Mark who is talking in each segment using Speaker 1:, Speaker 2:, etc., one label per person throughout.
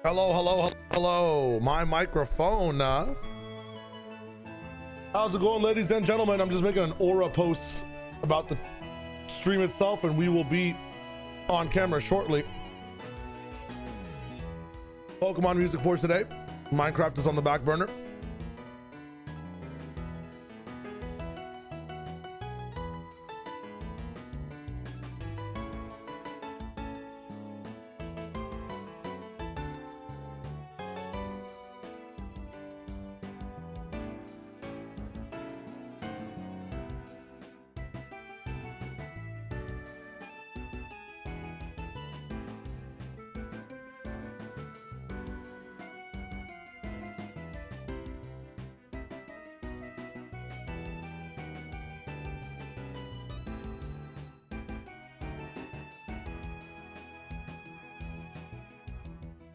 Speaker 1: Hello, hello, hello. My microphone. How's it going, ladies and gentlemen? I'm just making an aura post about the stream itself, and we will be on camera shortly. Pokemon music for today. Minecraft is on the back burner.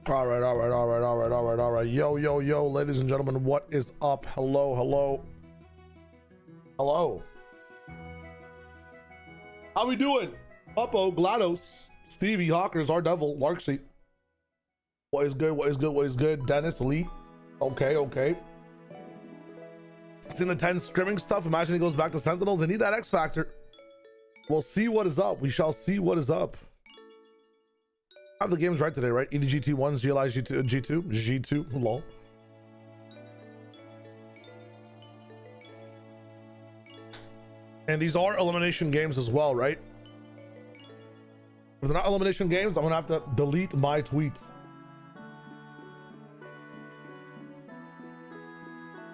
Speaker 1: All right. Yo, ladies and gentlemen, what is up? Hello. How we doing? Uppo, GLaDOS, Stevie, Hawkers, our devil, Larksy. What is good? Dennis, Elite. Okay. Seen the 10 scrimming stuff. Imagine he goes back to Sentinels and need that X Factor. We'll see what is up. We shall see what is up. I have the games right today, right? EDG T1, GLI G2, lol. And these are elimination games as well, right? If they're not elimination games, I'm gonna have to delete my tweet.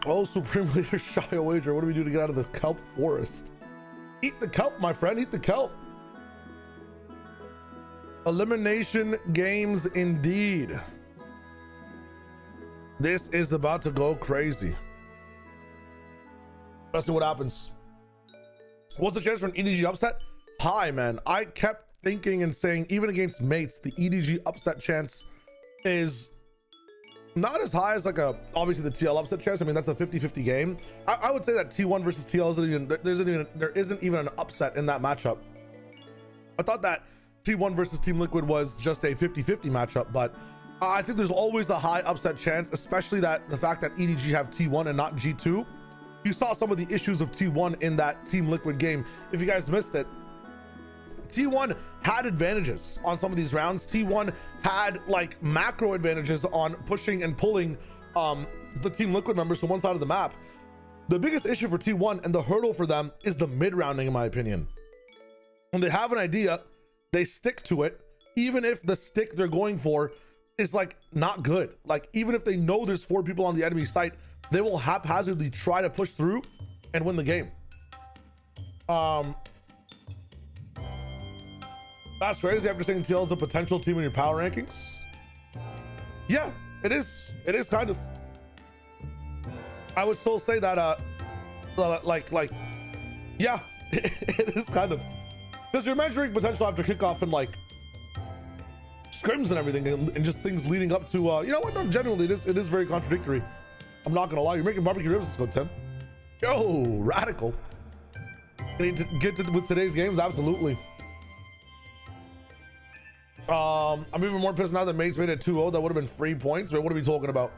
Speaker 1: Oh, Supreme Leader Shia Wager, what do we do to get out of the kelp forest? Eat the kelp, my friend, eat the kelp. Elimination games indeed. This is about to go crazy. Let's see what happens. What's the chance for an EDG upset? High, man. I kept thinking and saying, even against mates, the EDG upset chance is not as high as like obviously the TL upset chance. I mean, that's a 50-50 game. I would say that T1 versus TL there isn't even an upset in that matchup. I thought that T1 versus Team Liquid was just a 50-50 matchup, but I think there's always a high upset chance, especially that the fact that EDG have T1 and not G2. You saw some of the issues of T1 in that Team Liquid game. If you guys missed it, T1 had advantages on some of these rounds. T1 had like macro advantages on pushing and pulling the Team Liquid members to one side of the map. The biggest issue for T1 and the hurdle for them is the mid rounding, in my opinion. When they have an idea, they stick to it, even if the stick they're going for is like not good. Like even if they know there's 4 people on the enemy site, they will haphazardly try to push through and win the game. That's crazy after saying TL is the potential team in your power rankings. Yeah, it is kind of. I would still say that yeah, it is kind of. Because you're measuring potential after kickoff and like scrims and everything, and just things leading up to you know what? No, genuinely, it is very contradictory. I'm not gonna lie. You're making barbecue ribs. Let's go, Tim. Yo, radical. I need to get to with today's games. Absolutely. I'm even more pissed now that mates made it 2-0. That would have been free points. But what are we talking about?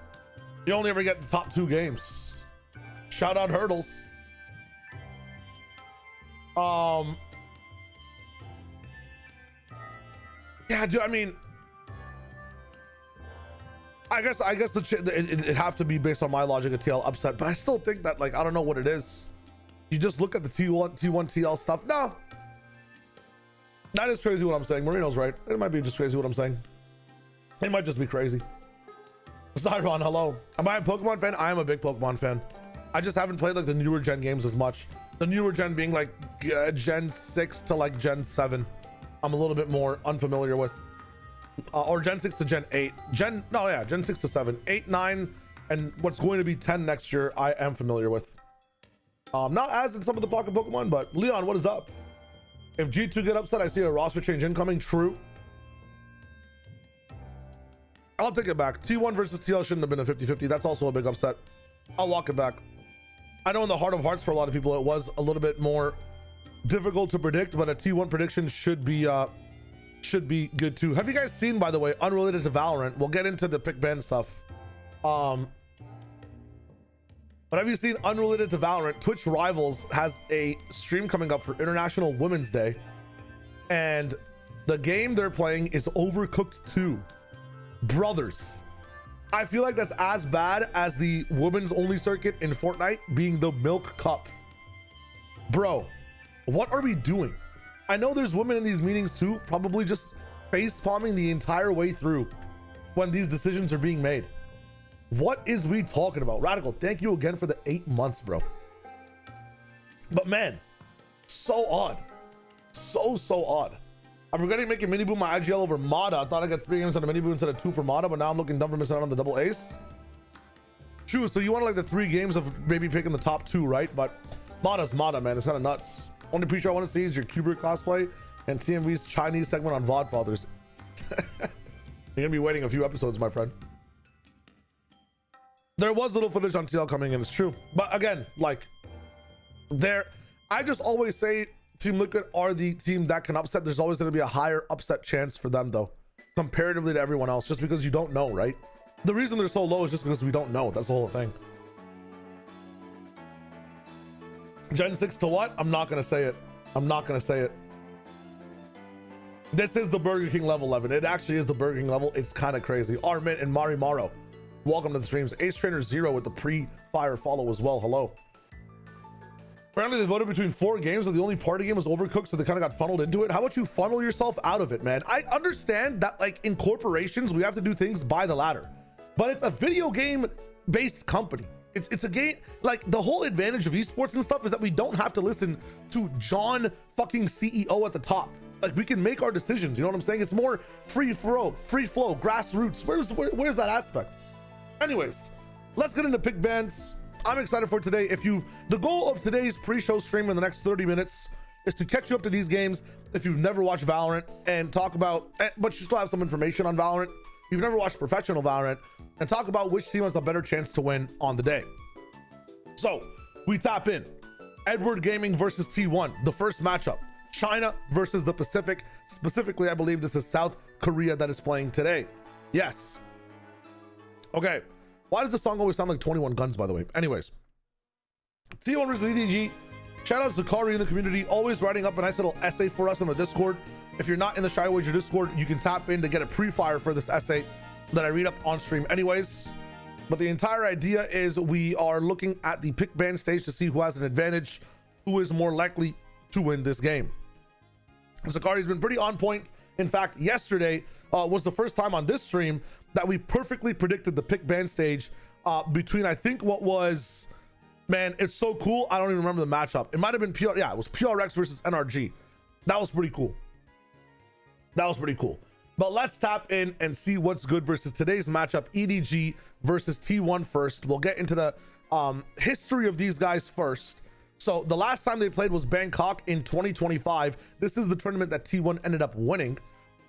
Speaker 1: You only ever get the top 2 games. Shout out Hurdles. Yeah, dude, I mean, I guess it have to be based on my logic, a TL upset, but I still think that, like, I don't know what it is. You just look at the T1 TL stuff. No, that is crazy what I'm saying. Marino's right. It might be just crazy what I'm saying. It might just be crazy. Zyron, hello. Am I a Pokemon fan? I am a big Pokemon fan. I just haven't played like the newer gen games as much. The newer gen being like Gen 6 to like Gen 7. I'm a little bit more unfamiliar with, or Gen 6 to Gen 8. Gen 6 to 7, 8, 9, and what's going to be 10 next year, I am familiar with. Not as in some of the pocket Pokemon, but Leon, what is up? If G2 get upset, I see a roster change incoming. True. I'll take it back. T1 versus TL shouldn't have been a 50-50. That's also a big upset. I'll walk it back. I know in the heart of hearts for a lot of people, it was a little bit more difficult to predict, but a T1 prediction should be should be good too. Have you guys seen, by the way, unrelated to Valorant, we'll get into the pick ban stuff, but have you seen, unrelated to Valorant, Twitch Rivals has a stream coming up for International Women's Day, and the game they're playing is Overcooked 2. Brothers, I feel like that's as bad as the women's only circuit in Fortnite being the Milk Cup. Bro, what are we doing? I know there's women in these meetings too, probably just face palming the entire way through when these decisions are being made. What is we talking about? Radical, thank you again for the 8 months, bro. But man, so odd. So odd. I'm regretting making mini boom my IGL over Mada. I thought I got 3 games on a mini boom instead of 2 for Mada, but now I'm looking dumb for missing out on the double ace. True, so you want like the 3 games of maybe picking the top 2, right? But Mada's Mada, man. It's kind of nuts. Only pre-show I want to see is your Kubrick cosplay and TMV's Chinese segment on VODfathers. You're gonna be waiting a few episodes, my friend. There was little footage on TL coming in, it's true. But again, like, I just always say Team Liquid are the team that can upset. There's always going to be a higher upset chance for them, though, comparatively to everyone else, just because you don't know, right? The reason they're so low is just because we don't know. That's the whole thing. Gen 6 to what? I'm not going to say it. I'm not going to say it. This is the Burger King level 11. It actually is the Burger King level. It's kind of crazy. Armin and Mari Maro, welcome to the streams. Ace Trainer 0 with the pre-fire follow as well. Hello. Apparently they voted between 4 games and the only party game was Overcooked, so they kind of got funneled into it. How about you funnel yourself out of it, man? I understand that, like, in corporations we have to do things by the ladder, but it's a video game based company. It's a game, like, the whole advantage of esports and stuff is that we don't have to listen to John fucking CEO at the top. Like, we can make our decisions, you know what I'm saying? It's more free flow, grassroots. Where's that aspect? Anyways, let's get into pick bans. I'm excited for today. The goal of today's pre-show stream in the next 30 minutes is to catch you up to these games if you've never watched Valorant and talk about, but you still have some information on Valorant. If you've never watched professional Valorant, and talk about which team has a better chance to win on the day. So we tap in. Edward Gaming versus T1, the first matchup. China versus the Pacific. Specifically, I believe this is South Korea that is playing today. Yes. Okay. Why does the song always sound like 21 Guns, by the way? Anyways, T1 versus EDG. Shout out to Zakari in the community, always writing up a nice little essay for us on the Discord. If you're not in the Shy Wager Discord, you can tap in to get a pre-fire for this essay that I read up on stream anyways. But the entire idea is we are looking at the pick ban stage to see who has an advantage, who is more likely to win this game. Zakari's been pretty on point. In fact, yesterday was the first time on this stream that we perfectly predicted the pick ban stage between, I think, what was, man, it's so cool. I don't even remember the matchup. It might have been PR. Yeah, it was PRX versus NRG. That was pretty cool. That was pretty cool. But let's tap in and see what's good versus today's matchup. EDG versus T1 first. We'll get into the history of these guys first. So the last time they played was Bangkok in 2025. This is the tournament that T1 ended up winning.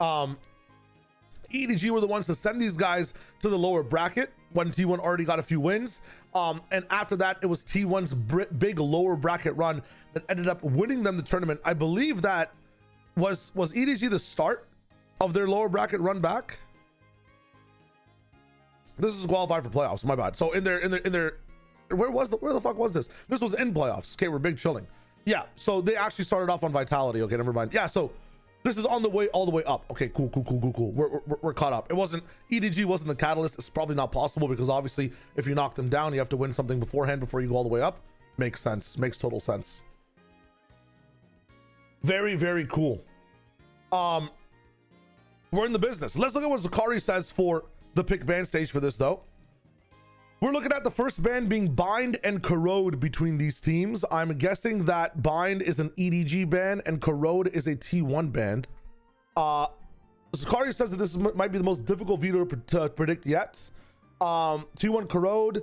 Speaker 1: EDG were the ones to send these guys to the lower bracket when T1 already got a few wins. And after that, it was T1's big lower bracket run that ended up winning them the tournament. I believe that was EDG the start of their lower bracket run back. This is qualified for playoffs, my bad. So in their where the fuck was this? This was in playoffs. Okay, we're big chilling. Yeah, so they actually started off on Vitality. Okay, never mind. Yeah, so this is on the way, all the way up. Okay, cool. We're caught up. EDG wasn't the catalyst. It's probably not possible because obviously if you knock them down, you have to win something beforehand before you go all the way up. Makes sense. Makes total sense. Very, very cool. We're in the business. Let's look at what Zakari says for the pick ban stage for this, though. We're looking at the first ban being Bind and Corrode between these teams. I'm guessing that Bind is an EDG ban and Corrode is a T1 ban. Zakari says that this might be the most difficult veto to predict yet. T1 Corrode,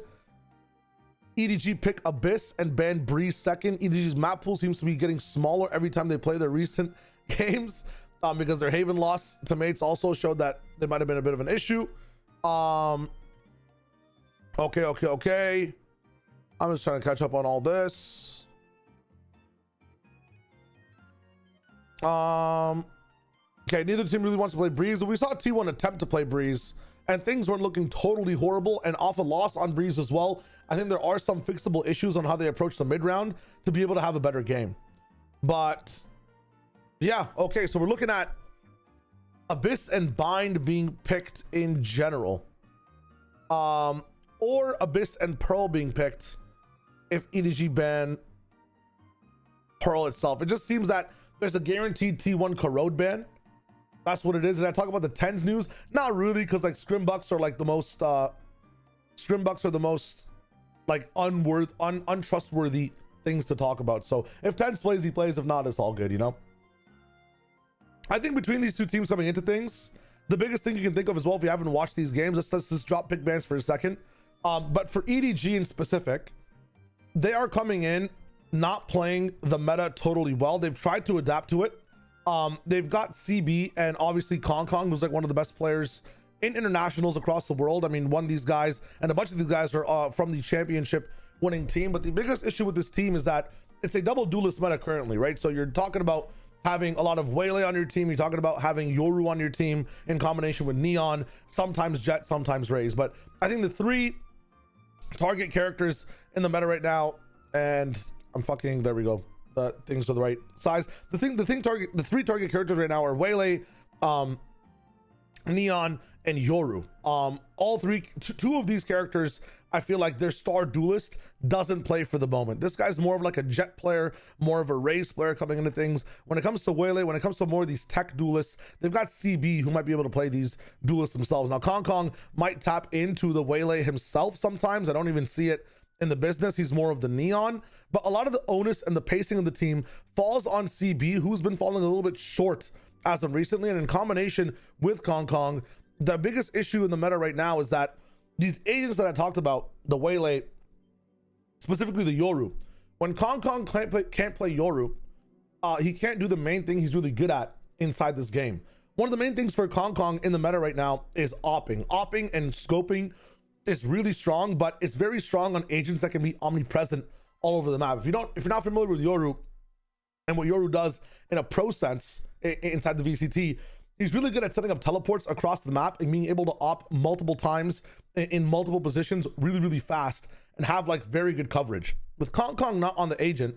Speaker 1: EDG pick Abyss and ban Breeze second. EDG's map pool seems to be getting smaller every time they play their recent games because their Haven loss to mates also showed that there might have been a bit of an issue. Okay. I'm just trying to catch up on all this. Okay, neither team really wants to play Breeze. We saw T1 attempt to play Breeze, and things weren't looking totally horrible, and off a loss on Breeze as well. I think there are some fixable issues on how they approach the mid round to be able to have a better game. But yeah, okay, so we're looking at Abyss and Bind being picked in general, or Abyss and Pearl being picked if EDG ban Pearl itself. It just seems that there's a guaranteed T1 corrode ban. That's what it is. And I talk about the tens news, not really, because like Scrimbucks are like the most like untrustworthy things to talk about. So if tens plays, he plays. If not, it's all good, you know. I think between these two teams coming into things, the biggest thing you can think of as well, if you haven't watched these games, let's just drop pick bans for a second. But for EDG in specific, they are coming in not playing the meta totally well. They've tried to adapt to it. They've got CB and obviously Kong, who's like one of the best players in internationals across the world. I mean, one of these guys and a bunch of these guys are from the championship winning team. But the biggest issue with this team is that it's a double duelist meta currently, right? So you're talking about having a lot of Waylay on your team. You're talking about having Yoru on your team in combination with Neon, sometimes Jet, sometimes Raze. But I think the three target characters in the meta right now, and I'm fucking, there we go. The things are the right size. The three target characters right now are Waylay, Neon, and Yoru. All three, two of these characters, I feel like their star duelist doesn't play for the moment. This guy's more of like a Jet player, more of a Raze player coming into things. When it comes to Waylay, when it comes to more of these tech duelists, they've got CB who might be able to play these duelists themselves. Now Kong might tap into the Waylay himself sometimes. I don't even see it in the business. He's more of the Neon, but a lot of the onus and the pacing of the team falls on CB, who's been falling a little bit short as of recently. And in combination with Kong, the biggest issue in the meta right now is that these agents that I talked about, the Waylay, specifically the Yoru, when Kong can't play Yoru, he can't do the main thing he's really good at inside this game. One of the main things for Kong in the meta right now is opping and scoping. Is really strong, but it's very strong on agents that can be omnipresent all over the map. If you're not familiar with Yoru and what Yoru does in a pro sense inside the VCT, he's really good at setting up teleports across the map and being able to op multiple times in multiple positions really fast and have like very good coverage. With Kong not on the agent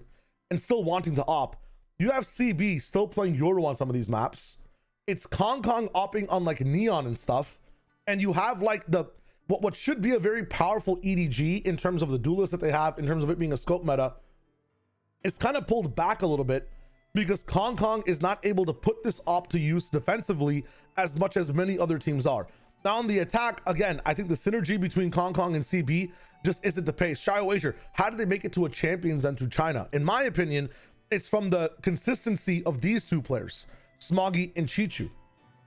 Speaker 1: and still wanting to op, you have CB still playing Yoru on some of these maps. It's Kong opping on like Neon and stuff, and you have like what should be a very powerful EDG in terms of the duelist that they have, in terms of it being a scope meta, is kind of pulled back a little bit because Kong is not able to put this op to use defensively as much as many other teams are. Now on the attack, again, I think the synergy between Kong and CB just isn't the pace. Shy Wager, how did they make it to a champions then to China? In my opinion, it's from the consistency of these two players, Smoggy and Chichu.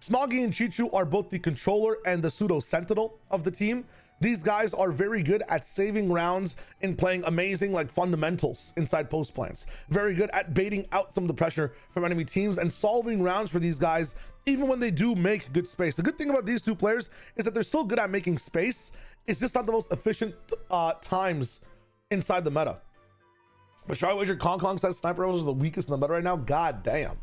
Speaker 1: Smoggy and Chichu are both the controller and the pseudo sentinel of the team. These guys are very good at saving rounds and playing amazing like fundamentals inside post plants. Very good at baiting out some of the pressure from enemy teams and solving rounds for these guys even when they do make good space. The good thing about these two players is that they're still good at making space. It's just not the most efficient times inside the meta. But Shy Wager, Kong says sniper rifles are the weakest in the meta right now. God damn.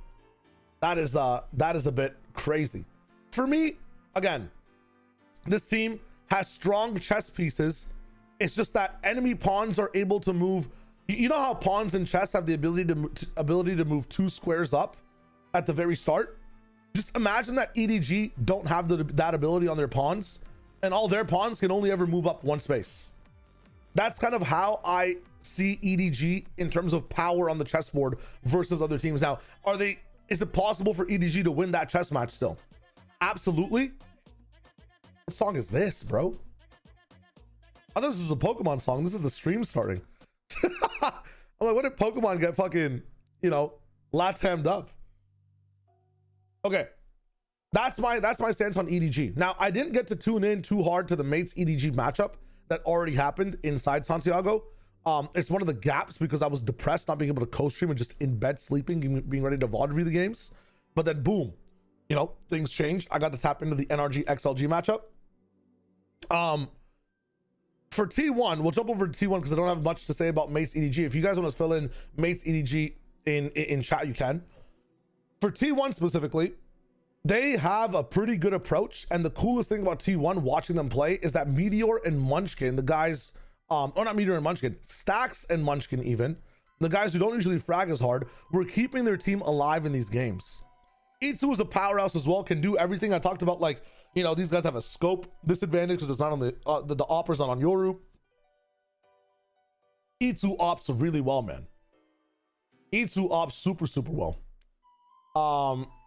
Speaker 1: That is a bit crazy. For me, again, this team has strong chess pieces. It's just that enemy pawns are able to move. You know how pawns in chess have the ability to move 2 squares up at the very start? Just imagine that EDG don't have that ability on their pawns, and all their pawns can only ever move up 1 space. That's kind of how I see EDG in terms of power on the chessboard versus other teams. Now, is it possible for EDG to win that chess match still? Absolutely. What song is this, bro? I thought this was a Pokemon song. This is the stream starting. I'm like, what did Pokemon get fucking, latammed up? Okay. That's my stance on EDG. Now, I didn't get to tune in too hard to the Mates EDG matchup that already happened inside Santiago. It's one of the gaps because I was depressed not being able to co-stream and just in bed sleeping, being ready to VOD review the games. But then boom, things changed. I got to tap into the NRG XLG matchup. For T1, we'll jump over to T1 because I don't have much to say about Mates EDG. If you guys want to fill in Mates EDG in chat, you can. For T1 specifically, They have a pretty good approach, and the coolest thing about T1 watching them play is that Meteor and Munchkin, the guys, or not Meteor and Munchkin, Stacks and Munchkin even, the guys who don't usually frag as hard, were keeping their team alive in these games. Itsu is a powerhouse as well, can do everything. I talked about, like, you know, these guys have a scope disadvantage because it's not on the opper's not on Yoru. Itsu opts really well, man. Itsu opts super well.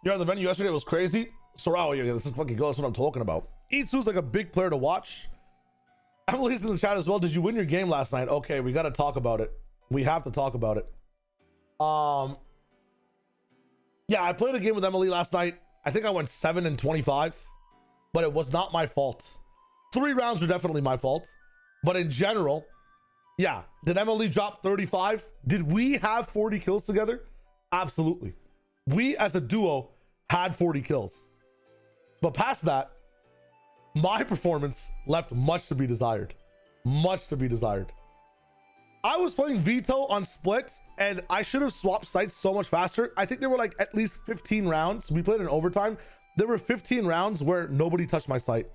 Speaker 1: You're at the venue yesterday, it was crazy. Sorao, yeah, this is fucking good. That's what I'm talking about. Itsu's like a big player to watch. Emily's in the chat as well. Did you win your game last night? Okay, we got to talk about it. We have to talk about it. Yeah, I played a game with Emily last night. I think I went 7-25, but it was not my fault. 3 rounds were definitely my fault, but in general, yeah. Did Emily drop 35? Did we have 40 kills together? Absolutely. We as a duo had 40 kills, but past that, my performance left much to be desired. Much to be desired. I was playing Veto on split, and I should have swapped sites so much faster. I think there were like at least 15 rounds. We played in overtime. There were 15 rounds where nobody touched my site,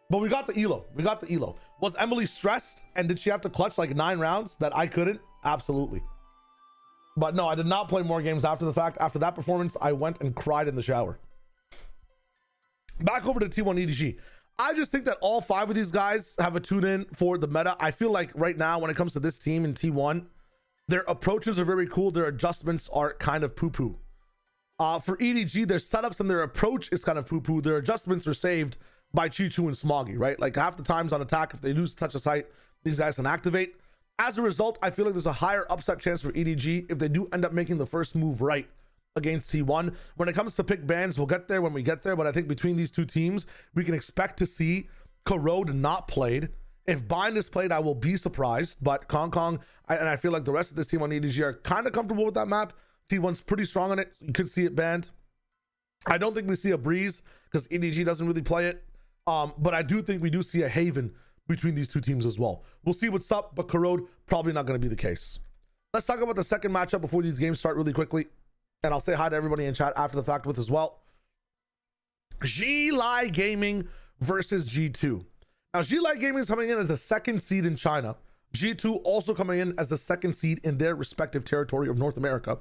Speaker 1: but we got the elo. We got the elo. Was Emily stressed, and did she have to clutch like 9 rounds that I couldn't? Absolutely. But no, I did not play more games after the fact. After that performance, I went and cried in the shower. Back over to T1 EDG. I just think that all 5 of these guys have a tune in for the meta. I feel like right now, when it comes to this team in T1, their approaches are very cool. Their adjustments are kind of poo-poo. For EDG, their setups and their approach is kind of poo-poo. Their adjustments are saved by Chichu and Smoggy, right? Like half the times on attack, if they lose touch a site, these guys can activate. As a result, I feel like there's a higher upset chance for EDG if they do end up making the first move right against T1. When it comes to pick bans, we'll get there when we get there, but I think between these 2 teams, we can expect to see Corrode not played. If Bind is played, I will be surprised, but Kong, and I feel like the rest of this team on EDG are kind of comfortable with that map. T1's pretty strong on it. You could see it banned. I don't think we see a Breeze because EDG doesn't really play it, but I do think we do see a Haven between these 2 teams as well. We'll see what's up, but Corrode probably not going to be the case. Let's talk about the second matchup before these games start really quickly, and I'll say hi to everybody in chat after the fact with as well. G-Lai Gaming versus G2. Now, G-Lai Gaming is coming in as a 2nd seed in China. G2 also coming in as the 2nd seed in their respective territory of North America.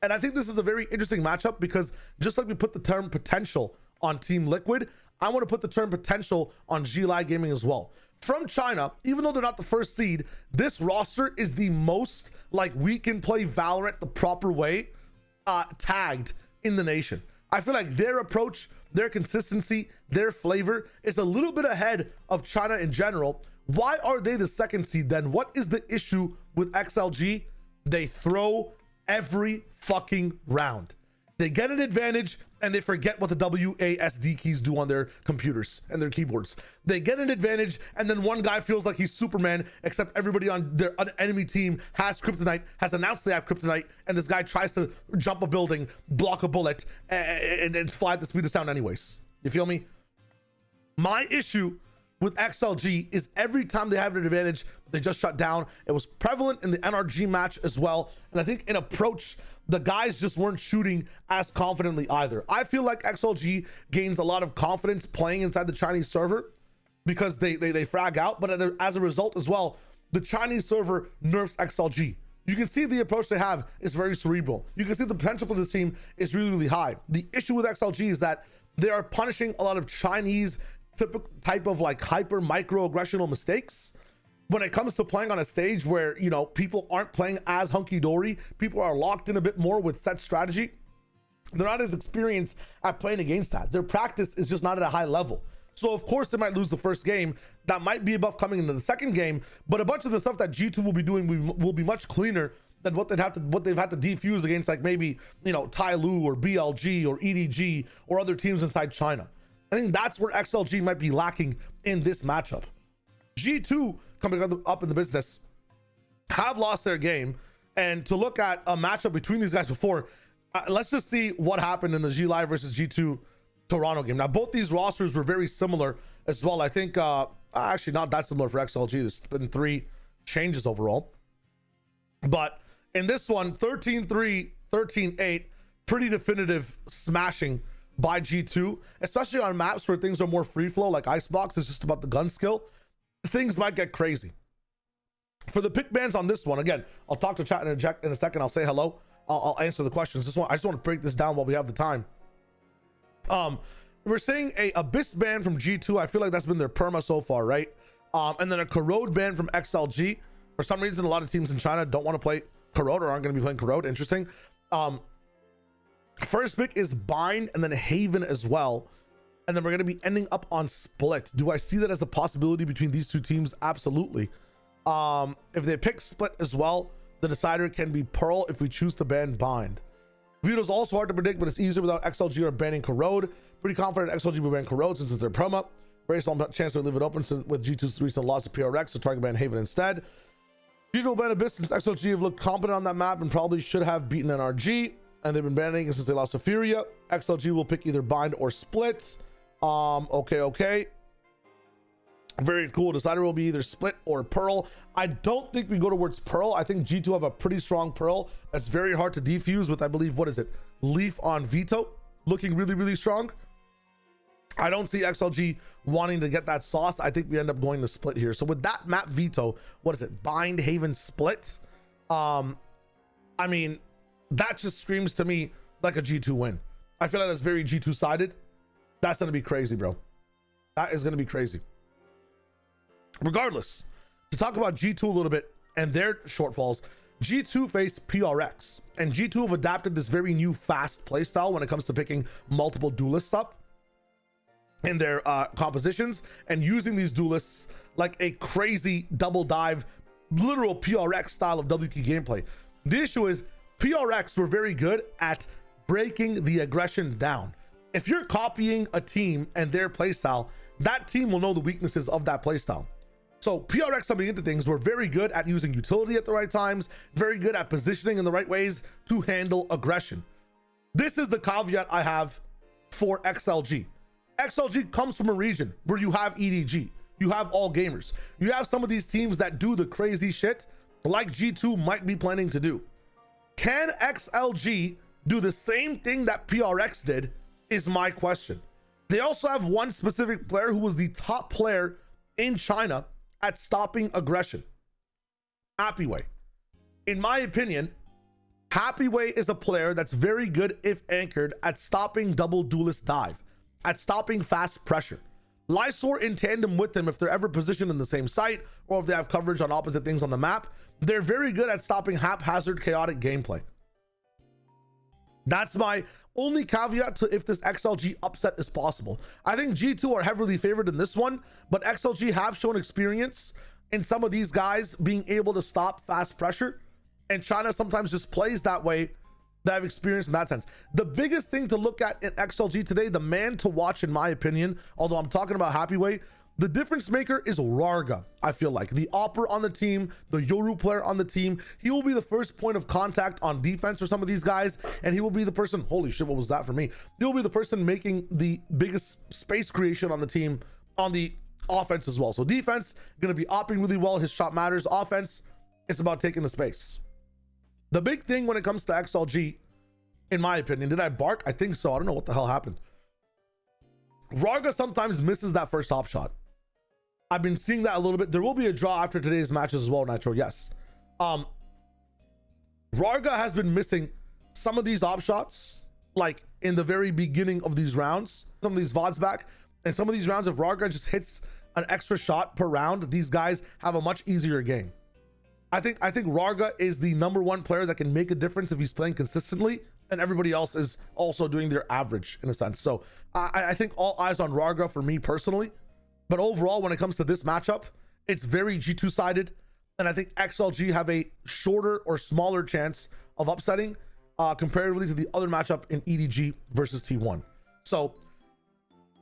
Speaker 1: And I think this is a very interesting matchup because just like we put the term potential on Team Liquid, I want to put the term potential on G-Lai Gaming as well. From China, even though they're not the 1st seed, this roster is the most like we can play Valorant the proper way tagged in the nation. I feel like their approach, their consistency, their flavor is a little bit ahead of China in general. Why are they the 2nd seed then? What is the issue with XLG? They throw every fucking round. They get an advantage and they forget what the WASD keys do on their computers and their keyboards. They get an advantage and then one guy feels like he's Superman, except everybody on their enemy team has kryptonite, has announced they have kryptonite, and this guy tries to jump a building, block a bullet, and fly at the speed of sound anyways. You feel me? My issue with XLG is every time they have an advantage, they just shut down. It was prevalent in the NRG match as well. And I think in approach, the guys just weren't shooting as confidently either. I feel like XLG gains a lot of confidence playing inside the Chinese server because they frag out. But as a result as well, the Chinese server nerfs XLG. You can see the approach they have is very cerebral. You can see the potential for this team is really, really high. The issue with XLG is that they are punishing a lot of Chinese type of like hyper microaggressional mistakes when it comes to playing on a stage where, you know, people aren't playing as hunky-dory. People are locked in a bit more with set strategy. They're not as experienced at playing against that. Their practice is just not at a high level. So of course they might lose the first game. That might be a buff coming into the second game, but a bunch of the stuff that G2 will be doing will be much cleaner than what they've had to defuse against, like maybe, you know, Tai Lu or BLG or EDG or other teams inside China. I think that's where XLG might be lacking in this matchup. G2 coming up in the business have lost their game, and to look at a matchup between these guys before, let's just see what happened in the G-Lai versus G2 Toronto game. Now both these rosters were very similar as well. I think actually not that similar for XLG. There's been 3 changes overall, but in this one, 13-3, 13-8, pretty definitive smashing by G2, especially on maps where things are more free flow, like Icebox. It's just about the gun skill. Things might get crazy. For the pick bans on this one, again, I'll talk to chat in a second. I'll say hello. I'll answer the questions. I just want to break this down while we have the time. We're seeing a Abyss ban from G2. I feel like that's been their perma so far, right? And then a Corrode ban from XLG. For some reason, a lot of teams in China don't want to play Corrode or aren't going to be playing Corrode. Interesting. First pick is Bind and then Haven as well. And then we're going to be ending up on Split. Do I see that as a possibility between these two teams? Absolutely. If they pick Split as well, the decider can be Pearl if we choose to ban Bind. Veto's also hard to predict, but it's easier without XLG or banning Corrode. Pretty confident XLG will ban Corrode since it's their promo. Very small chance to leave it open with G2's recent loss to PRX, so target ban Haven instead. G2 will ban Abyss since XLG have looked competent on that map and probably should have beaten NRG, and they've been banning it since they lost to Furia. XLG will pick either Bind or Split. Okay. Very cool. Decider will be either Split or Pearl. I don't think we go towards Pearl. I think G2 have a pretty strong Pearl that's very hard to defuse with, I believe, what is it? Leaf on Veto, looking really, really strong. I don't see XLG wanting to get that sauce. I think we end up going to Split here. So with that map Veto, what is it? Bind, Haven, Split. I mean, that just screams to me like a G2 win. I feel like that's very G2 sided. That's going to be crazy, bro. That is going to be crazy. Regardless, to talk about G2 a little bit and their shortfalls, G2 faced PRX, and G2 have adapted this very new fast playstyle when it comes to picking multiple duelists up in their compositions and using these duelists like a crazy double dive, literal PRX style of WK gameplay. The issue is PRX were very good at breaking the aggression down. If you're copying a team and their playstyle, that team will know the weaknesses of that playstyle. So PRX coming into things were very good at using utility at the right times, very good at positioning in the right ways to handle aggression. This is the caveat I have for XLG. XLG comes from a region where you have EDG, you have all gamers, you have some of these teams that do the crazy shit like G2 might be planning to do. Can XLG do the same thing that PRX did is my question. They also have one specific player who was the top player in China at stopping aggression. Happyway. In my opinion, Happyway is a player that's very good if anchored at stopping double duelist dive, at stopping fast pressure. Lysor in tandem with him, if they're ever positioned in the same site or if they have coverage on opposite things on the map, they're very good at stopping haphazard chaotic gameplay. That's my only caveat to if this XLG upset is possible. I think G2 are heavily favored in this one, but XLG have shown experience in some of these guys being able to stop fast pressure, and China sometimes just plays that way. That have experience in that sense. The biggest thing to look at in XLG today, the man to watch in my opinion, although I'm talking about Happyway, the difference maker is Rarga. I feel like the Opera on the team, the Yoru player on the team, he will be the first point of contact on defense for some of these guys, and he will be the person, holy shit, what was that for me? He'll be the person making the biggest space creation on the team on the offense as well. So defense gonna be opping really well, his shot matters. Offense, it's about taking the space. The big thing when it comes to XLG, in my opinion, did I bark? I think so. I don't know what the hell happened. Rarga sometimes misses that first hop shot. I've been seeing that a little bit. There will be a draw after today's matches as well, Nitro. Yes. Rarga has been missing some of these op shots, like in the very beginning of these rounds. Some of these VODs back, and some of these rounds, if Rarga just hits an extra shot per round, these guys have a much easier game. I think Rarga is the #1 player that can make a difference if he's playing consistently, and everybody else is also doing their average in a sense. So I think all eyes on Rarga for me personally. But overall, when it comes to this matchup, it's very G2 sided, and I think XLG have a shorter or smaller chance of upsetting comparatively to the other matchup in EDG versus T1. So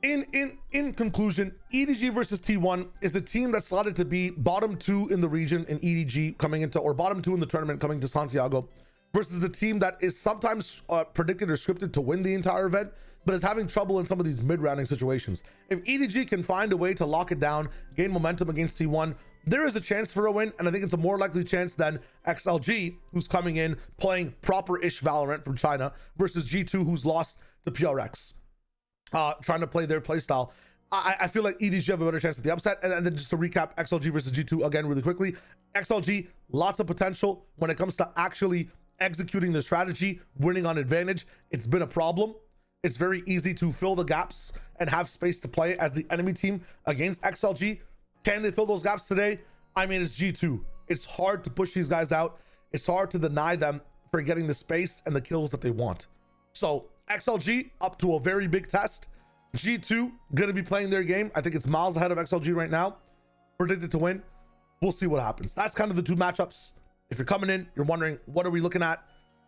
Speaker 1: in conclusion, EDG versus T1 is a team that's slotted to be bottom 2 in the region in EDG coming into, or bottom 2 in the tournament coming to Santiago, versus a team that is sometimes predicted or scripted to win the entire event, but is having trouble in some of these mid-rounding situations. If EDG can find a way to lock it down, gain momentum against T1, there is a chance for a win, and I think it's a more likely chance than XLG, who's coming in playing proper-ish Valorant from China, versus G2, who's lost to PRX. trying to play their play style. I feel like EDG have a better chance at the upset. And then just to recap, XLG versus G2 again really quickly. XLG, lots of potential when it comes to actually executing the strategy, winning on advantage. It's been a problem. It's very easy to fill the gaps and have space to play as the enemy team against XLG. Can they fill those gaps today? I mean, it's G2. It's hard to push these guys out. It's hard to deny them for getting the space and the kills that they want. So XLG up to a very big test. G2 gonna be playing their game. I think it's miles ahead of XLG right now. Predicted to win. We'll see what happens. That's kind of the two matchups. If you're coming in, you're wondering, what are we looking at?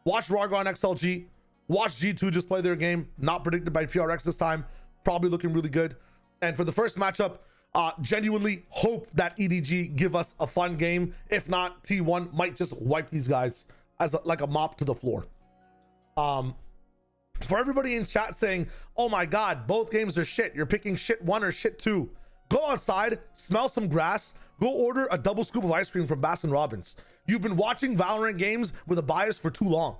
Speaker 1: Watch Rargo on XLG. Watch G2 just play their game. Not predicted by PRX this time. Probably looking really good. And for the first matchup, genuinely hope that EDG give us a fun game. If not, T1 might just wipe these guys as like a mop to the floor. For everybody in chat saying, oh my God, both games are shit. You're picking shit 1 or shit 2. Go outside, smell some grass, go order a double scoop of ice cream from Baskin Robbins. You've been watching Valorant games with a bias for too long.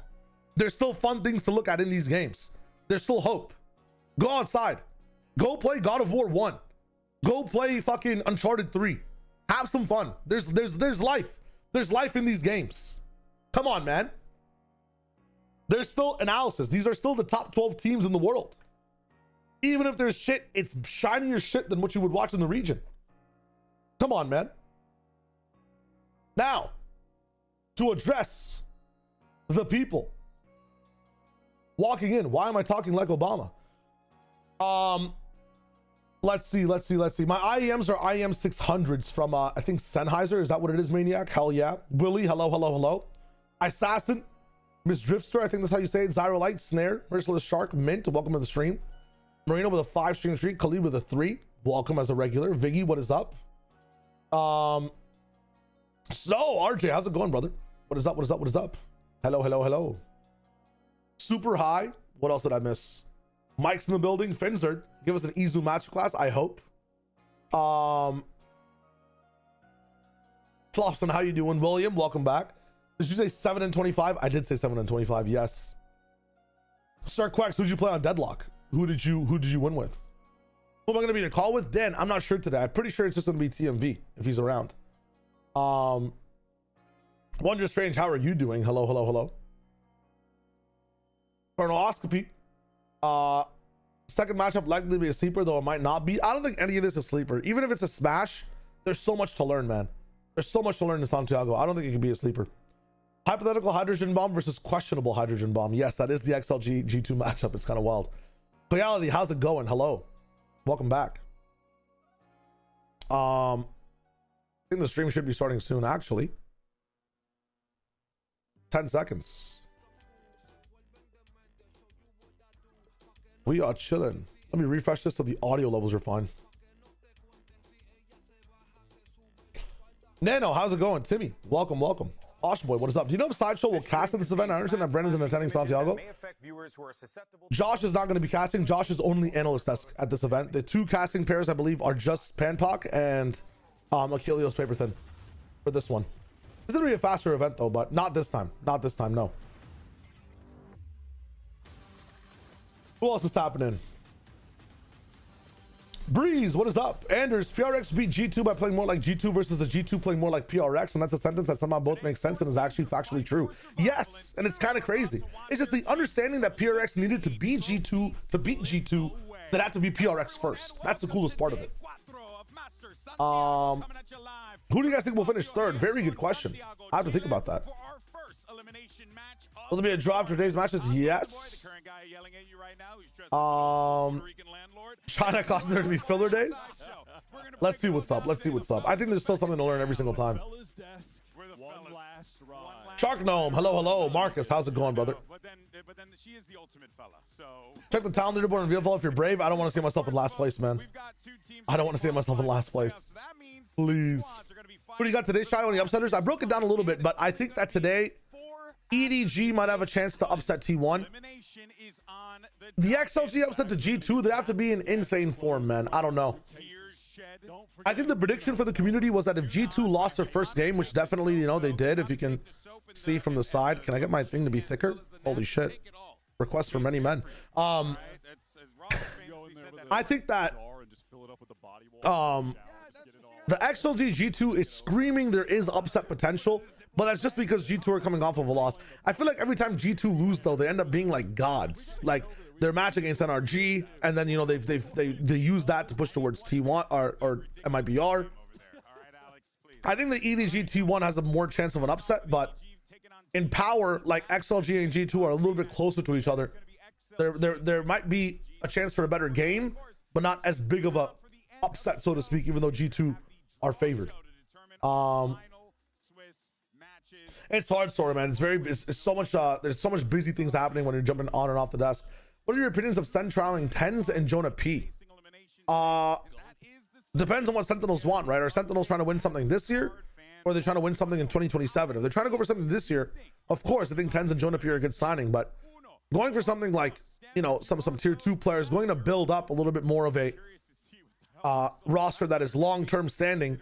Speaker 1: There's still fun things to look at in these games. There's still hope. Go outside. Go play God of War 1. Go play fucking Uncharted 3. Have some fun. There's life. There's life in these games. Come on, man. There's still analysis. These are still the top 12 teams in the world. Even if there's shit, it's shinier shit than what you would watch in the region. Come on, man. Now, to address the people walking in. Why am I talking like Obama? Let's see. My IEMs are IEM 600s from I think Sennheiser. Is that what it is, Maniac? Hell yeah. Willie, hello. Assassin, Miss Driftster, I think that's how you say it. Zyrolite, Snare, Merciless Shark, Mint, welcome to the stream. Marino with a 5 stream streak, Khalid with a 3, welcome as a regular. Viggy, what is up? Snow, RJ, how's it going, brother? What is up? Hello. Super high. What else did I miss? Mike's in the building. Finzard, give us an Izu masterclass, I hope. Flopson, how you doing? William, welcome back. Did you say 7 and 25? I did say 7 and 25, yes. Sir Quacks, who'd you play on Deadlock? Who did you win with? Who am I gonna be in a call with? Dan, I'm not sure today. I'm pretty sure it's just gonna be TMV if he's around. Wonder Strange, how are you doing? Hello. Colonoscopy. Second matchup likely to be a sleeper, though it might not be. I don't think any of this is a sleeper. Even if it's a smash, there's so much to learn, man. There's so much to learn in Santiago. I don't think it can be a sleeper. Hypothetical hydrogen bomb versus questionable hydrogen bomb. Yes, that is the XLG G2 matchup. It's kind of wild. Reality, how's it going? Hello. Welcome back. I think the stream should be starting soon, actually. 10 seconds. We are chilling. Let me refresh this so the audio levels are fine. Nano, how's it going? Timmy, welcome. Osh boy, what is up? Do you know if Sideshow will cast at this event? I understand that Brennan's attending Santiago. Josh is not going to be casting. Josh is only analyst desk at this event. The 2 casting pairs, I believe, are just Panpoc and Achilleos Paper Thin for this one. This is going to be a faster event, though, but not this time. No. Who else is tapping in? Breeze, what is up? Anders, PRX beat G2 by playing more like G2 versus a G2 playing more like PRX, and that's a sentence that somehow both makes sense and is actually factually true. Yes, and it's kind of crazy. It's just the understanding that PRX needed to be G2 to beat G2 that had to be PRX first. That's the coolest part of it. Who do you guys think will finish third? Very good question. I have to think about that. Will there be a draw after today's matches? Yes. China causing there to be filler days. Let's see what's up. I think there's still something to learn every single time. Shark Gnome, hello. Marcus, how's it going, brother? Check the talent leaderboard and VFL if you're brave. I don't want to see myself in last place, man. I don't want to see myself in last place. Please. What do you got today, Shy, on the upsetters? I broke it down a little bit, but I think that today EDG might have a chance to upset T1. The XLG upset to G2, they have to be in insane form, man. I don't know. I think the prediction for the community was that if G2 lost their first game, which definitely, you know, they did, if you can see from the side. Can I get my thing to be thicker? Holy shit. Request for many men. I think that the XLG G2 is screaming there is upset potential, but that's just because G2 are coming off of a loss. I feel like every time G2 lose though, they end up being like gods. Like their match against NRG, and then you know they use that to push towards T1 or MIBR. I think the EDG T1 has a more chance of an upset, but in power, like XLG and G2 are a little bit closer to each other. There might be a chance for a better game, but not as big of a upset, so to speak, even though G2 are favored. It's hard, sorry, man. It's so much. There's so much busy things happening when you're jumping on and off the desk. What are your opinions of Sen trialing Tens and Jonah P? Depends on what Sentinels want, right? Are Sentinels trying to win something this year, or are they trying to win something in 2027? If they're trying to go for something this year, of course, I think Tens and Jonah P are a good signing. But going for something like, you know, some tier 2 players, going to build up a little bit more of a roster that is long-term standing.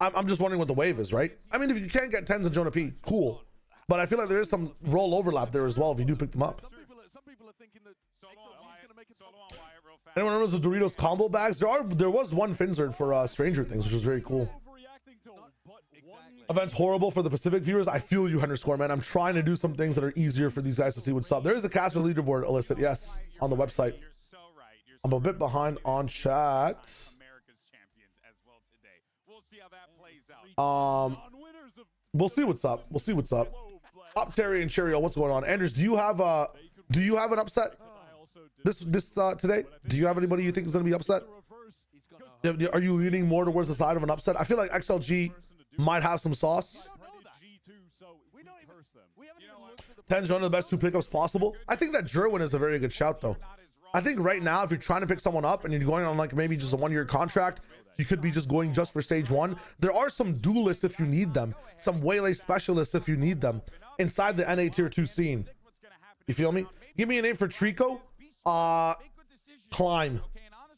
Speaker 1: I'm just wondering what the wave is, right? I mean, if you can't get Tens and Jonah P, cool. But I feel like there is some role overlap there as well if you do pick them up. Anyone remembers the Doritos combo bags? There was one Finzard for Stranger Things, which was very cool. Event's horrible for the Pacific viewers. I feel you, underscore, man. I'm trying to do some things that are easier for these guys to see what's up. There is a caster leaderboard, illicit, yes, on the website. I'm a bit behind on chat. We'll see what's up. We'll see what's up. Up Terry and Cheerio, what's going on? Anders, do you have an upset this today? Do you have anybody you think is going to be upset? Are you leaning more towards the side of an upset? I feel like XLG might have some sauce. Tens one of the best 2 pickups possible. I think that Jerwin is a very good shout though. I think right now, if you're trying to pick someone up and you're going on like maybe just a 1-year contract, you could be just going just for stage 1. There are some duelists if you need them, some waylay specialists if you need them inside the NA tier 2 scene. You feel me? Give me a name for Trico. Climb.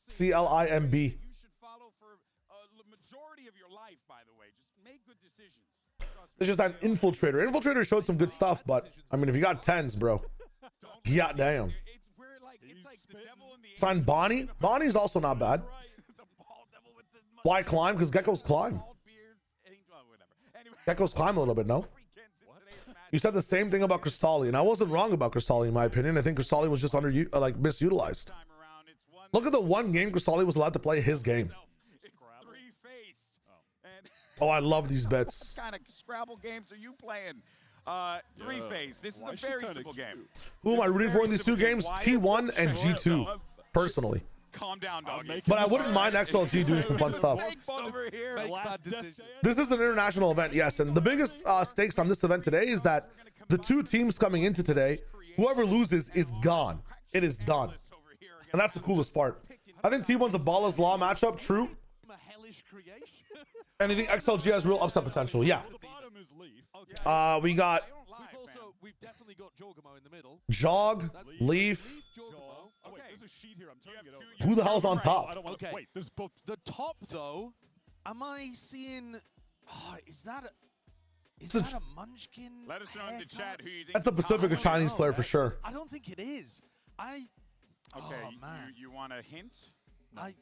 Speaker 1: CLIMB. It's just an infiltrator. Infiltrator showed some good stuff, but I mean, if you got Tens, bro, yeah, damn. Sign Bonnie. Bonnie's also not bad. Why climb? Because geckos climb. Geckos climb a little bit, no? You said the same thing about Cristalli, and I wasn't wrong about Cristalli in my opinion. I think Cristalli was just misutilized. Look at the one game Cristalli was allowed to play his game. Oh, I love these bets.
Speaker 2: What kind of Scrabble games are you playing? Three-phase. This is a very simple game.
Speaker 1: Who am I rooting for in these 2 games? T1 and G2, personally.
Speaker 2: Calm down, doggy.
Speaker 1: But I wouldn't mind XLG doing some fun stuff. This is an international event, yes. And the biggest stakes on this event today is that the 2 teams coming into today, whoever loses is gone. It is done. And that's the coolest part. I think T1's a Ballers Law matchup, true. And I think XLG has real upset potential, yeah. We got
Speaker 3: we've definitely got Jorgamo in the middle.
Speaker 1: Jog, Leaf. Who the hell's on top?
Speaker 3: Okay. Wait, there's both. The top though, am I seeing? Oh, is that a Munchkin?
Speaker 2: Let us know in the chat who you think.
Speaker 1: That's a Pacific or Chinese player for sure.
Speaker 3: I don't think it is.
Speaker 2: Okay,
Speaker 3: oh, man.
Speaker 2: You want a hint?
Speaker 3: No. I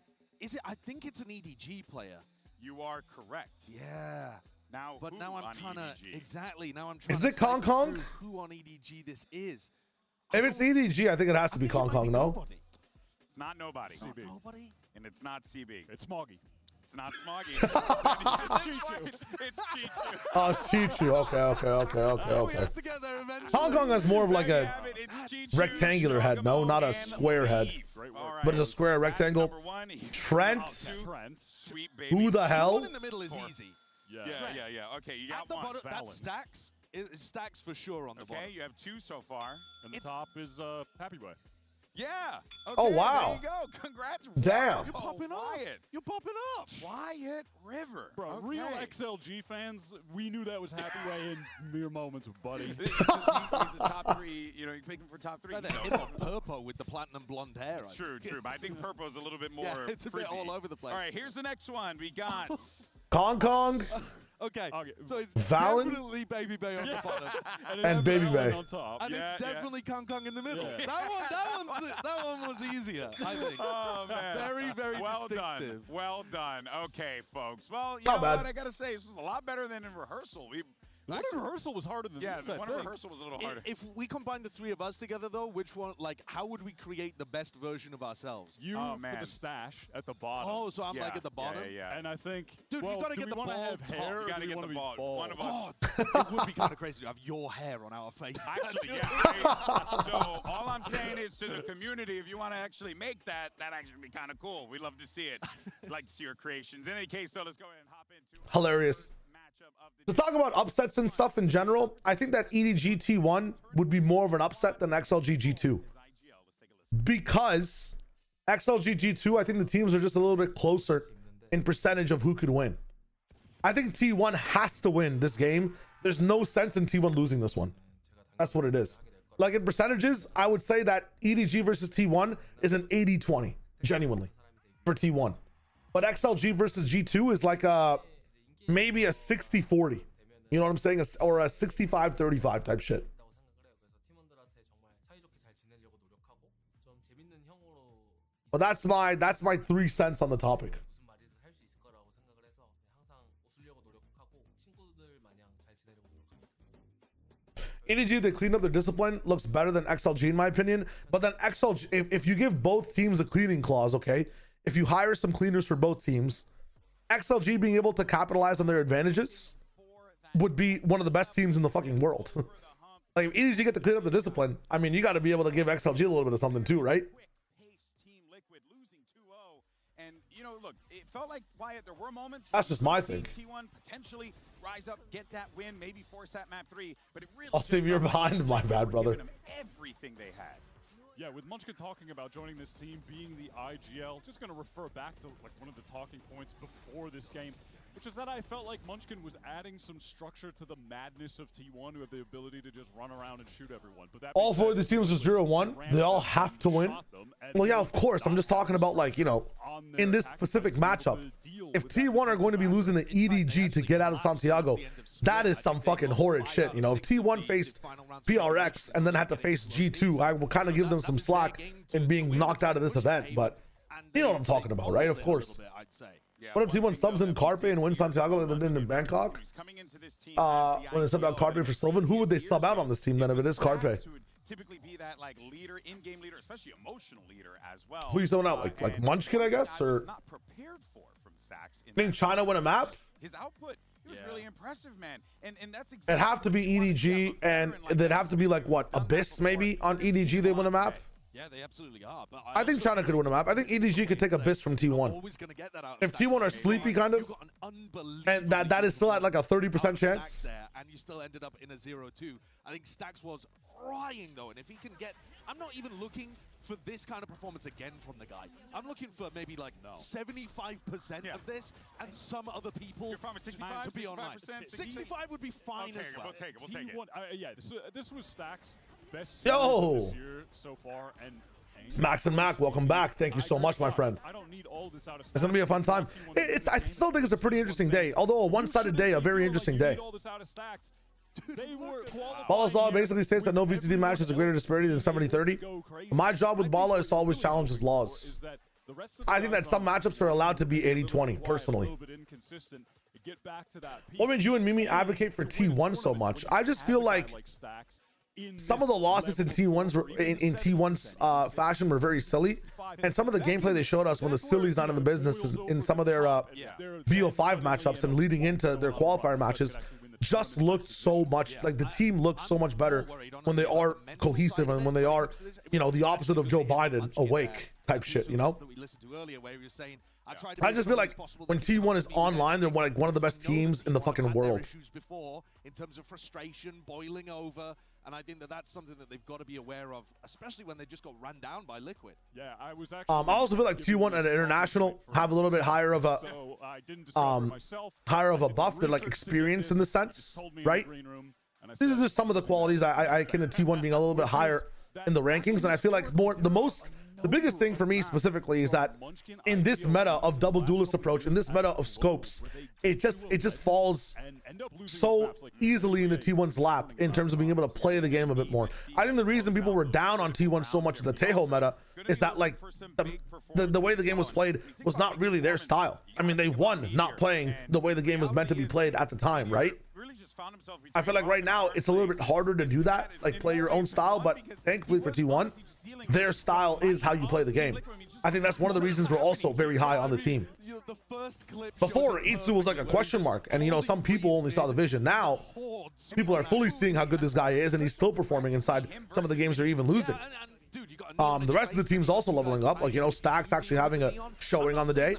Speaker 3: think it's an EDG player.
Speaker 2: You are correct.
Speaker 3: Yeah.
Speaker 2: Now,
Speaker 3: but now I'm trying
Speaker 2: EDG?
Speaker 3: to exactly. Now I'm trying.
Speaker 1: Is
Speaker 3: to
Speaker 1: it Kong Kong?
Speaker 3: Who on EDG this is?
Speaker 1: If it's EDG, I think it has to be Kong Kong. No.
Speaker 2: It's not nobody.
Speaker 3: It's not nobody.
Speaker 2: And it's not CB.
Speaker 4: It's Smoggy.
Speaker 2: It's not Smoggy. It's Chichu. It's Chichu.
Speaker 1: Oh, it's Chichu. Okay.
Speaker 3: We have to get there eventually.
Speaker 1: Hong Kong has more of like a rectangular head, no, not a square head, but it's a square rectangle. Trent. Who the hell?
Speaker 3: The one in the middle is easy.
Speaker 2: Yeah. Okay, you got
Speaker 3: at the
Speaker 2: one.
Speaker 3: bottom, that stacks. It stacks for sure on the bottom.
Speaker 2: Okay, you have 2 so far.
Speaker 4: And the top is Pappy Boy.
Speaker 2: Yeah. Okay,
Speaker 1: oh wow.
Speaker 2: There you go. Congrats.
Speaker 1: Damn.
Speaker 3: You're popping off. You're popping off.
Speaker 2: Wyatt River.
Speaker 4: Bro, real XLG fans, we knew that was Happy Way in mere moments, buddy.
Speaker 2: He's the top 3. You know, you pick him for top 3.
Speaker 3: Like that hip hop Purpo with the platinum blonde hair.
Speaker 2: True. But I think Purpo's a little bit more.
Speaker 3: Yeah, it's a bit all over the place.
Speaker 2: All right, here's the next one. We got
Speaker 1: Kong Kong.
Speaker 3: Okay, so it's
Speaker 1: Valen?
Speaker 3: definitely Baby Bay on the bottom.
Speaker 1: And Baby
Speaker 4: Valen
Speaker 1: Bay.
Speaker 4: on top.
Speaker 3: And
Speaker 2: Yeah,
Speaker 3: it's definitely Kong Kong in the middle.
Speaker 4: Yeah.
Speaker 3: That one was easier, I think.
Speaker 2: Oh, man.
Speaker 3: Very
Speaker 2: well
Speaker 3: distinctive.
Speaker 2: done. Well done. Okay, folks. Well, you
Speaker 1: Not
Speaker 2: know
Speaker 1: bad.
Speaker 2: what? I got to say, this was a lot better than in rehearsal.
Speaker 4: The one in rehearsal was harder than this,
Speaker 2: the
Speaker 4: I
Speaker 2: one in
Speaker 4: think.
Speaker 2: rehearsal was a little harder.
Speaker 3: If we combine the three of us together, though, which one? Like, how would we create the best version of ourselves?
Speaker 4: You
Speaker 2: Oh,
Speaker 4: for
Speaker 2: man.
Speaker 4: the stash at the bottom.
Speaker 3: Oh, so I'm like at the bottom.
Speaker 2: Yeah.
Speaker 4: And I think,
Speaker 3: Dude, you
Speaker 4: well,
Speaker 3: gotta
Speaker 4: do
Speaker 3: get
Speaker 4: we
Speaker 3: the
Speaker 4: wanna
Speaker 3: bald
Speaker 4: have
Speaker 3: top.
Speaker 4: hair
Speaker 3: You
Speaker 4: or
Speaker 2: gotta
Speaker 4: do we
Speaker 2: get
Speaker 4: wanna
Speaker 2: the
Speaker 4: be
Speaker 2: bald. One of us.
Speaker 3: Oh, it would be kind of crazy to have your hair on our face.
Speaker 2: Actually, yeah. So all I'm saying is to the community, if you want to actually make that actually be kind of cool. We'd love to see it. Like to see your creations. In any case, so let's go ahead and hop into
Speaker 1: Hilarious.
Speaker 2: matchup of the
Speaker 1: To talk about upsets and stuff in general, I think that EDG T1 would be more of an upset than XLG G2
Speaker 2: IGL. Let's take a listen.
Speaker 1: because XLG G2, I think the teams are just a little bit closer in percentage of who could win. I think T1 has to win this game. There's no sense in T1 losing this one. That's what it is. Like in percentages, I would say that EDG versus T1 is an 80-20, genuinely, for T1. But XLG versus G2 is like maybe a 60-40. You know what I'm saying? Or a 65-35 type shit. But that's my 3 cents on the topic. EDG, if they clean up their discipline, looks better than XLG in my opinion. But then XLG, if you give both teams a cleaning clause, okay, if you hire some cleaners for both teams, XLG being able to capitalize on their advantages would be one of the best teams in the fucking world. Like if EDG get to clean up the discipline, I mean, you got to be able to give XLG a little bit of something too, right?
Speaker 2: Team Liquid losing 2-0, and you know, look, it felt like Wyatt. There were moments.
Speaker 1: That's just my thing.
Speaker 2: T1 potentially rise up, get that win, maybe force that map 3, but it really.
Speaker 1: Oh, Steve, you're behind. My bad, brother.
Speaker 2: Giving them everything they had.
Speaker 4: Yeah, with Munchkin talking about joining this team, being the IGL, just going to refer back to like one of the talking points before this game, which is that I felt like Munchkin was adding some structure to the madness of T1, who have the ability to just run around and shoot everyone. But that
Speaker 1: All 4 of these teams are 0-1. They all have to win. Well, yeah, of course. I'm just talking about, like, you know, in this specific matchup, if T1 are going to be losing the EDG to get out of Santiago, that is some fucking horrid shit. You know, if T1 faced PRX and then had to face G2, I will kind of give them some slack in being knocked out of this event. But you know what I'm talking about, right? Of course. What if T1 subs in Carpe and wins Santiago and then in Bangkok? When they sub out Carpe for Sylvan, who would they sub out on this team then if it is Carpe?
Speaker 2: Typically be that like leader, in-game leader, especially emotional leader as well.
Speaker 1: Who you throwing out? Like Munchkin, I guess? Or
Speaker 2: not prepared for from Stacks.
Speaker 1: I think China win a map?
Speaker 2: His output, it was really impressive, man. And that's
Speaker 1: It'd
Speaker 2: exactly
Speaker 1: have to be EDG, and they'd have to be like what, Abyss maybe on EDG they win a map?
Speaker 3: Yeah, they absolutely are. But
Speaker 1: I think China could win a map. I think EDG could take Abyss from T1. If T1 are sleepy kind of, and that is still at like a 30% chance.
Speaker 3: And you still ended up in a 0-2. I think Stacks was frying though, and if he can get, I'm not even looking for this kind of performance again from the guy. I'm looking for maybe like 75% of this, and some other people to be online. 65 would be fine as well.
Speaker 2: We'll take it.
Speaker 4: Yeah, this was Stacks' best
Speaker 1: Yo!
Speaker 4: series of this year so far, and
Speaker 1: Max and Mac, welcome back. Thank you so much, my friend.
Speaker 4: I don't need all this out of
Speaker 1: It's gonna be a fun time. I still think it's a pretty interesting day, although a one-sided day, a very interesting day. Bala's Law basically states that no VCT match has a greater disparity than 70-30. My job with Bala is to always challenge his laws. I think that some matchups are allowed to be 80-20, personally. What made you and Mimi advocate for T1 so much? I just feel like some of the losses in T1's fashion were very silly, and some of the gameplay they showed us when the silly's not in the business is in some of their BO5 matchups and leading into their qualifier matches just looked so much like the team looked so much better when they are cohesive and when they are, you know, the opposite of Joe Biden, awake type shit, you know. I just feel like when T1 is online, they're like one of the best teams in the fucking world.
Speaker 3: In terms of frustration boiling over, and I think that that's something that they've got to be aware of, especially when they just got run down by Liquid.
Speaker 4: Yeah, I was actually.
Speaker 1: I also feel like T1 at international have a little bit higher of a buff. They're like experienced in the sense, right? These are just some of the qualities I can at T1 being a little bit higher in the rankings, and I feel like the most The biggest thing for me specifically is that in this meta of double duelist approach, in this meta of scopes, it just falls so easily into T1's lap in terms of being able to play the game a bit more. I think the reason people were down on T1 so much in the Tejo meta is that like the way the game was played was not really their style. I mean, they won not playing the way the game was meant to be played at the time, right? I feel like right now it's a little bit harder to do that, like play your own style, but thankfully for T1, their style is how you play the game. I think that's one of the reasons we're also very high on the team. Before, Itsu was like a question mark, and you know, some people only saw the vision. Now, people are fully seeing how good this guy is, and he's still performing inside some of the games they're even losing. The rest of the team's also leveling up, like, you know, Stack's actually having a showing on the day,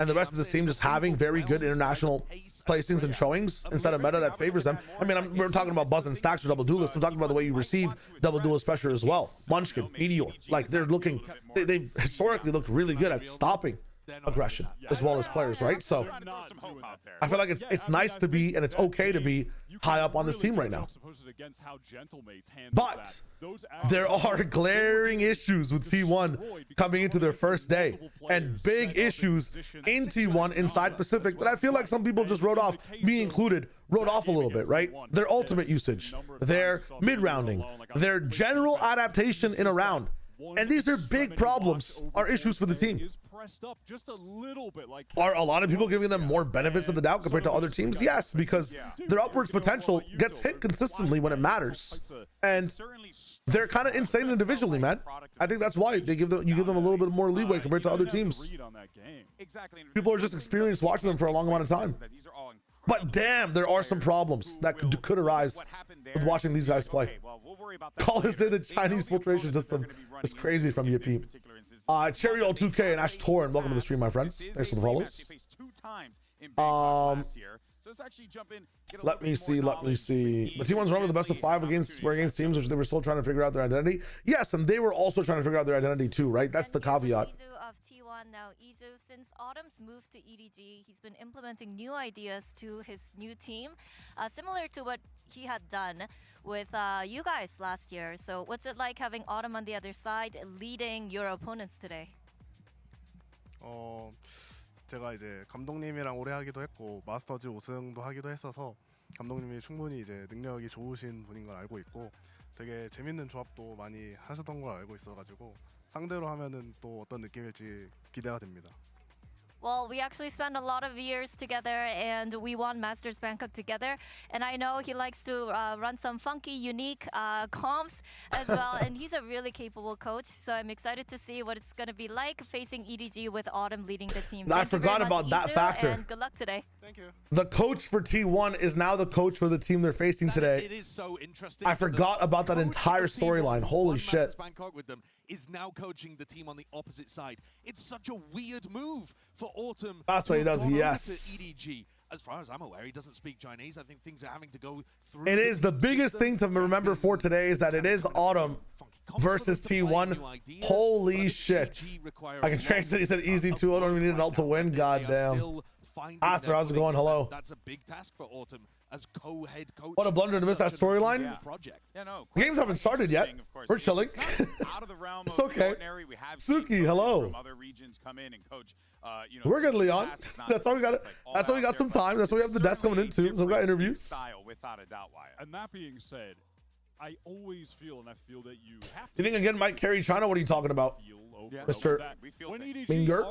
Speaker 1: and the rest of the team just having very good international placings and showings instead of meta that favors them. I mean, we're talking about Buzz and Stacks or double duelists. I'm talking about the way you receive double duelist pressure as well. Munchkin, Meteor, like they're looking, they've historically looked really good at stopping aggression as well as players, right? So I feel like it's nice to be, and it's okay to be high up on this team right now. But there are glaring issues with T1 coming into their first day, and big issues in T1 inside Pacific that I feel like some people just wrote off, me included, wrote off a little bit, right? Their ultimate usage, their mid-rounding, their general adaptation in a round. And these are big problems, are issues for the team. Are a lot of people giving them more benefits of the doubt compared to other teams? Yes, because their upwards potential gets hit consistently when it matters. And they're kind of insane individually, man. I think that's why you give them a little bit more leeway compared to other teams. People are just experienced watching them for a long amount of time. But damn, there are some problems that could arise with watching these guys play. Call this in the Chinese filtration system. It's crazy from Yippee. Cherry All 2K and Ash Torin, welcome to the stream, my friends. Thanks for the follows. Let me see. But T1's run with the best of 5 against teams, which they were still trying to figure out their identity. Yes, and they were also trying to figure out their identity too, right? That's the caveat.
Speaker 5: Now, Izu, since Autumn's moved to EDG, he's been implementing new ideas to his new team, similar to what he had done with you guys last year. So what's it like having Autumn on the other side, leading your opponents today?
Speaker 6: 제가 이제 감독님이랑 오래 하기도 했고 마스터즈 우승도 하기도 했어서 감독님이 충분히 이제 능력이 좋으신 분인 걸 알고 있고 되게 재밌는 조합도 많이 하시던 걸 알고 있어가지고 상대로 하면은 또 어떤 느낌일지 기대가 됩니다.
Speaker 5: Well, we actually spent a lot of years together, and we won Masters Bangkok together. And I know he likes to run some funky, unique comps as well. And he's a really capable coach. So I'm excited to see what it's going to be like facing EDG with Autumn leading the team.
Speaker 1: I forgot about that factor.
Speaker 5: And good luck today.
Speaker 6: Thank you.
Speaker 1: The coach for T1 is now the coach for the team they're facing today.
Speaker 3: It is so interesting.
Speaker 1: I forgot about that entire storyline. Holy shit.
Speaker 3: Bangkok with them is now coaching the team on the opposite side. It's such a weird move for Autumn.
Speaker 1: That's what he does, yes.
Speaker 3: To EDG. As far as I'm aware, he doesn't speak Chinese. I think things are having to go through.
Speaker 1: It is the biggest thing to remember for today is that it is Autumn versus T1. Holy shit. I can translate. He said easy too. I don't even need an ult to win. Goddamn. Aster, how's it going? Hello.
Speaker 3: That's a big task for Autumn as co-head coach.
Speaker 1: What a blunder to miss that storyline.
Speaker 2: Yeah, no,
Speaker 1: the games haven't started yet. We're chilling. It's okay. Suki, hello. We're good, Leon. That's why we got. That's why we got some time. That's why we have the desk coming in too. So we got interviews.
Speaker 4: And that being said, I always feel, and I feel that you have to.
Speaker 1: You think again might carry China? What are you talking about, Mr. Minger?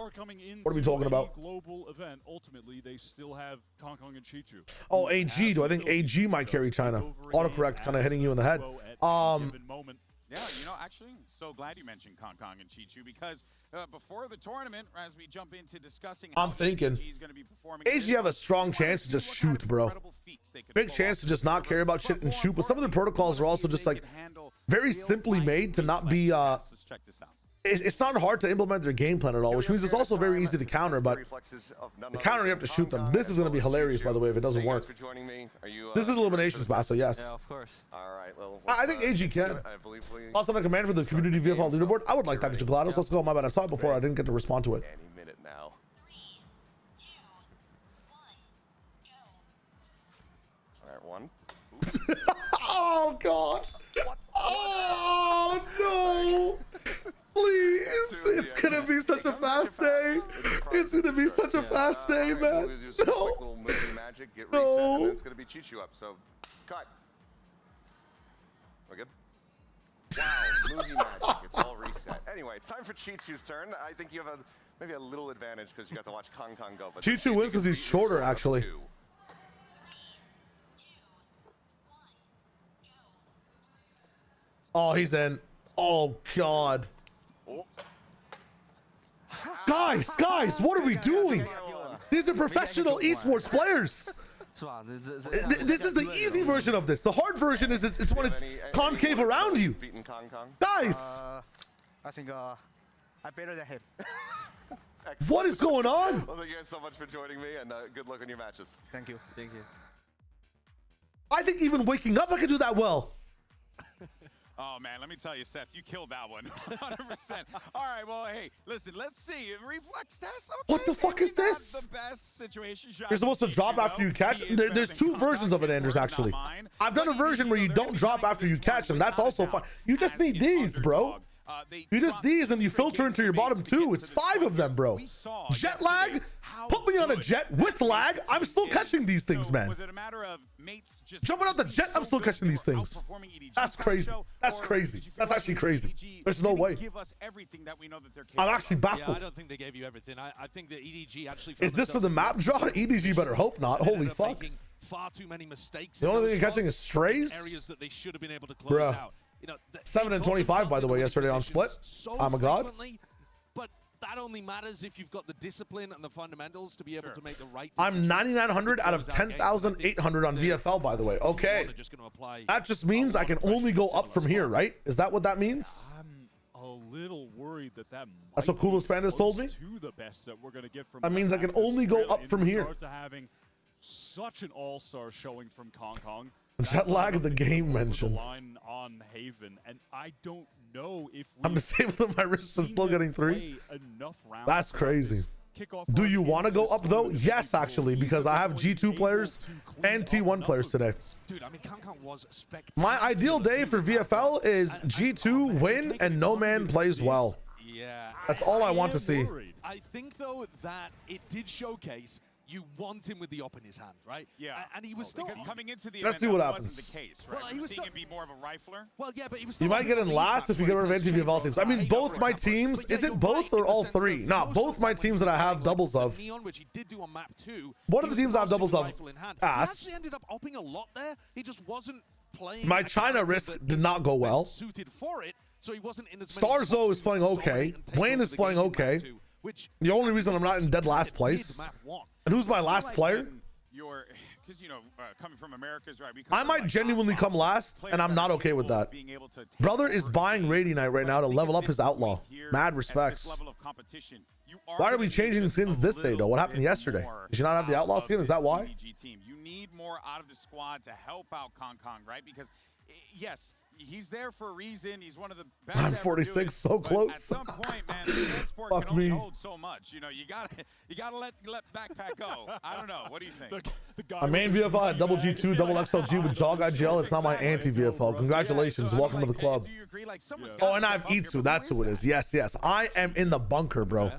Speaker 1: What are we talking about?
Speaker 4: Global event. Ultimately, they still have Kong Kong and Chichu.
Speaker 1: Oh, AG. Do I think AG might carry China? Autocorrect kind of hitting you in the head.
Speaker 2: Yeah, you know, actually, I'm so glad you mentioned Kong Kong and Chichu because before the tournament, as we jump into discussing,
Speaker 1: I'm thinking AG have a strong chance to just shoot, bro. Big chance to just not care about shit and shoot. But some of the protocols are also just like very simply made to not be. It's not hard to implement their game plan at all, which means it's also very easy to counter, but the counter you have to shoot them. This is going to be hilarious, by the way, if it doesn't work. This is eliminations battle, yes.
Speaker 7: Yeah, of course. All right, well,
Speaker 1: I think AG can. Also, on command for the community VFL leaderboard. I would like that to GLaDOS. Let's go. My bad. I saw it before. I didn't get to respond to it.
Speaker 7: Any minute now. 3, 2, 1, go. All right, 1.
Speaker 1: Oh, God. Oh, no. Please. gonna be such a fast day,
Speaker 7: alright,
Speaker 1: man.
Speaker 7: we'll do some quick
Speaker 1: No.
Speaker 7: little movie magic, get reset,
Speaker 1: No.
Speaker 7: and then it's gonna be Chichu up. So, cut. We're good. Wow, movie magic. It's all reset. Anyway, it's time for Chichu's turn. I think you have maybe a little advantage because you got to watch Kong Kong go. But
Speaker 1: Chichu wins because he's shorter, actually. Oh, he's in. Oh, God.
Speaker 7: Oh.
Speaker 1: Guys, what are we doing? These are professional esports players. This is the easy version of this. The hard version is it's when it's concave around you.
Speaker 7: Beating Kong Kong.
Speaker 1: Guys,
Speaker 8: I think I'm better than him.
Speaker 1: what is going on?
Speaker 7: Well, thank you guys so much for joining me, and good luck on your matches.
Speaker 8: Thank you.
Speaker 9: Thank you.
Speaker 1: I think even waking up, I could do that well.
Speaker 2: Oh, man, let me tell you, Seth, you killed that one. 100%. All right, well, hey, listen, let's see. Reflex test, okay.
Speaker 1: What the fuck
Speaker 2: maybe
Speaker 1: is this?
Speaker 2: not the best situation shot.
Speaker 1: You're supposed to drop after you catch. There's two versions of it, Anders, actually. I've done a version where you don't drop after you catch them. That's also fine. You just need these, bro. You just these and you filter into your bottom two. It's 5 of them, bro. Jet lag? Put me on a jet with lag. I'm still catching these things, man.
Speaker 2: Was it a matter of mates just
Speaker 1: Jumping out the jet, I'm still catching these things. That's crazy. That's crazy. That's actually crazy. There's no way.
Speaker 2: Give us everything that we know that they're capable
Speaker 1: I'm actually
Speaker 3: Yeah, I
Speaker 1: baffled.
Speaker 3: don't think they gave you everything. I think that EDG actually.
Speaker 1: Is this for the map draw? EDG better hope not. Holy fuck.
Speaker 3: Far too many mistakes.
Speaker 1: The
Speaker 3: in
Speaker 1: only
Speaker 3: those
Speaker 1: thing you're catching
Speaker 3: spots,
Speaker 1: is strays?
Speaker 3: Areas that they should have been able to close
Speaker 1: Bruh.
Speaker 3: out. You know,
Speaker 1: 7 and 25, by the way, yesterday on Split. I'm a god.
Speaker 3: But that only matters if you've got the discipline and the fundamentals to be able to make the right
Speaker 1: I'm
Speaker 3: decisions.
Speaker 1: 9,900 out of 10,800 on VFL, by the way. Okay. That just means I can only go up from here, right? Is that what that means?
Speaker 4: I'm a little worried that
Speaker 1: That's what Coolest Pandas told me?
Speaker 4: To the best that we're going to get from
Speaker 1: That means I can
Speaker 4: Pandas,
Speaker 1: only go
Speaker 4: really,
Speaker 1: up from
Speaker 4: in
Speaker 1: here.
Speaker 4: regard to having such an all-star showing from Kong Kong.
Speaker 1: Jet lag, the game
Speaker 4: over the
Speaker 1: mentioned.
Speaker 4: line on Haven, and I don't know if
Speaker 1: I'm disabled. My wrist is still getting 3. That's crazy. Do you want to go up though? Yes, actually, because I have G2 players and T1 players today.
Speaker 3: Dude, I mean, Kong Kong was spectacular.
Speaker 1: My ideal day for VFL is G2 win and no man plays well.
Speaker 3: Yeah.
Speaker 1: That's all I want to see.
Speaker 3: I think though that it did showcase you want him with the op in his hand, right?
Speaker 2: Yeah.
Speaker 3: And he was still
Speaker 2: because coming into the
Speaker 1: Let's
Speaker 2: event,
Speaker 1: see what
Speaker 2: that
Speaker 1: happens.
Speaker 2: wasn't the case, right?
Speaker 3: Well,
Speaker 2: We
Speaker 3: he
Speaker 2: were
Speaker 3: was
Speaker 2: seeing
Speaker 3: still-
Speaker 2: him be more of a rifler.
Speaker 3: Well, yeah, but he was.
Speaker 1: You might get in last if you get rid of anti-VFL teams. I mean, both my teams. Is it both or all 3? Nah, both my teams that I have doubles of.
Speaker 3: Neon, which he did do on map 2.
Speaker 1: What are the teams I have doubles of?
Speaker 3: He
Speaker 1: Ass.
Speaker 3: actually ended up opping a lot there. He just wasn't playing.
Speaker 1: My
Speaker 3: a
Speaker 1: China
Speaker 3: character
Speaker 1: risk
Speaker 3: that
Speaker 1: did
Speaker 3: is
Speaker 1: not go well.
Speaker 3: best suited for it, so he wasn't in as many
Speaker 1: Starzo
Speaker 3: spots
Speaker 1: is
Speaker 3: to
Speaker 1: playing okay.
Speaker 3: dominate and take
Speaker 1: Wayne
Speaker 3: over
Speaker 1: is
Speaker 3: the
Speaker 1: playing
Speaker 3: game in map
Speaker 1: okay.
Speaker 3: 2, which
Speaker 1: The only reason I'm not in dead last place.
Speaker 3: map 1.
Speaker 1: And who's my last player?
Speaker 2: Because you know, coming from America's right.
Speaker 1: I might genuinely come last, and I'm not okay with that. Brother is buying Rady Knight right now to level up his outlaw. Mad respects. Why are we changing skins this day, though? What happened yesterday? Did you not have the outlaw skin? Is that why?
Speaker 2: You need more out of the squad to help out Kong Kong, right? Because yes, he's there for a reason. He's one of the best.
Speaker 1: I'm
Speaker 2: ever
Speaker 1: 46,
Speaker 2: doing it,
Speaker 1: so
Speaker 2: but
Speaker 1: close.
Speaker 2: At some point, man, the sport
Speaker 1: Fuck
Speaker 2: can only
Speaker 1: me.
Speaker 2: hold so much. You know, you gotta let backpack go. I don't know. What do you think?
Speaker 1: My main VFL had double G2, double XLG with Jog IGL. It's not my anti-VFL. Congratulations. Welcome to the club.
Speaker 2: Do you agree? Like someone's
Speaker 1: Oh,
Speaker 2: gotta
Speaker 1: and I have
Speaker 2: step up here,
Speaker 1: Itsu.
Speaker 2: but
Speaker 1: That's
Speaker 2: where's
Speaker 1: who it
Speaker 2: that?
Speaker 1: is. Yes, yes. I am in the bunker, bro.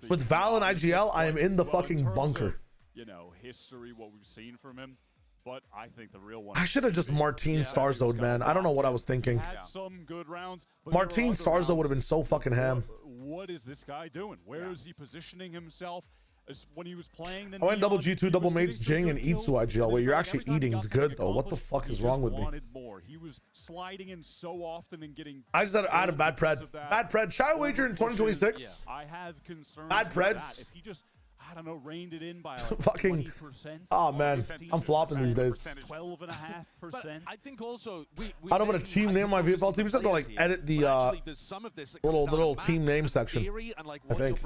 Speaker 1: With Val and IGL, I am in the fucking bunker.
Speaker 4: You know, history, what we've seen from him. But I think the real one.
Speaker 1: I should have just Martine Starzode, man. I don't know what I was thinking.
Speaker 4: Had some good rounds. But
Speaker 1: Martine Starzode would have been so fucking ham.
Speaker 4: What is this guy doing? Where is he positioning himself? As when he was playing,
Speaker 1: I went double G2, double mates, Jing, and Itsu IGL. Wait, you're actually eating good, though. What the fuck is wrong with me?
Speaker 4: More. He was sliding in so often and getting.
Speaker 1: I just had a bad pred. Bad pred. Shall I wager in 2026?
Speaker 4: I have concerns.
Speaker 1: Bad
Speaker 4: with
Speaker 1: preds.
Speaker 4: that. If he just, I don't know, reined it in by like
Speaker 1: Fucking.
Speaker 4: 20%.
Speaker 1: Oh man, I'm flopping these days.
Speaker 4: 12.5%.
Speaker 3: I think also
Speaker 1: I don't want to team name my VFL team. You just have to like edit the little team name section. I think.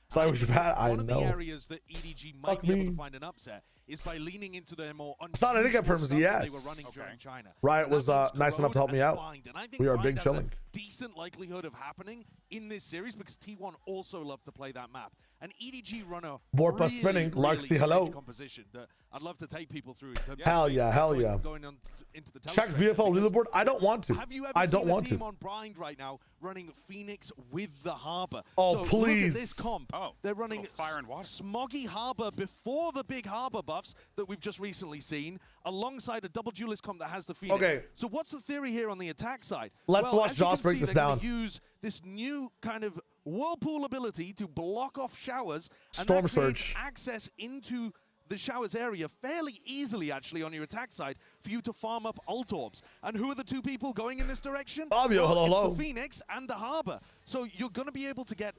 Speaker 1: So I was bad. I
Speaker 3: One of the
Speaker 1: know.
Speaker 3: areas that EDG might
Speaker 1: Fuck
Speaker 3: be able
Speaker 1: me.
Speaker 3: to find an upset is by leaning into their more
Speaker 1: Sana didn't get
Speaker 3: unusual
Speaker 1: perms,
Speaker 3: stuff that
Speaker 1: yes.
Speaker 3: they were running during China.
Speaker 1: Riot
Speaker 3: And that
Speaker 1: was
Speaker 3: means
Speaker 1: nice enough to help
Speaker 3: Corrode
Speaker 1: me
Speaker 3: and
Speaker 1: out.
Speaker 3: Bind. And I think
Speaker 1: We are
Speaker 3: Bind
Speaker 1: big
Speaker 3: has
Speaker 1: chilling.
Speaker 3: a decent likelihood of happening in this series because T1 also love to play that map. An EDG runner,
Speaker 1: Board plus
Speaker 3: really,
Speaker 1: spinning,
Speaker 3: really
Speaker 1: Lark, say hello.
Speaker 3: strange composition that I'd love to take people through. In terms
Speaker 1: Hell
Speaker 3: of
Speaker 1: yeah, hell yeah.
Speaker 3: Going on into the
Speaker 1: Check
Speaker 3: telestretch,
Speaker 1: VFL
Speaker 3: because
Speaker 1: leaderboard. I don't want to.
Speaker 3: have you ever
Speaker 1: I
Speaker 3: seen
Speaker 1: don't
Speaker 3: a
Speaker 1: want
Speaker 3: team
Speaker 1: to.
Speaker 3: on Bind right now running Phoenix with the Harbor?
Speaker 1: Oh,
Speaker 3: so Look
Speaker 1: please.
Speaker 3: at this comp.
Speaker 2: Oh,
Speaker 3: they're running
Speaker 2: little fire and water.
Speaker 3: Smoggy Harbor before the big Harbor buffs that we've just recently seen, alongside a double duelist comp that has the Phoenix.
Speaker 1: Okay.
Speaker 3: So what's the theory here on the attack side?
Speaker 1: Let's
Speaker 3: well,
Speaker 1: watch
Speaker 3: as you
Speaker 1: Joss
Speaker 3: can
Speaker 1: break
Speaker 3: see,
Speaker 1: this
Speaker 3: they're gonna
Speaker 1: down.
Speaker 3: Use this new kind of whirlpool ability to block off showers, and
Speaker 1: Storm
Speaker 3: that creates
Speaker 1: surge.
Speaker 3: access into the showers area fairly easily, actually, on your attack side for you to farm up ult orbs. And who are the two people going in this direction?
Speaker 1: Fabio,
Speaker 3: well,
Speaker 1: hello.
Speaker 3: it's the Phoenix and the Harbor. So you're going to be able to get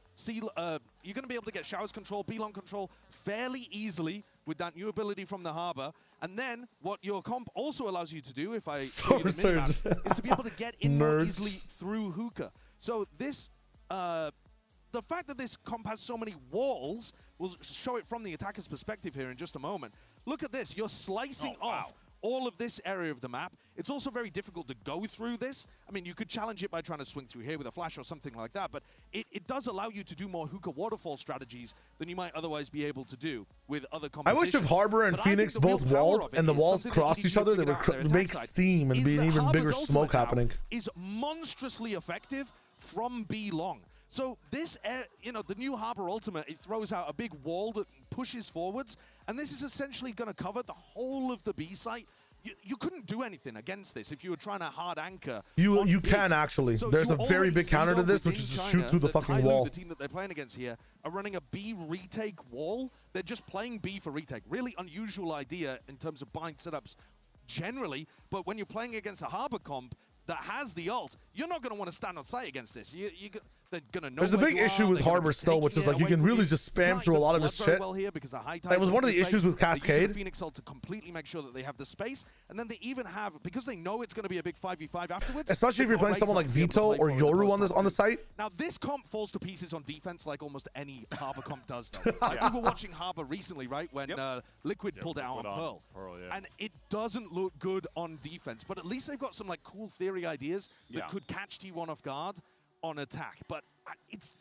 Speaker 3: showers control, Belong control fairly easily with that new ability from the Harbor. And then what your comp also allows you to do, if I show you the
Speaker 1: Storm
Speaker 3: minimap,
Speaker 1: surge.
Speaker 3: is to be able to get in more
Speaker 1: Nerds.
Speaker 3: easily through hookah. So this, the fact that this comp has so many walls, we'll show it from the attacker's perspective here in just a moment. Look at this, you're slicing off all of this area of the map. It's also very difficult to go through this. I mean, you could challenge it by trying to swing through here with a flash or something like that, but it does allow you to do more hookah waterfall strategies than you might otherwise be able to do with other
Speaker 1: I
Speaker 3: compositions.
Speaker 1: wish if Harbor and
Speaker 3: But I think
Speaker 1: Phoenix
Speaker 3: the real
Speaker 1: both
Speaker 3: power
Speaker 1: walled
Speaker 3: of it
Speaker 1: and the
Speaker 3: is
Speaker 1: walls
Speaker 3: something that
Speaker 1: crossed
Speaker 3: EDG
Speaker 1: each other, they
Speaker 3: figured
Speaker 1: would
Speaker 3: out on their attack
Speaker 1: make
Speaker 3: side,
Speaker 1: steam and
Speaker 3: is
Speaker 1: be an
Speaker 3: that
Speaker 1: even bigger
Speaker 3: Harbor's
Speaker 1: smoke
Speaker 3: ultimate now
Speaker 1: happening.
Speaker 3: is monstrously effective from B long. So this, the new Harbor Ultimate, it throws out a big wall that pushes forwards, and this is essentially going to cover the whole of the B site. You couldn't do anything against this if you were trying to hard anchor.
Speaker 1: You
Speaker 3: on B.
Speaker 1: can actually.
Speaker 3: So
Speaker 1: There's
Speaker 3: you
Speaker 1: a very
Speaker 3: already
Speaker 1: big
Speaker 3: see,
Speaker 1: counter to
Speaker 3: though,
Speaker 1: this, which
Speaker 3: within
Speaker 1: is to
Speaker 3: China,
Speaker 1: shoot through the
Speaker 3: that
Speaker 1: fucking
Speaker 3: Tyloo,
Speaker 1: wall.
Speaker 3: the team that they're playing against here, are running a B retake wall. They're just playing B for retake. Really unusual idea in terms of bind setups generally, but when you're playing against a Harbor comp that has the ult, you're not going to want to stand on site against this. They're going to know
Speaker 1: There's a
Speaker 3: where
Speaker 1: big
Speaker 3: you
Speaker 1: issue
Speaker 3: are,
Speaker 1: with
Speaker 3: they're gonna
Speaker 1: Harbor
Speaker 3: be
Speaker 1: still, which
Speaker 3: taking
Speaker 1: is
Speaker 3: it
Speaker 1: like you
Speaker 3: away
Speaker 1: can
Speaker 3: from
Speaker 1: really
Speaker 3: you.
Speaker 1: just
Speaker 3: You
Speaker 1: spam
Speaker 3: can't
Speaker 1: through a
Speaker 3: even
Speaker 1: lot of
Speaker 3: flood
Speaker 1: his
Speaker 3: very
Speaker 1: shit.
Speaker 3: well here because the high
Speaker 1: That was
Speaker 3: tide
Speaker 1: one of the
Speaker 3: is
Speaker 1: issues with
Speaker 3: they use
Speaker 1: Cascade.
Speaker 3: the Phoenix ult to completely make sure that they have the space, and then they even have, because they know it's going to be a big 5v5 afterwards.
Speaker 1: Especially if you're playing someone like Vito or Yoru on the site.
Speaker 3: Now this comp falls to pieces on defense like almost any Harbor comp does though. Like, we were watching Harbor recently, right, when Liquid pulled it out on Pearl. And it doesn't look good on defense, but at least they've got some like cool theory ideas that could catch T1 off guard on attack. But it's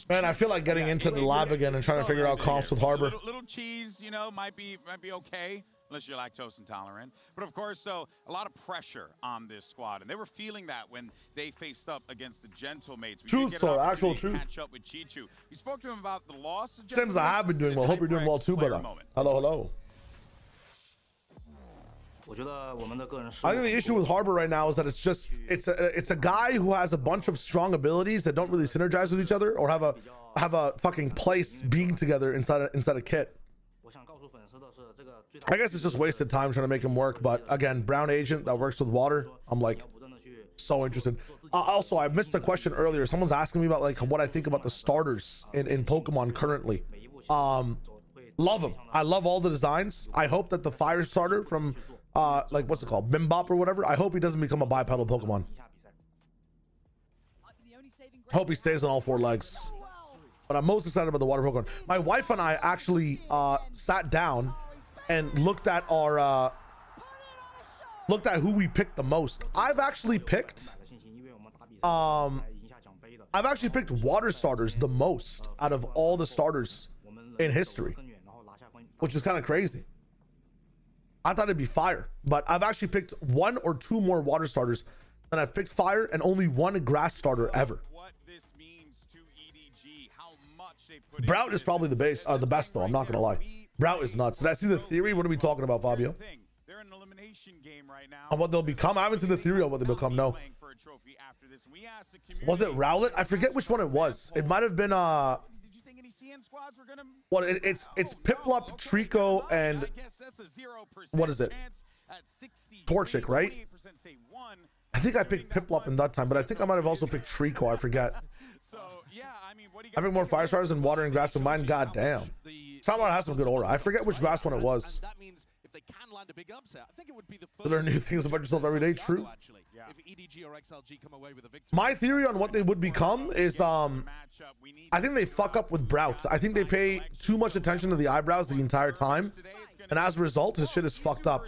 Speaker 1: Man, I feel like getting into the lab again and trying to figure out comps with Harbor.
Speaker 2: Little cheese, might be okay, unless you're lactose intolerant. But of course, though, a lot of pressure on this squad, and they were feeling that when they faced up against the Gentlemates.
Speaker 1: Truth, sir, actual truth.
Speaker 2: Catch up with Chichu. We spoke to him about the loss of
Speaker 1: Sims, I have been doing well. Hope you're doing well too, brother. Hello, hello. I think the issue with Harbor right now is that it's a guy who has a bunch of strong abilities that don't really synergize with each other or have a fucking place being together inside a kit. I guess it's just wasted time trying to make him work, but again, brown agent that works with water, I'm like so interested. Also, I missed a question earlier. Someone's asking me about like what I think about the starters in Pokemon currently. Love them. I love all the designs. I hope that the fire starter from like what's it called, Bimbop or whatever, I hope he doesn't become a bipedal Pokemon. Hope he stays on all four legs. But I'm most excited about the water Pokemon. My wife and I actually sat down and looked at our who we picked the most. I've actually picked water starters the most out of all the starters in history, which is kind of crazy. I thought it'd be fire, but I've actually picked one or two more water starters than I've picked fire, and only one grass starter ever.
Speaker 2: What this means to EDG, how much they put
Speaker 1: Brout is probably the best though. I'm not gonna lie. Brout is nuts. Did I see the theory? What are we talking about, Fabio?
Speaker 2: They're in an elimination game right now.
Speaker 1: On what they'll become? I haven't seen the theory on what they become. No. Was it Rowlet? I forget which one it was. It might have been Well, it's Piplup, Trico, and what is it? Torchic, right? I think I picked Piplup in that time, but I think I might have also picked Trico. I forget. I picked more fire starters than water and grass than mine. God damn. Someone has some good aura. I forget which grass one it was.
Speaker 3: That means if if they can land a big upset, I think it would be the first.
Speaker 1: Learn new things about yourself every day. True.
Speaker 3: Actually,
Speaker 2: Yeah.
Speaker 3: if EDG or XLG come away with a victory.
Speaker 1: My theory on what they would become is I think they fuck up with Brout. I think they pay too much attention to the eyebrows the entire time, and as a result, his shit is fucked up.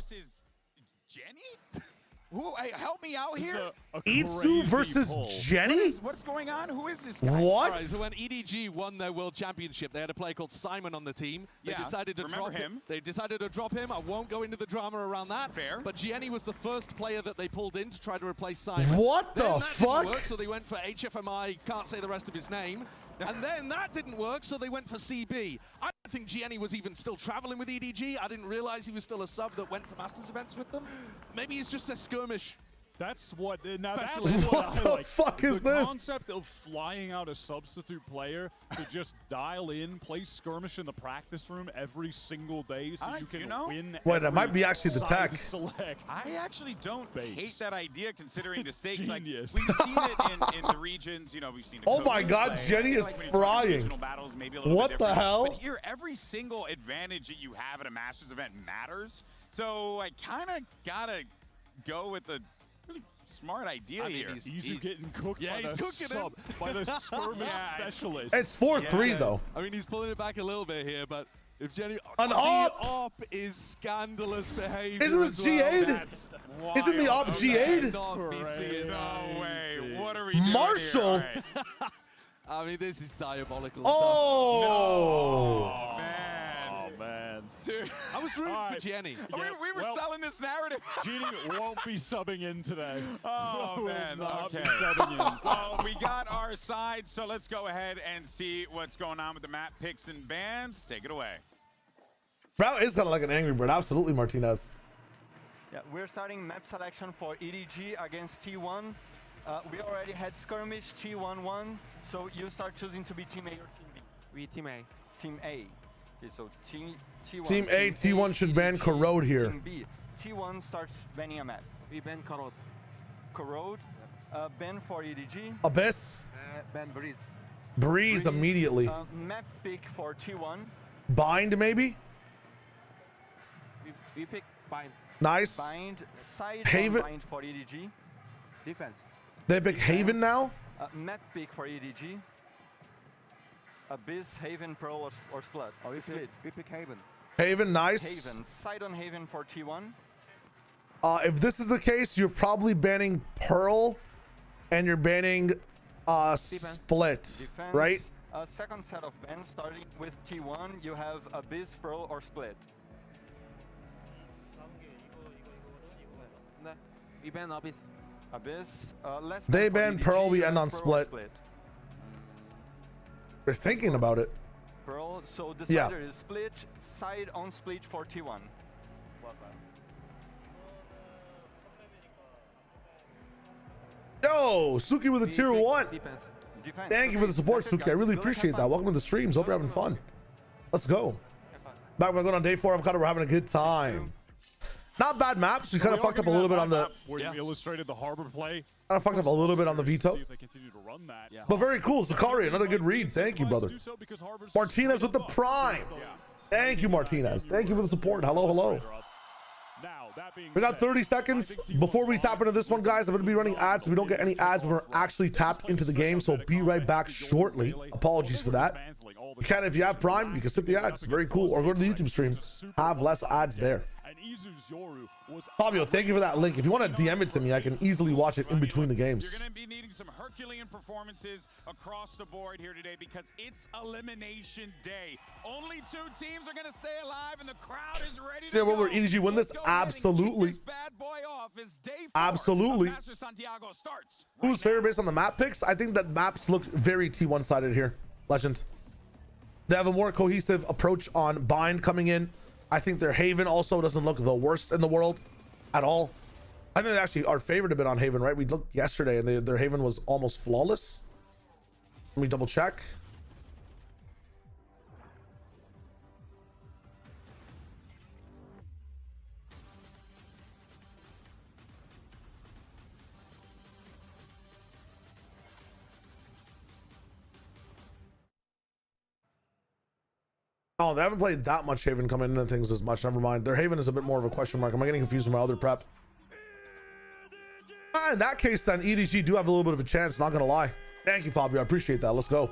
Speaker 2: Jenny? Who? Hey, help me out here.
Speaker 1: Itsu versus Jenny?
Speaker 2: What's going on? Who is this guy?
Speaker 1: What?
Speaker 3: Right, so when EDG won their world championship, they had a player called Simon on the team. They decided to drop him. They decided to drop him. I won't go into the drama around that.
Speaker 2: Fair.
Speaker 3: But Gianni was the first player that they pulled in to try to replace Simon.
Speaker 1: What
Speaker 3: Then
Speaker 1: the
Speaker 3: that
Speaker 1: fuck?
Speaker 3: didn't work, so they went for HFMI, can't say the rest of his name. And then that didn't work, so they went for CB. I don't think Gianni was even still traveling with EDG. I didn't realize he was still a sub that went to Masters events with them. Maybe he's just a skirmish.
Speaker 4: That's what. Now that's
Speaker 3: Specialist.
Speaker 4: what
Speaker 1: What
Speaker 4: I
Speaker 1: the
Speaker 4: like.
Speaker 1: fuck is
Speaker 4: the
Speaker 1: this?
Speaker 4: concept of flying out a substitute player to just dial in, play skirmish in the practice room every single day, so you can win.
Speaker 1: Wait, that
Speaker 4: every
Speaker 1: might be actually the
Speaker 4: side
Speaker 1: tech.
Speaker 4: Select.
Speaker 2: I actually don't
Speaker 4: Base.
Speaker 2: hate that idea, considering the stakes. Like, we've
Speaker 4: Genius.
Speaker 2: seen it in the regions. You know, we've seen.
Speaker 1: Oh my
Speaker 2: coaches
Speaker 1: God,
Speaker 2: play.
Speaker 1: Jenny
Speaker 2: I feel
Speaker 1: is
Speaker 2: like when you're talking
Speaker 1: frying.
Speaker 2: regional battles, maybe a little
Speaker 1: What
Speaker 2: bit
Speaker 1: the
Speaker 2: different.
Speaker 1: hell?
Speaker 2: But here, every single advantage that you have at a Masters event matters. So I kind of gotta go with the really smart idea here.
Speaker 4: He's getting cooked
Speaker 3: Yeah,
Speaker 4: by
Speaker 3: he's
Speaker 4: the
Speaker 3: cooking
Speaker 4: sub, by the skirmish specialist.
Speaker 1: It's 4-3 though.
Speaker 3: I mean, he's pulling it back a little bit here, but if Jenny...
Speaker 1: An
Speaker 3: the
Speaker 1: op!
Speaker 3: op is scandalous behavior.
Speaker 1: Isn't this
Speaker 3: as well.
Speaker 1: G8?
Speaker 2: That's wild.
Speaker 1: Isn't the op
Speaker 2: Okay.
Speaker 1: G8?
Speaker 3: Not BC.
Speaker 2: No way. What are we doing
Speaker 1: Marshall?
Speaker 2: here? All right.
Speaker 3: I mean, this is diabolical
Speaker 1: Oh!
Speaker 2: Oh, man.
Speaker 4: Oh man,
Speaker 2: Dude.
Speaker 3: stuff. I was rooting
Speaker 4: All
Speaker 3: for
Speaker 4: right.
Speaker 3: Jenny.
Speaker 2: We were
Speaker 4: well-
Speaker 2: selling this narrative.
Speaker 4: Genie won't be subbing in today.
Speaker 2: Oh,
Speaker 4: Will
Speaker 2: man.
Speaker 4: not be
Speaker 2: Okay.
Speaker 4: subbing in.
Speaker 2: So we got our side, so let's go ahead and see what's going on with the map picks and bans. Take it away.
Speaker 1: Brout is kind of like an angry bird. Absolutely, Martinez.
Speaker 8: Yeah, we're starting map selection for EDG against T1. We already had skirmish T1-1, so you start choosing to be Team A or Team B.
Speaker 9: We team A.
Speaker 8: Team A. Okay, so T1.
Speaker 1: Team A, T1 should ban Corrode here.
Speaker 8: Team B. T1 starts banning a map.
Speaker 9: We ban Karot.
Speaker 8: Corrode, ban for EDG.
Speaker 1: Abyss.
Speaker 8: Ban Breeze.
Speaker 1: Breeze immediately.
Speaker 8: Map pick for T1.
Speaker 1: Bind maybe.
Speaker 9: We pick Bind.
Speaker 1: Nice.
Speaker 8: Bind, side
Speaker 1: Haven-
Speaker 8: on bind for EDG. Defense.
Speaker 1: They pick Haven now.
Speaker 8: Map pick for EDG. Abyss, Haven, Pearl, or Split. Split.
Speaker 10: We pick Haven.
Speaker 1: Haven, nice.
Speaker 8: Haven, side on Haven for T1.
Speaker 1: If this is the case, you're probably banning Pearl, and you're banning Split,
Speaker 8: Defense.
Speaker 1: right?
Speaker 8: Second set of bans starting with T1. You have Abyss, Pearl, or Split.
Speaker 9: No. We ban Abyss.
Speaker 8: Abyss. Last
Speaker 1: They
Speaker 8: ban
Speaker 1: ban
Speaker 8: for
Speaker 1: Pearl,
Speaker 8: EDG,
Speaker 1: we
Speaker 8: you
Speaker 1: end
Speaker 8: have
Speaker 1: on
Speaker 8: Pearl or
Speaker 1: Split. They're thinking about it.
Speaker 8: Pearl. So the
Speaker 1: Yeah.
Speaker 8: decider is Split. Side on Split for T1.
Speaker 1: Yo, Suki with a
Speaker 9: We
Speaker 1: tier
Speaker 9: pick
Speaker 1: 1.
Speaker 9: Defense.
Speaker 8: Defense.
Speaker 1: Thank you for the support,
Speaker 8: That's it,
Speaker 1: Suki. I
Speaker 8: guys.
Speaker 1: really
Speaker 8: Good luck,
Speaker 1: appreciate
Speaker 8: have
Speaker 1: that.
Speaker 8: fun.
Speaker 1: Welcome to the streams. Hope you're having fun. Let's go. Back when I go on day 4 avocado, we're having a good time. Not bad maps. We kind of fucked up a little bit on the.
Speaker 4: Where you illustrated the harbor play.
Speaker 1: Kind of fucked up a little bit on the veto.
Speaker 4: See if they continue to run that.
Speaker 3: Yeah.
Speaker 1: But very cool. Sakari, another good read. Thank you, brother. Martinez with the prime. Thank you, Martinez. Thank you for the support. Hello, hello.
Speaker 4: Now, that being
Speaker 1: We got
Speaker 4: said,
Speaker 1: 30 seconds before we tap into this one, guys. I'm going to be running ads. If we don't get any ads, we're actually tapped into the game. So be right back shortly. Apologies for that. You can, if you have Prime, you can skip the ads. Very cool. Or go to the YouTube stream. Have less ads there.
Speaker 4: And Izu's Yoru was
Speaker 1: Fabio, thank you for that link. If you want to DM it to me, I can easily watch it in between the
Speaker 2: You're
Speaker 1: games.
Speaker 2: going to be needing some Herculean performances across the board here today because it's elimination day. Only 2 teams are going to stay alive, and the crowd is ready to
Speaker 1: Yeah, will
Speaker 2: go.
Speaker 1: EDG win this?
Speaker 2: Let's go ahead and kick
Speaker 1: Absolutely.
Speaker 2: this bad boy off as day 4
Speaker 1: Absolutely.
Speaker 2: of Masters Santiago starts.
Speaker 1: Who's favorite based on the map picks? I think that maps look very T1 sided here. Legend. They have a more cohesive approach on bind coming in. I think their Haven also doesn't look the worst in the world at all. I think they actually are favored a bit on Haven, right? We looked yesterday and their Haven was almost flawless. Let me double check. Oh, they haven't played that much Haven coming into things as much. Never mind. Their Haven is a bit more of a question mark. Am I getting confused with my other prep? In that case, then EDG do have a little bit of a chance. Not gonna lie. Thank you, Fabio. I appreciate that. Let's go.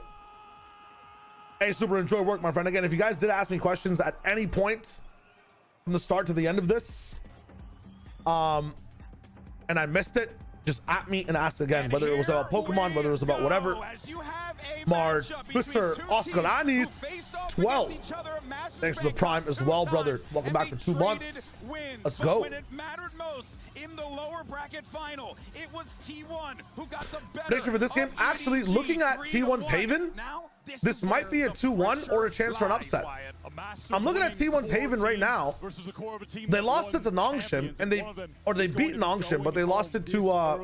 Speaker 1: Hey, super enjoy work, my friend. Again, if you guys did ask me questions at any point from the start to the end of this, and I missed it, just at me and ask again, whether it was about Pokemon, whether it was about whatever. Marge, Mr. Oscaranis 12. Thanks for the prime as well, brother. Welcome back for 2 months. Let's go.
Speaker 2: When it mattered most in the lower bracket final, it was T1 who got the better.
Speaker 1: Prediction for this game, actually looking at T1's Haven, this might be a 2-1 or a chance for an upset. I'm looking at T1's Haven right now. They lost it to Nongshim, and they beat Nongshim, but they lost it to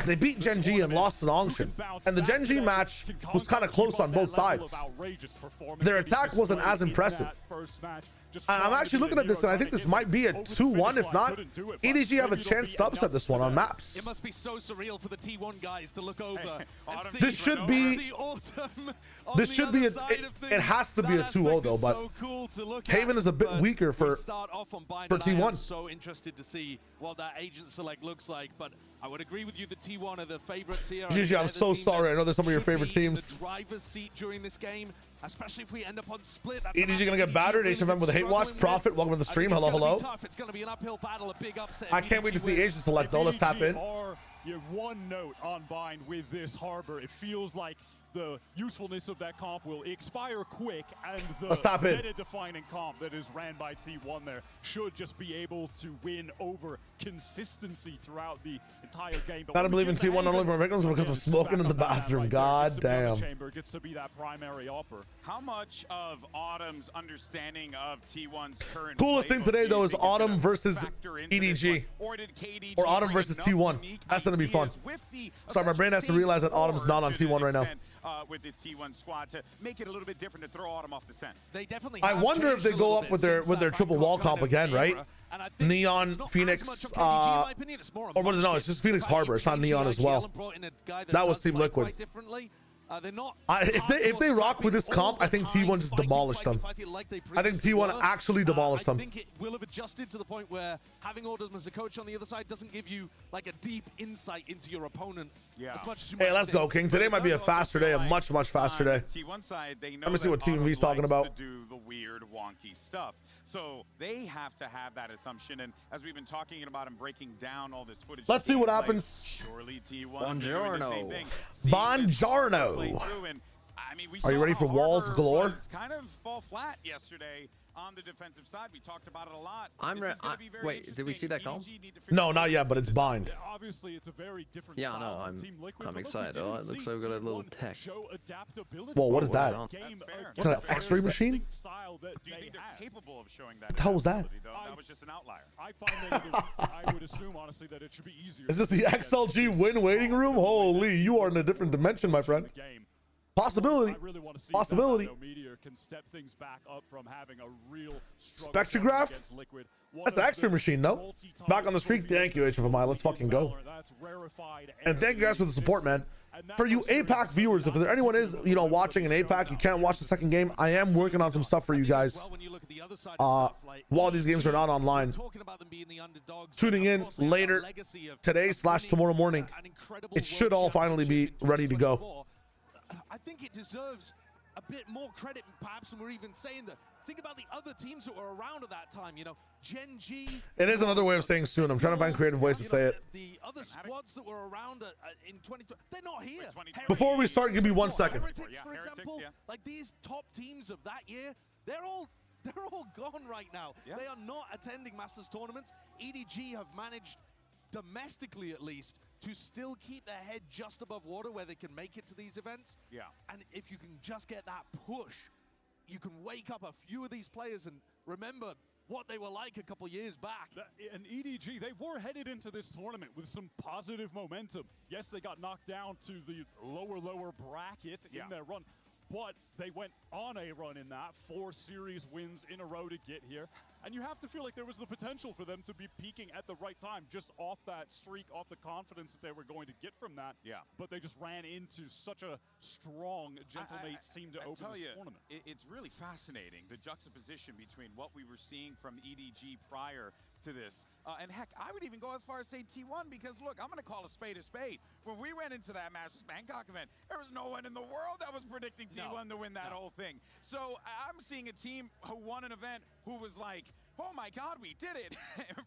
Speaker 1: they beat Gen G and lost to Nongshim. And the Gen G match was kind of close on both sides. Their attack wasn't as impressive. I'm actually looking at this, and I think this might be a 2-1. If not, EDG have a chance to upset this one on maps.
Speaker 3: It must be so surreal for the T1 guys to look over.
Speaker 1: This should be. This should be. It has to be a 2-0 though. But Haven is a bit weaker for T1.
Speaker 3: I'm so interested to see what that agent select looks like, but I would agree with you. The T1 are the favorites here.
Speaker 1: GG, I'm so sorry. I know there's some of your favorite teams.
Speaker 3: Driver's seat during this game, especially if we end up on split.
Speaker 1: EDG gonna get battered. HFM with a hate watch. Prophet, welcome to the stream. Hello, hello.
Speaker 3: It's gonna be an uphill battle, a big upset.
Speaker 1: I can't wait to see Agent Select though. Let's tap in.
Speaker 4: One note on Bind with this Harbor. It feels like the usefulness of that comp will expire quick, and the meta-defining comp that is ran by T1 there should just be able to win over consistency throughout the entire game.
Speaker 1: Gotta believe in T1 not only for victims, because of smoking in the bathroom. God damn.
Speaker 4: Chamber gets to be that primary upper.
Speaker 2: How much of Autumn's understanding of T1's current
Speaker 1: coolest thing today though is Autumn versus EDG, or Autumn versus T1. That's gonna be fun. Sorry, my brain has to realize that Autumn's not on T1 right now.
Speaker 2: With this T1 squad to make it a little bit different to throw Autumn off the scent.
Speaker 3: They definitely.
Speaker 1: I wonder if they go up with their triple wall comp again, right? Neon, Phoenix, or what is it? No, it's just Phoenix Harbor. It's not Neon as well. That was Team Liquid. If they rock with this comp, I think T1 just demolished them. I think T1 actually demolished them.
Speaker 3: I think it will have adjusted to the point where having Autumn as a coach on the other side doesn't give you like a deep insight into your opponent. As much as you
Speaker 1: hey, let's go, King. Today might be a faster day, a much faster day.
Speaker 2: T1 side, they know
Speaker 1: let me see what Team V's talking about.
Speaker 2: To do the weird, wonky stuff. So they have to have that assumption. And as we've been talking about and breaking down all this footage,
Speaker 1: let's see what happens.
Speaker 2: Surely T1
Speaker 1: Buongiorno. Buongiorno.
Speaker 2: I mean,
Speaker 1: are you ready for walls galore?
Speaker 2: Kind of fall flat yesterday on the defensive side. We talked about it a lot.
Speaker 10: Wait, did we see that call?
Speaker 1: No, not yet, but it's bind.
Speaker 4: Obviously, it's a very different
Speaker 10: yeah, no, I'm excited. Oh, it looks like we got a little tech.
Speaker 1: Whoa, what is that? Is that an X-ray machine?
Speaker 2: Do you think they're capable of showing that?
Speaker 1: What the hell was that?
Speaker 2: That was just an outlier.
Speaker 4: I find that I would assume, honestly, that it should be easier.
Speaker 1: Is this the XLG win waiting room? Holy, you are in a different dimension, my friend. Possibility. Possibility.
Speaker 4: Meteor can step things back up from having a real
Speaker 1: Spectrograph? That's the X-ray machine, no? Back on the streak. Thank you, HFMI. Let's fucking go. And thank you guys for the support, man. For you APAC viewers, if there anyone is, you know, watching in APAC, you can't watch the second game, I am working on some stuff for you guys. While these games are not online. Tuning in later today/tomorrow morning. It should all finally be ready to go.
Speaker 3: I think it deserves a bit more credit, perhaps, and we're even saying that. Think about the other teams that were around at that time, you know, Gen G.
Speaker 1: It is another way of saying soon. I'm trying to find creative ways to say it.
Speaker 3: The other squads that were around in 2020, they're not here.
Speaker 1: Before we start, give me 1 second.
Speaker 3: Heretics, for example, like these top teams of that year, they're all gone right now. Yeah. They are not attending Masters tournaments. EDG have managed, domestically at least, to still keep their head just above water where they can make it to these events.
Speaker 2: Yeah.
Speaker 3: And if you can just get that push, you can wake up a few of these players and remember what they were like a couple years back.
Speaker 4: And EDG, they were headed into this tournament with some positive momentum. Yes, they got knocked down to the lower bracket in their run, but they went on a run in that, 4 series wins in a row to get here. And you have to feel like there was the potential for them to be peaking at the right time, just off that streak, off the confidence that they were going to get from that.
Speaker 2: Yeah.
Speaker 4: But they just ran into such a strong Gentlemates team to open this tournament.
Speaker 2: It's really fascinating, the juxtaposition between what we were seeing from EDG prior to this. And heck, I would even go as far as say T1, because look, I'm going to call a spade a spade. When we went into that Masters Bangkok event, there was no one in the world that was predicting T1 to win that whole thing. So I'm seeing a team who won an event who was like, oh my God, we did it,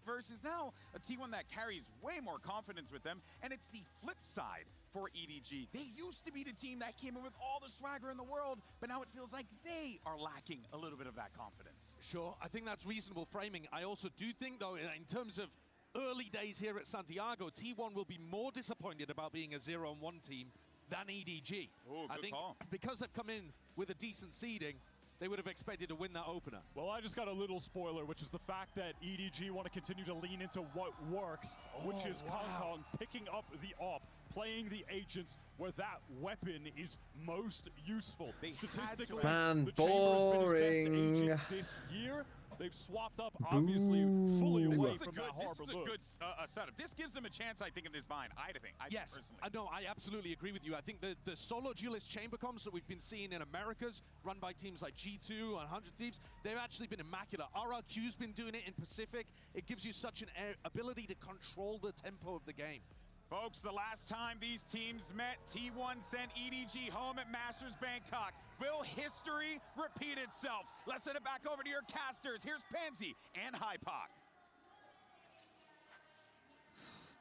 Speaker 2: versus now a T1 that carries way more confidence with them. And it's the flip side for EDG. They used to be the team that came in with all the swagger in the world, but now it feels like they are lacking a little bit of that confidence.
Speaker 3: Sure, I think that's reasonable framing. I also do think, though, in terms of early days here at Santiago, T1 will be more disappointed about being a 0-1 team than EDG.
Speaker 2: Ooh,
Speaker 3: I
Speaker 2: good
Speaker 3: think
Speaker 2: call.
Speaker 3: because they've come in with a decent seeding, they would have expected to win that opener.
Speaker 4: Well, I just got a little spoiler, which is the fact that EDG want to continue to lean into what works, which is Kong picking up the AWP, playing the agents where that weapon is most useful. Statistically,
Speaker 10: Man,
Speaker 4: the Chamber has been his best
Speaker 10: boring.
Speaker 4: agent this year. They've swapped up, obviously, fully away from that harbor
Speaker 2: This is a
Speaker 4: look.
Speaker 2: good setup. This gives them a chance, I think, in this bind. I think
Speaker 3: Yes,
Speaker 2: personally.
Speaker 3: no, I absolutely agree with you. I think the solo duelist chamber comms that we've been seeing in Americas, run by teams like G2 and 100 Thieves, they've actually been immaculate. RRQ's been doing it in Pacific. It gives you such an ability to control the tempo of the game.
Speaker 2: Folks, the last time these teams met, T1 sent EDG home at Masters Bangkok. Will history repeat itself? Let's send it back over to your casters. Here's Pansy and Hypoc.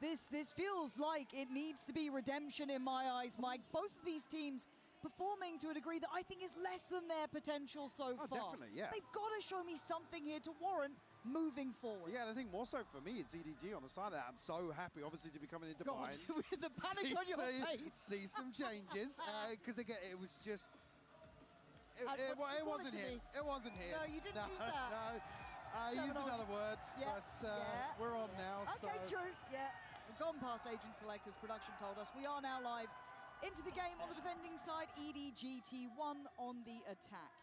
Speaker 11: This feels like it needs to be redemption in my eyes, Mike. Both of these teams performing to a degree that I think is less than their potential so far.
Speaker 12: Definitely, yeah.
Speaker 11: They've got to show me something here to warrant moving forward.
Speaker 12: Yeah, I think more so for me, it's EDG on the side of that. I'm so happy, obviously, to be coming into
Speaker 11: God,
Speaker 12: bind.
Speaker 11: with the panic on your face.
Speaker 12: See some changes, because again, it was just... It wasn't here. It wasn't here.
Speaker 11: No, you didn't use that.
Speaker 12: No, I used another word, but we're on now.
Speaker 11: Okay, true. Yeah, we've gone past agent selectors. Production told us we are now live into the game on the defending side. EDG T1 on the attack.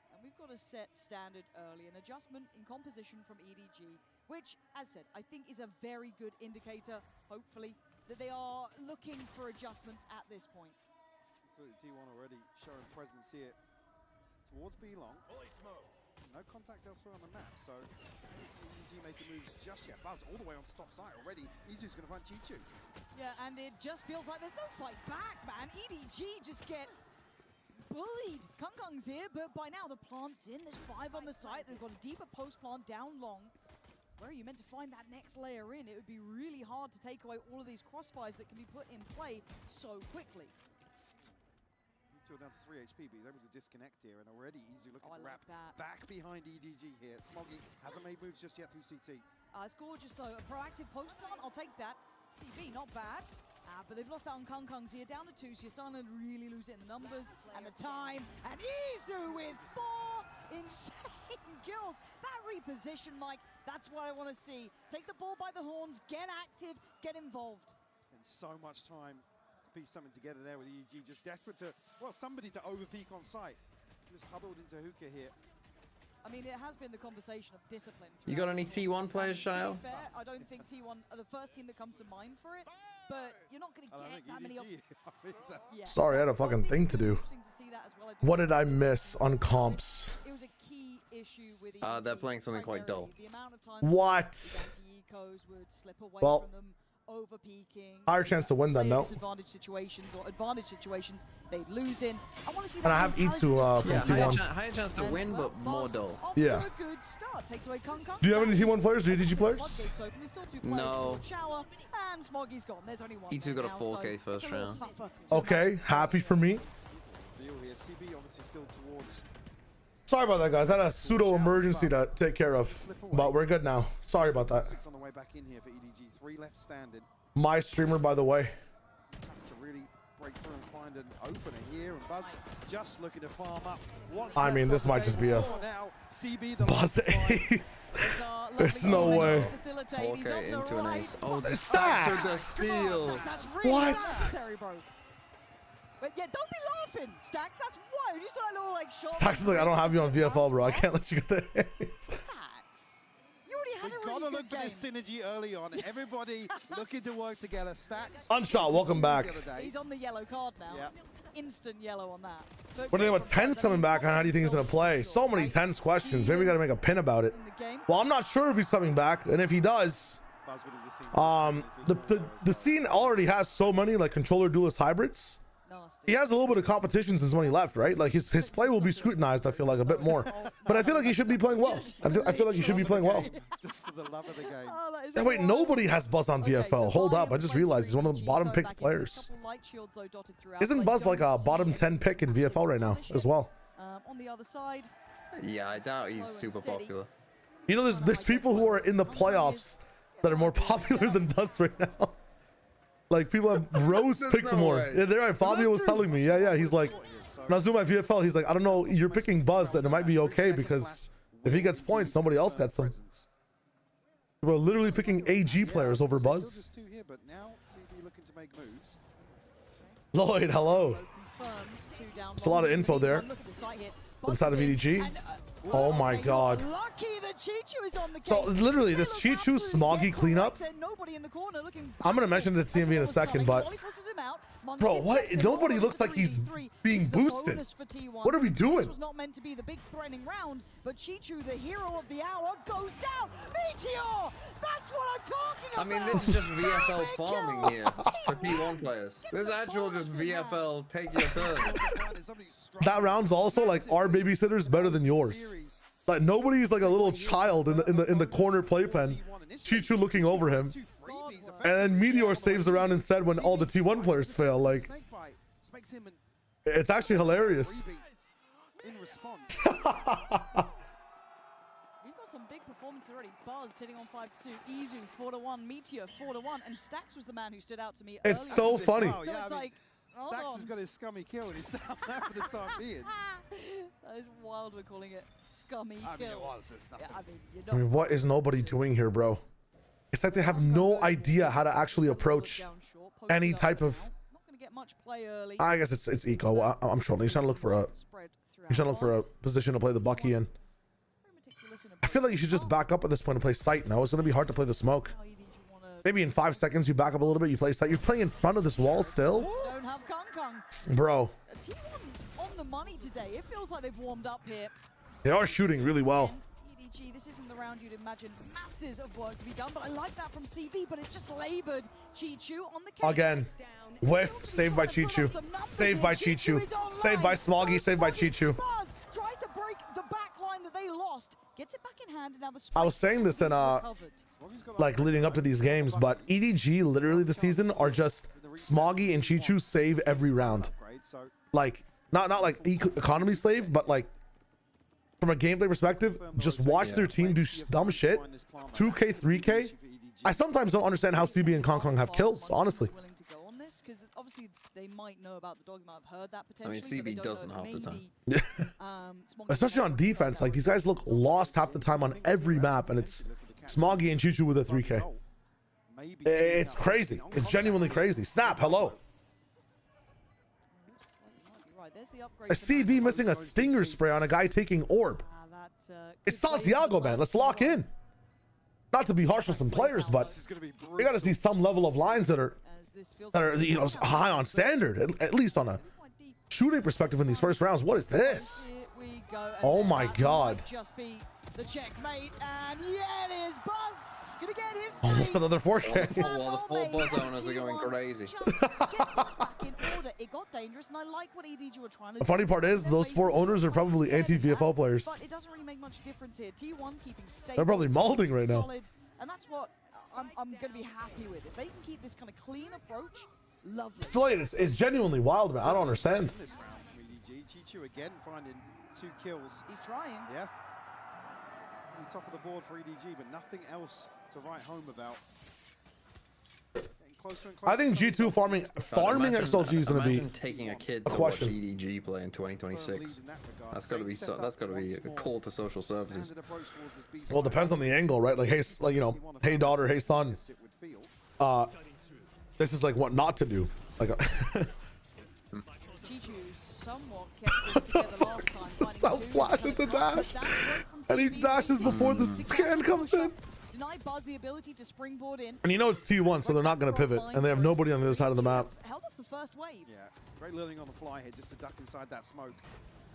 Speaker 11: And we've got a set standard early, an adjustment in composition from EDG, which, as said, I think is a very good indicator, hopefully, that they are looking for adjustments at this point.
Speaker 12: Absolutely, T1 already showing presence here towards B long. No contact elsewhere on the map, so EDG making moves just yet. Buzz all the way on top side already. Izu's going to find Chichu.
Speaker 11: Yeah, and it just feels like there's no fight back, man. EDG just get bullied. Kung's here, but by now the plant's in. There's 5 on the site. They've got a deeper post plant down long. Where are you meant to find that next layer in? It would be really hard to take away all of these crossfires that can be put in play so quickly.
Speaker 12: Down to 3 HP, but he's able to disconnect here, and already Izu looking to wrap
Speaker 11: that.
Speaker 12: back behind EDG here. Smoggy hasn't made moves just yet through CT.
Speaker 11: It's gorgeous though, a proactive post plant, I'll take that. CB, not bad. But they've lost out on Kung's here, down to 2, so you're starting to really lose it in the numbers and the time. And Izu with 4 insane kills. That reposition, Mike, that's what I want to see. Take the ball by the horns, get active, get involved.
Speaker 12: And so much time to piece something together there with EDG, just desperate to, well, somebody to overpeak on site. Just huddled into hookah here.
Speaker 11: I mean, it has been the conversation of discipline.
Speaker 10: You got any T1 players, Shail?
Speaker 11: To be fair, I don't think T1 are the first team that comes to mind for it, but you're not going to get that many.
Speaker 1: Yeah. Sorry, I had a fucking thing to do. What did I miss on comps?
Speaker 11: It was a key issue with
Speaker 10: they're playing something quite dull.
Speaker 1: What? Well, higher chance to win than no.
Speaker 11: Disadvantage situations or advantage situations they lose in. I want to see.
Speaker 1: And I have Itsu from T1.
Speaker 10: Higher chance to win, but more dull.
Speaker 11: Yeah. A good start. Takes away Kung.
Speaker 1: Do you have any T1 players or EDG players?
Speaker 10: No.
Speaker 11: Shower, and Smoggy's gone. There's only one.
Speaker 10: Itsu got a 4K first round.
Speaker 1: Okay, happy for me.
Speaker 12: Here, CB obviously still towards.
Speaker 1: Sorry about that, guys. I had a pseudo emergency to take care of, but we're good now. Sorry about that.
Speaker 12: 6 on the way back in here for EDG. 3 left standing.
Speaker 1: My streamer, by the way.
Speaker 12: To really break through and find an opener here, and Buzz just looking to farm up.
Speaker 1: I mean, this might just be a Buzz ace. There's no way.
Speaker 10: 4K into an ace. Oh, the
Speaker 1: Sax!
Speaker 10: the steal.
Speaker 1: What?
Speaker 11: But yeah, don't be laughing, Stacks. That's wild. You saw a little like shot.
Speaker 1: Stacks is like, I don't have you on VFL, bro. I can't let you get the ace.
Speaker 11: Stacks. already had a
Speaker 12: We've
Speaker 11: really
Speaker 12: got to
Speaker 11: good
Speaker 12: look for
Speaker 11: game.
Speaker 12: this synergy early on. Everybody looking to work together. Stacks.
Speaker 1: Unshot, welcome back.
Speaker 11: He's on the yellow card now.
Speaker 12: Yep.
Speaker 11: Instant yellow on that. But
Speaker 1: What do you think about Tense coming back, and how do you think he's gonna play? So many Tense questions. Maybe we gotta make a pin about it.
Speaker 11: in the game.
Speaker 1: Well, I'm not sure if he's coming back, and if he does,
Speaker 12: Buzz would have just seen
Speaker 1: the scene already has so many like controller duelist hybrids.
Speaker 11: Nasty.
Speaker 1: He has a little bit of competition since when he left, right? Like his play will be scrutinized, I feel like, a bit more. But I feel like he should be playing well. I feel like he should be playing well.
Speaker 12: just for the love of the game.
Speaker 11: Oh, that is
Speaker 1: Yeah, wait,
Speaker 11: wild.
Speaker 1: nobody has Buzz on
Speaker 11: Okay,
Speaker 1: VFL.
Speaker 11: so
Speaker 1: Hold up, I
Speaker 11: Bayern
Speaker 1: just
Speaker 11: plays
Speaker 1: realized he's one of the
Speaker 11: 3G,
Speaker 1: bottom
Speaker 11: going
Speaker 1: picked
Speaker 11: back in.
Speaker 1: players.
Speaker 11: There's a couple light shields, though, dotted throughout,
Speaker 1: Isn't
Speaker 11: so I
Speaker 1: Buzz like
Speaker 11: don't
Speaker 1: a
Speaker 11: see
Speaker 1: bottom
Speaker 11: any
Speaker 1: 10 pick in VFL right now as well?
Speaker 11: On the other side,
Speaker 10: Yeah, I doubt he's
Speaker 11: Slow and
Speaker 10: super
Speaker 11: steady.
Speaker 10: popular.
Speaker 1: You know, there's people who are in the playoffs that are more popular than Buzz right now. Like people have Rose
Speaker 10: There's
Speaker 1: picked
Speaker 10: no
Speaker 1: more.
Speaker 10: way.
Speaker 1: Yeah, they're right. Fabio was
Speaker 10: true?
Speaker 1: telling me. Yeah, he's like, when I was doing my VFL, he's like, I don't know, you're picking Buzz, and it might be okay because if he gets points, somebody else gets them. People are literally picking AG players over
Speaker 12: Still
Speaker 1: Buzz.
Speaker 12: just two here, but now CB looking to make moves.
Speaker 1: Lloyd, hello.
Speaker 11: confirmed, 2 down.
Speaker 1: It's a lot of
Speaker 11: In the
Speaker 1: info there.
Speaker 11: meantime, look at the site hit.
Speaker 1: On the side of
Speaker 11: Buzz is in,
Speaker 1: EDG.
Speaker 11: and,
Speaker 1: Oh my
Speaker 11: okay,
Speaker 1: God.
Speaker 11: you're lucky that Chichu is on the
Speaker 1: So
Speaker 11: case.
Speaker 1: literally,
Speaker 11: They
Speaker 1: this
Speaker 11: look
Speaker 1: Chichu
Speaker 11: absolutely
Speaker 1: smoggy
Speaker 11: dead
Speaker 1: cleanup.
Speaker 11: right there, nobody in the corner looking
Speaker 1: I'm gonna mention it to
Speaker 11: That's
Speaker 1: TMV in a
Speaker 11: what was
Speaker 1: second,
Speaker 11: coming.
Speaker 1: but
Speaker 11: Molly forces him out.
Speaker 1: bro,
Speaker 11: Munchkin
Speaker 1: what?
Speaker 11: gets him
Speaker 1: Nobody
Speaker 11: all
Speaker 1: looks
Speaker 11: into
Speaker 1: like he's
Speaker 11: 3v3.
Speaker 1: being
Speaker 11: This is a
Speaker 1: boosted.
Speaker 11: bonus for T1.
Speaker 1: What are we doing?
Speaker 11: This was not meant to be the big threatening round, but Chichu, the hero of the hour, goes down. Meteor! That's what I'm talking
Speaker 10: I
Speaker 11: about!
Speaker 10: mean, this is just VFL
Speaker 11: Big
Speaker 10: farming
Speaker 11: kill.
Speaker 10: here for T1 players. This is actual just VFL take your turn.
Speaker 1: That round's also like our babysitter's better than yours. Like nobody's like a little child in the corner playpen. Chichu looking over him, and then Meteor saves the round instead when all the T1 players fail. Like it's actually hilarious.
Speaker 12: In response.
Speaker 11: We've got some big performances already. Buzz sitting on 5-2, Izu 4-1, Meteor 4-1, and Stax was the man who stood out to me
Speaker 1: It's
Speaker 11: earlier.
Speaker 1: so funny.
Speaker 12: Wow,
Speaker 11: So
Speaker 12: yeah,
Speaker 11: it's
Speaker 12: I mean,
Speaker 11: like, hold
Speaker 12: Stax
Speaker 11: on.
Speaker 12: has got his scummy kill and he's out there for the time being.
Speaker 11: That is wild, we're calling it scummy
Speaker 12: I mean, it
Speaker 11: kill.
Speaker 12: was. There's nothing.
Speaker 11: Yeah, I mean, you're
Speaker 1: I mean, what is nobody doing here, bro? It's like they have no idea how to actually approach any type of.
Speaker 11: Not going to get much play early.
Speaker 1: I guess it's eco. I'm sure he's trying to look for a. He's trying to look for a position to play the Bucky in. I feel like you should just back up at this point and play sight. No, it's gonna be hard to play the smoke. Maybe in 5 seconds you back up a little bit. You play sight. You're playing in front of this wall still,
Speaker 11: Don't have Kung Kung.
Speaker 1: bro.
Speaker 11: T1 on the money today. It feels like they've warmed up here.
Speaker 1: They are shooting really well.
Speaker 11: EDG, this isn't the round you'd imagine masses of work to be done, but I like that from CB, but it's just labored. Chichu on the case.
Speaker 1: Again, whiff, saved by Chichu, saved by Chichu, saved by Smoggy, saved by Chichu.
Speaker 11: Buzz tries to break the back line that they lost, gets it back in hand, and now the
Speaker 1: I was saying this in
Speaker 11: recovered.
Speaker 1: like leading up to these games, but EDG literally this season are just Smoggy and Chichu save every round. Like not like economy save, but like from a gameplay perspective, just watch their team do dumb shit. 2K, 3K. I sometimes don't understand how CB and Kong Kong have kills, honestly.
Speaker 11: Willing to go on this because obviously they might know about the dog, might have heard that
Speaker 10: I mean,
Speaker 11: potentially.
Speaker 10: CB doesn't half the time.
Speaker 1: Especially on defense, like these guys look lost half the time on every map, and it's Smoggy and Chichu with a 3K. It's crazy. It's genuinely crazy. Snap, hello. A CB missing a stinger spray on a guy taking orb. It's Santiago, man. Let's lock in. Not to be harsh on some players, but we got to see some level of lines that are you know high on standard, at least on a shooting perspective in these first rounds. What is this? Oh my God.
Speaker 11: Just be the checkmate, and yeah, it is. Buzz gonna get his
Speaker 1: Almost another 4K.
Speaker 10: Well, the 4 Buzz owners are going crazy.
Speaker 11: It got dangerous, and I like what EDG were trying to
Speaker 1: The funny part is those 4 owners are probably anti-VFL players.
Speaker 11: But it doesn't really make much difference here. T1 keeping stable.
Speaker 1: They're probably malding right now.
Speaker 11: Solid, and that's what I'm going to be happy with. If they can keep this kind of clean approach, lovely.
Speaker 1: Slade, it's genuinely wild, man. I don't understand.
Speaker 12: This round from EDG. Chichu again finding 2 kills.
Speaker 11: He's trying.
Speaker 12: Yeah. On the top of the board for EDG, but nothing else to write home about. Getting closer and closer.
Speaker 1: I think G2 farming XLG is going to be
Speaker 10: taking a kid
Speaker 1: a
Speaker 10: to
Speaker 1: question.
Speaker 10: watch EDG play in 2026. That's got to be that's got to be a call to social services.
Speaker 1: Well, it depends on the angle, right? Like, hey, like, you know, hey daughter, hey son. This is like what not to do. Like,
Speaker 11: Chichu somewhat kept this together last time.
Speaker 1: so flash into dash, and he dashes before the scan comes in.
Speaker 11: deny Buzz the ability to springboard in.
Speaker 1: And you know it's T1, so they're not going to pivot, and they have nobody on the other side of the map.
Speaker 11: Held off the first wave.
Speaker 12: Yeah, great learning on the fly here just to duck inside that smoke.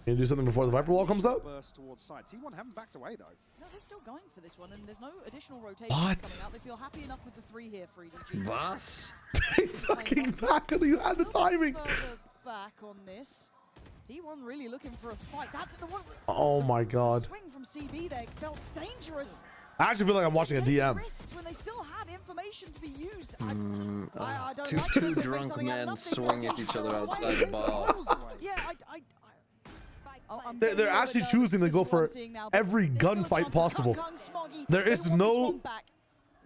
Speaker 1: Can you do something before the Viper Wall comes up?
Speaker 12: Burst towards side. T1 haven't backed away though.
Speaker 11: No, they're still going for this one, and there's no additional rotation
Speaker 1: What?
Speaker 11: coming out. They feel happy enough with the 3 here for EDG.
Speaker 10: Was?
Speaker 1: They fucking back, and you had the timing.
Speaker 11: Further back on this. T1 really looking for a fight. That's the one.
Speaker 1: Oh my god.
Speaker 11: Swing from CB there felt dangerous.
Speaker 1: I actually feel like I'm watching a DM.
Speaker 11: Risks when they still had information to be used. I don't
Speaker 10: Two
Speaker 11: like this. They've been
Speaker 10: drunk
Speaker 11: selling out
Speaker 10: men
Speaker 11: enough. They
Speaker 10: swing
Speaker 11: can't
Speaker 10: at each
Speaker 11: go
Speaker 10: other
Speaker 11: away.
Speaker 10: outside the bar.
Speaker 11: Yeah, I'm
Speaker 1: They're
Speaker 11: getting a little
Speaker 1: actually
Speaker 11: bit
Speaker 1: choosing to
Speaker 11: nervous
Speaker 1: go
Speaker 11: with what
Speaker 1: for
Speaker 11: I'm seeing now, but
Speaker 1: every
Speaker 11: there's still a
Speaker 1: gunfight
Speaker 11: chance.
Speaker 1: possible.
Speaker 11: Kung Kung, Smoggy,
Speaker 1: There
Speaker 11: they
Speaker 1: is
Speaker 11: want this
Speaker 1: no
Speaker 11: one back.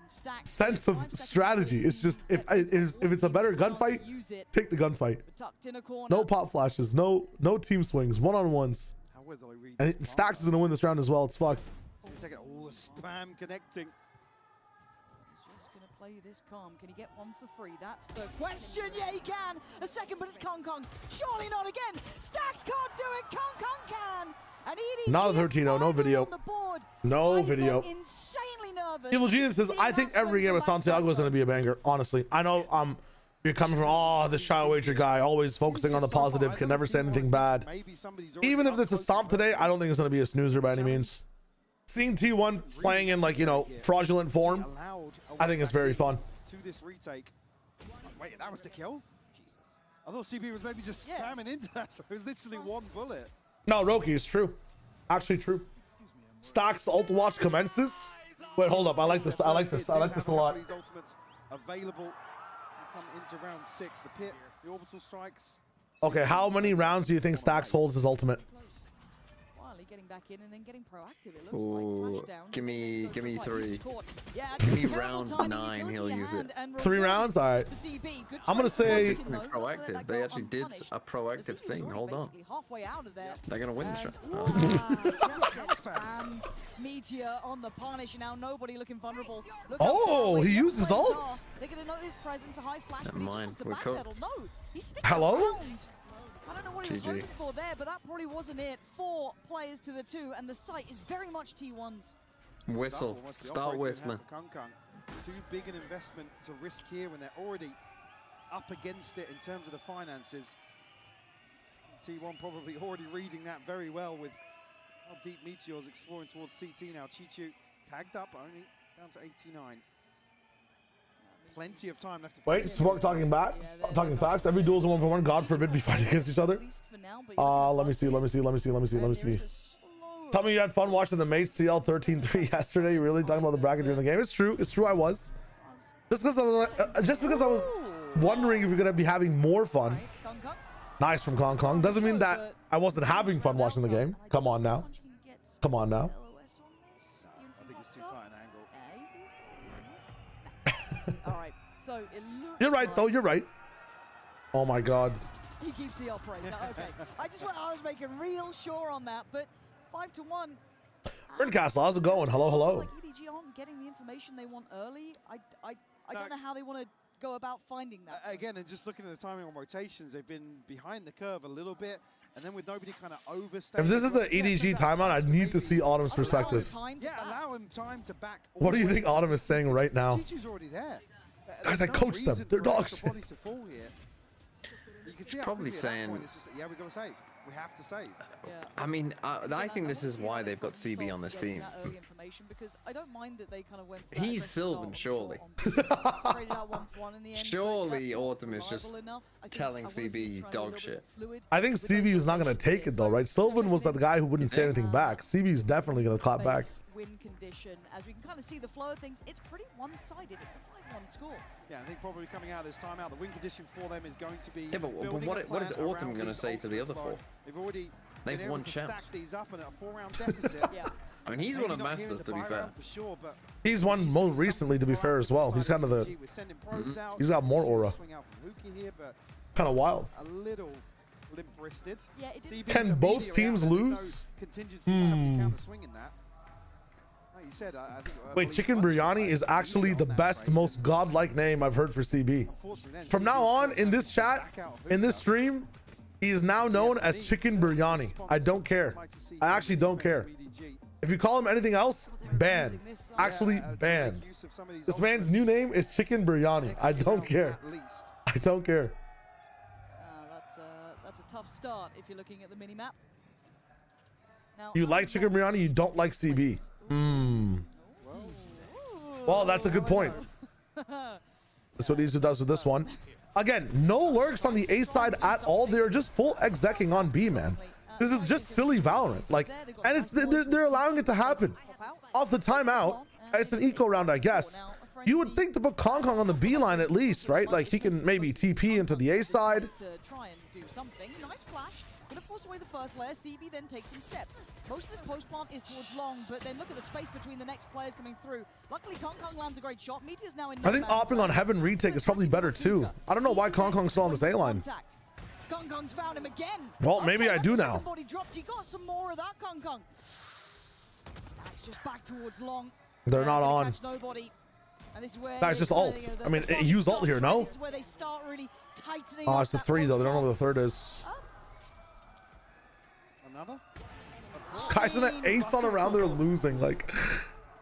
Speaker 11: And Stack,
Speaker 1: sense of
Speaker 11: 5 seconds
Speaker 1: strategy.
Speaker 11: until
Speaker 1: It's just
Speaker 11: he gets
Speaker 1: if it's a better
Speaker 11: the chance to
Speaker 1: gunfight,
Speaker 11: use it.
Speaker 1: take the gunfight.
Speaker 11: Tucked in a corner.
Speaker 1: No pop flashes, no team swings, one-on-ones.
Speaker 12: How will they read
Speaker 1: And
Speaker 12: this pass?
Speaker 1: Stacks is gonna win this round as well. It's fucked.
Speaker 12: So you take it all the spam connecting.
Speaker 11: He's just gonna play this calm. Can he get one for free? That's the question. Yeah, he can. A second, but it's Kong Kong. Surely not again. Stacks can't do it. Kong Kong can. And EDG
Speaker 1: Not a 13-0, no video.
Speaker 11: on the board.
Speaker 1: No
Speaker 11: I
Speaker 1: video.
Speaker 11: got insanely nervous.
Speaker 1: Evil Genius says, I think every game of Santiago is going to be a banger. Honestly, I know you're coming from, oh, this Shadow Wager guy, always focusing on the positive, can never say anything bad. Even if it's a stomp today, I don't think it's going to be a snoozer by any means. Seeing T1 playing in, like, you know, fraudulent form, I think it's very fun.
Speaker 12: To this retake. Wait, that was the kill? Jesus. I thought CB was maybe just spamming into that, so it was literally one bullet.
Speaker 1: No, Roki, it's true. Actually true. Stacks ult watch commences. Wait, hold up. I like this. I like this. I like this a lot.
Speaker 12: These ultimates available. Come into round 6. The pit, the orbital strikes.
Speaker 1: Okay, how many rounds do you think Stacks holds his ultimate?
Speaker 11: Quietly getting back in and then getting proactive. It looks
Speaker 10: Ooh,
Speaker 11: like flash down.
Speaker 10: give me 3.
Speaker 11: Yeah,
Speaker 10: Give me
Speaker 11: terrible
Speaker 10: round
Speaker 11: timing,
Speaker 10: 9,
Speaker 11: utility
Speaker 10: he'll use
Speaker 11: hand
Speaker 10: it.
Speaker 11: and
Speaker 1: 3 rounds? All right.
Speaker 11: for CB. Good
Speaker 1: I'm gonna
Speaker 11: try
Speaker 1: say-
Speaker 11: from Monkey, though. Not to let
Speaker 10: Proactive.
Speaker 11: that
Speaker 10: They
Speaker 11: go
Speaker 10: actually did
Speaker 11: unpunished.
Speaker 10: a proactive
Speaker 11: The CB was
Speaker 10: thing.
Speaker 11: already
Speaker 10: Hold on.
Speaker 11: basically halfway out of there.
Speaker 10: They're gonna win the
Speaker 11: And,
Speaker 10: shot.
Speaker 11: just gets spammed. Meteor on the punish, and now nobody looking vulnerable. Look how
Speaker 1: Oh,
Speaker 11: far away
Speaker 1: he
Speaker 11: the
Speaker 1: used his
Speaker 11: friends
Speaker 1: ult.
Speaker 11: are. They're gonna know his presence, a high flash, but
Speaker 10: Never
Speaker 11: he just
Speaker 10: mind,
Speaker 11: wants to
Speaker 10: we're
Speaker 11: backpedal. No, he's sticking
Speaker 1: Hello?
Speaker 11: around. I don't know what he was
Speaker 10: GG.
Speaker 11: hoping for there, but that probably wasn't it. 4 players to the 2, and the site is very much T1's.
Speaker 10: Whistle. Start whistling.
Speaker 12: Too big an investment to risk here when they're already up against it in terms of the finances. T1 probably already reading that very well with how deep Meteor's exploring towards CT now. Chichu tagged up only down to 89. Plenty of time left to
Speaker 1: Wait, Smoke talking back, talking facts. Every duel's a 1-for-1. God forbid we fight against each other. Let me see. Tell me you had fun watching the Mates CL 13-3 yesterday. You really talking about the bracket during the game? It's true. It's true. I was. Just because I was wondering if you're gonna be having more fun. Nice from Kong Kong. Doesn't mean that I wasn't having fun watching the game. Come on now. Come on now.
Speaker 12: I think it's too tight an angle.
Speaker 11: All right, so it looks
Speaker 1: You're right,
Speaker 11: like
Speaker 1: though. You're right. Oh my God.
Speaker 11: he keeps the operator. Okay, I was making real sure on that, but 5-1.
Speaker 1: Castle, how's it going? Hello, hello.
Speaker 11: Like EDG aren't getting the information they want early. I don't know how they want to go about finding that.
Speaker 12: Again, and just looking at the timing on rotations, they've been behind the curve a little bit, and then with nobody kind of overstaying.
Speaker 1: If this is an EDG timeout, I need to see Autumn's perspective.
Speaker 12: Allow him time to back.
Speaker 1: What do you think Autumn is saying right now?
Speaker 12: Chichu's already there.
Speaker 1: Guys, I coached them. They're dog shit.
Speaker 12: He's
Speaker 10: probably saying,
Speaker 12: yeah, we got to save. We have to save.
Speaker 10: I mean, I think this is why they've got CB on this team.
Speaker 11: Because I don't mind that they kind of went
Speaker 10: He's Sylvan, surely. Surely Autumn is just telling CB dog shit.
Speaker 1: I think CB was not going to take it though, right? Sylvan was the guy who wouldn't say anything back. CB is definitely going to clap back.
Speaker 11: Win condition, as we can kind of see the flow of things, it's pretty one-sided. It's a 5-1 score.
Speaker 12: Yeah, I think probably coming out of this timeout, the win condition for them is going to be.
Speaker 10: Yeah, but what is Autumn going to say to the other 4?
Speaker 12: They've already
Speaker 10: They've
Speaker 12: been
Speaker 10: won
Speaker 12: able to
Speaker 10: champs.
Speaker 12: stack these up in a 4-round deficit.
Speaker 11: Yeah.
Speaker 10: I mean, he's won a Masters, to be fair.
Speaker 12: For sure, but
Speaker 1: He's won most recently, to be fair, as well. He's kind of the. He's got more aura. Kind of wild.
Speaker 12: A little limp-wristed.
Speaker 11: Yeah,
Speaker 1: Can both teams lose?
Speaker 12: Counter-swinging that. Like you said, I think,
Speaker 1: Wait, Chicken Biryani is actually the best, most godlike name I've heard for CB. From now on, in this chat, in this stream, he is now known as Chicken Biryani. I don't care. I actually don't care. If you call him anything else, banned. Actually banned. This man's new name is Chicken Biryani. I don't care. I don't care.
Speaker 11: That's a tough start if you're looking at the mini map. Now,
Speaker 1: You like Chicken Biryani, you don't like CB. Well, that's a good point. That's what Izu does with this one. Again, no lurks on the A side at all. They're just full execing on B, man. This is just silly Valorant. Like, and it's they're allowing it to happen. Off the timeout, it's an eco round, I guess. You would think to put Kong Kong on the B line at least, right? Like he can maybe TP into the A side.
Speaker 11: To try and do something. Nice flash. Gonna force away the first layer. CB then takes some steps. Most of this post plant is towards long, but then look at the space between the next players coming through. Luckily, Kong Kong lands a great shot. Meteor's now in.
Speaker 1: I think opting on Heaven retake is probably better too. I don't know why Kong Kong's still on this A line.
Speaker 11: Kong Kong's found him again.
Speaker 1: Well, maybe I do now.
Speaker 11: Body dropped. You got some more of that, Kong Kong. Stacks just back towards long.
Speaker 1: They're not on.
Speaker 11: Nobody. And this is where
Speaker 1: That's just ult. I mean, use ult here, no?
Speaker 11: This is where they start really tightening.
Speaker 1: Oh, it's the 3 though. They don't know where the 3rd is.
Speaker 12: Another?
Speaker 1: This guy's in an ace on a round. They're losing. Like,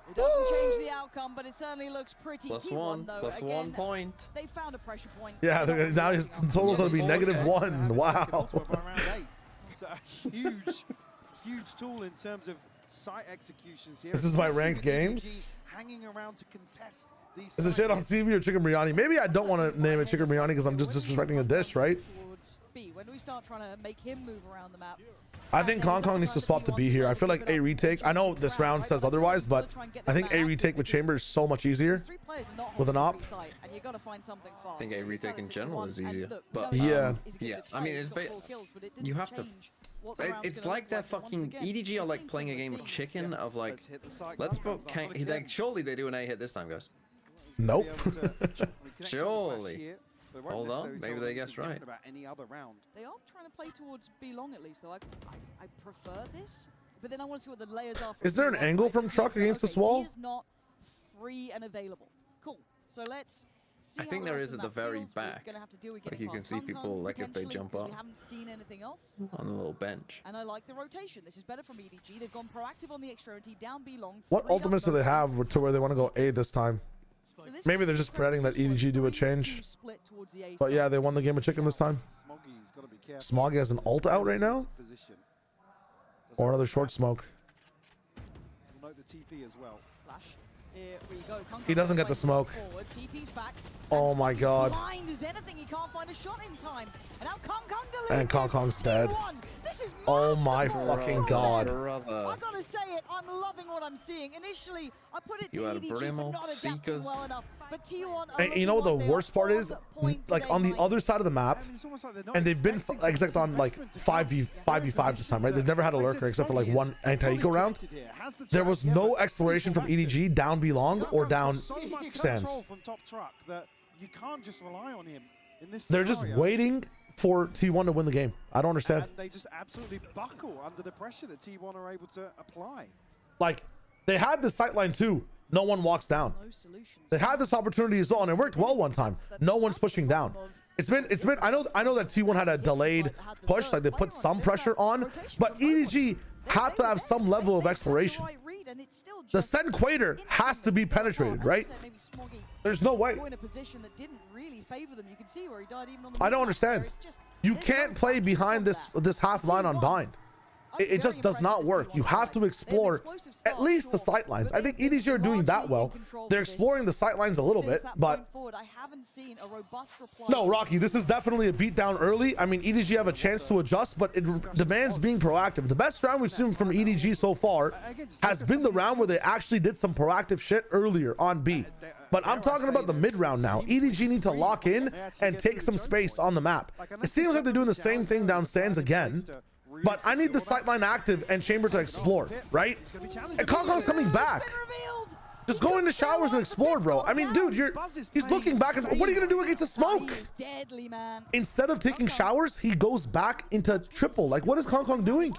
Speaker 11: it doesn't change the outcome, but it certainly looks pretty.
Speaker 10: +1,
Speaker 11: though.
Speaker 10: +1
Speaker 11: Again,
Speaker 10: point.
Speaker 11: They found a pressure point.
Speaker 1: yeah, now his total's gonna be -1. Wow.
Speaker 12: So a huge tool in terms of site executions here.
Speaker 1: This is my ranked games.
Speaker 12: Hanging around to contest these.
Speaker 1: Is it shit on CB or Chicken Biryani? Maybe I don't want to name it Chicken Biryani because I'm just disrespecting a dish, right?
Speaker 11: B. When do we start trying to make him move around the map?
Speaker 1: I think Kong Kong needs to swap to B here. I feel like A retake. I know this round says otherwise, but I think A retake with Chamber is so much easier with an op.
Speaker 10: I think A retake in general is easier, but
Speaker 1: yeah.
Speaker 10: I mean, it's you have to. It's like that fucking EDG are like playing a game of chicken of like, let's book. Like, surely they do an A hit this time, guys.
Speaker 1: Nope.
Speaker 10: Surely. Hold on, maybe they guessed right.
Speaker 11: They are trying to play towards B long at least, so I prefer this. But then I want to see what the layers are.
Speaker 1: Is there an angle from Truck against this wall?
Speaker 11: He is not free and available. Cool. So let's see.
Speaker 10: I think there is at the very back. Like you can see people like if they jump up.
Speaker 11: We haven't seen anything else
Speaker 10: On a little bench.
Speaker 11: And I like the rotation. This is better from EDG. They've gone proactive on the extremity, down B long.
Speaker 1: What ultimates do they have to where they want to go A this time? Maybe they're just spreading that EDG do a change. But yeah, they won the game of chicken this time. Smoggy has an ult out right now. Or another short smoke. He doesn't get the smoke. Oh my god. And Kong Kong's dead. Oh my fucking god.
Speaker 11: I gotta say it, I'm loving what I'm seeing. Initially, I put it to EDG for not adapting well enough, but T1.
Speaker 1: And you know what the worst part is? Like on the other side of the map, and they've been except on like 5v5 this time, right? They've never had a lurker except for like one anti-eco round. There was no exploration from EDG down B long or down stands. They're just waiting for T1 to win the game. I don't understand.
Speaker 12: And they just absolutely buckle under the pressure that T1 are able to apply.
Speaker 1: Like, they had the sightline too. No one walks down. They had this opportunity as well, and it worked well one time. No one's pushing down. It's been. I know that T1 had a delayed push, like they put some pressure on, but EDG have to have some level of exploration. The Sen Quater has to be penetrated, right? There's no way. I don't understand. You can't play behind this half line on bind. It just does not work. You have to explore at least the sight lines. I think EDG are doing that well. They're exploring the sight lines a little bit, but no, Rocky, this is definitely a beatdown early. I mean, EDG have a chance to adjust, but it demands being proactive. The best round we've seen from EDG so far has been the round where they actually did some proactive shit earlier on B. But I'm talking about the mid round now. EDG need to lock in and take some space on the map. It seems like they're doing the same thing down Sands again. But I need the sightline active and Chamber to explore, right? And Kong Kong's coming back. Just go into showers and explore, bro. I mean, dude, he's looking back. And what are you gonna do against the smoke? Instead of taking showers, he goes back into triple. Like, what is Kong Kong doing?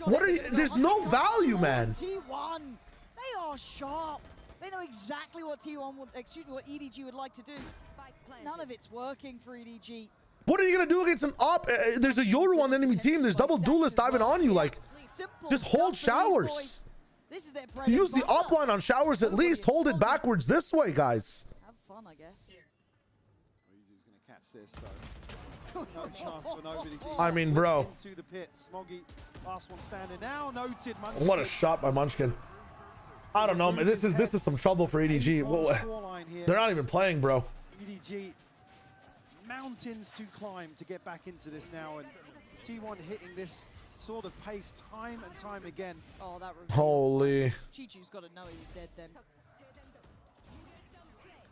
Speaker 1: What are you? There's no value, man.
Speaker 11: T1, they are sharp. They know exactly what T1 would, what EDG would like to do. None of it's working for EDG.
Speaker 1: What are you gonna do against an op? There's a Yoru on the enemy team. There's double duelists diving on you. Like, just hold showers. Use the op line on showers at least. Hold it backwards this way, guys.
Speaker 11: Have fun, I guess.
Speaker 12: Who's going to catch this? So no chance for nobody.
Speaker 1: I mean, bro.
Speaker 12: Into the pit. Smoggy, last one standing now. Noted.
Speaker 1: What a shot by Munchkin. I don't know, man. This is some trouble for EDG. They're not even playing, bro.
Speaker 12: EDG, mountains to climb to get back into this now, and T1 hitting this sort of pace time and time again.
Speaker 11: Oh, that
Speaker 1: holy.
Speaker 11: Chichu's got to know he was dead then.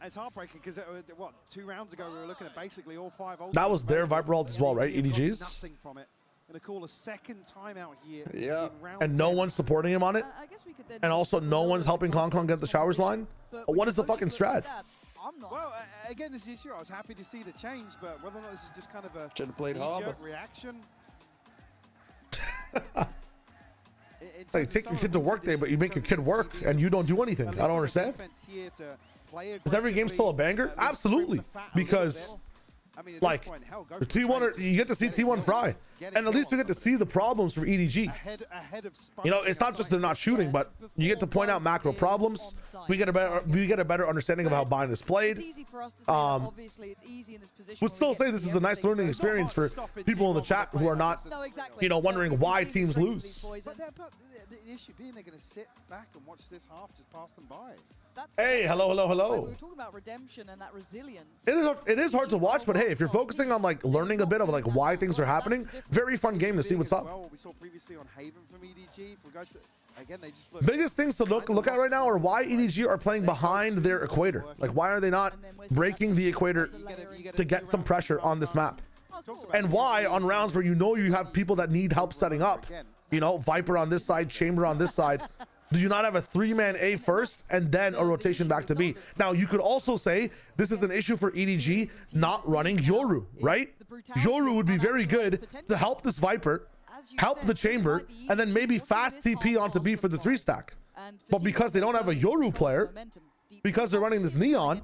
Speaker 12: It's heartbreaking because what, 2 rounds ago we were looking at basically all 5 ultimates.
Speaker 1: That was their Viper ult as well, right? EDG's.
Speaker 12: Nothing from it. Gonna call a second timeout here.
Speaker 1: Yeah. And no one's supporting him on it.
Speaker 11: I guess we could then
Speaker 1: And also no one's helping Hong Kong get the showers line. What is the fucking strat?
Speaker 11: I'm not.
Speaker 12: Well, again, this issue, I was happy to see the change, but whether or not this is just kind of a
Speaker 10: Should have played harder.
Speaker 12: reaction.
Speaker 1: It's like, take your kid to work day, but you make your kid work and you don't do anything. I don't understand. Is every game still a banger? Absolutely. Because, like, the T1, you get to see T1 fry. And at least we get to see the problems for EDG. You know, it's not just they're not shooting, but you get to point out macro problems. We get a better understanding of how Bind is played. Would still say this is a nice learning experience for people in the chat who are not, you know, wondering why teams lose.
Speaker 12: But the issue being they're going to sit back and watch this half just pass them by.
Speaker 1: Hey, hello.
Speaker 11: We were talking about redemption and that resilience.
Speaker 1: It is hard to watch, but hey, if you're focusing on like learning a bit of like why things are happening, very fun game to see what's up.
Speaker 12: Well, we saw previously on Haven from EDG. If we go to, again, they just
Speaker 1: biggest things to look at right now are why EDG are playing behind their equator. Like, why are they not breaking the equator to get some pressure on this map? And why on rounds where you know you have people that need help setting up, you know, Viper on this side, Chamber on this side, do you not have a 3-man A first and then a rotation back to B? Now, you could also say this is an issue for EDG not running Yoru, right? Yoru would be very good to help this Viper, help the Chamber, and then maybe fast TP onto B for the 3-stack. But because they don't have a Yoru player, because they're running this Neon,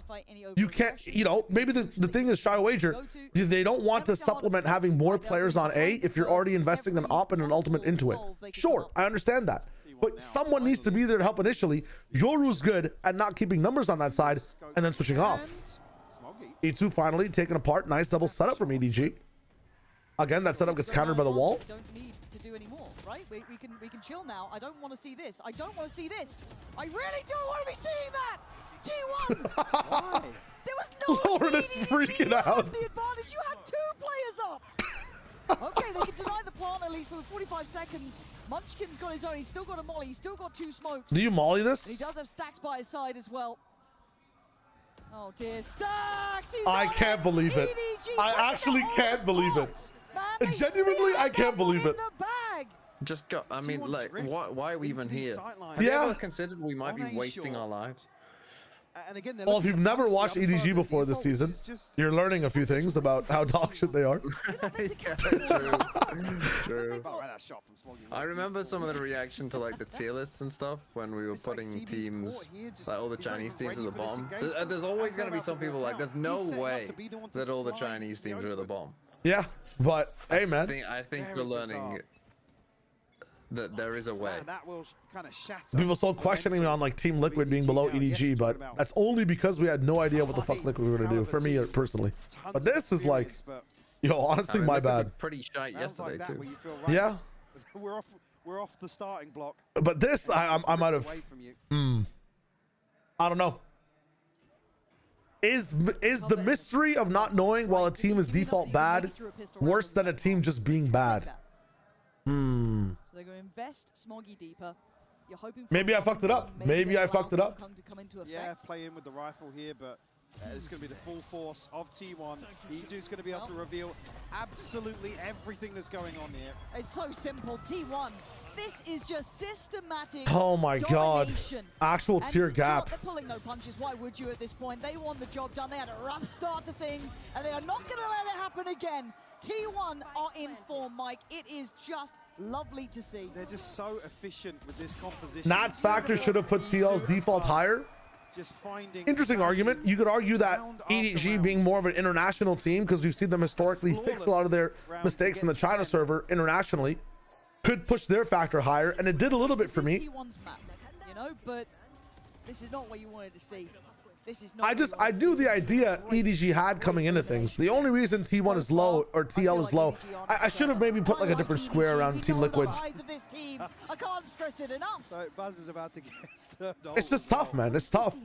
Speaker 1: you can't, you know, maybe the thing is, Shy Wager, they don't want to supplement having more players on A if you're already investing an op and an ultimate into it. Sure, I understand that. But someone needs to be there to help initially. Yoru's good at not keeping numbers on that side and then switching off. E2 finally taken apart. Nice double setup from EDG. Again, that setup gets countered by the wall.
Speaker 11: Don't need to do any more, right? We can chill now. I don't want to see this. I don't want to see this. I really don't want to be seeing that. T1. Why? There was no
Speaker 1: Lauren is freaking out.
Speaker 11: The advantage. You had 2 players up. Okay, they can deny the plant at least for 45 seconds. Munchkin's got his own. He's still got a molly. He's still got 2 smokes.
Speaker 1: Do you molly this?
Speaker 11: And he does have Stacks by his side as well. Oh dear, Stacks!
Speaker 1: I can't believe it. I actually can't believe it. Genuinely, I can't believe it.
Speaker 10: Just go. I mean, like, why are we even here? Have
Speaker 1: Yeah.
Speaker 10: you ever considered we might be wasting our lives?
Speaker 12: And again,
Speaker 1: Well, if you've never watched EDG before this season, you're learning a few things about how dog shit they are.
Speaker 10: True. I remember some of the reaction to like the tier lists and stuff when we were putting teams, like all the Chinese teams at the bottom. There's always going to be some people like, there's no way that all the Chinese teams are at the bottom.
Speaker 1: Yeah, but hey, man.
Speaker 10: I think we're learning that there is a way.
Speaker 12: That will kind of shatter.
Speaker 1: People still questioning me on like Team Liquid being below EDG, but that's only because we had no idea what the fuck Liquid were gonna do. For me personally, but this is like, yo, honestly, my bad.
Speaker 10: Pretty shy yesterday too.
Speaker 1: Yeah.
Speaker 12: We're off the starting block.
Speaker 1: But this, I might have. I don't know. Is the mystery of not knowing while a team is default bad worse than a team just being bad?
Speaker 11: So they're going to invest Smoggy deeper. You're hoping for
Speaker 1: Maybe I fucked it up. Maybe I fucked it up.
Speaker 12: Yeah, play in with the rifle here, but it's going to be the full force of T1. EDG's going to be able to reveal absolutely everything that's going on here.
Speaker 11: It's so simple. T1. This is just systematic.
Speaker 1: Oh my god. Actual tier gap.
Speaker 11: They're pulling no punches. Why would you at this point? They want the job done. They had a rough start to things, and they are not going to let it happen again. T1 are in form, Mike. It is just lovely to see.
Speaker 12: They're just so efficient with this composition.
Speaker 1: Nats Factor should have put TL's default higher.
Speaker 12: just finding
Speaker 1: Interesting argument. You could argue that
Speaker 12: round after
Speaker 1: EDG
Speaker 12: round.
Speaker 1: being more of an international team, because we've seen them historically fix a lot of their mistakes in the China server internationally, could push their factor higher, and it did a little bit for me.
Speaker 11: T1's map, you know, but this is not what you wanted to see. This is not
Speaker 1: I knew the idea EDG had coming into things. The only reason T1 is low or TL is low, I should have maybe put like a different square around Team Liquid.
Speaker 11: I can't stress it enough.
Speaker 12: So Buzz is about to get his third goal.
Speaker 1: It's just tough, man. It's tough.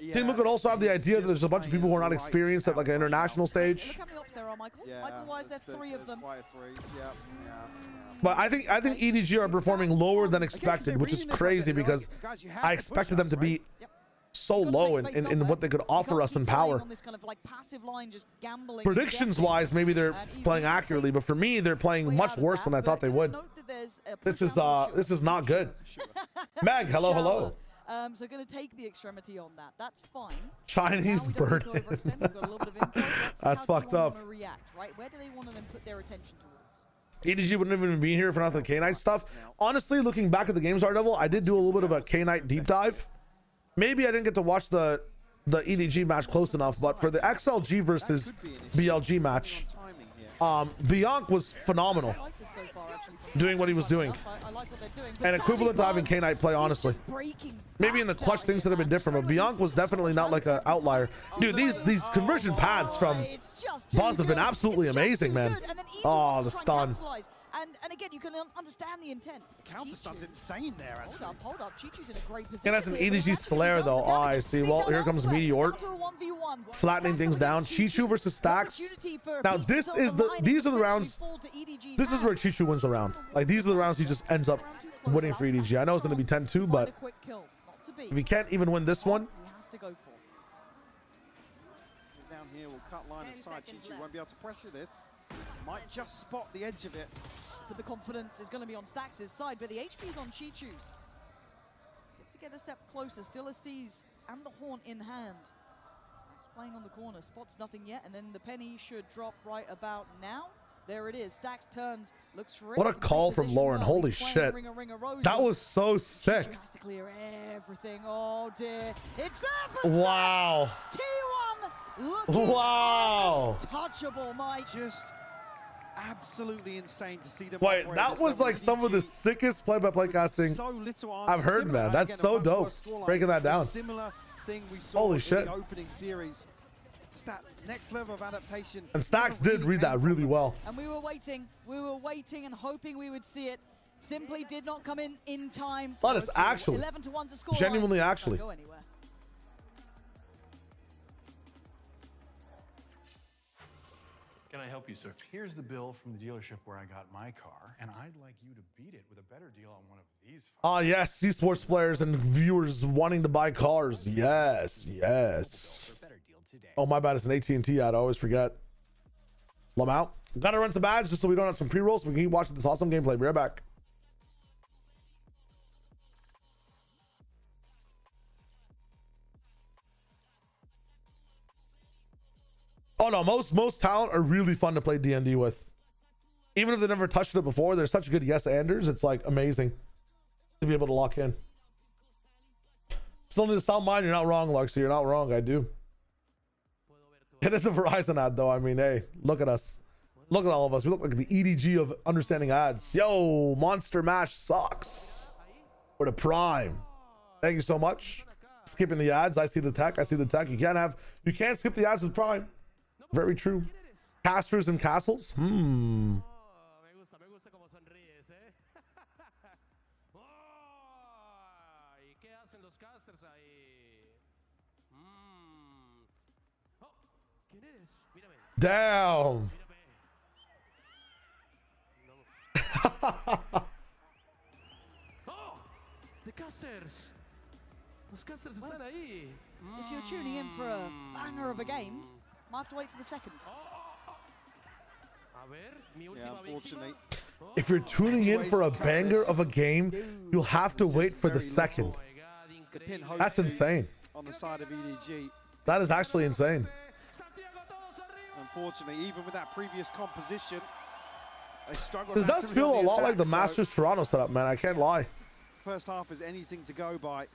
Speaker 12: Yeah,
Speaker 1: Team Liquid also have the
Speaker 12: it's
Speaker 1: idea that
Speaker 12: just
Speaker 1: there's a bunch of people who are not
Speaker 12: playing
Speaker 1: experienced at like an international stage.
Speaker 11: Look how many ops there are, Michael.
Speaker 12: Yeah,
Speaker 11: Michael, why is there three of them?
Speaker 12: quite a three. Yeah, yeah, yeah.
Speaker 1: But I think EDG are performing lower than expected, which is crazy because I expected them to be so low in what they could offer us in power. Predictions wise, maybe they're playing accurately, but for me, they're playing much worse than I thought they would. This is not good. Meg, hello.
Speaker 11: So going to take the extremity on that. That's fine.
Speaker 1: Chinese bird. That's fucked up.
Speaker 11: React, right? Where do they want to then put their attention towards?
Speaker 1: EDG wouldn't even be here for not the K-Knight stuff. Honestly, looking back at the games, Daredevil, I did do a little bit of a K-Knight deep dive. Maybe I didn't get to watch the EDG match close enough, but for the XLG versus BLG match, Bianc was phenomenal doing what he was doing. And equivalent to having K-Knight play, honestly. Maybe in the clutch things that have been different, but Bianc was definitely not like an outlier. Dude, these conversion paths from Buzz have been absolutely amazing, man. Oh, the stun.
Speaker 11: And again, you can understand the intent.
Speaker 12: Counter stun's insane there.
Speaker 11: Hold up. Chichu's in a great position.
Speaker 1: And that's an EDG Slayer, though. Oh, I see. Well, here comes Meteor, flattening things down. Chichu versus Stax. Now, these are the rounds. This is where Chichu wins the round. Like, these are the rounds he just ends up winning for EDG. I know it's going to be 10-2, but if he can't even win this one,
Speaker 11: he has to go for.
Speaker 12: Down here, we'll cut line of sight. Chichu won't be able to pressure this. Might just spot the edge of it.
Speaker 11: But the confidence is going to be on Stax' side, but the HP is on Chichu's. Gets to get a step closer, still a seize and the horn in hand. Stax playing on the corner, spots nothing yet, and then the penny should drop right about now. There it is. Stax turns, looks for it.
Speaker 1: What a call from Lauren. Holy shit. That was so sick.
Speaker 11: Chichu has to clear everything. Oh dear. It's there for Stax.
Speaker 1: Wow.
Speaker 11: T1 looking untouchable, Mike.
Speaker 12: Just absolutely insane to see them.
Speaker 1: Wait, that was like some of the sickest play-by-play casting I've heard, man. That's so dope. Breaking that down.
Speaker 12: Similar thing we saw
Speaker 1: Holy
Speaker 12: in
Speaker 1: shit.
Speaker 12: the opening series. Just that next level of adaptation.
Speaker 1: And Stax did read that really well.
Speaker 11: And we were waiting and hoping we would see it. Simply did not come in time.
Speaker 1: That is actually
Speaker 11: 11-1 to score.
Speaker 1: genuinely actually.
Speaker 11: Go anywhere.
Speaker 13: Can I help you, sir?
Speaker 14: Here's the bill from the dealership where I got my car, and I'd like you to beat it with a better deal on one of these.
Speaker 1: Ah, yes, esports players and viewers wanting to buy cars. Yes. Oh, my bad. It's an AT&T ad. I always forget. I'm out. Gotta run some ads just so we don't have some pre-rolls. So we can keep watching this awesome gameplay. Be right back. Oh no, most talent are really fun to play D&D with. Even if they've never touched it before, they're such good yes-anders. It's like amazing to be able to lock in. Still need to sound mine. You're not wrong, Luxy. You're not wrong. I do. It is a Verizon ad, though. I mean, hey, look at us. Look at all of us. We look like the EDG of understanding ads. Yo, Monster Mash sucks. For the Prime. Thank you so much. Skipping the ads. I see the tech. You can't skip the ads with Prime. Very true. Casters and castles. Damn.
Speaker 13: The casters. Los casters están ahí.
Speaker 11: If you're tuning in for a banger of a game, might have to wait for the second.
Speaker 12: Yeah, unfortunately.
Speaker 1: If you're tuning in for a banger of a game, you'll have to wait for the second. That's insane.
Speaker 12: On the side of EDG.
Speaker 1: That is actually insane.
Speaker 12: Unfortunately, even with that previous composition, they struggled.
Speaker 1: This does feel a lot like the Masters Toronto setup, man. I can't lie.
Speaker 12: First half is anything to go by.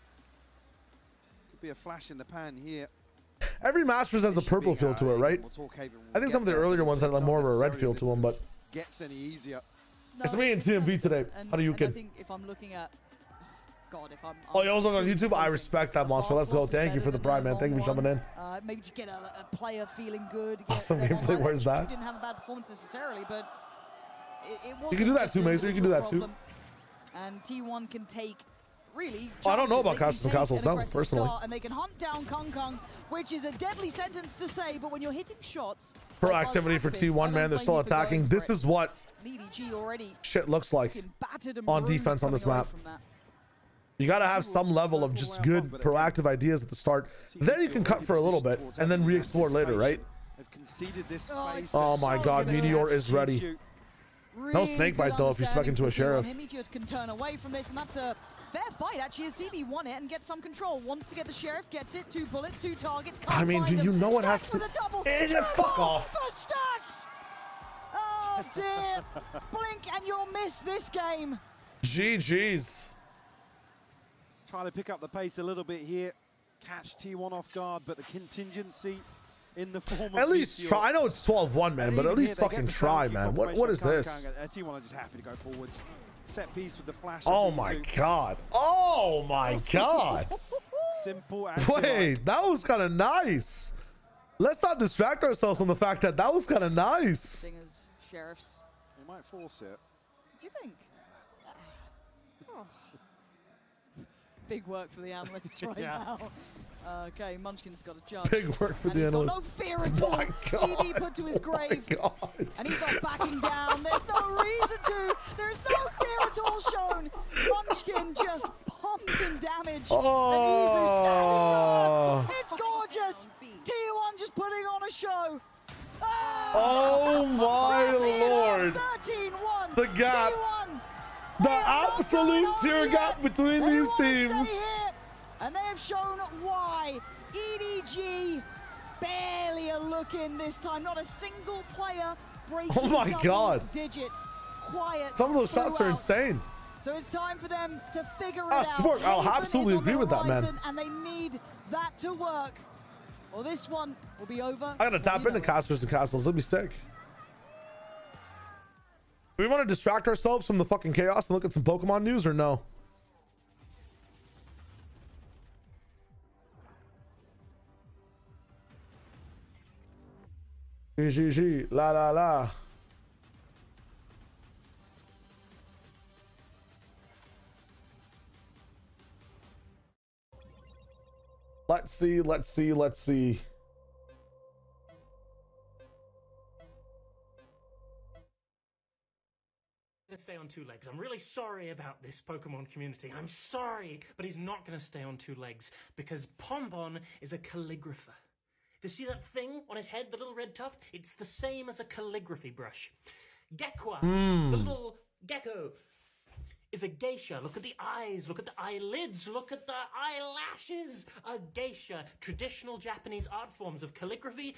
Speaker 12: Could be a flash in the pan here.
Speaker 1: Every Masters has a purple feel to it, right? I think some of the earlier ones had like more of a red feel to them, but
Speaker 12: gets any easier.
Speaker 1: it's me and TMV today. How do you
Speaker 11: I
Speaker 1: kid?
Speaker 11: think if I'm looking at, God, if I'm
Speaker 1: Oh, you also on YouTube? I respect that, Monster. Let's go. Thank you for the pride, man. Thank you for jumping in.
Speaker 11: Maybe just get a player feeling good.
Speaker 1: Awesome gameplay. Where's that?
Speaker 11: Didn't have a bad performance necessarily, but it wasn't.
Speaker 1: You can do that too, Mazer. You can do that too.
Speaker 11: And T1 can take really.
Speaker 1: Oh, I don't know about Castles and Castles, no, personally.
Speaker 11: And they can hunt down Kong, which is a deadly sentence to say, but when you're hitting shots.
Speaker 1: Proactivity for T1, man. They're still attacking. This is what shit looks like on defense on this map. You got to have some level of just good proactive ideas at the start. Then you can cut for a little bit and then re-explore later, right? Oh my God, Meteor is ready. No snake bite though if you spec into a Sheriff.
Speaker 11: Meteor can turn away from this, and that's a fair fight actually. As CB won it and gets some control. Wants to get the Sheriff, gets it. 2 bullets, 2 targets.
Speaker 1: I mean, do you know what has to? Fuck off.
Speaker 11: For Stacks. Oh dear. Blink and you'll miss this game.
Speaker 1: GG's.
Speaker 12: Trying to pick up the pace a little bit here. Catch T1 off guard, but the contingency in the form of
Speaker 1: at least try. I know it's 12-1, man, but at least fucking try, man. What is this?
Speaker 12: T1 are just happy to go forwards. Set piece with the flash.
Speaker 1: Oh my God. Oh my God.
Speaker 12: Simple.
Speaker 1: Wait, that was kind of nice. Let's not distract ourselves from the fact that that was kind of nice.
Speaker 11: Singers, Sheriffs.
Speaker 12: They might force it.
Speaker 11: Do you think? Oh. Big work for the analysts right now. Okay, Munchkin's got a judge.
Speaker 1: Big work for the analysts.
Speaker 11: No fear at all. CD put to his grave. And he's not backing down. There's no reason to. There's no fear at all shown. Munchkin just pumping damage.
Speaker 1: Oh.
Speaker 11: And Izu standing guard. It's gorgeous. T1 just putting on a show.
Speaker 1: Oh my Lord.
Speaker 11: 13-1.
Speaker 1: The gap.
Speaker 11: T1.
Speaker 1: The absolute tear gap between these teams.
Speaker 11: And they have shown why. EDG barely a look in this time. Not a single player breaking double digits. Quiet.
Speaker 1: Some of those shots are insane.
Speaker 11: So it's time for them to figure it out.
Speaker 1: Smart. I'll absolutely agree with that, man.
Speaker 11: And they need that to work. Or this one will be over.
Speaker 1: I gotta tap into Casters and Castles. It'll be sick. Do we want to distract ourselves from the fucking chaos and look at some Pokemon news or no? GG, la la la. Let's see, let's see, let's see.
Speaker 13: Gonna stay on 2 legs. I'm really sorry about this Pokemon community. I'm sorry, but he's not gonna stay on 2 legs because Pombon is a calligrapher. You see that thing on his head, the little red tuft? It's the same as a calligraphy brush. Gekwa, the little gecko, is a geisha. Look at the eyes, look at the eyelids, look at the eyelashes. A geisha, traditional Japanese art forms of calligraphy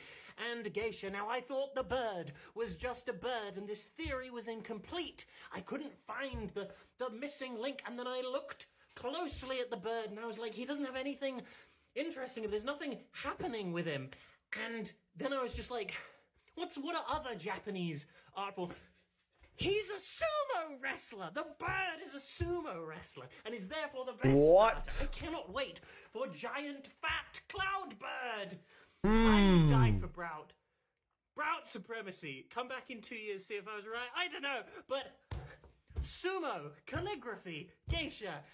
Speaker 13: and geisha. Now, I thought the bird was just a bird and this theory was incomplete. I couldn't find the missing link, and then I looked closely at the bird and I was like, he doesn't have anything interesting. There's nothing happening with him. And then I was just like, what are other Japanese art forms? He's a sumo wrestler. The bird is a sumo wrestler and is therefore the best.
Speaker 1: What?
Speaker 13: I cannot wait for giant fat cloud bird. I would die for Brout. Brout supremacy. Come back in 2 years, see if I was right. I don't know, but sumo, calligraphy, geisha.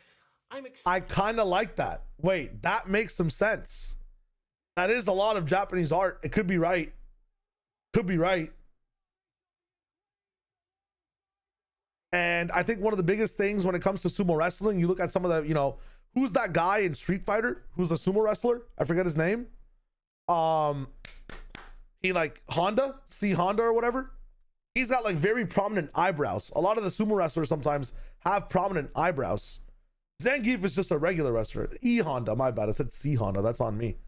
Speaker 1: I kind of like that. Wait, that makes some sense. That is a lot of Japanese art. It could be right. Could be right. And I think one of the biggest things when it comes to sumo wrestling, you look at some of the, you know, who's that guy in Street Fighter who's a sumo wrestler? I forget his name. He like Honda, C Honda or whatever. He's got like very prominent eyebrows. A lot of the sumo wrestlers sometimes have prominent eyebrows. Zangief is just a regular wrestler. E Honda, my bad. I said C Honda. That's on me.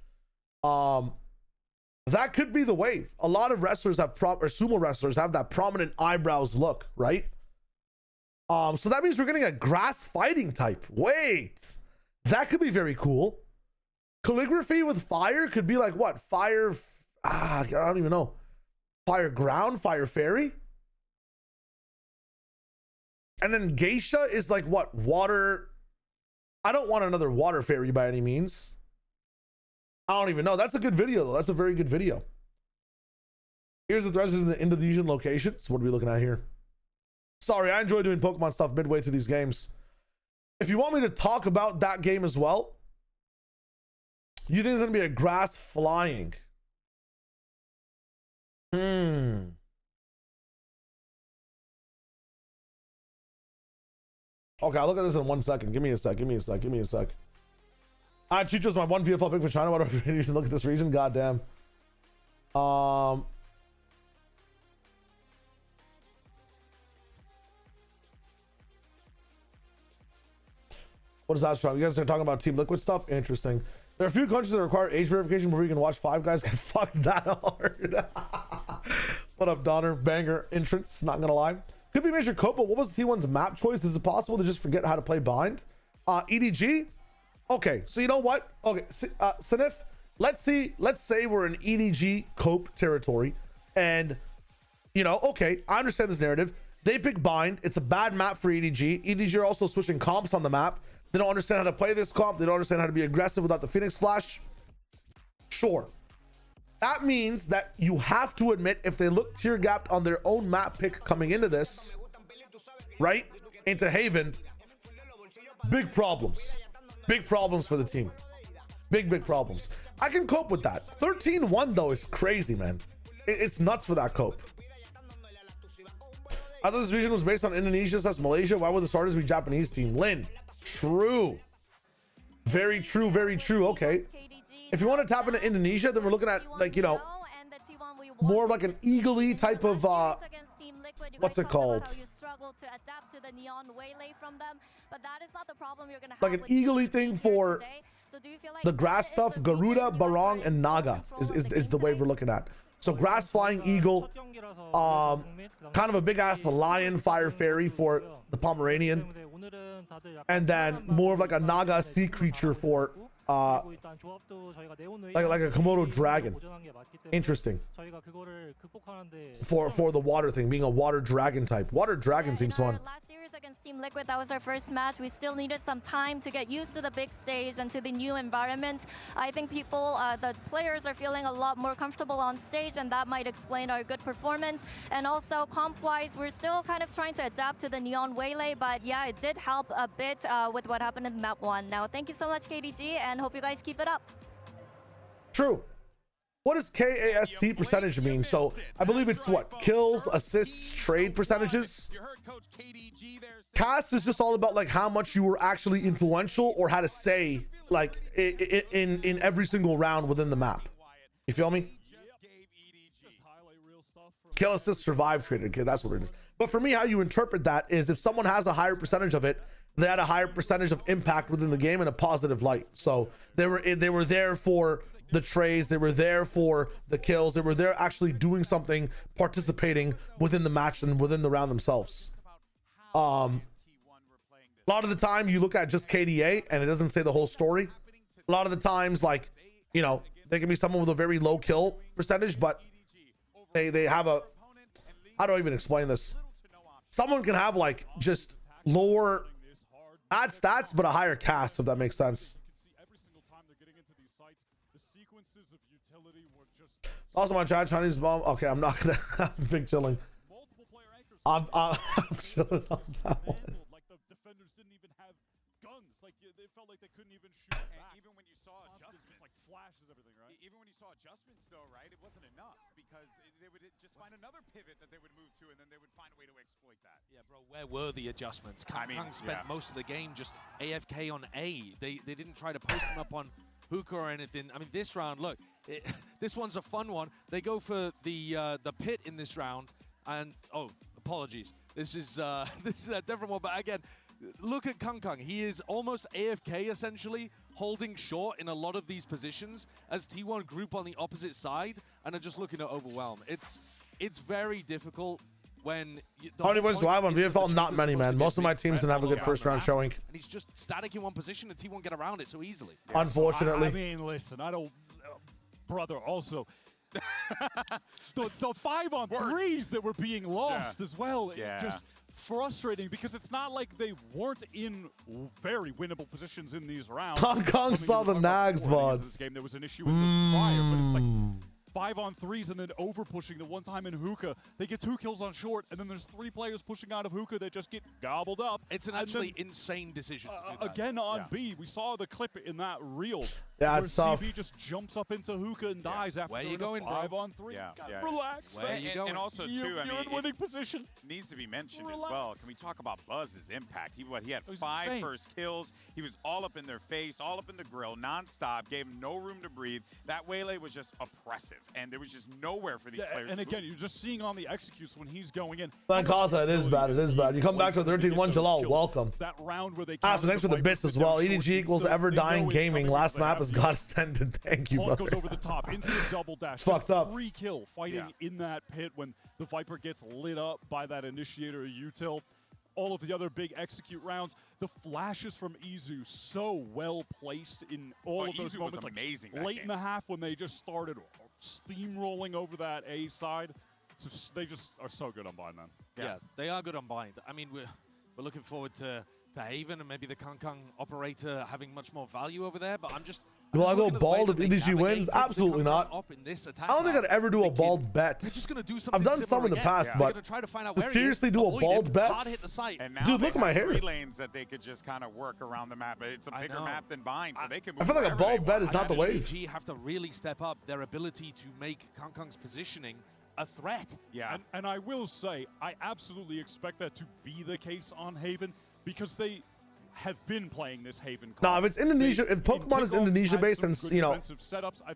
Speaker 1: That could be the wave. A lot of wrestlers have sumo wrestlers have that prominent eyebrows look, right? So that means we're getting a grass fighting type. Wait, that could be very cool. Calligraphy with fire could be like what? Fire, I don't even know. Fire ground, fire fairy. And then geisha is like what? Water. I don't want another water fairy by any means. I don't even know. That's a good video though. That's a very good video. Here's the threats in the Indonesian locations. What are we looking at here? Sorry, I enjoy doing Pokemon stuff midway through these games. If you want me to talk about that game as well, you think there's gonna be a grass flying? Okay, I'll look at this in 1 second. Give me a sec. Chicho's my one VFL pick for China. Why do I need to look at this region? Goddamn. What is that strong? You guys are talking about Team Liquid stuff? Interesting. There are a few countries that require age verification where you can watch 5 guys get fucked that hard. What up, Donner? Banger entrance, not gonna lie. Could be Major Copa. What was T1's map choice? Is it possible to just forget how to play bind? EDG? Okay, so you know what? Okay, Sinif, let's say we're in EDG Cope territory, and you know, okay, I understand this narrative. They pick bind. It's a bad map for EDG. EDG are also switching comps on the map. They don't understand how to play this comp. They don't understand how to be aggressive without the Phoenix Flash. Sure. That means that you have to admit if they look tear gapped on their own map pick coming into this, right? Into Haven, big problems. Big problems for the team. Big problems. I can cope with that. 13-1 though is crazy, man. It's nuts for that cope. I thought this region was based on Indonesia / Malaysia. Why would the starters be Japanese team? Lin. True. Very true. Okay. If you want to tap into Indonesia, then we're looking at, like, you know, more of like an eagle-y type of what's it called? Like an eagle-y thing for the grass stuff. Garuda, Barong, and Naga is the way we're looking at. So grass flying eagle, kind of a big ass lion fire fairy for the Pomeranian, and then more of like a Naga sea creature for like a Komodo dragon. Interesting. For the water thing, being a water dragon type. Water dragon seems fun.
Speaker 5: Against Team Liquid, that was our first match. We still needed some time to get used to the big stage and to the new environment. I think the players are feeling a lot more comfortable on stage, and that might explain our good performance. And also comp-wise, we're still kind of trying to adapt to the Neon Waylay, but yeah, it did help a bit with what happened in map 1. Now, thank you so much, KDG, and hope you guys keep it up.
Speaker 1: True. What does KAST percentage mean? So I believe it's what? Kills, assists, trade percentages. Cast is just all about like how much you were actually influential or how to say like in every single round within the map. You feel me? Kill, assist, survive, trade. Okay, that's what it is. But for me, how you interpret that is if someone has a higher percentage of it, they had a higher percentage of impact within the game in a positive light. So they were there for the trades, they were there for the kills, they were there actually doing something, participating within the match and within the round themselves. A lot of the time you look at just KDA and it doesn't say the whole story. A lot of the times, like, you know, they can be someone with a very low kill percentage, but they have a, how do I even explain this? Someone can have like just lower bad stats but a higher cast, if that makes sense. Also, my Chinese bomb. Okay, I'm not gonna have big chilling. I'm chilling on that one.
Speaker 4: Like the defenders didn't even have guns. Like they felt like they couldn't even shoot back.
Speaker 2: Even when you saw adjustments,
Speaker 4: like flashes, everything, right?
Speaker 2: Even when you saw adjustments, though, right? It wasn't enough because they would just find another pivot that they would move to, and then they would find a way to exploit that.
Speaker 3: Yeah, bro. Where were the adjustments? Kang spent most of the game just AFK on A. They didn't try to post him up on hookah or anything. I mean, this round, look, this one's a fun one. They go for the pit in this round, and oh, apologies. This is a different one, but again, look at Kang. He is almost AFK essentially, holding short in a lot of these positions as T1 group on the opposite side and are just looking to overwhelm. It's very difficult when
Speaker 1: how many wins do I have on VFL? Not many, man. Most of my teams didn't have a good first round showing.
Speaker 3: And he's just static in one position, and T1 get around it so easily.
Speaker 1: Unfortunately.
Speaker 4: I mean, listen, I don't, brother. Also, the 5-on-3s that were being lost as well. Just frustrating because it's not like they weren't in very winnable positions in these rounds.
Speaker 1: Hong Kong saw the nags, VODs.
Speaker 4: This game there was an issue with the prior, but it's like 5-on-3s and then over pushing. The one time in hookah, they get 2 kills on short, and then there's 3 players pushing out of hookah that just get gobbled up.
Speaker 3: It's an actually insane decision.
Speaker 4: Again on B, we saw the clip in that reel.
Speaker 1: Yeah,
Speaker 4: where
Speaker 1: it's tough.
Speaker 4: CB just jumps up into hookah and dies after
Speaker 3: Where you going,
Speaker 4: 5-on-3. Relax, man.
Speaker 2: And also, too,
Speaker 4: you're
Speaker 2: I mean,
Speaker 4: in winning position.
Speaker 2: Needs to be mentioned as well. Can we talk about Buzz's impact? He had 5
Speaker 4: insane.
Speaker 2: first kills. He was all up in their face, all up in the grill, nonstop, gave him no room to breathe. That Waylay was just oppressive, and there was just nowhere for these players.
Speaker 4: And again, you're just seeing on the executes when he's going in.
Speaker 1: Sankaza, it is bad. It is bad. You come back to 13-1 Jalal. Welcome.
Speaker 4: That round where they
Speaker 1: so thanks for the bits as well. EDG equals ever dying gaming. Last map is God's tended. Thank you, brother.
Speaker 4: Goes over the top, instant double dash.
Speaker 1: It's fucked up.
Speaker 4: 3 kill fighting in that pit when the Viper gets lit up by that initiator util. All of the other big execute rounds, the flashes from Izu so well placed in all of those
Speaker 2: Izu
Speaker 4: moments.
Speaker 2: was amazing
Speaker 4: like late in the half when they just started steamrolling over that A side. They just are so good on bind, man.
Speaker 3: Yeah, they are good on bind. I mean, we're looking forward to Haven and maybe the Kang operator having much more value over there, but I'm just...
Speaker 1: Will I go bald if EDG wins? Absolutely not. I don't think I'd ever do a bald bet. I've done some in the past, but to seriously do a bald bet? Dude, look at my hair.
Speaker 2: Lanes that they could just kind of work around the map. It's a bigger map than bind, so they can move
Speaker 1: I feel like a bald bet is not the wave.
Speaker 3: EDG have to really step up their ability to make Kang's positioning a threat.
Speaker 4: And I will say, I absolutely expect that to be the case on Haven because they have been playing this Haven.
Speaker 1: Nah, if it's Indonesia, if Pokemon is Indonesia based and, you know,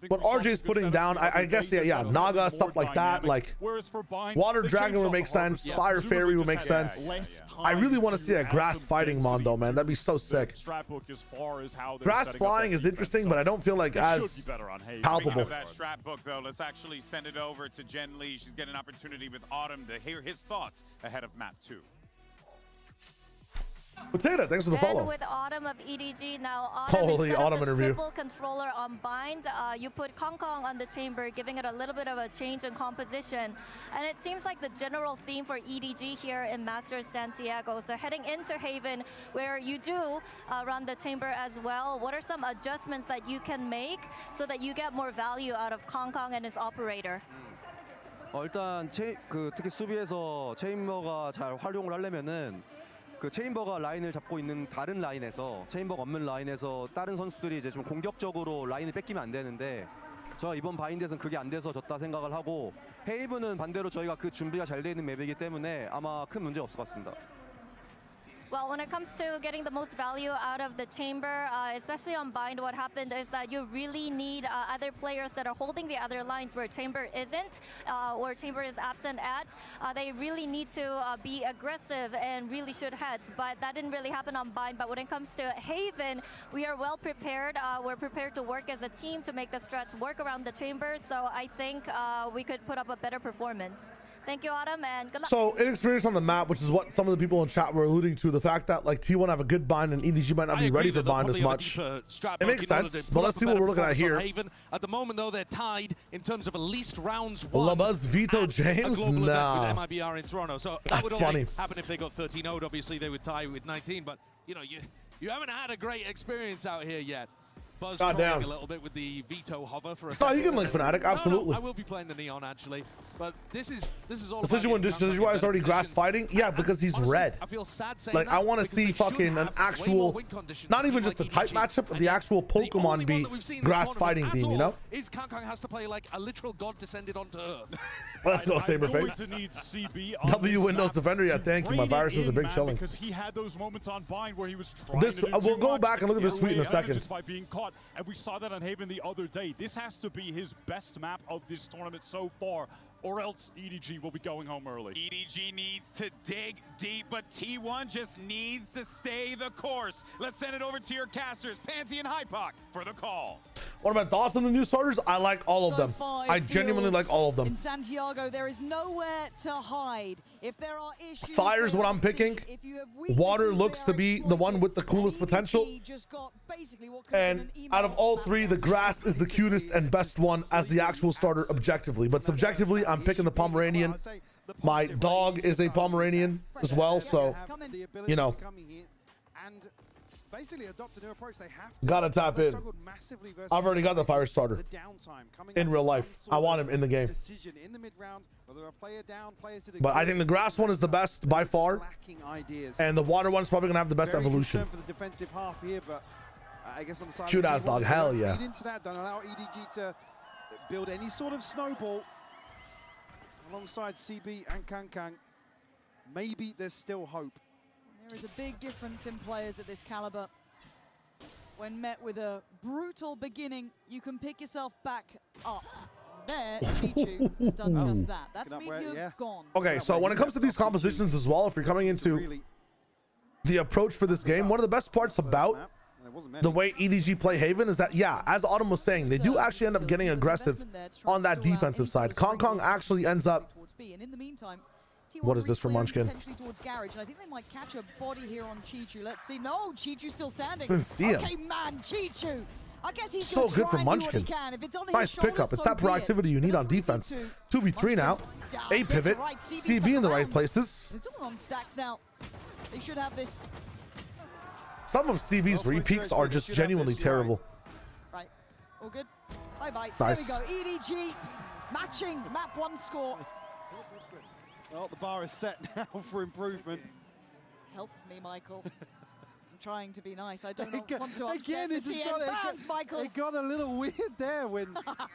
Speaker 1: what RJ's putting down, I guess, yeah, Naga, stuff like that, like Water Dragon would make sense, Fire Fairy would make sense. I really want to see a grass fighting mon though, man. That'd be so sick. Grass flying is interesting, but I don't feel like as palpable.
Speaker 2: That strat book though, let's actually send it over to Jen Lee. She's getting an opportunity with Autumn to hear his thoughts ahead of map 2.
Speaker 1: Potato, thanks for the follow.
Speaker 5: With Autumn of EDG now, Autumn,
Speaker 1: Autumn interview.
Speaker 5: Triple controller on bind, you put Kong on the chamber, giving it a little bit of a change in composition. And it seems like the general theme for EDG here in Masters Santiago. So heading into Haven, where you do run the chamber as well, what are some adjustments that you can make so that you get more value out of Kong and his operator?
Speaker 15: 일단 특히 수비에서 체인버가 잘 활용을 하려면은 그 체인버가 라인을 잡고 있는 다른 라인에서 체인버가 없는 라인에서 다른 선수들이 이제 좀 공격적으로 라인을 뺏기면 안 되는데 저 이번 바인드에서는 그게 안 돼서 졌다 생각을 하고 헤이븐은 반대로 저희가 그 준비가 잘 돼 있는 맵이기 때문에 아마 큰 문제 없을 것 같습니다.
Speaker 5: Well, when it comes to getting the most value out of the chamber, especially on bind, what happened is that you really need other players that are holding the other lines where chamber isn't, or chamber is absent at. They really need to be aggressive and really shoot heads, but that didn't really happen on bind. But when it comes to Haven, we are well prepared. We're prepared to work as a team to make the strats work around the chamber, so I think we could put up a better performance. Thank you, Autumn, and good luck.
Speaker 1: So inexperience on the map, which is what some of the people in chat were alluding to, the fact that like T1 have a good bind and EDG might not be ready for bind as much. It makes sense, but let's see what we're looking at here.
Speaker 3: At the moment, though, they're tied in terms of at least rounds
Speaker 1: Labuz Vito James? Nah.
Speaker 3: With MIBR in Toronto. So
Speaker 1: that's
Speaker 3: would
Speaker 1: funny.
Speaker 3: Only happen if they got 13-0'd. Obviously, they would tie with 19, but you know, you haven't had a great experience out here yet. Buzz trying a little bit with the veto hover for a second.
Speaker 1: Oh, you can link Fnatic, absolutely.
Speaker 3: No, I will be playing the Neon actually, but this is all.
Speaker 1: Decision why is already grass fighting? Yeah, because he's red.
Speaker 3: I feel sad saying
Speaker 1: like I want to see fucking an actual, not even just a type matchup, but the actual Pokemon be grass fighting team. You know?
Speaker 3: Is Kang has to play like a literal god descended onto Earth.
Speaker 1: Let's go, Saberface. W Windows Defender, yeah, thank you. My virus is a big chilling.
Speaker 4: Because he had those moments on bind where he was trying
Speaker 1: we'll go back and look at this tweet in a second.
Speaker 4: Just by being caught, and we saw that on Haven the other day. This has to be his best map of this tournament so far. or else EDG will be going home early.
Speaker 2: EDG needs to dig deep, but T1 just needs to stay the course. Let's send it over to your casters, Pansy and Hypoc, for the call.
Speaker 1: What are my thoughts on the new starters? I like all of them. I genuinely like all of them.
Speaker 11: In Santiago, there is nowhere to hide. If there are issues,
Speaker 1: Fire's what I'm picking. Water looks to be the one with the coolest potential. And out of all three, the grass is the cutest and best one as the actual starter objectively. But subjectively, I'm picking the Pomeranian. My dog is a Pomeranian as well, so, you know.
Speaker 12: Basically adopt a new approach. They have
Speaker 1: Gotta tap in. I've already got the fire starter in real life. I want him in the game. But I think the grass one is the best by far, and the water one's probably gonna have the best evolution. Cute ass dog, hell yeah.
Speaker 12: Don't allow EDG to build any sort of snowball alongside CB and Kankang. Maybe there's still hope.
Speaker 11: There is a big difference in players at this caliber. When met with a brutal beginning, you can pick yourself back up. There, Chichu has done just that. That's meteor gone.
Speaker 1: Okay, so when it comes to these compositions as well, if you're coming into the approach for this game, one of the best parts about the way EDG play Haven is that, yeah, as Autumn was saying, they do actually end up getting aggressive on that defensive side. Kong actually ends up... What is this for Munchkin?
Speaker 11: Towards Garage, and I think they might catch a body here on Chichu. Let's see. No, Chichu's still standing.
Speaker 1: Didn't see him.
Speaker 11: Okay, man, Chichu. I guess he's
Speaker 1: so good for Munchkin. Nice pickup. It's that proactivity you need on defense. 2v3 now. A pivot. CB in the right places.
Speaker 11: It's all on stacks now. They should have this.
Speaker 1: Some of CB's repeats are just genuinely terrible.
Speaker 11: Right. All good. Bye-bye.
Speaker 1: Nice.
Speaker 11: There we go. EDG matching map 1 score.
Speaker 12: Well, the bar is set now for improvement.
Speaker 11: Help me, Michael. I'm trying to be nice. I don't want to upset
Speaker 12: again,
Speaker 11: the TN fans, Michael.
Speaker 12: It got a little weird there when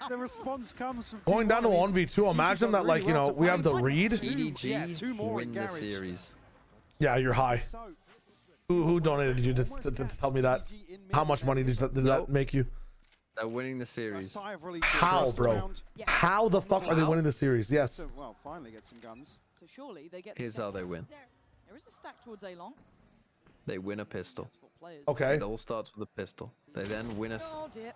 Speaker 12: the response comes from
Speaker 1: going down to 1v2. Imagine that, like, you know, we have the read.
Speaker 10: EDG
Speaker 12: two more
Speaker 10: win the series.
Speaker 1: Yeah, you're high. Who donated you to tell me that? How much money did that make you?
Speaker 10: They're winning the series.
Speaker 1: How, bro? How the fuck are they winning the series? Yes.
Speaker 12: Well, finally get some guns.
Speaker 11: So surely they get.
Speaker 10: Here's how they win.
Speaker 11: There is a stack towards A-Long.
Speaker 10: They win a pistol.
Speaker 1: Okay.
Speaker 10: It all starts with a pistol. They then win a.
Speaker 11: Oh dear,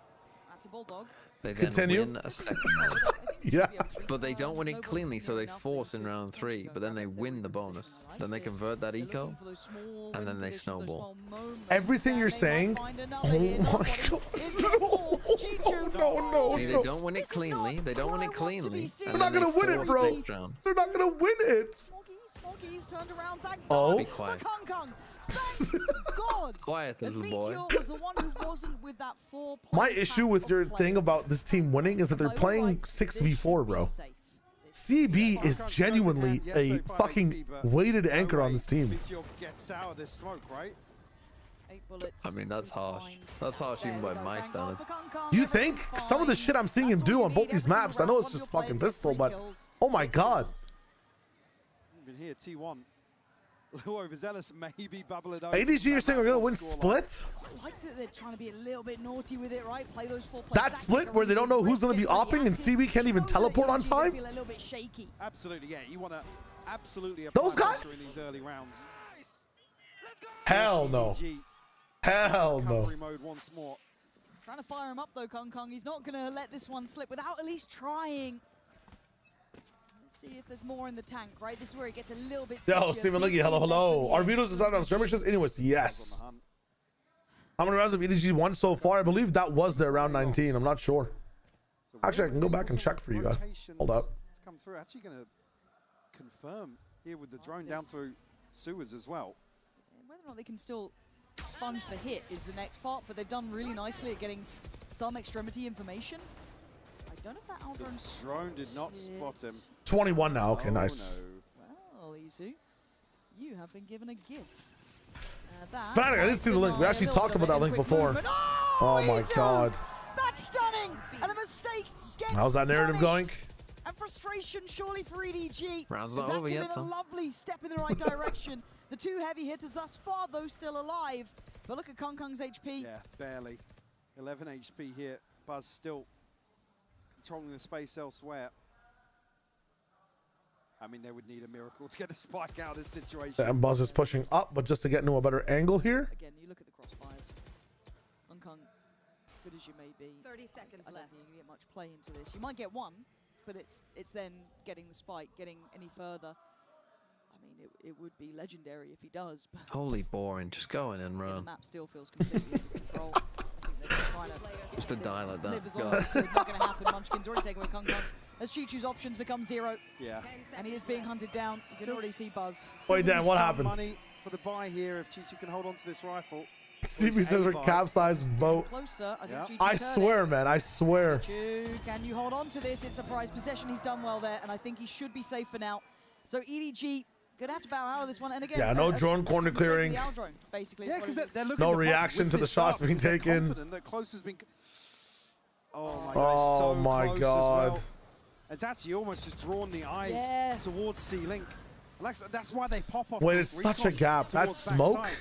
Speaker 11: that's a bulldog.
Speaker 10: They then win a second round.
Speaker 1: Yeah.
Speaker 10: But they don't win it cleanly, so they force in round 3. But then they win the bonus. Then they convert that eco, and then they snowball.
Speaker 1: Everything you're saying. Oh my god. No.
Speaker 10: See, they don't win it cleanly. They don't win it cleanly.
Speaker 1: They're not gonna win it, bro. They're not gonna win it.
Speaker 11: Smoggy's turned around.
Speaker 1: Oh.
Speaker 10: Be quiet.
Speaker 11: Thank God.
Speaker 10: Quiet, little boy.
Speaker 11: Was the one who wasn't with that
Speaker 1: My issue with your thing about this team winning is that they're playing 6v4, bro. CB is genuinely a fucking weighted anchor on this team.
Speaker 12: Gets out of this smoke, right?
Speaker 10: I mean, that's harsh. That's harsh even by my standards.
Speaker 1: You think? Some of the shit I'm seeing him do on both these maps, I know it's just fucking pistol, but oh my god.
Speaker 12: Even here, T1. A little overzealous, maybe bubble it over.
Speaker 1: ADG, you're saying we're gonna win split?
Speaker 11: I like that they're trying to be a little bit naughty with it, right? Play those 4
Speaker 1: that split where they don't know who's gonna be opping and CB can't even teleport on time?
Speaker 11: Feel a little bit shaky.
Speaker 12: Absolutely, yeah. You want to absolutely
Speaker 1: those guys
Speaker 12: in these early rounds.
Speaker 1: Hell no. Hell no.
Speaker 12: Mode once more.
Speaker 11: He's trying to fire him up though, Kong. He's not gonna let this one slip without at least trying. See if there's more in the tank, right? This is where it gets a little bit sketchier.
Speaker 1: Yo, Stephen Liggy, hello. Our videos decided on skirmishes? Anyways, yes. How many rounds of EDG won so far? I believe that was their round 19. I'm not sure. Actually, I can go back and check for you guys. Hold up.
Speaker 12: Come through. Actually going to confirm here with the drone down through sewers as well.
Speaker 11: Whether or not they can still sponge the hit is the next part, but they've done really nicely at getting some extremity information. I don't know if that Aldron's
Speaker 12: drone did not spot him.
Speaker 1: 21 now. Okay, nice.
Speaker 11: No. Well, Isu, you have been given a gift.
Speaker 1: Fanatic, I didn't see the link. We actually talked about that link before. Oh my god.
Speaker 11: That's stunning! And a mistake gets
Speaker 1: how's that narrative going?
Speaker 11: And frustration surely for EDG.
Speaker 10: Round's not over yet,
Speaker 11: son. A lovely step in the right direction. The 2 heavy hitters thus far, though, still alive. But look at Kong's HP.
Speaker 12: Yeah, barely. 11 HP here. Buzz still controlling the space elsewhere. I mean, they would need a miracle to get a spike out of this situation.
Speaker 1: And Buzz is pushing up, but just to get into a better angle here.
Speaker 11: Again, you look at the crossfires. Kong, good as you may be,
Speaker 16: 30 seconds
Speaker 11: I don't
Speaker 16: left.
Speaker 11: think you get much play into this. You might get one, but it's then getting the spike, getting any further. I mean, it would be legendary if he does. But
Speaker 10: Holy boring. Just go in and
Speaker 11: the
Speaker 10: run.
Speaker 11: map still feels completely in control. I think they're just trying to
Speaker 10: Just to die like
Speaker 11: live
Speaker 10: that.
Speaker 11: as long as they could. Not going to happen. Munchkin's already taken away Kong as Chi-Chu's options become 0.
Speaker 12: Yeah.
Speaker 11: And he is being hunted down. You can already see Buzz.
Speaker 1: Wait, Dan, what
Speaker 12: Some
Speaker 1: happened?
Speaker 12: money for the buy here if Chi-Chu can hold on to this rifle.
Speaker 1: CB says we're capsized boat.
Speaker 11: Closer. I think Chi-Chu's
Speaker 1: I
Speaker 11: heard
Speaker 1: swear,
Speaker 11: it.
Speaker 1: man. I swear.
Speaker 11: Chi-Chu, can you hold on to this? It's a prize possession. He's done well there, and I think he should be safe for now. So EDG gonna have to bow out of this one. And again,
Speaker 1: Yeah, no drone corner clearing.
Speaker 11: Basically,
Speaker 12: Yeah, because they're looking
Speaker 1: No
Speaker 12: to
Speaker 1: reaction to the shots being taken.
Speaker 12: That close has been. Oh my God!
Speaker 1: Oh
Speaker 12: So
Speaker 1: my
Speaker 12: close
Speaker 1: God.
Speaker 12: As well. It's actually almost just drawn the eyes towards C-Link. That's why they pop off.
Speaker 1: Wait,
Speaker 12: this
Speaker 1: it's such a
Speaker 12: recon
Speaker 1: gap. That
Speaker 12: towards
Speaker 1: smoke,
Speaker 12: backside.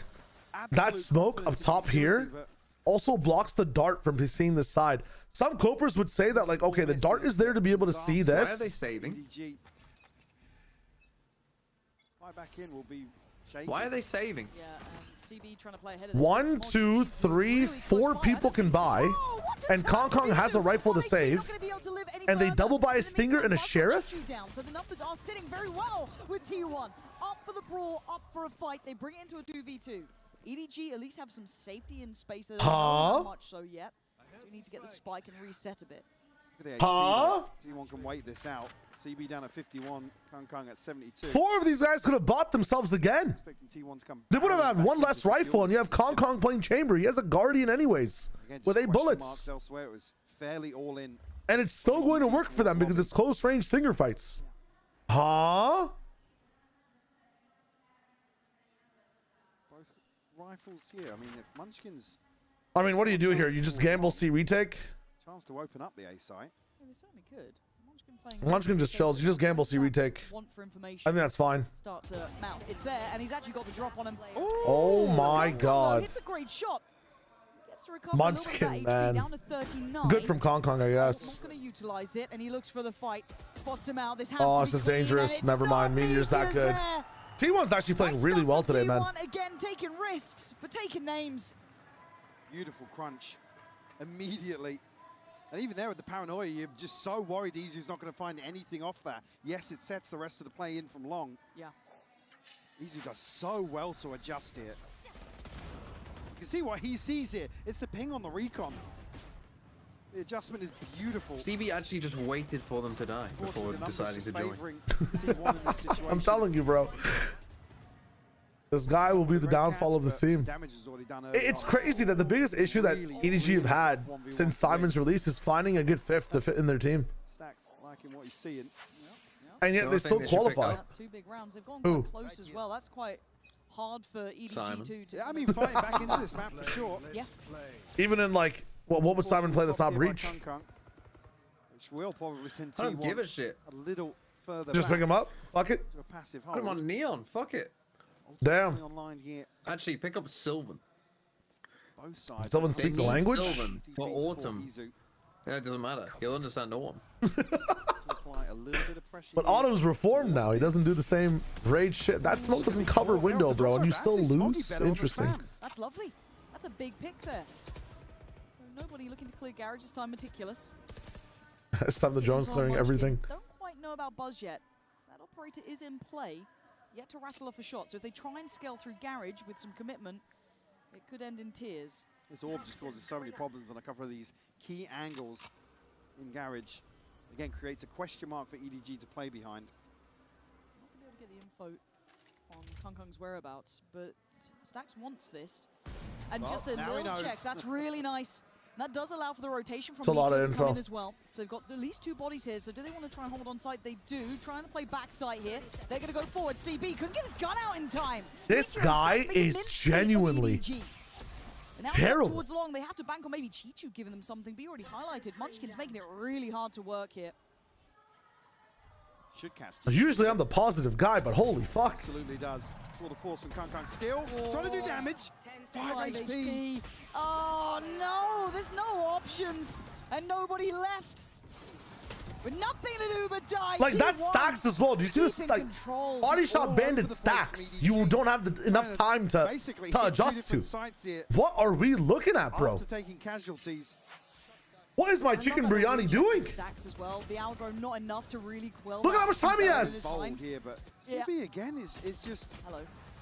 Speaker 1: that
Speaker 12: Absolute
Speaker 1: smoke up
Speaker 12: confidence in
Speaker 1: top here
Speaker 12: utility, but
Speaker 1: also blocks the dart from seeing this side. Some copers would say that, like, okay, the dart is there to be able to see this.
Speaker 10: Why are they saving?
Speaker 12: EDG. Fly back in will be shaky.
Speaker 10: Why are they saving?
Speaker 11: Yeah, and CB trying to play ahead of this.
Speaker 1: 1, 2, 3, 4 people can buy, and Kong has a rifle to save, and they double buy a Stinger and a Sheriff.
Speaker 11: So the numbers are sitting very well with T1. Up for the brawl, up for a fight. They bring it into a 2v2. EDG at least have some safety in space. They don't know how much so yet. We need to get the spike and reset a bit.
Speaker 12: Look at the HP, T1 can wait this out. CB down at 51, Kong at 72.
Speaker 1: 4 of these guys could have bought themselves again.
Speaker 12: Expecting T1 to come
Speaker 1: They would have
Speaker 12: barreling
Speaker 1: had
Speaker 12: back
Speaker 1: one
Speaker 12: in to
Speaker 1: less
Speaker 12: secure
Speaker 1: rifle, and you
Speaker 12: this
Speaker 1: have Kong playing chamber. He has a Guardian anyways,
Speaker 12: Again,
Speaker 1: with
Speaker 12: just
Speaker 1: 8
Speaker 12: question
Speaker 1: bullets.
Speaker 12: marks elsewhere. It was fairly all in.
Speaker 1: And it's still going to work for them because it's close range Stinger fights. Huh?
Speaker 12: Both rifles here. I mean, if Munchkin's
Speaker 1: I mean, what do you do here? You just gamble, see retake?
Speaker 12: chance to open up the A site.
Speaker 11: Yeah, they certainly could. Munchkin playing
Speaker 1: Munchkin just chills. You just gamble, see retake.
Speaker 11: Want for information.
Speaker 1: I think that's fine.
Speaker 11: Start to mount. It's there, and he's actually got the drop on him.
Speaker 1: Oh my God.
Speaker 11: It's a great shot. He gets to recover
Speaker 1: Munchkin,
Speaker 11: a little bit of that HP
Speaker 1: man.
Speaker 11: down to 39.
Speaker 1: Good from Kong, I guess.
Speaker 11: Not going to utilize it, and he looks for the fight. Spots him out. This has
Speaker 1: Oh,
Speaker 11: to
Speaker 1: this
Speaker 11: be
Speaker 1: is
Speaker 11: clean,
Speaker 1: dangerous.
Speaker 11: and it's
Speaker 1: Never mind.
Speaker 11: not
Speaker 1: Meteor's that
Speaker 11: Meteor's
Speaker 1: good.
Speaker 11: there.
Speaker 1: T1's actually playing
Speaker 11: Nice
Speaker 1: really
Speaker 11: stuff
Speaker 1: well
Speaker 11: from
Speaker 1: today, man.
Speaker 11: T1, again, taking risks, but taking names.
Speaker 12: Beautiful crunch immediately. And even there with the paranoia, you're just so worried Izu's not going to find anything off that. Yes, it sets the rest of the play in from long.
Speaker 11: Yeah.
Speaker 12: Izu does so well to adjust here. You can see what he sees here. It's the ping on the recon. The adjustment is beautiful.
Speaker 10: CB actually just waited for them to die before deciding to join.
Speaker 12: T1 in this situation.
Speaker 1: I'm telling you, bro. This guy will be the downfall of the team.
Speaker 12: Damage is already done early
Speaker 1: It's
Speaker 12: on.
Speaker 1: crazy that the biggest issue that EDG have had since Simon's release is finding a good fifth to fit in their team.
Speaker 12: Stacks liking what he's seeing.
Speaker 1: And yet they still qualify.
Speaker 11: That's 2 big rounds. They've gone
Speaker 1: Who?
Speaker 11: quite close as well. That's quite hard for EDG
Speaker 10: Simon.
Speaker 11: to
Speaker 12: Yeah, I mean, fighting back into this map for sure.
Speaker 11: Yeah.
Speaker 1: Even in like, what would Simon play that's not breach?
Speaker 12: Which will probably send
Speaker 10: I don't
Speaker 12: T1
Speaker 10: give a shit.
Speaker 12: a little further
Speaker 1: Just
Speaker 12: back
Speaker 1: pick him up. Fuck it.
Speaker 12: to a passive
Speaker 10: Put him
Speaker 12: hold.
Speaker 10: on Neon. Fuck it.
Speaker 1: Damn.
Speaker 12: Online here,
Speaker 10: Actually, pick up Sylvan.
Speaker 12: both sides.
Speaker 1: Sylvan speak the
Speaker 10: need
Speaker 1: language?
Speaker 10: Sylvan for Autumn. Yeah, it doesn't matter. He'll understand Autumn.
Speaker 12: Apply a little bit of pressure
Speaker 1: But
Speaker 12: here.
Speaker 1: Autumn's reformed now. He doesn't do the same rage shit. That smoke doesn't cover window, bro, and you still lose? Interesting.
Speaker 11: That's lovely. That's a big pick there. So nobody looking to clear garage this time. Meticulous.
Speaker 1: It's time the drone's clearing everything.
Speaker 11: Don't quite know about Buzz yet. That operator is in play. Yet to rattle off a shot. So if they try and scale through garage with some commitment, it could end in tears.
Speaker 12: This orb just causes so many problems on a couple of these key angles in garage. Again, creates a question mark for EDG to play behind.
Speaker 11: Not going to be able to get the info on Kong's whereabouts, but Stax wants this. And
Speaker 12: Well,
Speaker 11: just a
Speaker 12: now he
Speaker 11: little check.
Speaker 12: knows.
Speaker 11: That's really nice. That does allow for the rotation from
Speaker 1: It's a lot
Speaker 11: Meteor
Speaker 1: of
Speaker 11: to come
Speaker 1: info.
Speaker 11: in as well. So they've got at least 2 bodies here. So do they want to try and hold on site? They do. Trying to play backside here. They're going to go forward. CB couldn't get his gun out in time.
Speaker 1: This
Speaker 11: Meteor
Speaker 1: guy
Speaker 11: starts making
Speaker 1: is
Speaker 11: mincemeat of
Speaker 1: genuinely
Speaker 11: EDG. And now
Speaker 1: terrible.
Speaker 11: towards long, they have to bank on maybe Chi-Chu giving them something. But you already highlighted. Munchkin's making it really hard to work here.
Speaker 12: Should cast.
Speaker 1: Usually I'm the positive guy, but holy fuck.
Speaker 12: Absolutely does. Full to force from Kong. Still trying to do damage. 5 HP.
Speaker 11: Oh no, there's no options and nobody left. With nothing to do but die.
Speaker 1: Like, that
Speaker 11: T1
Speaker 1: stacks as well. Do you see this?
Speaker 11: keeping
Speaker 1: Like,
Speaker 11: control.
Speaker 1: body
Speaker 12: Just all
Speaker 1: shot
Speaker 12: over
Speaker 1: banded
Speaker 12: the place
Speaker 1: stacks.
Speaker 12: from EDG.
Speaker 1: You don't have enough time to
Speaker 12: Basically hit two
Speaker 1: adjust to.
Speaker 12: different sites here
Speaker 1: What are we looking at, bro?
Speaker 12: after taking casualties.
Speaker 1: What is my chicken biryani doing?
Speaker 11: Stacks as well. The Aldro not enough to really quell.
Speaker 1: Look at how
Speaker 11: that
Speaker 1: much time he
Speaker 11: concern
Speaker 1: has.
Speaker 11: in his
Speaker 12: Bold
Speaker 11: mind.
Speaker 12: here, but
Speaker 11: Yeah.
Speaker 12: CB again is just
Speaker 11: Hello.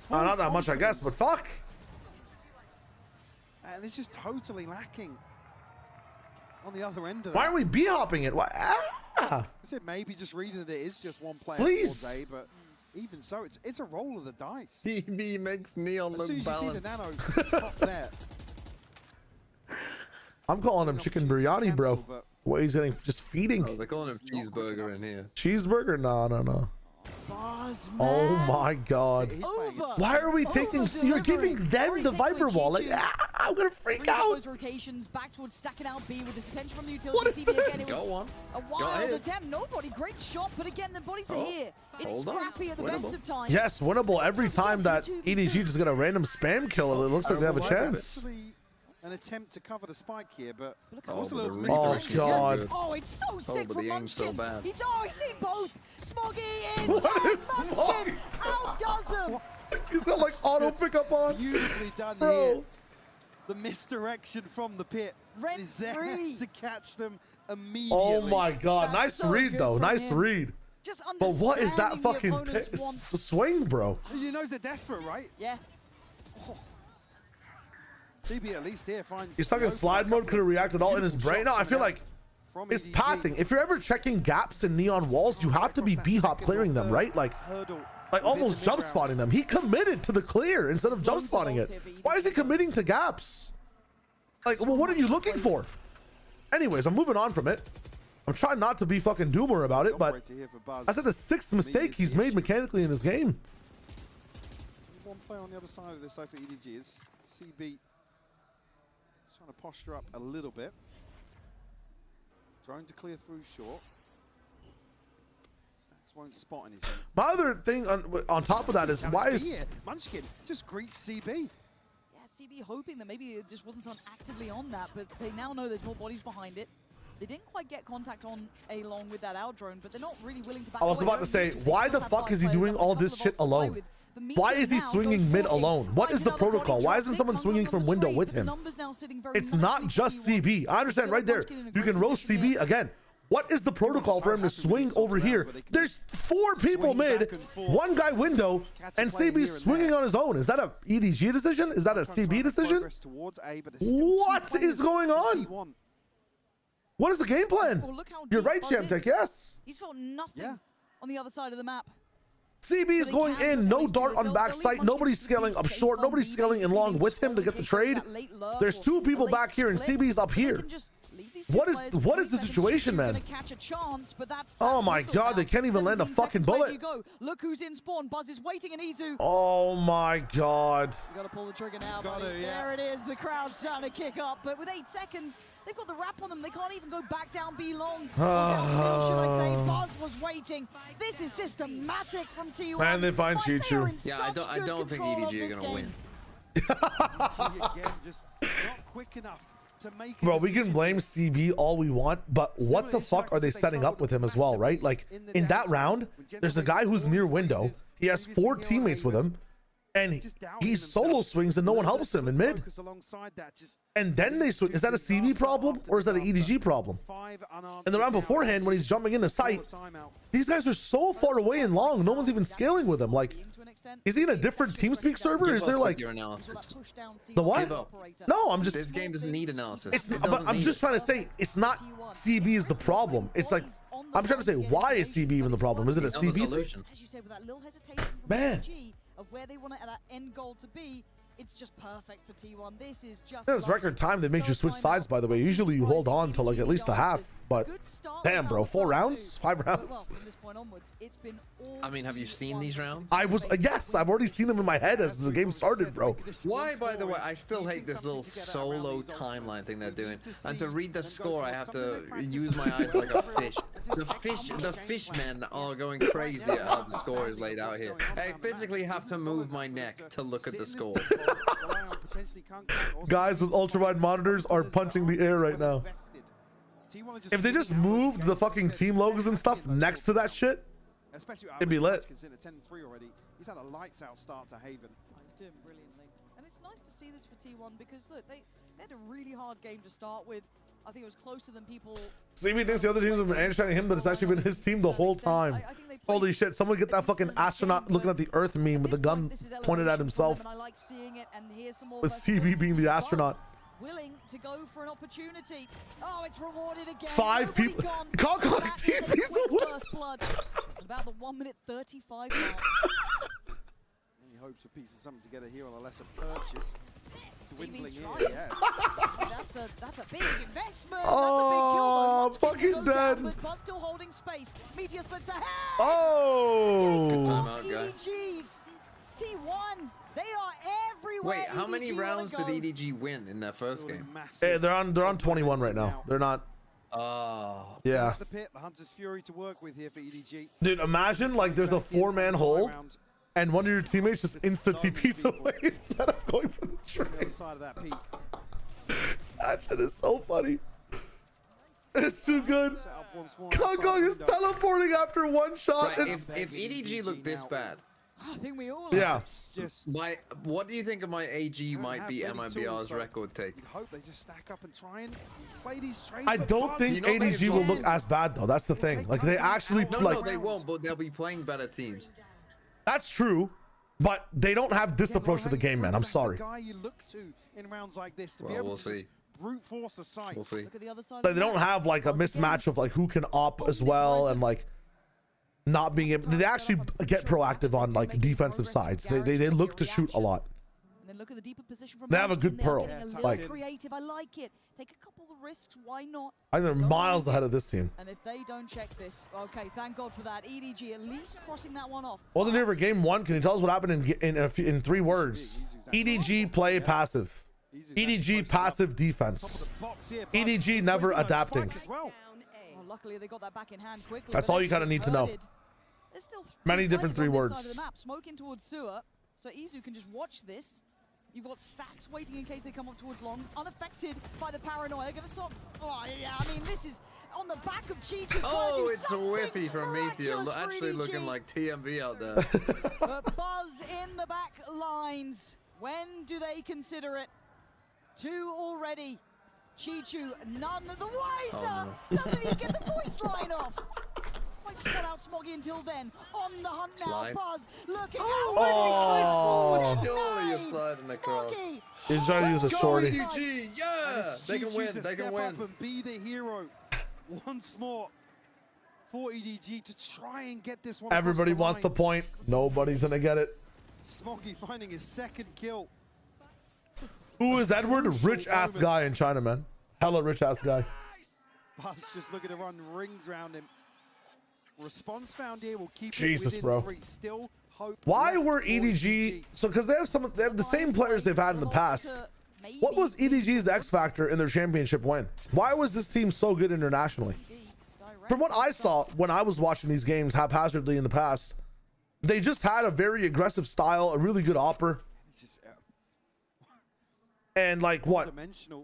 Speaker 1: Not that much, I guess, but fuck.
Speaker 12: and it's just totally lacking on the other end of that.
Speaker 1: Why are we b-hopping it? Why? Ah.
Speaker 12: I said maybe just reading that it is just one player
Speaker 1: Please.
Speaker 12: all day, but even so, it's a roll of the dice.
Speaker 10: CB makes Neon
Speaker 12: As
Speaker 10: look
Speaker 12: soon as you see the
Speaker 10: balanced.
Speaker 12: nano pop there,
Speaker 1: I'm calling him chicken biryani, bro. What he's getting, just feeding.
Speaker 10: I was like calling him cheeseburger in here.
Speaker 1: Cheeseburger? No.
Speaker 11: Bars,
Speaker 1: Oh
Speaker 11: man.
Speaker 1: my god.
Speaker 11: Over.
Speaker 1: Why are we taking? You're giving them the Viper wall. Like, I'm gonna freak
Speaker 11: Brings up
Speaker 1: out.
Speaker 11: those rotations back towards stacking out B with this attention from the utility.
Speaker 1: What is
Speaker 11: CB again,
Speaker 1: this?
Speaker 11: it was
Speaker 10: Go on.
Speaker 11: a
Speaker 10: Go
Speaker 11: wild
Speaker 10: ahead.
Speaker 11: attempt. Nobody, great shot, but again, the bodies are
Speaker 10: Oh,
Speaker 11: here. It's
Speaker 10: hold on.
Speaker 11: scrappy at the best
Speaker 10: Winnable.
Speaker 11: of times.
Speaker 1: Yes, winnable every time that EDG just get a random spam kill. It looks like they have a chance.
Speaker 12: Actually, an attempt to cover the spike here, but
Speaker 11: Look
Speaker 10: Oh,
Speaker 12: also a
Speaker 10: but
Speaker 12: little
Speaker 10: the
Speaker 1: Oh,
Speaker 10: redirection is
Speaker 1: God.
Speaker 10: so good.
Speaker 11: Oh, it's so sick
Speaker 10: but
Speaker 11: from
Speaker 10: the aim's so
Speaker 11: Munchkin.
Speaker 10: bad.
Speaker 11: He's seen both. Smoggy is
Speaker 1: What
Speaker 11: down.
Speaker 1: is
Speaker 11: Munchkin outdoes him.
Speaker 1: He's got like auto pickup on.
Speaker 12: beautifully done
Speaker 1: Bro.
Speaker 12: here. The misdirection from the pit
Speaker 11: Rent
Speaker 12: is there
Speaker 11: free.
Speaker 12: to catch them immediately.
Speaker 1: Oh my god.
Speaker 11: That's
Speaker 1: Nice
Speaker 11: so
Speaker 1: read
Speaker 11: good
Speaker 1: though.
Speaker 11: from
Speaker 1: Nice
Speaker 11: him.
Speaker 1: read.
Speaker 11: Just
Speaker 1: But what is that
Speaker 11: understanding
Speaker 1: fucking
Speaker 11: the opponent's wants.
Speaker 1: swing, bro?
Speaker 12: He knows they're desperate, right?
Speaker 11: Yeah.
Speaker 12: CB at least here finds.
Speaker 1: He's talking
Speaker 12: the open
Speaker 1: slide
Speaker 12: a
Speaker 1: mode.
Speaker 12: couple
Speaker 1: Could have
Speaker 12: of
Speaker 1: reacted all in his
Speaker 12: beautiful
Speaker 1: brain. No,
Speaker 12: shots
Speaker 1: I feel
Speaker 12: coming
Speaker 1: like
Speaker 12: from
Speaker 1: it's
Speaker 12: EDG.
Speaker 1: pathing. If you're ever checking gaps in neon walls, you have to be b-hop clearing them, right? Like
Speaker 12: Hurdle.
Speaker 1: almost jump spotting them. He committed to the clear instead of jump spotting it. Why is he committing to gaps? Like, well, what are you looking for? Anyways, I'm moving on from it. I'm trying not to be fucking doomer about it, but
Speaker 12: Operator here for Buzz.
Speaker 1: I said the 6th mistake he's made mechanically in this game.
Speaker 12: One player on the other side of this though for EDG is CB. Just trying to posture up a little bit. Drone to clear through short. Stacks won't spot anything.
Speaker 1: My other thing on top of that is why is
Speaker 12: Here, Munchkin just greets CB.
Speaker 11: Yeah, CB hoping that maybe it just wasn't someone actively on that, but they now know there's more bodies behind it. They didn't quite get contact on A-Long with that out drone, but they're not really willing to back
Speaker 1: I was
Speaker 11: away.
Speaker 1: about to say, why the fuck is he doing all this shit alone? Why is he swinging mid alone? What is the protocol? Why isn't someone swinging from window with him? It's not just CB. I understand right there. You can roast CB again. What is the protocol for him to swing over here? There's 4 people mid, 1 guy window, and CB's swinging on his own. Is that a EDG decision? Is that a CB decision? What is going on? What is the game plan? You're right, Jamtek, yes.
Speaker 11: He's felt nothing on the other side of the map.
Speaker 1: CB is going in, no dart on backside, nobody's scaling up short, nobody's scaling in long with him to get the trade. There's 2 people back here and CB's up here. What is the situation, man? Oh my god, they can't even land a fucking bullet.
Speaker 11: Look who's in spawn. Buzz is waiting and Izu.
Speaker 1: Oh my god.
Speaker 11: You gotta pull the trigger now, buddy. There it is. The crowd's starting to kick up, but with 8 seconds, they've got the wrap on them. They can't even go back down B long. Or down middle, should I say? Buzz was waiting. This is systematic from T1.
Speaker 1: Man, they find Chichu.
Speaker 10: Yeah, I don't think EDG are gonna win.
Speaker 12: Again, just not quick enough to make a
Speaker 1: Bro, we can
Speaker 12: decision.
Speaker 1: blame CB all we want, but what the fuck are they setting up with him as well, right? Like, in that round, there's a guy who's near window. He has 4 teammates with him, and he solo swings and no one helps him in mid. And then they swing. Is that a CB problem or is that an EDG problem? And the round beforehand, when he's jumping into sight, these guys are so far away and long, no one's even scaling with him. Like, is he in a different TeamSpeak server? Is there like
Speaker 10: your analysis?
Speaker 1: the what? No, I'm just.
Speaker 10: This game doesn't need analysis.
Speaker 1: It's, but I'm just trying to say it's not CB is the problem. It's like I'm trying to say, why is CB even the problem? Is it a CB thing?
Speaker 11: As you say, with that little hesitation from
Speaker 1: Man.
Speaker 11: EDG of where they want that end goal to be, it's just perfect for T1. This is just.
Speaker 1: This record time that makes you switch sides, by the way. Usually you hold on to like at least a half, but damn, bro, 4 rounds, 5 rounds.
Speaker 11: From this point onwards, it's been all
Speaker 10: I mean, have you seen these rounds?
Speaker 1: I was yes, I've already seen them in my head as the game started, bro.
Speaker 10: Why, by the way, I still hate this little solo timeline thing they're doing. And to read the score, I have to use my eyes like a fish. The fishmen are going crazy at how the score is laid out here. I physically have to move my neck to look at the score.
Speaker 1: Guys with ultrawide monitors are punching the air right now.
Speaker 12: T1 are
Speaker 1: If they just moved the fucking team logos and stuff next to that shit, it'd be lit.
Speaker 12: 10-3 already. He's had a lights out start to Haven.
Speaker 11: He's doing brilliantly. And it's nice to see this for T1 because look, they had a really hard game to start with. I think it was closer than people.
Speaker 1: CB thinks the other teams have been anti him, but it's actually been his team the whole time. Holy shit, someone get that fucking astronaut looking at the Earth meme with the gun pointed at himself. With CB being the astronaut.
Speaker 11: Willing to go for an opportunity. Oh, it's rewarded again.
Speaker 1: 5 people. Concon TP's away.
Speaker 11: Blood. About the 1 minute 35 mark.
Speaker 12: Any hopes of piecing something together here on a lesser purchase?
Speaker 11: CB's
Speaker 12: here,
Speaker 11: trying.
Speaker 12: yeah.
Speaker 11: That's a big investment.
Speaker 1: Oh,
Speaker 11: that's a big kill.
Speaker 1: fucking dead.
Speaker 11: Down, but still holding space. Meteor slips ahead.
Speaker 1: Oh.
Speaker 11: EDGs. T1. They are everywhere.
Speaker 10: Wait, how many
Speaker 11: EDG
Speaker 10: rounds did EDG win in that first game?
Speaker 1: Hey, they're on 21 right now. They're not. Yeah.
Speaker 12: The pit, the Hunter's Fury to work with here for EDG.
Speaker 1: Dude, imagine like there's a 4-man hold and one of your teammates just insta TPs away instead of going for the trade.
Speaker 12: Side of that peak.
Speaker 1: That shit is so funny. It's too good. Kong is teleporting after one shot.
Speaker 10: Right, if EDG looked this bad,
Speaker 11: I think we all.
Speaker 1: Yeah.
Speaker 10: What do you think of my AG might be MIBR's record take?
Speaker 12: We hope they just stack up and try and play these trades.
Speaker 1: I don't think ADG will look as bad though. That's the thing. Like they actually
Speaker 10: No, they won't. But they'll be playing better teams.
Speaker 1: That's true, but they don't have this approach to the game, man. I'm sorry.
Speaker 12: The guy you look to in rounds like this to be
Speaker 10: Well,
Speaker 12: able
Speaker 10: we'll
Speaker 12: to
Speaker 10: see.
Speaker 12: brute force the site.
Speaker 10: We'll see.
Speaker 11: Look at the other side.
Speaker 1: They don't have like a mismatch of like who can op as well and like not being able. They actually get proactive on like defensive sides. They look to shoot a lot.
Speaker 11: And then look at the deeper position from
Speaker 1: They have a good pearl.
Speaker 11: Like creative, I like it. Take a couple of risks. Why not?
Speaker 1: I think they're miles ahead of this team.
Speaker 11: And if they don't check this, okay, thank God for that. EDG at least crossing that one off.
Speaker 1: Wasn't here for game 1. Can you tell us what happened in 3 words? EDG play passive. EDG passive defense. EDG never adapting.
Speaker 11: Oh, luckily they got that back in hand quickly.
Speaker 1: That's all you kind of need to know.
Speaker 11: There's still
Speaker 1: Many different 3 words.
Speaker 11: Side of the map, smoking towards sewer, so Izu can just watch this. You've got stacks waiting in case they come up towards long, unaffected by the paranoia. Gonna stop. Oh yeah, I mean this is on the back of Chichu.
Speaker 10: Oh, it's a whiffy from Meteor. Actually looking like TMV out there.
Speaker 11: But Buzz in the back lines. When do they consider it? 2 already. Chichu, none the wiser. Doesn't even get the voice line off. Quite spot out Smoggy until then. On the hunt now,
Speaker 10: Slide.
Speaker 11: Buzz looking out.
Speaker 10: Oh, surely you're sliding across.
Speaker 11: Smoggy.
Speaker 1: He's trying to use a shorty.
Speaker 10: EDG, yeah, they can win. They can win.
Speaker 12: Up and be the hero once more for EDG to try and get this one.
Speaker 1: Everybody wants the point. Nobody's gonna get it.
Speaker 12: Smoggy finding his 2nd kill.
Speaker 1: Who is Edward? Rich ass guy in China, man. Hella rich ass guy.
Speaker 12: Buzz just looking to run rings around him. Response found here will keep
Speaker 1: Jesus,
Speaker 12: it within
Speaker 1: bro.
Speaker 12: 3. Still hope.
Speaker 1: Why were EDG so? Because they have the same players they've had in the past. What was EDG's X factor in their championship win? Why was this team so good internationally? From what I saw when I was watching these games haphazardly in the past, they just had a very aggressive style, a really good opper. And like what?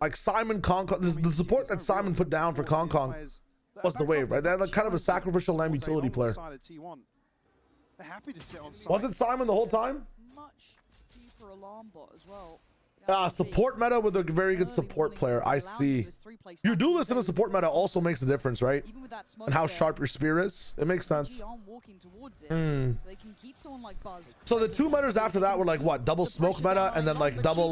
Speaker 1: Like Simon Concon, the support that Simon put down for Concon was the wave, right? They're like kind of a sacrificial lamb utility player.
Speaker 12: They're happy to sit on site.
Speaker 1: Wasn't Simon the whole time?
Speaker 11: Much deeper alarm bot as well.
Speaker 1: Support meta with a very good support player. I see. Your duelist in a support meta also makes a difference, right? And how sharp your spear is. It makes sense. So the 2 metas after that were like what? Double smoke meta and then like double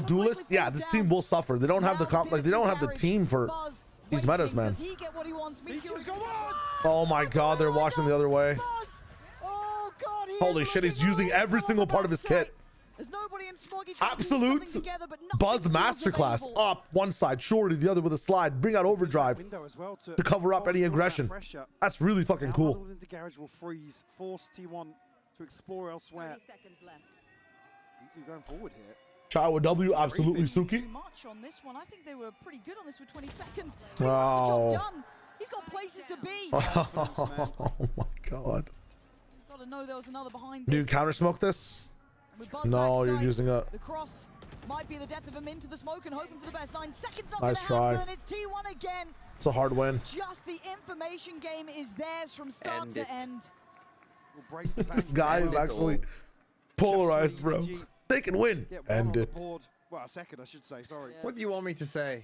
Speaker 1: duelist. Yeah, this team will suffer. They don't have the they don't have the team for these metas, man. Oh my God, they're watching the other way. Holy shit, he's using every single part of his kit. Absolute Buzz masterclass. Up one side, shorty the other with a slide. Bring out overdrive to cover up any aggression. That's really fucking cool.
Speaker 12: Garage will freeze, force T1 to explore elsewhere. He's going forward here.
Speaker 1: Chao W, absolutely Suki.
Speaker 11: Much on this one. I think they were pretty good on this with 20 seconds.
Speaker 1: Wow.
Speaker 11: He's got places to be.
Speaker 1: Oh my God.
Speaker 11: Gotta know there was another behind
Speaker 1: Do you
Speaker 11: this.
Speaker 1: counter smoke this? No, you're using a.
Speaker 11: The cross Might be the death of him into the smoke and hoping for the best. 9 seconds not
Speaker 1: Nice
Speaker 11: gonna
Speaker 1: try.
Speaker 11: happen. It's T1 again.
Speaker 1: It's a hard win.
Speaker 11: Just the information game is theirs from start to end.
Speaker 12: We'll break the
Speaker 1: This guy is actually polarized, bro. They can win. End it.
Speaker 12: Board. Well, a second, I should say. Sorry.
Speaker 10: What do you want me to say?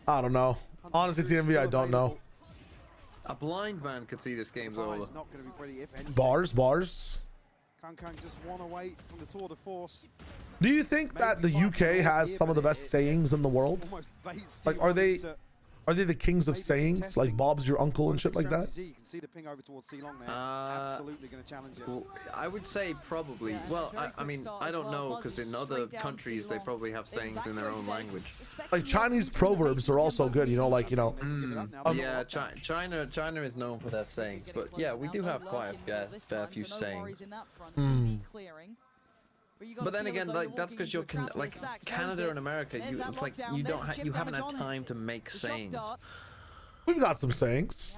Speaker 1: I don't know. Honestly, TMV, I don't know.
Speaker 10: A blind man could see this game's over.
Speaker 12: It's not going to be pretty, if anything.
Speaker 1: Bars.
Speaker 12: Kang just one away from the tour de force.
Speaker 1: Do you think that the UK has some of the best sayings in the world? Like, are they the kings of sayings? Like Bob's your uncle and shit like that?
Speaker 12: You can see the ping over towards C-Long there. Absolutely going to challenge it.
Speaker 10: Well, I would say probably. Well, I mean, I don't know, because in other countries they probably have sayings in their own language.
Speaker 1: Like Chinese proverbs are also good, you know, like, you know.
Speaker 10: Yeah, China is known for their sayings, but yeah, we do have quite a fair few sayings. But then again, like that's because you're like Canada and America, it's like you haven't had time to make sayings.
Speaker 1: We've got some sayings.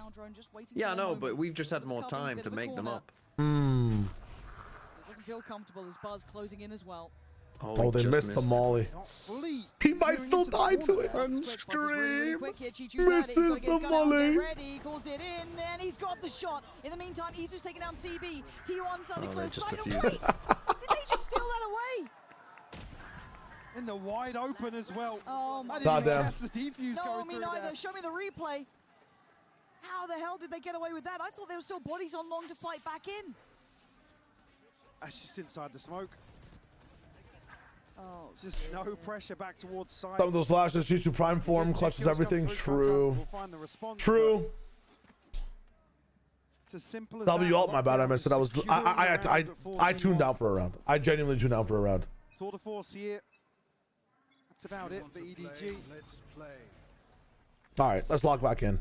Speaker 10: Yeah, no, but we've just had more time to make them up.
Speaker 11: Doesn't feel comfortable as Buzz closing in as well.
Speaker 1: Oh, they missed the molly. He might still die to it. And scream. Misses the molly.
Speaker 11: Calls it in, and he's got the shot. In the meantime, Izu's taking down CB. T1 starting to close. Did they just steal that away?
Speaker 12: In the wide open as well.
Speaker 11: Oh my
Speaker 12: God.
Speaker 1: Damn.
Speaker 12: The defuse
Speaker 11: no,
Speaker 12: going
Speaker 11: me
Speaker 12: through
Speaker 11: neither.
Speaker 12: there.
Speaker 11: Show me the replay. How the hell did they get away with that? I thought there were still bodies on long to fight back in.
Speaker 12: That's just inside the smoke.
Speaker 11: Oh,
Speaker 12: just no pressure back towards side.
Speaker 1: Some of those flashes, Chichu Prime form, clutches everything. True. True.
Speaker 12: It's as simple as
Speaker 1: W alt, my bad. I missed it. I tuned out for a round. I genuinely tuned out for a round.
Speaker 12: Tour de force here. That's about it for EDG.
Speaker 1: All right, let's lock back in.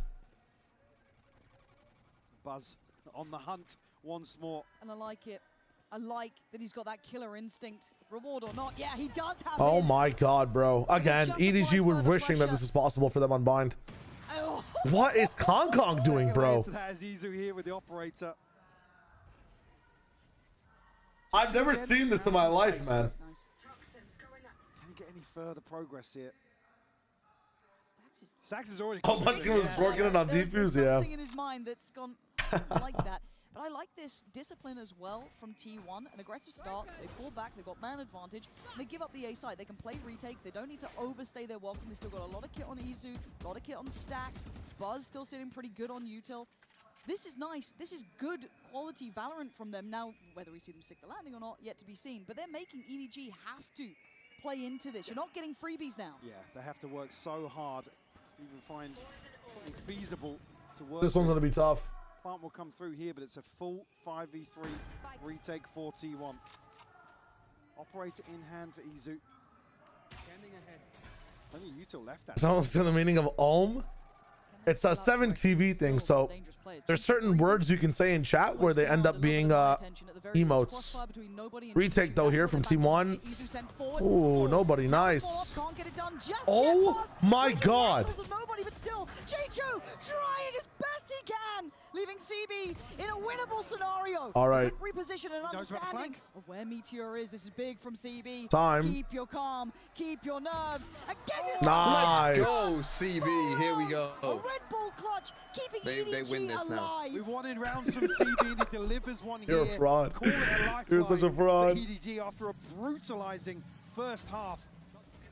Speaker 12: Buzz on the hunt once more.
Speaker 11: And I like it. I like that he's got that killer instinct. Reward or not, yeah, he does have
Speaker 1: Oh
Speaker 11: his.
Speaker 1: my god, bro. Again, EDG were wishing that this is possible for them unbind.
Speaker 11: Oh.
Speaker 1: What is Kong Kong doing, bro?
Speaker 12: That is Izu here with the operator.
Speaker 1: I've never seen this in my life, man.
Speaker 12: Can you get any further progress here? Stax is already.
Speaker 1: Oh, Munchkin was working it on defuse, yeah.
Speaker 11: Something in his mind that's gone like that. But I like this discipline as well from T1. An aggressive start. They fall back. They've got man advantage. And they give up the A side. They can play retake. They don't need to overstay their welcome. They still got a lot of kit on Izu, a lot of kit on Stacks. Buzz still sitting pretty good on Util. This is nice. This is good quality Valorant from them. Now, whether we see them stick the landing or not, yet to be seen. But they're making EDG have to play into this. You're not getting freebies now.
Speaker 12: Yeah, they have to work so hard to even find something feasible to work.
Speaker 1: This one's going to be tough.
Speaker 12: Plant will come through here, but it's a full 5v3 retake for T1. Operator in hand for Izu. Standing ahead. Only Util left.
Speaker 1: Someone's to the meaning of Ohm. It's a 7TV thing, so there's certain words you can say in chat where they end up being emotes. Retake though here from Team 1. Ooh, nobody, nice. Oh my god.
Speaker 11: Nobody, but still, Chichu trying as best he can, leaving CB in a winnable scenario.
Speaker 1: All right.
Speaker 11: Quick reposition and understanding of where Meteor is. This is big from CB.
Speaker 1: Time.
Speaker 11: Keep your calm, keep your nerves, and get yourself.
Speaker 1: Nice.
Speaker 10: Let's go, CB. Here we go.
Speaker 11: A Red Bull clutch, keeping
Speaker 10: they win this
Speaker 11: alive.
Speaker 10: now.
Speaker 12: We wanted rounds from CB and he delivers one
Speaker 1: You're
Speaker 12: here.
Speaker 1: a fraud.
Speaker 12: Call it a lifeline
Speaker 1: You're such a fraud.
Speaker 12: for EDG after a brutalizing first half.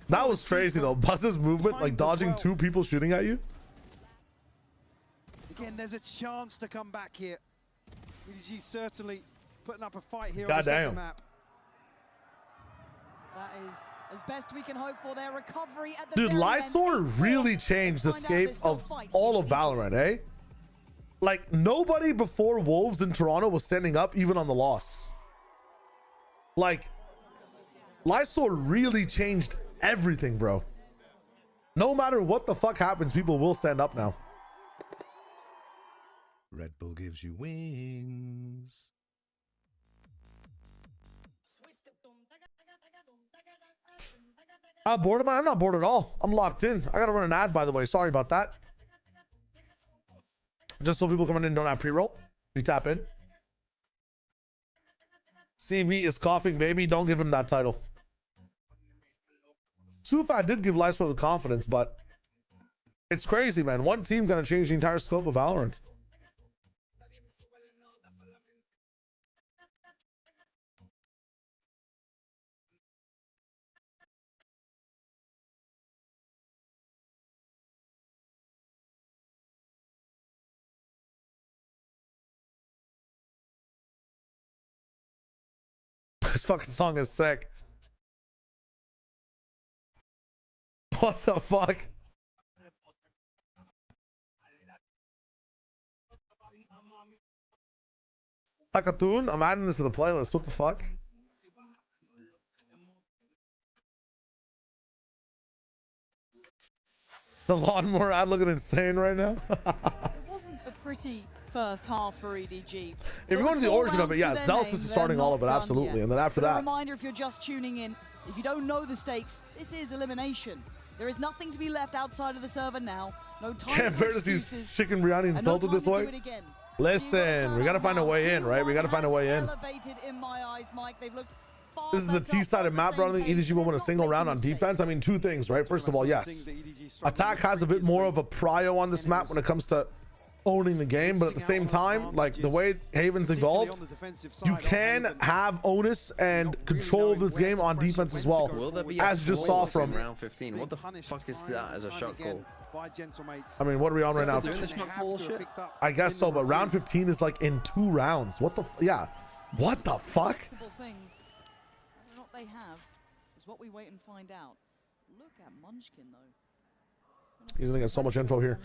Speaker 1: That was crazy though. Buzz's movement, like dodging two people shooting at you.
Speaker 12: Again, there's a chance to come back here. EDG certainly putting up a fight here on
Speaker 1: God
Speaker 12: the second
Speaker 1: damn.
Speaker 12: map.
Speaker 11: That is as best we can hope for their recovery at the
Speaker 1: Dude,
Speaker 11: very end.
Speaker 1: Lysor really changed the scape of all of Valorant, eh? Like, nobody before Wolves in Toronto was standing up even on the loss. Like, Lysor really changed everything, bro. No matter what the fuck happens, people will stand up now.
Speaker 16: Red Bull gives you wings.
Speaker 1: How bored am I? I'm not bored at all. I'm locked in. I gotta run an ad, by the way. Sorry about that. Just so people coming in don't have pre-roll. We tap in. CB is coughing, baby. Don't give him that title. Sufa did give Live Squad the confidence, but it's crazy, man. One team gonna change the entire scope of Valorant. This fucking song is sick. What the fuck? Hakatoon? I'm adding this to the playlist. What the fuck? The lawnmower ad looking insane right now.
Speaker 11: It wasn't a pretty first half for EDG.
Speaker 1: If you're going to the origin of it, yeah, Zealous is starting all of it, absolutely. And then after
Speaker 11: But a
Speaker 1: that,
Speaker 11: reminder, if you're just tuning in, if you don't know the stakes, this is elimination. There is nothing to be left outside of the server now. No time
Speaker 1: can't
Speaker 11: for
Speaker 1: bear to see
Speaker 11: excuses.
Speaker 1: chicken biryani insulted this way. Listen, we gotta find a way in, right? We gotta find a way in.
Speaker 11: Elevated in my eyes, Mike. They've looked far
Speaker 1: This is a T-sided map, bro. I don't think EDG will win a single round on defense. I mean, two things, right? First of all, yes, attack has a bit more of a prio on this map when it comes to owning the game, but at the same time, like the way Haven's evolved, you can have onus and control of this game on defense as well, as you just saw from
Speaker 10: round 15. What the fuck is that as a shot call?
Speaker 1: I mean, what are we on right now? I guess so, but round 15 is like in 2 rounds. What the yeah, what the fuck?
Speaker 11: Things. What they have is what we wait and find out. Look at Munchkin though.
Speaker 1: He's gonna get so much info here.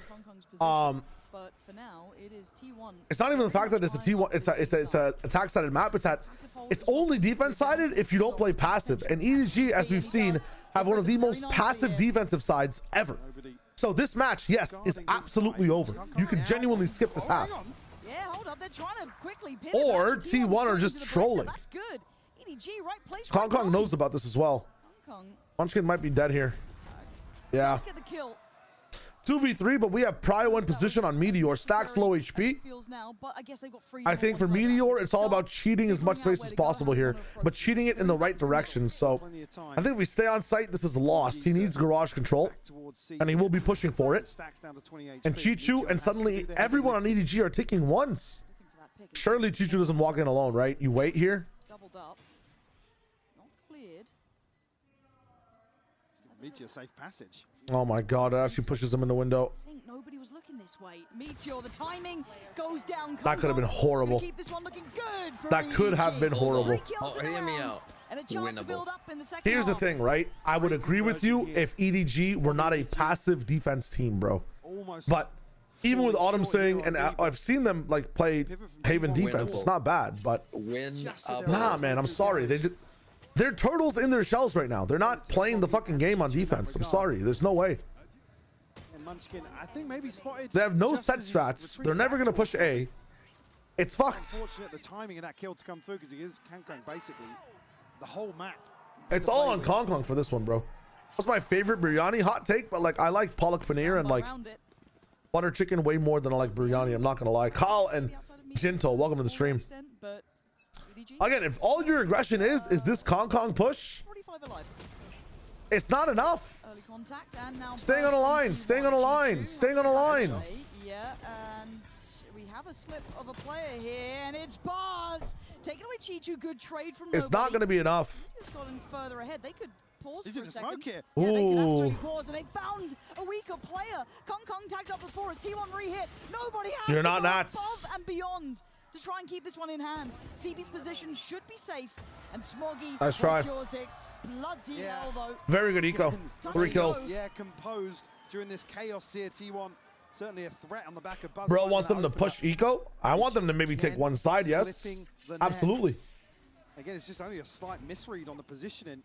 Speaker 11: But for now, it is T1.
Speaker 1: It's not even the fact that it's a T1. It's a attack sided map. It's only defense sided if you don't play passive. And EDG, as we've seen, have one of the most passive defensive sides ever. So this match, yes, is absolutely over. You can genuinely skip this half.
Speaker 11: Yeah, hold up. They're trying to quickly pivot.
Speaker 1: Or T1 are just trolling.
Speaker 11: That's good. EDG, right place,
Speaker 1: Kong Kong knows about this as well. Munchkin might be dead here. Yeah.
Speaker 11: Let's get the kill.
Speaker 1: 2v3, but we have prio in position on Meteor. Stack's low HP. I think for Meteor, it's all about cheating as much space as possible here, but cheating it in the right direction. So I think if we stay on site, this is lost. He needs garage control, and he will be pushing for it. And Chichu, and suddenly everyone on EDG are taking ones. Surely Chichu doesn't walk in alone, right? You wait here.
Speaker 11: Doubled up. Not cleared.
Speaker 12: Meteor safe passage.
Speaker 1: Oh my god, it actually pushes him in the window.
Speaker 11: I think nobody was looking this way. Meteor, the timing goes down.
Speaker 1: That could have been horrible.
Speaker 11: Keep this one looking good for
Speaker 1: that could have been horrible.
Speaker 10: Hear me out.
Speaker 11: Winnable.
Speaker 1: Here's the thing, right? I would agree with you if EDG were not a passive defense team, bro. But even with Autumn saying, and I've seen them like play Haven defense, it's not bad, but nah, man, I'm sorry. They're turtles in their shells right now. They're not playing the fucking game on defense. I'm sorry. There's no way. They have no set strats. They're never going to push A. It's fucked.
Speaker 12: Unfortunate the timing of that kill to come through because he is Kong basically the whole map.
Speaker 1: It's all on Kong Kong for this one, bro. That's my favorite biryani. Hot take, but like I like palak paneer and like butter chicken way more than I like biryani. I'm not going to lie. Kyle and Jinto, welcome to the stream. Again, if all your aggression is this Kong Kong push, it's not enough. Staying on a line, staying on a line, staying on a line.
Speaker 11: Yeah, and we have a slip of a player here, and it's Bars. Taking away Chichu, good trade from
Speaker 1: It's not going to be enough.
Speaker 11: Just gotten further ahead. They could pause
Speaker 12: He's
Speaker 11: for
Speaker 12: in
Speaker 11: a
Speaker 12: the
Speaker 11: second.
Speaker 12: smoke here.
Speaker 11: Yeah, they can absolutely pause, and they found a weaker player. Kong Kong tagged up before us. T1 re-hit. Nobody has
Speaker 1: You're
Speaker 11: to
Speaker 1: not
Speaker 11: go
Speaker 1: nuts.
Speaker 11: above and beyond to try and keep this one in hand. CB's position should be safe, and Smoggy
Speaker 1: Nice try.
Speaker 11: secures it. Bloody hell, though.
Speaker 1: Very good eco. 3 kills.
Speaker 12: Yeah, composed during this chaos here. T1 certainly a threat on the back of Buzz.
Speaker 1: Bro wants them to push eco. I want them to maybe take one side, yes. Absolutely.
Speaker 12: Again, it's just only a slight misread on the positioning.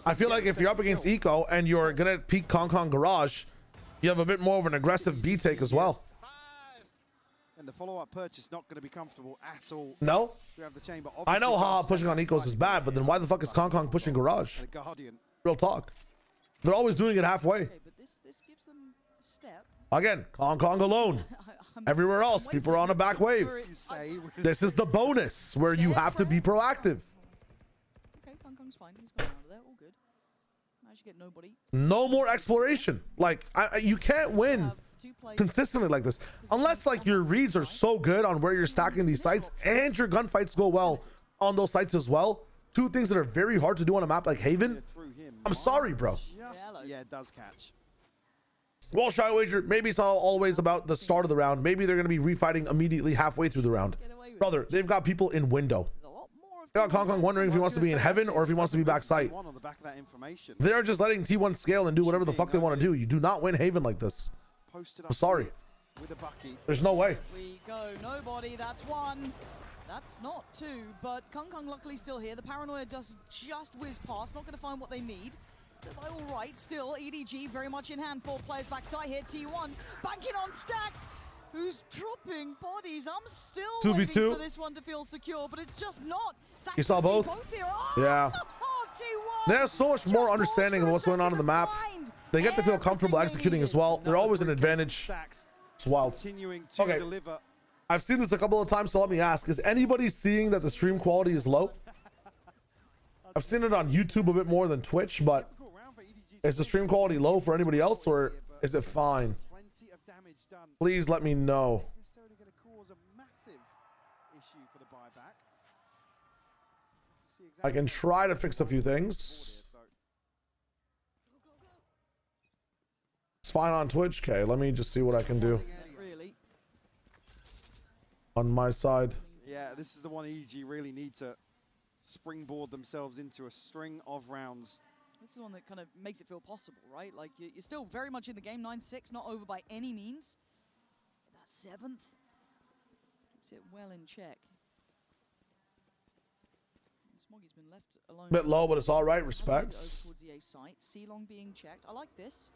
Speaker 1: I feel like if you're up against eco and you're going to peek Kong Kong Garage, you have a bit more of an aggressive B take as well.
Speaker 12: And the follow-up purchase not going to be comfortable at all.
Speaker 1: No?
Speaker 12: We have the chamber.
Speaker 1: I know how pushing on ecos is bad, but then why the fuck is Kong Kong pushing Garage? Real talk. They're always doing it halfway.
Speaker 11: Okay, but this gives them a step.
Speaker 1: Again, Kong Kong alone. Everywhere else, people are on a back wave. This is the bonus where you have to be proactive.
Speaker 11: Okay, Kong Kong's fine. He's gone out of there. All good. should get nobody.
Speaker 1: No more exploration. Like you can't win consistently like this unless like your reads are so good on where you're stacking these sites and your gunfights go well on those sites as well. Two things that are very hard to do on a map like Haven. I'm sorry, bro.
Speaker 12: Yeah, it does catch.
Speaker 1: Well, Shy Wager, maybe it's not always about the start of the round. Maybe they're going to be refighting immediately halfway through the round. Brother, they've got people in window. They got Kong Kong wondering if he wants to be in heaven or if he wants to be back site. They're just letting T1 scale and do whatever the fuck they want to do. You do not win Haven like this. I'm sorry. There's no way.
Speaker 11: We go, nobody, that's one. That's not two, but Kong Kong luckily still here. The paranoia does just whiz past, not going to find what they need. So by all right, still EDG very much in hand. 4 players backside here. T1 banking on Stacks, who's dropping bodies. I'm still
Speaker 1: 2v2.
Speaker 11: waiting for this one to feel secure, but it's just not. Stacks
Speaker 1: You saw both?
Speaker 11: here. Oh,
Speaker 1: Yeah.
Speaker 11: T1.
Speaker 1: They have so much more understanding of what's going on in the map. They get to feel comfortable executing as well. They're always an advantage. It's wild. Okay. I've seen this a couple of times, so let me ask. Is anybody seeing that the stream quality is low? I've seen it on YouTube a bit more than Twitch, but is the stream quality low for anybody else, or is it fine? Please let me know. I can try to fix a few things. It's fine on Twitch. Okay, let me just see what I can do on my side.
Speaker 12: Yeah, this is the one EDG really need to springboard themselves into a string of rounds.
Speaker 11: This is the one that kind of makes it feel possible, right? Like, you're still very much in the game. 9-6, not over by any means. That 7th keeps it well in check. Smoggy's been left alone.
Speaker 1: Bit low, but it's all right. Respects.
Speaker 11: Towards the A site. C-Long being checked. I like this.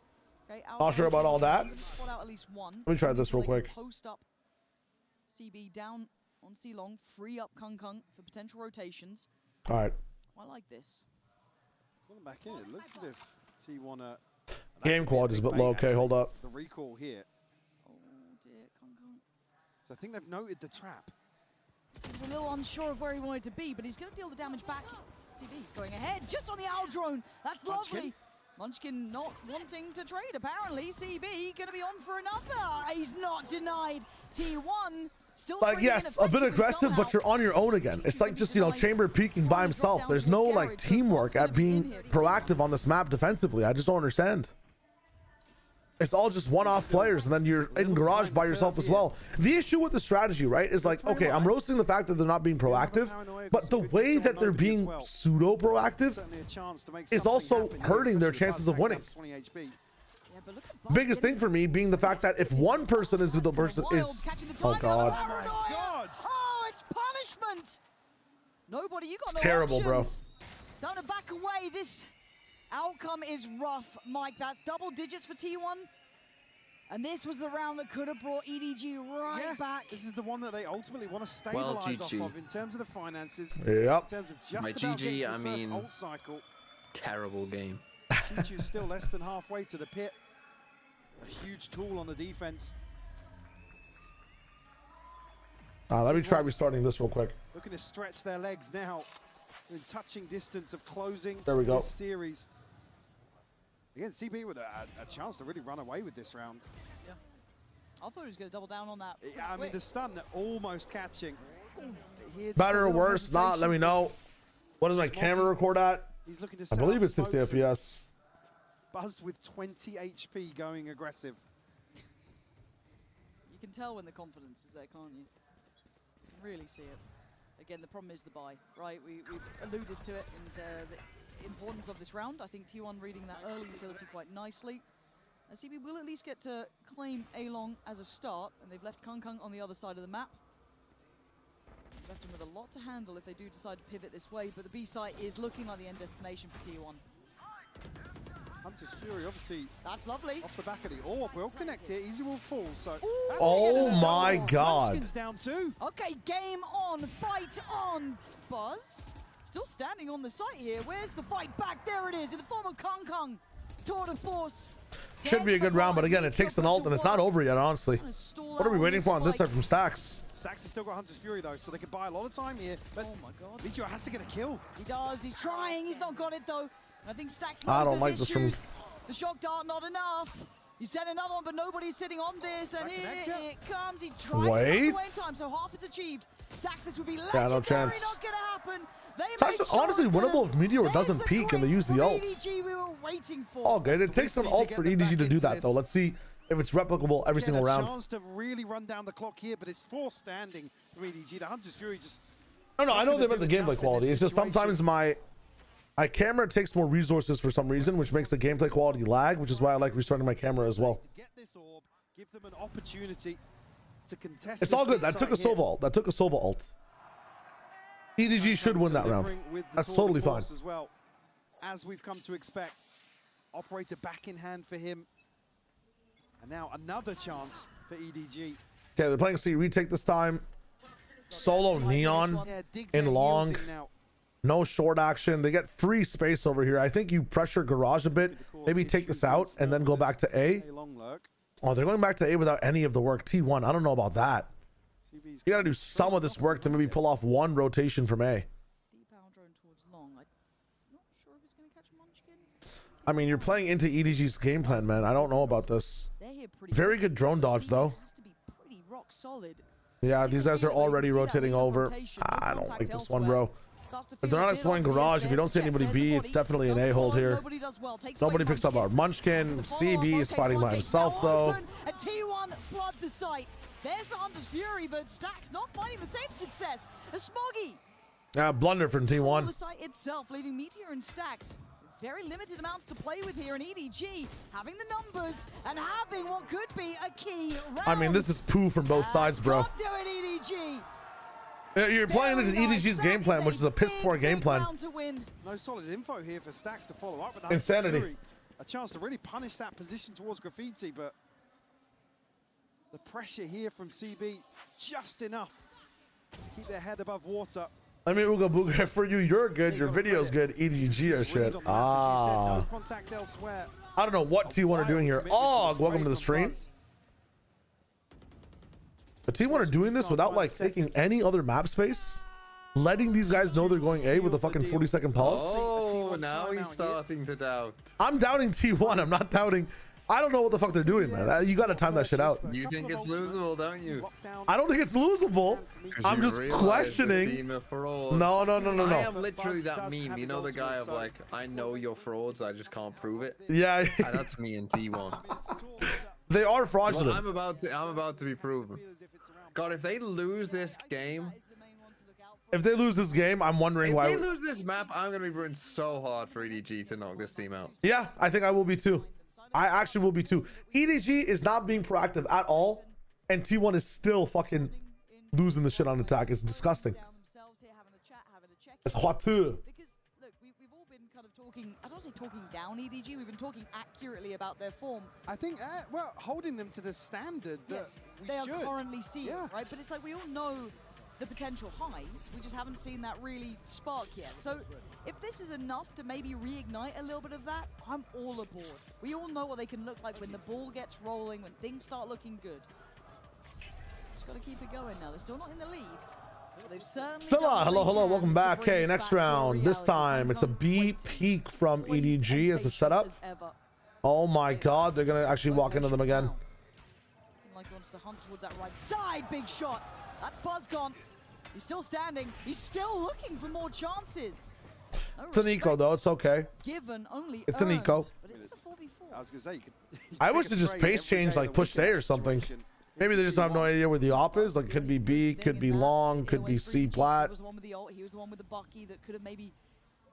Speaker 11: Okay,
Speaker 1: Not sure about all that.
Speaker 11: Out at least one.
Speaker 1: Let me try this real quick.
Speaker 11: Post up CB down on C-Long. Free up Kung Kung for potential rotations.
Speaker 1: All right.
Speaker 11: I like this.
Speaker 12: Pulling back in. It looks as if T1
Speaker 1: Game quality is a bit low. Okay, hold up.
Speaker 12: The recall here.
Speaker 11: Oh dear, Kung Kung.
Speaker 12: So I think they've noted the trap.
Speaker 11: Seems a little unsure of where he wanted to be, but he's going to deal the damage back. CB's going ahead, just on the owl drone. That's lovely. Munchkin not wanting to trade, apparently. CB going to be on for another. He's not denied. T1 still
Speaker 1: like, yes, a bit aggressive, but you're on your own again. It's like just, you know, Chamber peeking by himself. There's no like teamwork at being proactive on this map defensively. I just don't understand. It's all just one-off players, and then you're in garage by yourself as well. The issue with the strategy, right, is like, okay, I'm roasting the fact that they're not being proactive, but the way that they're being pseudo-proactive is also hurting their chances of winning. Biggest thing for me being the fact that if one person is with the person is... Oh, God.
Speaker 11: Oh, it's punishment! Nobody, you got no
Speaker 1: terrible, bro.
Speaker 11: Don't back away. This outcome is rough, Mike. That's double digits for T1. And this was the round that could have brought EDG right back.
Speaker 12: This is the one that they ultimately want to stabilize off of in terms of the finances.
Speaker 1: Yep.
Speaker 12: In terms of just
Speaker 10: My
Speaker 12: about
Speaker 10: GG, I
Speaker 12: first
Speaker 10: mean,
Speaker 12: ult cycle.
Speaker 10: terrible game.
Speaker 12: Chichu's still less than halfway to the pit. A huge tool on the defense.
Speaker 1: Let me try restarting this real quick.
Speaker 12: Looking to stretch their legs now. In touching distance of closing
Speaker 1: there we go.
Speaker 12: This series. Again, CB with a chance to really run away with this round.
Speaker 11: Yeah. I thought he was going to double down on that.
Speaker 12: Yeah, I mean, the stun almost catching.
Speaker 1: Better or worse, not, let me know. What does my camera record at?
Speaker 12: He's looking to
Speaker 1: I believe it's 60 FPS.
Speaker 12: Buzzed with 20 HP going aggressive.
Speaker 11: You can tell when the confidence is there, can't you? You can really see it. Again, the problem is the buy, right? We've alluded to it and the importance of this round. I think T1 reading that early utility quite nicely. CB will at least get to claim A-Long as a start, and they've left Kung Kung on the other side of the map. Left him with a lot to handle if they do decide to pivot this way, but the B site is looking like the end destination for T1.
Speaker 12: Hunter's Fury, obviously.
Speaker 11: That's lovely.
Speaker 12: Off the back of the orb, will connect it. Easy will fall. So.
Speaker 1: Oh my God.
Speaker 12: Munchkin's down too.
Speaker 11: Okay, game on, fight on. Buzz still standing on the site here. Where's the fight back? There it is in the form of Kong Kong. Tour de force.
Speaker 1: Should be a good round, but again, it takes an ult and it's not over yet, honestly. What are we waiting for on this side from Stacks?
Speaker 12: Stacks has still got Hunter's Fury though, so they can buy a lot of time here. But
Speaker 11: oh my God.
Speaker 12: Vicio has to get a kill.
Speaker 11: He does, he's trying, he's not got it though. I think Stacks
Speaker 1: I
Speaker 11: knows
Speaker 1: don't like
Speaker 11: there's
Speaker 1: this from.
Speaker 11: issues. The shock dart not enough. He sent another one, but nobody's sitting on this, and here it comes. He tries to
Speaker 1: Wait.
Speaker 11: get away in time, so half is achieved. Stacks, this would be legendary,
Speaker 1: Yeah, no chance.
Speaker 11: not gonna happen. They
Speaker 1: It's actually honestly winnable if Meteor doesn't peek and they use the ult.
Speaker 11: EDG we were waiting for.
Speaker 1: Oh, good. It takes an ult for EDG to do that, though. Let's see if it's replicable every single round.
Speaker 12: Chance to really run down the clock here, but it's forced standing for EDG. The Hunter's Fury just.
Speaker 1: No, I know they meant the gameplay quality. It's just sometimes my camera takes more resources for some reason, which makes the gameplay quality lag, which is why I like restarting my camera as well.
Speaker 12: Get this orb, give them an opportunity to contest.
Speaker 1: It's all good. That took a Sova ult. That took a Sova ult. EDG should win that round. That's totally fine.
Speaker 12: As well, as we've come to expect. Operator back in hand for him. And now another chance for EDG.
Speaker 1: Okay, they're playing C retake this time. Solo Neon in long. No short action. They get free space over here. I think you pressure Garage a bit. Maybe take this out and then go back to A. Oh, they're going back to A without any of the work. T1. I don't know about that. You got to do some of this work to maybe pull off one rotation from A. I mean, you're playing into EDG's game plan, man. I don't know about this. Very good drone dodge, though. Yeah, these guys are already rotating over. I don't like this one, bro. If they're not exploring Garage, if you don't see anybody B, it's definitely an A-hold here. Nobody picks up our Munchkin. CB is fighting by himself, though.
Speaker 11: And T1 flood the site. There's the Hunter's Fury, but Stacks not finding the same success as Smoggy.
Speaker 1: Blunder from T1.
Speaker 11: The site itself, leaving Meteor and Stacks. Very limited amounts to play with here, and EDG having the numbers and having what could be a key round.
Speaker 1: I mean, this is poo from both sides, bro.
Speaker 11: Do it, EDG.
Speaker 1: You're playing into EDG's game plan, which is a piss poor game plan.
Speaker 12: No solid info here for Stacks to follow up with that.
Speaker 1: Insanity.
Speaker 12: Fury. A chance to really punish that position towards Graffiti, but the pressure here from CB just enough to keep their head above water.
Speaker 1: I mean, Ooga Booga, for you, you're good. Your video's good. EDG or shit. Ah. I don't know what T1 are doing here. Oh, welcome to the stream. But T1 are doing this without like taking any other map space, letting these guys know they're going A with a fucking 40-second pause.
Speaker 10: Oh, now he's starting to doubt.
Speaker 1: I'm doubting T1. I'm not doubting. I don't know what the fuck they're doing, man. You gotta time that shit out.
Speaker 10: You think it's losable, don't you?
Speaker 1: I don't think it's losable. I'm just questioning. No.
Speaker 10: I am literally that meme. You know the guy of like, I know you're frauds, I just can't prove it.
Speaker 1: Yeah.
Speaker 10: That's me in T1.
Speaker 1: They are fraudulent.
Speaker 10: Well, I'm about to be proven. God, if they lose this game.
Speaker 1: If they lose this game, I'm wondering why.
Speaker 10: If they lose this map, I'm gonna be rooting so hard for EDG to knock this team out.
Speaker 1: Yeah, I think I will be too. I actually will be too. EDG is not being proactive at all, and T1 is still fucking losing the shit on attack. It's disgusting. It's hoiteux.
Speaker 11: Because look, we've all been kind of talking. I don't want to say talking down EDG. We've been talking accurately about their form.
Speaker 12: I think, well, holding them to the standard that
Speaker 11: they are currently seeing, right? But it's like we all know the potential highs. We just haven't seen that really spark yet. So if this is enough to maybe reignite a little bit of that, I'm all aboard. We all know what they can look like when the ball gets rolling, when things start looking good. Just got to keep it going now. They're still not in the lead. But they've certainly
Speaker 1: Stella, hello, welcome back. Okay, next round. This time it's a B peak from EDG as a setup. Oh my god, they're gonna actually walk into them again.
Speaker 11: Like he wants to hunt towards that right side. Big shot. That's BuzzCon. He's still standing. He's still looking for more chances. No
Speaker 1: It's an eco though. It's okay.
Speaker 11: Given, only
Speaker 1: it's an eco.
Speaker 11: But it is a 4v4.
Speaker 12: I was gonna say you could.
Speaker 1: I wish to just pace change like push A or something. Maybe they just have no idea where the op is. Like, it could be B, could be long, could be C plat.
Speaker 11: He was the one with the ult. He was the one with the Bucky that could have maybe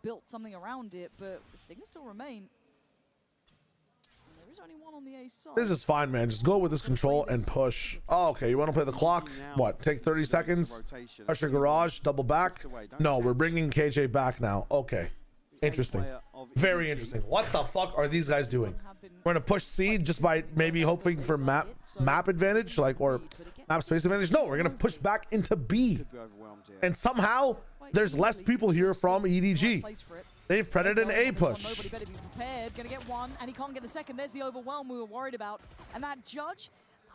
Speaker 11: built something around it, but the Stingers still remain. And there is only one on the A side.
Speaker 1: This is fine, man. Just go with this control and push. Oh, okay. You want to play the clock? What? Take 30 seconds? Pressure Garage, double back? No, we're bringing KJ back now. Okay. Interesting. Very interesting. What the fuck are these guys doing? We're gonna push C just by maybe hoping for map advantage, like, or map space advantage. No, we're gonna push back into B, and somehow there's less people here from EDG. They've predated an A push.
Speaker 11: Nobody better be prepared. Gonna get one, and he can't get the second. There's the overwhelm we were worried about, and that judge.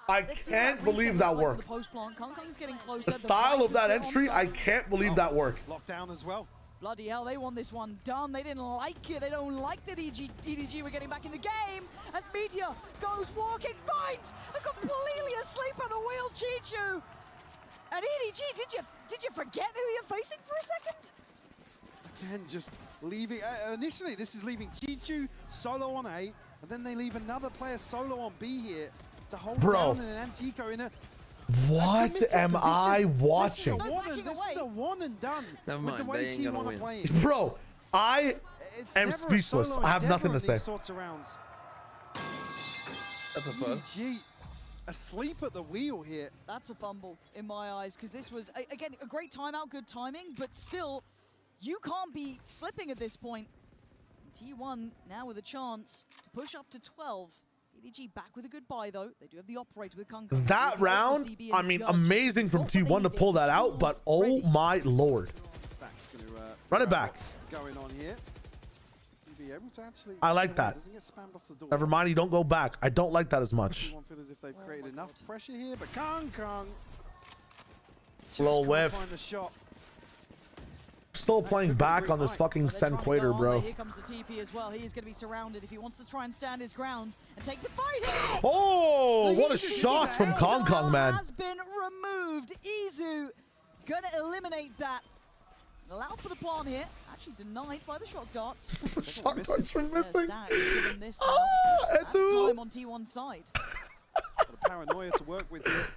Speaker 1: I can't believe that worked. The style of that entry, I can't believe that worked.
Speaker 12: Lockdown as well.
Speaker 11: Bloody hell, they want this one done. They didn't like it. They don't like that EDG were getting back in the game. As Meteor goes walking, finds a completely asleep on the wheel, Chichu. And EDG, did you forget who you're facing for a second?
Speaker 12: Again, just leaving. Initially, this is leaving Chichu solo on A, and then they leave another player solo on B here to hold down an Antico in a.
Speaker 1: What am I watching?
Speaker 12: This is a one and done.
Speaker 10: Never mind,
Speaker 12: with the way
Speaker 10: they ain't gonna
Speaker 12: T1 are
Speaker 10: win.
Speaker 12: playing.
Speaker 1: Bro, I
Speaker 12: It's
Speaker 1: am
Speaker 12: never a
Speaker 1: speechless.
Speaker 12: solo
Speaker 1: I have nothing to
Speaker 12: endeavor in
Speaker 1: say.
Speaker 12: these sorts of rounds.
Speaker 10: That's a first.
Speaker 12: EDG asleep at the wheel here.
Speaker 11: That's a fumble in my eyes, because this was, again, a great timeout, good timing, but still, you can't be slipping at this point. T1 now with a chance to push up to 12. EDG back with a good buy, though. They do have the operator with Kung.
Speaker 1: That round, I mean, amazing from T1 to pull that out, but oh my lord.
Speaker 12: Stack's gonna,
Speaker 1: Run it back.
Speaker 12: Going on here. Be able to actually,
Speaker 1: I like that.
Speaker 12: Doesn't get spammed off the door.
Speaker 1: Never mind, you don't go back. I don't like that as much.
Speaker 12: T1 feel as if they've created enough pressure here, but Kung
Speaker 1: Little whiff.
Speaker 12: find the shot.
Speaker 1: Still playing back on this fucking Senquator, bro.
Speaker 11: Here comes the TP as well. He is going to be surrounded if he wants to try and stand his ground and take the fight here.
Speaker 1: Oh, what a shot from Kong, man.
Speaker 11: Has been removed. Izu going to eliminate that. Allowed for the palm here. Actually denied by the shock darts.
Speaker 1: Shock darts are missing.
Speaker 11: This
Speaker 1: Edu.
Speaker 11: time on T1 side.
Speaker 12: Got a paranoia to work with here.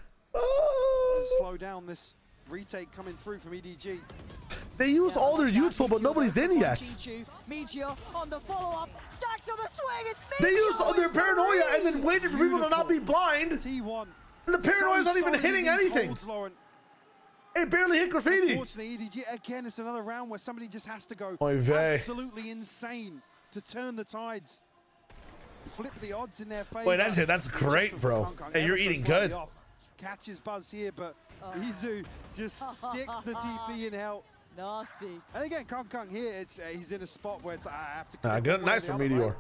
Speaker 12: Slow down this retake coming through from EDG.
Speaker 1: They use all their util, but nobody's in yet.
Speaker 11: Meteor on the follow-up. Stacks on the swing. It's
Speaker 1: They use all their paranoia and then waited for people to not be blind.
Speaker 12: T1.
Speaker 1: And the paranoia's not even hitting anything. It barely hit graffiti.
Speaker 12: Unfortunately, EDG, again, it's another round where somebody just has to go
Speaker 1: Oy vey.
Speaker 12: absolutely insane to turn the tides. Flip the odds in their favor.
Speaker 1: Wait, NJ, that's great, bro. Hey, you're eating good.
Speaker 12: Catches Buzz here, but Izu just sticks the TP in hell.
Speaker 11: Nasty.
Speaker 12: And again, Kong here, he's in a spot where it's, I have to.
Speaker 1: Good, nice for Meteor.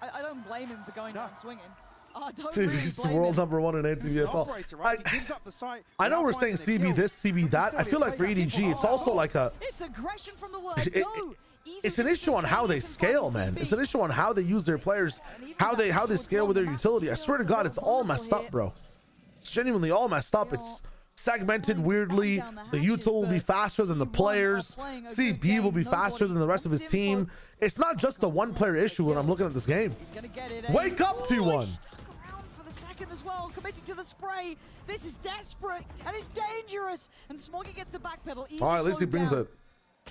Speaker 11: I don't blame him for going down swinging. I don't
Speaker 1: See,
Speaker 11: really
Speaker 1: he's
Speaker 11: blame
Speaker 1: world
Speaker 11: him.
Speaker 1: number 1 in ATVFL. I know we're saying CB this, CB that. I feel like for EDG, it's also like a.
Speaker 11: It's aggression from the word go.
Speaker 1: It's an issue on how they scale, man. It's an issue on how they use their players, how they scale with their utility. I swear to God, it's all messed up, bro. It's genuinely all messed up. It's segmented weirdly. The util will be faster than the players. CB will be faster than the rest of his team. It's not just a one-player issue when I'm looking at this game. Wake up, T1.
Speaker 11: As well, committing to the spray. This is desperate and it's dangerous. And Smoggy gets the backpedal.
Speaker 1: All right, at least he brings it.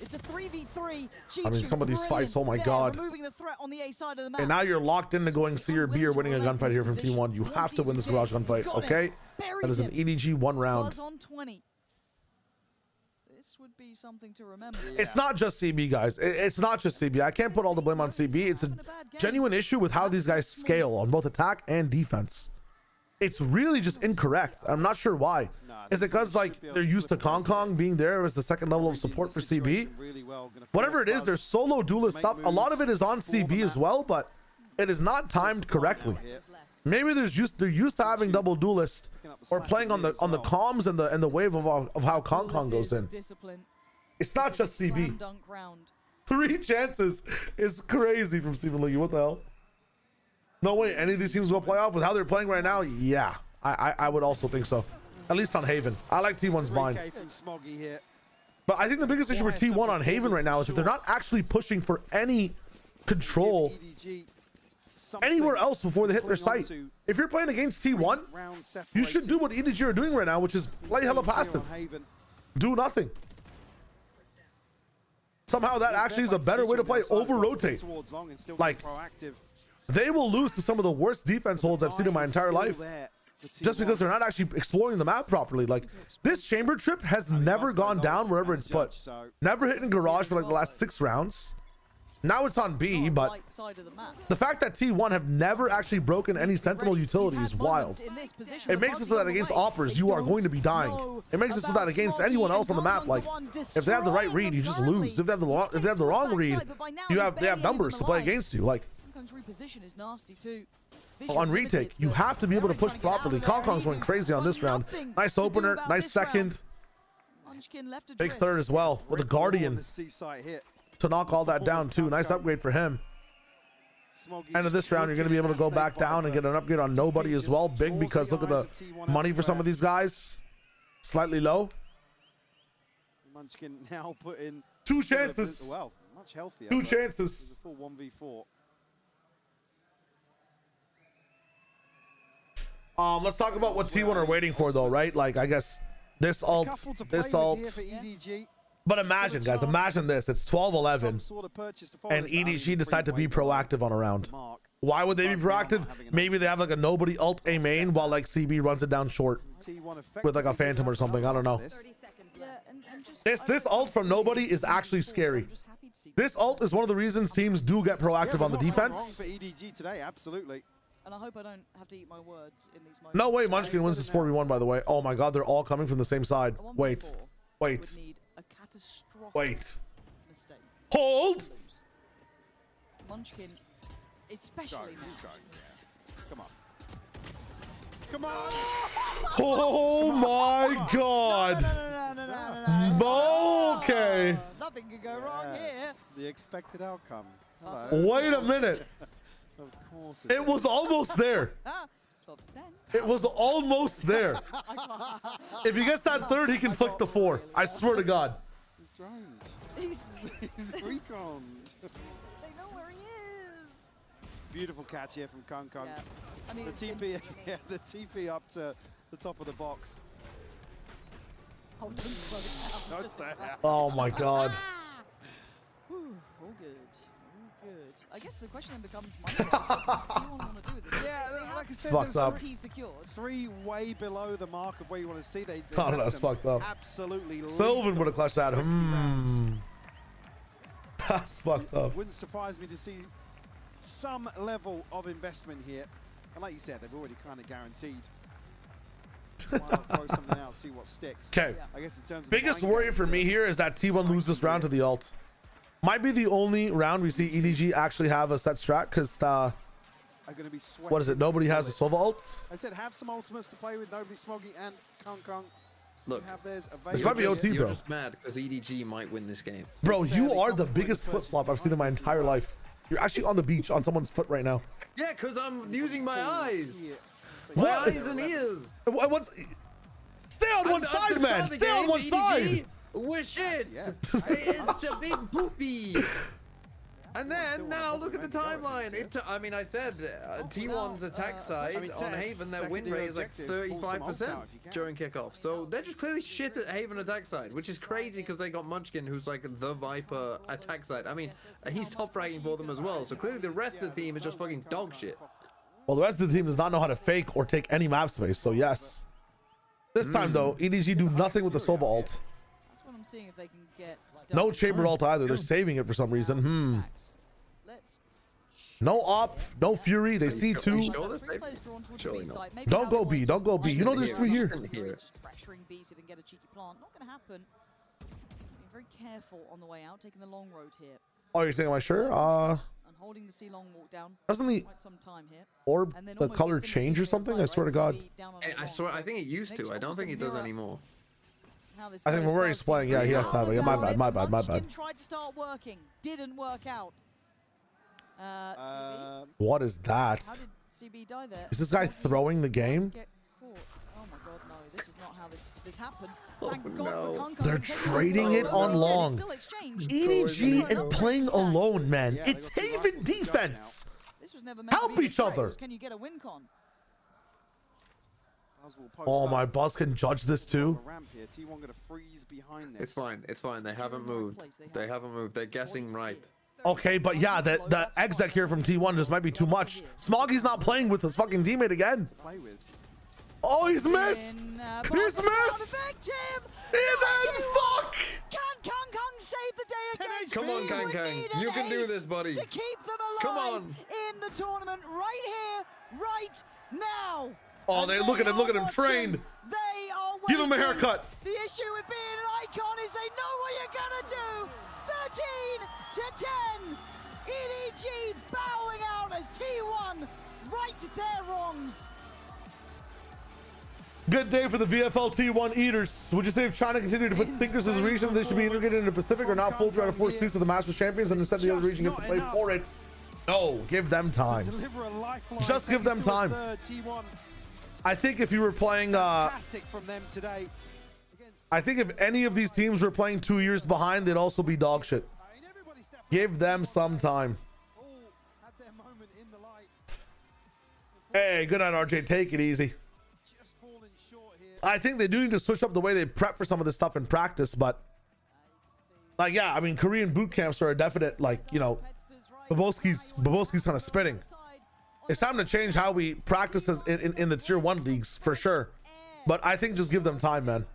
Speaker 11: It's a 3v3.
Speaker 1: I mean, some of these fights, oh my God.
Speaker 11: Removing the threat on the A side of the map.
Speaker 1: And now you're locked into going C or B or winning a gunfight here from T1. You have to win this garage gunfight, okay? That is an EDG 1 round.
Speaker 11: Buzz on 20. This would be something to remember.
Speaker 1: It's not just CB, guys. It's not just CB. I can't put all the blame on CB. It's a genuine issue with how these guys scale on both attack and defense. It's really just incorrect. I'm not sure why. Is it because like they're used to Kong being there as the second level of support for CB? Whatever it is, their solo duelist stuff, a lot of it is on CB as well, but it is not timed correctly. Maybe they're used to having double duelist or playing on the comms and the wave of how Kong goes in. It's not just CB. 3 chances is crazy from Stephen Leahy. What the hell? No way any of these teams will play off with how they're playing right now. Yeah, I would also think so. At least on Haven. I like T1's bind. But I think the biggest issue for T1 on Haven right now is that they're not actually pushing for any control anywhere else before they hit their site. If you're playing against T1, you should do what EDG are doing right now, which is play hella passive. Do nothing. Somehow that actually is a better way to play. Over-rotate. Like, they will lose to some of the worst defense holds I've seen in my entire life just because they're not actually exploring the map properly. Like, this chamber trip has never gone down wherever it's put. Never hit in garage for like the last 6 rounds. Now it's on B, but the fact that T1 have never actually broken any Sentinel utility is wild. It makes it so that against Oppers, you are going to be dying. It makes it so that against anyone else on the map, like, if they have the right read, you just lose. If they have the wrong read, they have numbers to play against you. Like,
Speaker 11: Reposition is nasty too.
Speaker 1: on retake, you have to be able to push properly. Kong's going crazy on this round. Nice opener, nice second.
Speaker 11: Munchkin left
Speaker 1: Big third as well with a Guardian
Speaker 12: The C-site hit.
Speaker 1: to knock all that down too. Nice upgrade for him. End of this round, you're going to be able to go back down and get an upgrade on nobody as well. Big because look at the money for some of these guys. Slightly low.
Speaker 12: Munchkin now put in
Speaker 1: 2 chances.
Speaker 12: Well, much healthier.
Speaker 1: 2 chances.
Speaker 12: Full 1v4.
Speaker 1: Let's talk about what T1 are waiting for though, right? Like I guess this ult, this ult. But imagine, guys, imagine this. It's 12-11, and EDG decide to be proactive on a round. Why would they be proactive? Maybe they have like a nobody ult A main while like CB runs it down short with like a phantom or something. I don't know. This ult from nobody is actually scary. This ult is one of the reasons teams do get proactive on the defense.
Speaker 12: For EDG today, absolutely.
Speaker 11: And I hope I don't have to eat my words in these moments.
Speaker 1: No way, Munchkin wins this 4v1, by the way. Oh my god, they're all coming from the same side. Wait. Wait. Wait.
Speaker 11: Mistake.
Speaker 1: Hold!
Speaker 11: Munchkin, especially now.
Speaker 12: Come on. Come on!
Speaker 1: Oh my god! Okay.
Speaker 11: Nothing could go wrong here.
Speaker 12: The expected outcome. Hello.
Speaker 1: Wait a minute.
Speaker 12: Of course.
Speaker 1: It was almost there.
Speaker 11: 12 to 10.
Speaker 1: It was almost there. If he gets that third, he can flick the 4. I swear to God.
Speaker 12: He's droned.
Speaker 11: He's
Speaker 12: reconned.
Speaker 11: They know where he is.
Speaker 12: Beautiful catch here from Kung Kung.
Speaker 11: Yeah. I mean,
Speaker 12: the TP, yeah, the TP up to the top of the box.
Speaker 11: Oh, don't slow it down.
Speaker 12: Don't say that.
Speaker 1: Oh my God.
Speaker 11: Whew, all good. All good. I guess the question then becomes, what does T1 want to do with this?
Speaker 12: Yeah, like I said,
Speaker 1: fucked up.
Speaker 11: Secured.
Speaker 12: 3 way below the mark of where you want to see. They
Speaker 1: Oh, that's fucked up.
Speaker 12: Absolutely.
Speaker 1: Sylvan would have clutched that. That's fucked up.
Speaker 12: Wouldn't surprise me to see some level of investment here. And like you said, they've already kind of guaranteed. Why not throw something out, see what sticks?
Speaker 1: Okay.
Speaker 12: I guess in terms of
Speaker 1: Biggest worry for me here is that T1 loses this round to the ult. Might be the only round we see EDG actually have a set strat because what is it? Nobody has a Sova ult.
Speaker 12: I said have some ultimates to play with. Nobody Smoggy and Kung Kung.
Speaker 10: Look,
Speaker 12: have theirs available.
Speaker 1: This might be OT,
Speaker 10: you're
Speaker 1: bro.
Speaker 10: just mad because EDG might win this game.
Speaker 1: Bro, you are the biggest flip flop I've seen in my entire life. You're actually on the beach on someone's foot right now.
Speaker 10: Yeah, because I'm using my eyes. My
Speaker 1: What?
Speaker 10: eyes and ears.
Speaker 1: Stay on one side, man. Stay on one side.
Speaker 10: Wish it. It's a big poopy. And then now look at the timeline. I mean, I said T1's attack side on Haven, their win rate is like 35% during kickoff. So they're just clearly shit at Haven attack side, which is crazy because they got Munchkin, who's like the Viper attack side. I mean, he's top fragging for them as well. So clearly the rest of the team is just fucking dog shit.
Speaker 1: Well, the rest of the team does not know how to fake or take any map space. So yes. This time though, EDG do nothing with the Sova ult.
Speaker 11: That's what I'm seeing if they can get.
Speaker 1: No chamber ult either. They're saving it for some reason. No op, no fury. They see 2. Don't go B. Don't go B. You know there's 3 here.
Speaker 11: Just pressuring B so they can get a cheeky plant. Not going to happen. Being very careful on the way out, taking the long road here.
Speaker 1: Oh, you're saying am I sure?
Speaker 11: And holding the C long walk down.
Speaker 1: Doesn't the
Speaker 11: quite some time here.
Speaker 1: orb the color change or something? I swear to God.
Speaker 10: I swear, I think it used to. I don't think it does anymore.
Speaker 1: I think from where he's playing, yeah, he has to have it. Yeah, my bad, my bad, my bad.
Speaker 11: Tried to start working, didn't work out. CB.
Speaker 1: What is that?
Speaker 11: How did CB die there?
Speaker 1: Is this guy throwing the game?
Speaker 11: Get caught. Oh my God, no! This is not how this happens. Thank God for Kung Kung.
Speaker 1: They're trading it on long. EDG and playing alone, man. It's Haven defense.
Speaker 11: This was never meant to
Speaker 1: Help
Speaker 11: be
Speaker 1: each other.
Speaker 11: Can you get a win con?
Speaker 1: Oh, my Buzz can judge this too.
Speaker 10: It's fine. It's fine. They haven't moved. They haven't moved. They're guessing right.
Speaker 1: Okay, but yeah, the exec here from T1 just might be too much. Smoggy's not playing with his fucking teammate again. Oh, he's missed. He's missed. And then fuck.
Speaker 11: Can Kung Kung save the day again?
Speaker 10: Come on, Kung Kung. You can do this, buddy.
Speaker 11: To keep them alive
Speaker 10: Come on.
Speaker 11: in the tournament right here, right now.
Speaker 1: Oh, look at him trained.
Speaker 11: They are waiting.
Speaker 1: Give him a haircut.
Speaker 11: The issue with being an icon is they know what you're gonna do. 13 to 10. EDG bowing out as T1 right their wrongs.
Speaker 1: Good day for the VFL T1 eaters. Would you say if China continued to put stinkers as a region, they should be integrated into the Pacific or not full 3 out of 4 seats of the Masters Champions and instead the other region gets to play for it? No, give them time. Just give them time. I think if you were playing,
Speaker 12: fantastic from them today.
Speaker 1: I think if any of these teams were playing 2 years behind, they'd also be dog shit. Give them some time. Hey, good night, RJ. Take it easy. I think they do need to switch up the way they prep for some of this stuff in practice, but like, yeah, I mean, Korean boot camps are a definite, like, you know, Boboski's kind of spinning. It's time to change how we practice in the tier 1 leagues for sure. But I think just give them time, man.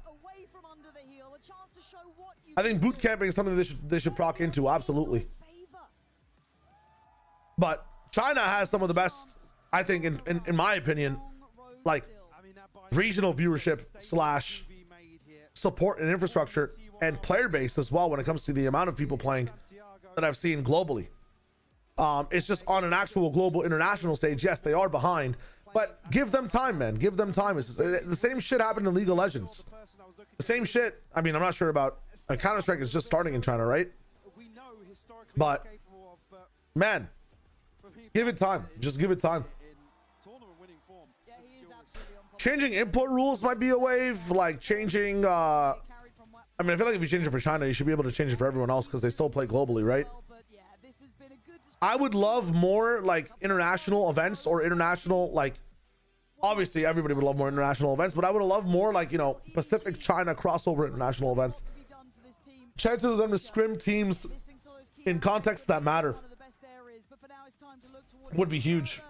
Speaker 1: I think boot camping is something they should proc into, absolutely. But China has some of the best, I think, in my opinion, like regional viewership / support and infrastructure and player base as well when it comes to the amount of people playing that I've seen globally. It's just on an actual global international stage, yes, they are behind, but give them time, man. Give them time. It's the same shit happened in League of Legends. The same shit. I mean, I'm not sure about Counter-Strike is just starting in China, right? But man, give it time. Just give it time. Changing input rules might be a wave, like changing I mean, I feel like if you change it for China, you should be able to change it for everyone else because they still play globally, right? I would love more like international events or international, like, obviously everybody would love more international events, but I would love more like, you know, Pacific China crossover international events. Chances of them to scrim teams in contexts that matter would be huge.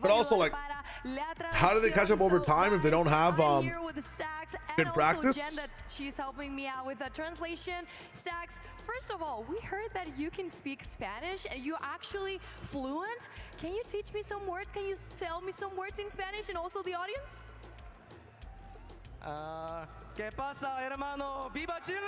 Speaker 1: But also, like, how do they catch up over time if they don't have good practice?
Speaker 17: She's helping me out with the translation. Stacks, first of all, we heard that you can speak Spanish and you're actually fluent. Can you teach me some words? Can you tell me some words in Spanish and also the audience?
Speaker 15: ¿Qué pasa, hermano? ¡Viva Chile!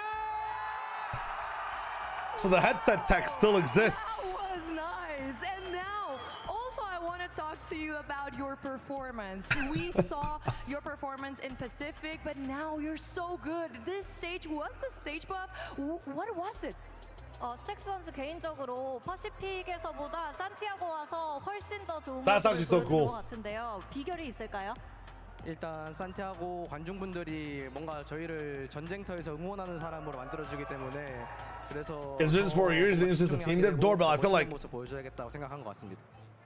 Speaker 1: So the headset tech still exists.
Speaker 17: That was nice. And now, also I want to talk to you about your performance. We saw your performance in Pacific, but now you're so good. This stage, was the stage buff? What was it?
Speaker 5: 스택스 선수 개인적으로 퍼시픽에서보다 산티아고 와서 훨씬 더 좋은
Speaker 1: That's actually so
Speaker 5: 모습을 보여준
Speaker 1: cool.
Speaker 5: 것 같은데요. 비결이 있을까요?
Speaker 15: 일단 산티아고 관중분들이 뭔가 저희를 전쟁터에서 응원하는 사람으로 만들어주기 때문에 그래서
Speaker 1: It's been 4 years. It's just a team dev doorbell. I feel like
Speaker 15: 모습 보여줘야겠다고 생각한 것 같습니다.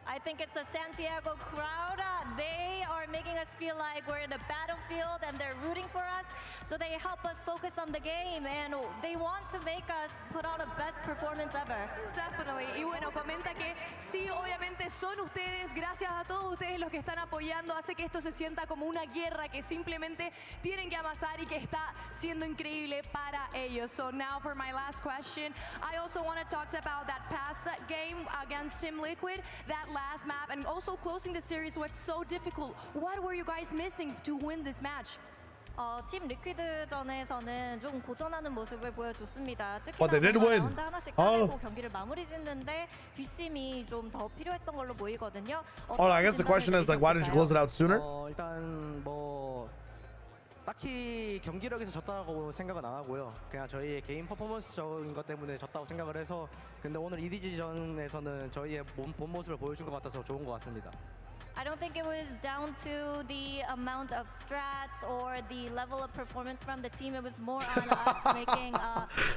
Speaker 5: I think it's the Santiago crowd. They are making us feel like we're in a battlefield and they're rooting for us. So they help us focus on the game and they want to make us put on a best performance ever.
Speaker 17: Definitely. Y bueno, comenta que sí, obviamente son ustedes, gracias a todos ustedes los que están apoyando, hace que esto se sienta como una guerra que simplemente tienen que amasar y que está siendo increíble para ellos. So now for my last question, I also want to talk about that past game against Team Liquid, that last map, and also closing the series was so difficult. What were you guys missing to win this match?
Speaker 5: 팀 리퀴드전에서는 좀 고전하는 모습을 보여줬습니다.
Speaker 1: But they did
Speaker 5: 특히나
Speaker 1: win.
Speaker 5: 라운드 하나씩 따내고 경기를 마무리 짓는데 뒷심이 좀 더 필요했던 걸로 보이거든요.
Speaker 1: Oh, I guess the question is like, why didn't you close it out sooner?
Speaker 15: 일단 뭐 딱히 경기력에서 졌다고 생각은 안 하고요. 그냥 저희의 개인 퍼포먼스적인 것 때문에 졌다고 생각을 해서 근데 오늘 EDG전에서는 저희의 본 모습을 보여준 것 같아서 좋은 것 같습니다.
Speaker 5: I don't think it was down to the amount of strats or the level of performance from the team. It was more on us making,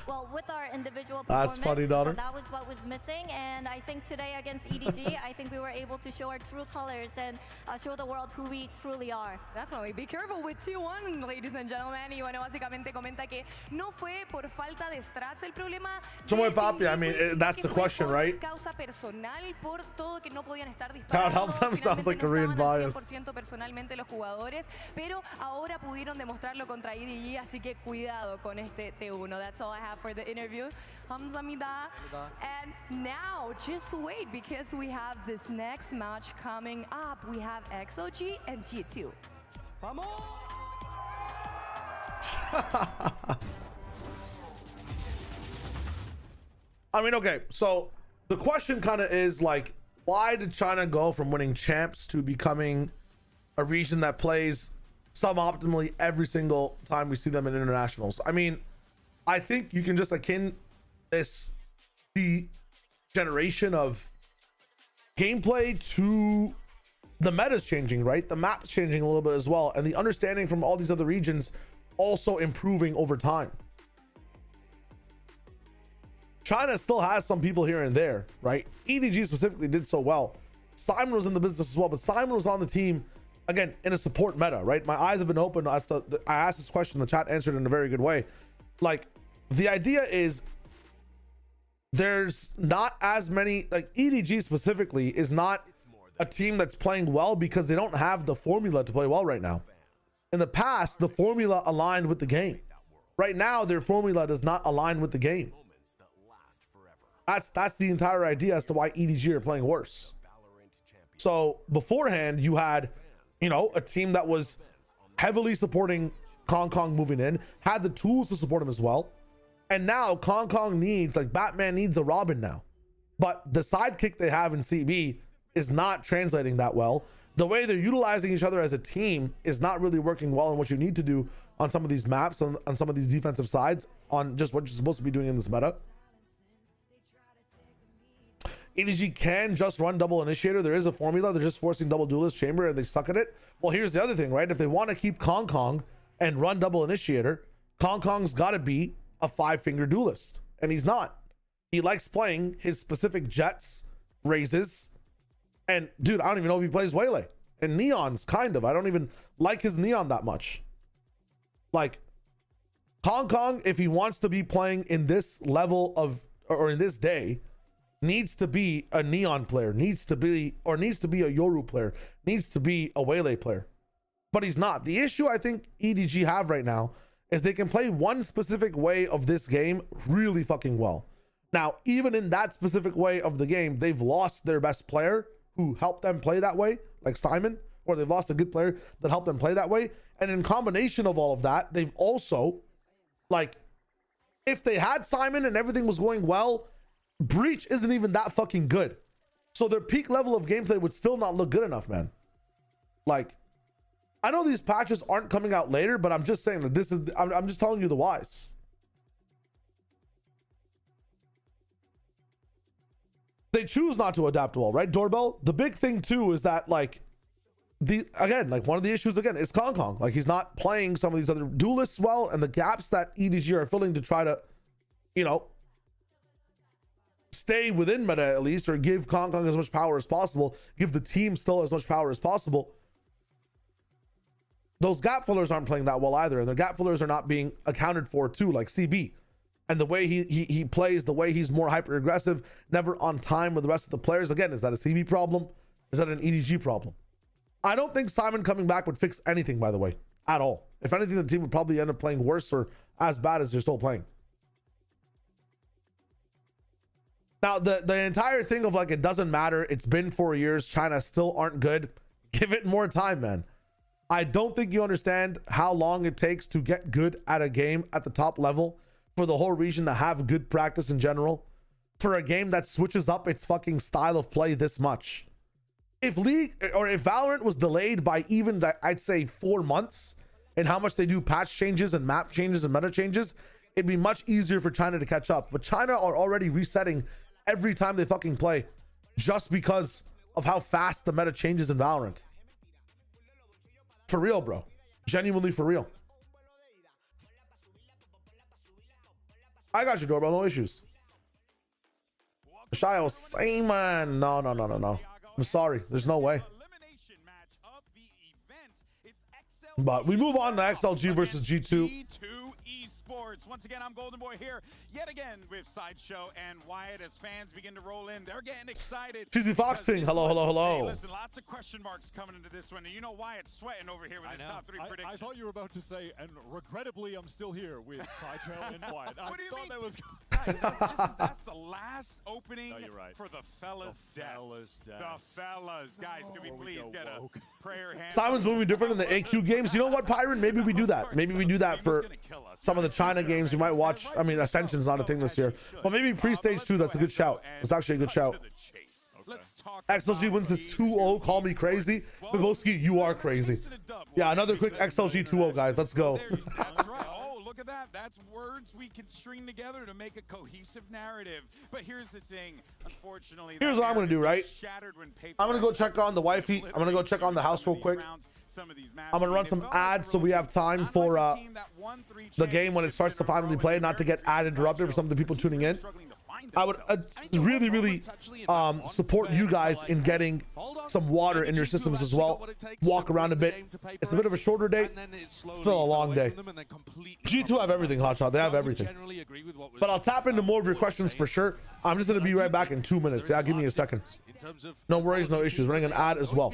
Speaker 5: well, with our individual performance.
Speaker 1: That's funny, daughter.
Speaker 5: So that was what was missing. And I think today against EDG, I think we were able to show our true colors and show the world who we truly are.
Speaker 17: Definitely. Be careful with T1, ladies and gentlemen. Y bueno, básicamente comenta que no fue por falta de strats el problema.
Speaker 1: I mean, that's the question, right?
Speaker 17: Causa personal por todo que no podían estar
Speaker 1: God
Speaker 17: disparando.
Speaker 1: help them, sounds like Korean bias.
Speaker 17: 100% personalmente los jugadores, pero ahora pudieron demostrarlo contra EDG, así que cuidado con este T1. That's all I have for the interview. 감사합니다. And now, just wait, because we have this next match coming up. We have XLG and G2.
Speaker 15: Vamos!
Speaker 1: I mean, okay, so the question kind of is like, why did China go from winning champs to becoming a region that plays suboptimally every single time we see them in internationals? I mean, I think you can just akin this the generation of gameplay to the meta's changing, right? The map's changing a little bit as well, and the understanding from all these other regions also improving over time. China still has some people here and there, right? EDG specifically did so well. Simon was in the business as well, but Simon was on the team again in a support meta, right? My eyes have been open as to I asked this question, the chat answered in a very good way. Like, the idea is there's not as many, like EDG specifically is not a team that's playing well because they don't have the formula to play well right now. In the past, the formula aligned with the game. Right now, their formula does not align with the game. That's the entire idea as to why EDG are playing worse. So beforehand, you had, you know, a team that was heavily supporting Kong moving in, had the tools to support him as well. And now Kong needs, like Batman needs a Robin now. But the sidekick they have in CB is not translating that well. The way they're utilizing each other as a team is not really working well in what you need to do on some of these maps, on some of these defensive sides, on just what you're supposed to be doing in this meta. EDG can just run double initiator. There is a formula. They're just forcing double duelist chamber and they suck at it. Well, here's the other thing, right? If they want to keep Kong and run double initiator, Kong's got to be a 5-finger duelist, and he's not. He likes playing his specific jets, raises, and dude, I don't even know if he plays Waylay and Neon's kind of. I don't even like his Neon that much. Like Kong, if he wants to be playing in this level of, or in this day, needs to be a Neon player, needs to be a Yoru player, needs to be a Waylay player. But he's not. The issue I think EDG have right now is they can play one specific way of this game really fucking well. Now, even in that specific way of the game, they've lost their best player who helped them play that way, like Simon, or they've lost a good player that helped them play that way. And in combination of all of that, they've also, like, if they had Simon and everything was going well, Breach isn't even that fucking good. So their peak level of gameplay would still not look good enough, man. Like, I know these patches aren't coming out later, but I'm just saying that this is, I'm just telling you the whys. They choose not to adapt well, right, Doorbell? The big thing too is that, like, one of the issues again is Kong. Like, he's not playing some of these other duelists well, and the gaps that EDG are filling to try to, you know, stay within meta at least, or give Kong as much power as possible, give the team still as much power as possible. Those gap fillers aren't playing that well either, and the gap fillers are not being accounted for too, like CB. And the way he plays, the way he's more hyper aggressive, never on time with the rest of the players. Again, is that a CB problem? Is that an EDG problem? I don't think Simon coming back would fix anything, by the way, at all. If anything, the team would probably end up playing worse or as bad as they're still playing. Now, the entire thing of, like, it doesn't matter, it's been 4 years, China still aren't good. Give it more time, man. I don't think you understand how long it takes to get good at a game at the top level, for the whole region to have good practice in general, for a game that switches up its fucking style of play this much. If Valorant was delayed by even, I'd say, 4 months in how much they do patch changes and map changes and meta changes, it'd be much easier for China to catch up. But China are already resetting every time they fucking play, just because of how fast the meta changes in Valorant. For real, bro. Genuinely for real. I got you, Doorbell. No issues. Shio Simon. No. I'm sorry. There's no way. But we move on to XLG versus G2.
Speaker 2: Once again, I'm Golden Boy here yet again with Sideshow and Wyatt. As fans begin to roll in, they're getting excited.
Speaker 1: Cheesy Foxing, hello.
Speaker 2: Hey, listen, lots of question marks coming into this one, and you know Wyatt's sweating over here with his top 3 predictions.
Speaker 4: I thought you were about to say, and regrettably, I'm still here with Sideshow and Wyatt.
Speaker 2: What do you mean? That was guys, that's the last last opening for the fellas' death. The fellas. Guys, can we please get a prayer hand?
Speaker 1: Simon's moving different in the AQ games. You know what, Pyron? Maybe we do that. Maybe we do that for some of the China games. You might watch. I mean, Ascension's not a thing this year. But maybe pre-stage 2, that's a good shout. It's actually a good shout. XLG wins this 2-0. Call me crazy. Biboski, you are crazy. Yeah, another quick XLG 2-0, guys. Let's go.
Speaker 2: Oh, look at that. That's words we can string together to make a cohesive narrative. But here's the thing. Unfortunately,
Speaker 1: here's what I'm going to do, right? I'm going to go check on the wifey. I'm going to go check on the house real quick. I'm going to run some ads so we have time for the game when it starts to finally play, not to get ad interrupted for some of the people tuning in. I would really support you guys in getting some water in your systems as well. Walk around a bit. It's a bit of a shorter day. Still a long day. G2 have everything, Hotshot. They have everything. But I'll tap into more of your questions for sure. I'm just going to be right back in 2 minutes. Yeah, give me a second. No worries, no issues. Running an ad as well.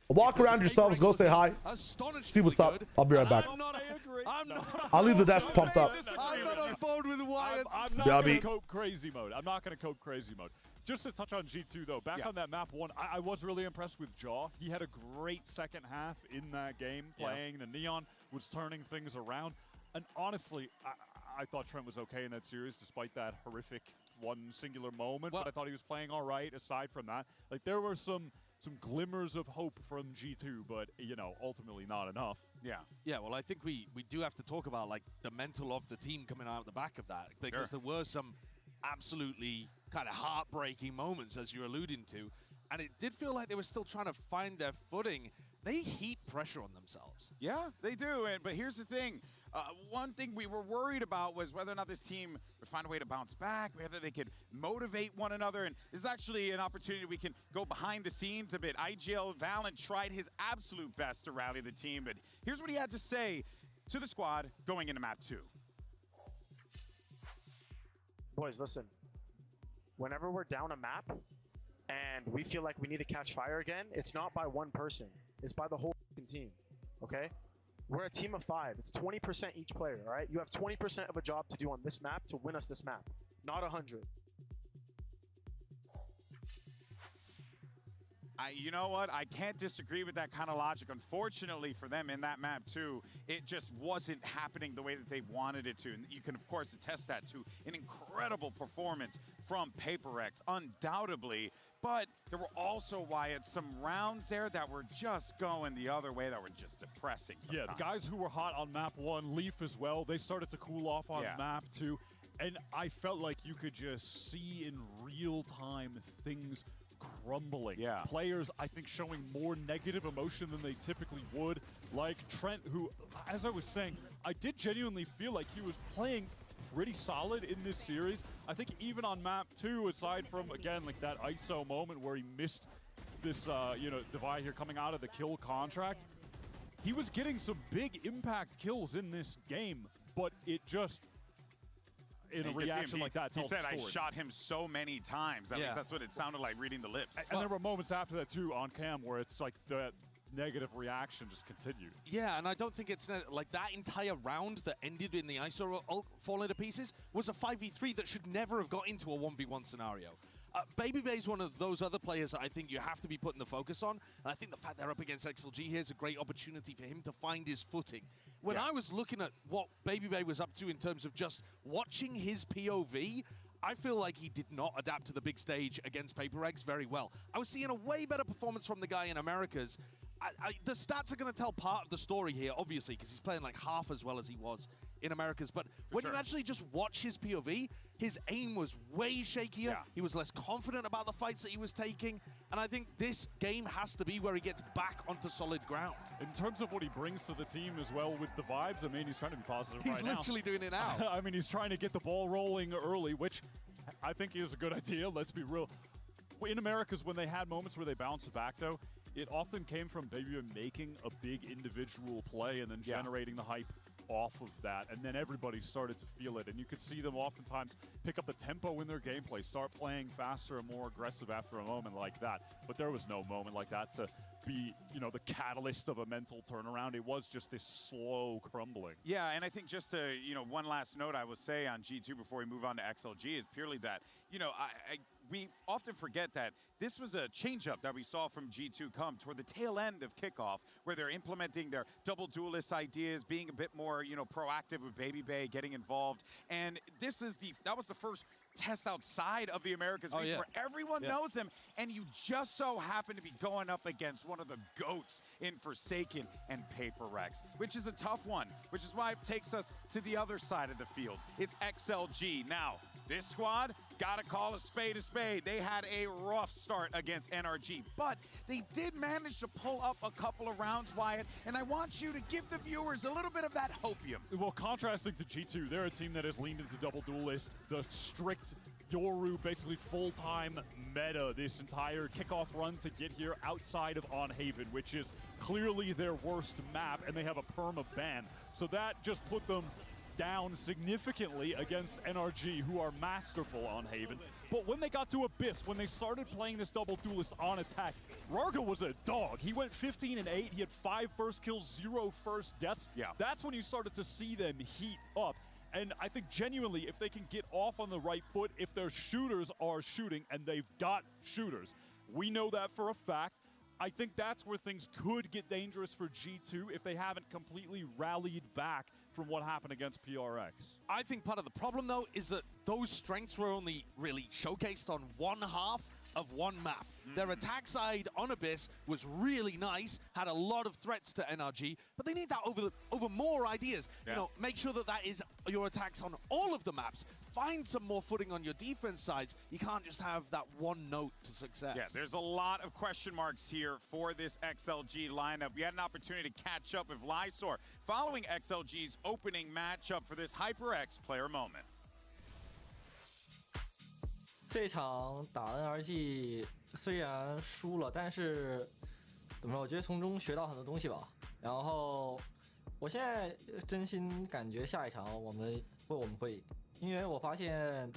Speaker 1: Walk around yourselves. Go say hi. See what's up. I'll be right back. I'll leave the desk pumped up.
Speaker 3: I'm not on board with Wyatt.
Speaker 4: I'm not going to cope crazy mode. I'm not going to cope crazy mode. Just to touch on G2 though, back on that map 1, I was really impressed with Jaw. He had a great second half in that game, playing the Neon, was turning things around. And honestly, I thought Trent was okay in that series, despite that horrific one singular moment. But I thought he was playing all right. Aside from that, like there were some glimmers of hope from G2, but you know, ultimately not enough.
Speaker 3: Yeah. Well, I think we do have to talk about like the mental of the team coming out the back of that, because there were some absolutely kind of heartbreaking moments, as you're alluding to, and it did feel like they were still trying to find their footing. They heap pressure on themselves.
Speaker 2: Yeah, they do. But here's the thing. One thing we were worried about was whether or not this team would find a way to bounce back, whether they could motivate one another. And this is actually an opportunity we can go behind the scenes a bit. IGL Valen tried his absolute best to rally the team, but here's what he had to say to the squad going into map 2.
Speaker 18: Boys, listen. Whenever we're down a map and we feel like we need to catch fire again, it's not by one person. It's by the whole team, okay? We're a team of 5. It's 20% each player, all right? You have 20% of a job to do on this map to win us this map, not 100.
Speaker 2: You know what? I can't disagree with that kind of logic. Unfortunately for them in that map too, it just wasn't happening the way that they wanted it to. And you can, of course, attest that to an incredible performance from PaperX, undoubtedly. But there were also, Wyatt, some rounds there that were just going the other way, that were just depressing sometimes.
Speaker 4: Yeah, the guys who were hot on map 1, Leaf as well, they started to cool off on map 2. And I felt like you could just see in real time things crumbling. Players, I think, showing more negative emotion than they typically would. Like Trent, who, as I was saying, I did genuinely feel like he was playing pretty solid in this series. I think even on map 2, aside from, again, like that ISO moment where he missed this, you know, divide here coming out of the kill contract, he was getting some big impact kills in this game, but it just, in a reaction like that, tells
Speaker 2: he said,
Speaker 4: the story.
Speaker 2: I shot him so many times. At least that's what it sounded like reading the lips.
Speaker 4: And there were moments after that, too, on cam where it's like the negative reaction just continued.
Speaker 3: Yeah, and I don't think it's like that entire round that ended in the ISO falling to pieces was a 5v3 that should never have got into a 1v1 scenario. Baby is one of those other players that I think you have to be putting the focus on, and I think the fact they're up against XLG here is a great opportunity for him to find his footing. When I was looking at what Baby was up to in terms of just watching his POV, I feel like he did not adapt to the big stage against PaperX very well. I was seeing a way better performance from the guy in Americas. The stats are going to tell part of the story here, obviously, because he's playing like half as well as he was in Americas. But when you actually just watch his POV, his aim was way shakier. He was less confident about the fights that he was taking. And I think this game has to be where he gets back onto solid ground.
Speaker 4: In terms of what he brings to the team as well with the vibes, I mean, he's trying to be positive
Speaker 3: right now. He's literally doing it now.
Speaker 4: I mean, he's trying to get the ball rolling early, which I think is a good idea. Let's be real. In Americas, when they had moments where they bounced back, though, it often came from Baby making a big individual play and then generating the hype off of that. And then everybody started to feel it. And you could see them oftentimes pick up the tempo in their gameplay, start playing faster and more aggressive after a moment like that. But there was no moment like that to be, you know, the catalyst of a mental turnaround. It was just this slow crumbling.
Speaker 2: Yeah, and I think just to, you know, one last note I will say on G2 before we move on to XLG is purely that, you know, we often forget that this was a changeup that we saw from G2 come toward the tail end of kickoff, where they're implementing their double duelist ideas, being a bit more, you know, proactive with Baby Bay, getting involved. And that was the first test outside of the Americas region where everyone knows him, and you just so happen to be going up against one of the GOATs in Forsaken and Paper Rex, which is a tough one, which is why it takes us to the other side of the field. It's XLG. Now, this squad, gotta call a spade a spade. They had a rough start against NRG, but they did manage to pull up a couple of rounds, Wyatt, and I want you to give the viewers a little bit of that hopium.
Speaker 4: Well, contrasting to G2, they're a team that has leaned into double duelist, the strict Yoru, basically full-time meta this entire kickoff run to get here outside of On Haven, which is clearly their worst map, and they have a perma ban. So that just put them down significantly against NRG, who are masterful on Haven. But when they got to Abyss, when they started playing this double duelist on attack, Rarga was a dog. He went 15-8. He had 5 first kills, 0 first deaths.
Speaker 2: Yeah.
Speaker 4: That's when you started to see them heat up. And I think genuinely, if they can get off on the right foot, if their shooters are shooting, and they've got shooters, we know that for a fact. I think that's where things could get dangerous for G2 if they haven't completely rallied back from what happened against PRX.
Speaker 3: I think part of the problem, though, is that those strengths were only really showcased on one half of one map. Their attack side on Abyss was really nice, had a lot of threats to NRG, but they need that over more ideas. You know, make sure that that is your attacks on all of the maps. Find some more footing on your defense sides. You can't just have that one note to success.
Speaker 2: Yeah, there's a lot of question marks here for this XLG lineup. We had an opportunity to catch up with Lysor following XLG's opening matchup for this HyperX player moment.
Speaker 19: 这场打 NRG 虽然输了，但是怎么说？我觉得从中学到很多东西吧。然后我现在真心感觉下一场我们会赢，因为我发现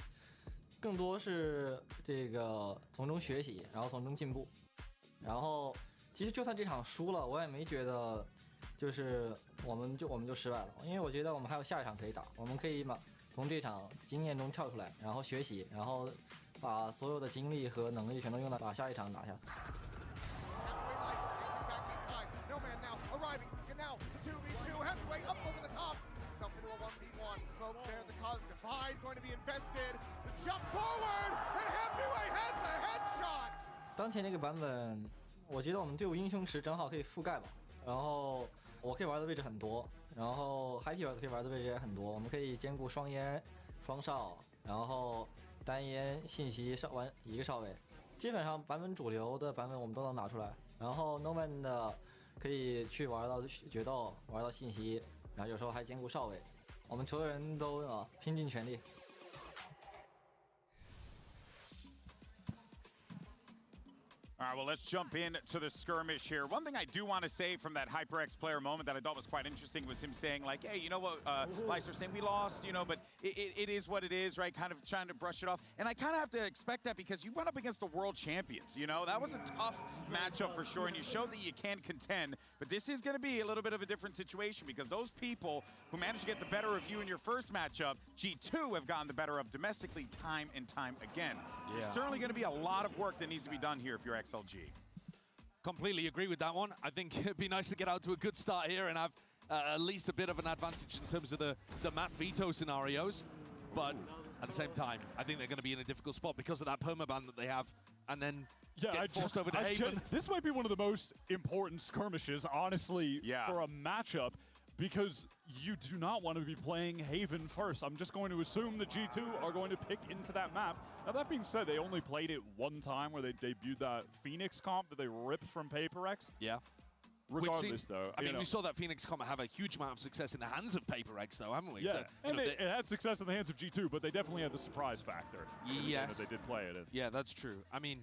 Speaker 19: 更多是这个从中学习，然后从中进步。然后其实就算这场输了，我也没觉得就是我们就失败了，因为我觉得我们还有下一场可以打，我们可以从这场经验中跳出来，然后学习，然后把所有的精力和能力全都用来把下一场拿下。当前这个版本，我觉得我们队伍英雄池正好可以覆盖吧。然后我可以玩的位置很多，然后 Happy 可以玩的位置也很多，我们可以兼顾双烟、双哨，然后单烟、信息玩一个哨位，基本上版本主流的版本我们都能拿出来。然后 Noman 的可以去玩到决斗，玩到信息，然后有时候还兼顾哨位，我们所有人都拼尽全力。
Speaker 2: All right, well, let's jump into the skirmish here. One thing I do want to say from that HyperX player moment that I thought was quite interesting was him saying, like, hey, you know what, Lysor saying we lost, you know, but it is what it is, right? Kind of trying to brush it off. And I kind of have to expect that because you went up against the world champions, you know? That was a tough matchup for sure, and you showed that you can contend. But this is going to be a little bit of a different situation because those people who managed to get the better of you in your first matchup, G2 have gotten the better of domestically time and time again. Yeah. There's certainly going to be a lot of work that needs to be done here if you're XLG.
Speaker 3: Completely agree with that one. I think it'd be nice to get out to a good start here and have at least a bit of an advantage in terms of the map veto scenarios. But at the same time, I think they're going to be in a difficult spot because of that permaban that they have, and then get forced over to Haven.
Speaker 4: This might be one of the most important skirmishes, honestly, for a matchup, because you do not want to be playing Haven first. I'm just going to assume the G2 are going to pick into that map. Now, that being said, they only played it one time where they debuted that Phoenix comp that they ripped from PaperX.
Speaker 3: Yeah.
Speaker 4: Regardless, though.
Speaker 3: I mean, we saw that Phoenix comp have a huge amount of success in the hands of PaperX, though, haven't we?
Speaker 4: Yeah,
Speaker 3: So,
Speaker 4: and it had success in the hands of G2, but they definitely had the surprise factor.
Speaker 3: Yes.
Speaker 4: That they did play it in.
Speaker 3: Yeah, that's true. I mean,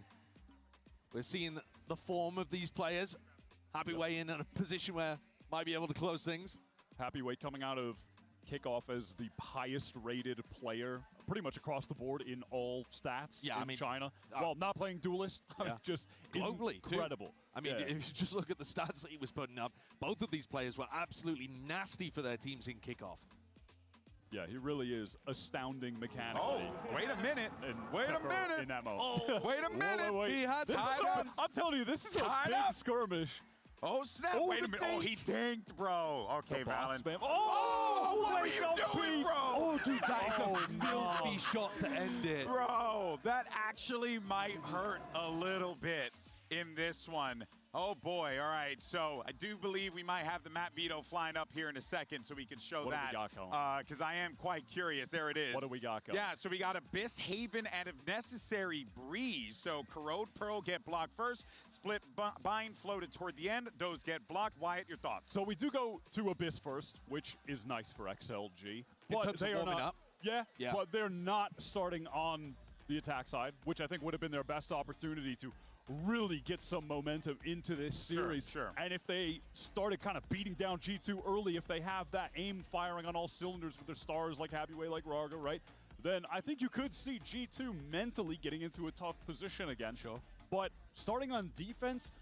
Speaker 3: we're seeing the form of these players. Happy Way in a position where might be able to close things.
Speaker 4: Happy Way coming out of kickoff as the highest rated player pretty much across the board in all stats
Speaker 3: Yeah,
Speaker 4: in
Speaker 3: I mean,
Speaker 4: China. Well, not playing Duelist, I mean, just
Speaker 3: globally
Speaker 4: incredible.
Speaker 3: Too. I mean, if you just look at the stats that he was putting up, both of these players were absolutely nasty for their teams in kickoff.
Speaker 4: Yeah, he really is astounding mechanically.
Speaker 2: Oh, wait a minute. Wait a minute.
Speaker 4: In that mode.
Speaker 2: Oh, wait a minute.
Speaker 4: Wait.
Speaker 2: He had
Speaker 4: I'm telling you, this is a big skirmish.
Speaker 2: Oh, snap.
Speaker 4: Oh,
Speaker 2: wait a minute. Oh, he dinked, bro. Okay, Valen.
Speaker 4: Spam.
Speaker 2: Oh, what are you doing, bro?
Speaker 3: Oh, dude, that is a filthy shot to end it.
Speaker 2: Bro, that actually might hurt a little bit in this one. Oh boy, all right, so I do believe we might have the map veto flying up here in a second so we can show
Speaker 4: What do
Speaker 2: that.
Speaker 4: we got going?
Speaker 2: Because I am quite curious. There it is.
Speaker 4: What do we got going?
Speaker 2: Yeah, so we got Abyss, Haven, and if necessary, Breeze. So Corrode, Pearl get blocked first, Split, Bind floated toward the end. Those get blocked. Wyatt, your thoughts?
Speaker 4: So we do go to Abyss first, which is nice for XLG.
Speaker 3: In
Speaker 4: But
Speaker 3: terms
Speaker 4: they
Speaker 3: of
Speaker 4: are
Speaker 3: warming
Speaker 4: not,
Speaker 3: up?
Speaker 4: Yeah, but they're not starting on the attack side, which I think would have been their best opportunity to really get some momentum into this series.
Speaker 2: Sure.
Speaker 4: And if they started kind of beating down G2 early, if they have that aim firing on all cylinders with their stars like Happyway, like Raga, right? Then I think you could see G2 mentally getting into a tough position again.
Speaker 3: Sure.
Speaker 4: But starting on defense,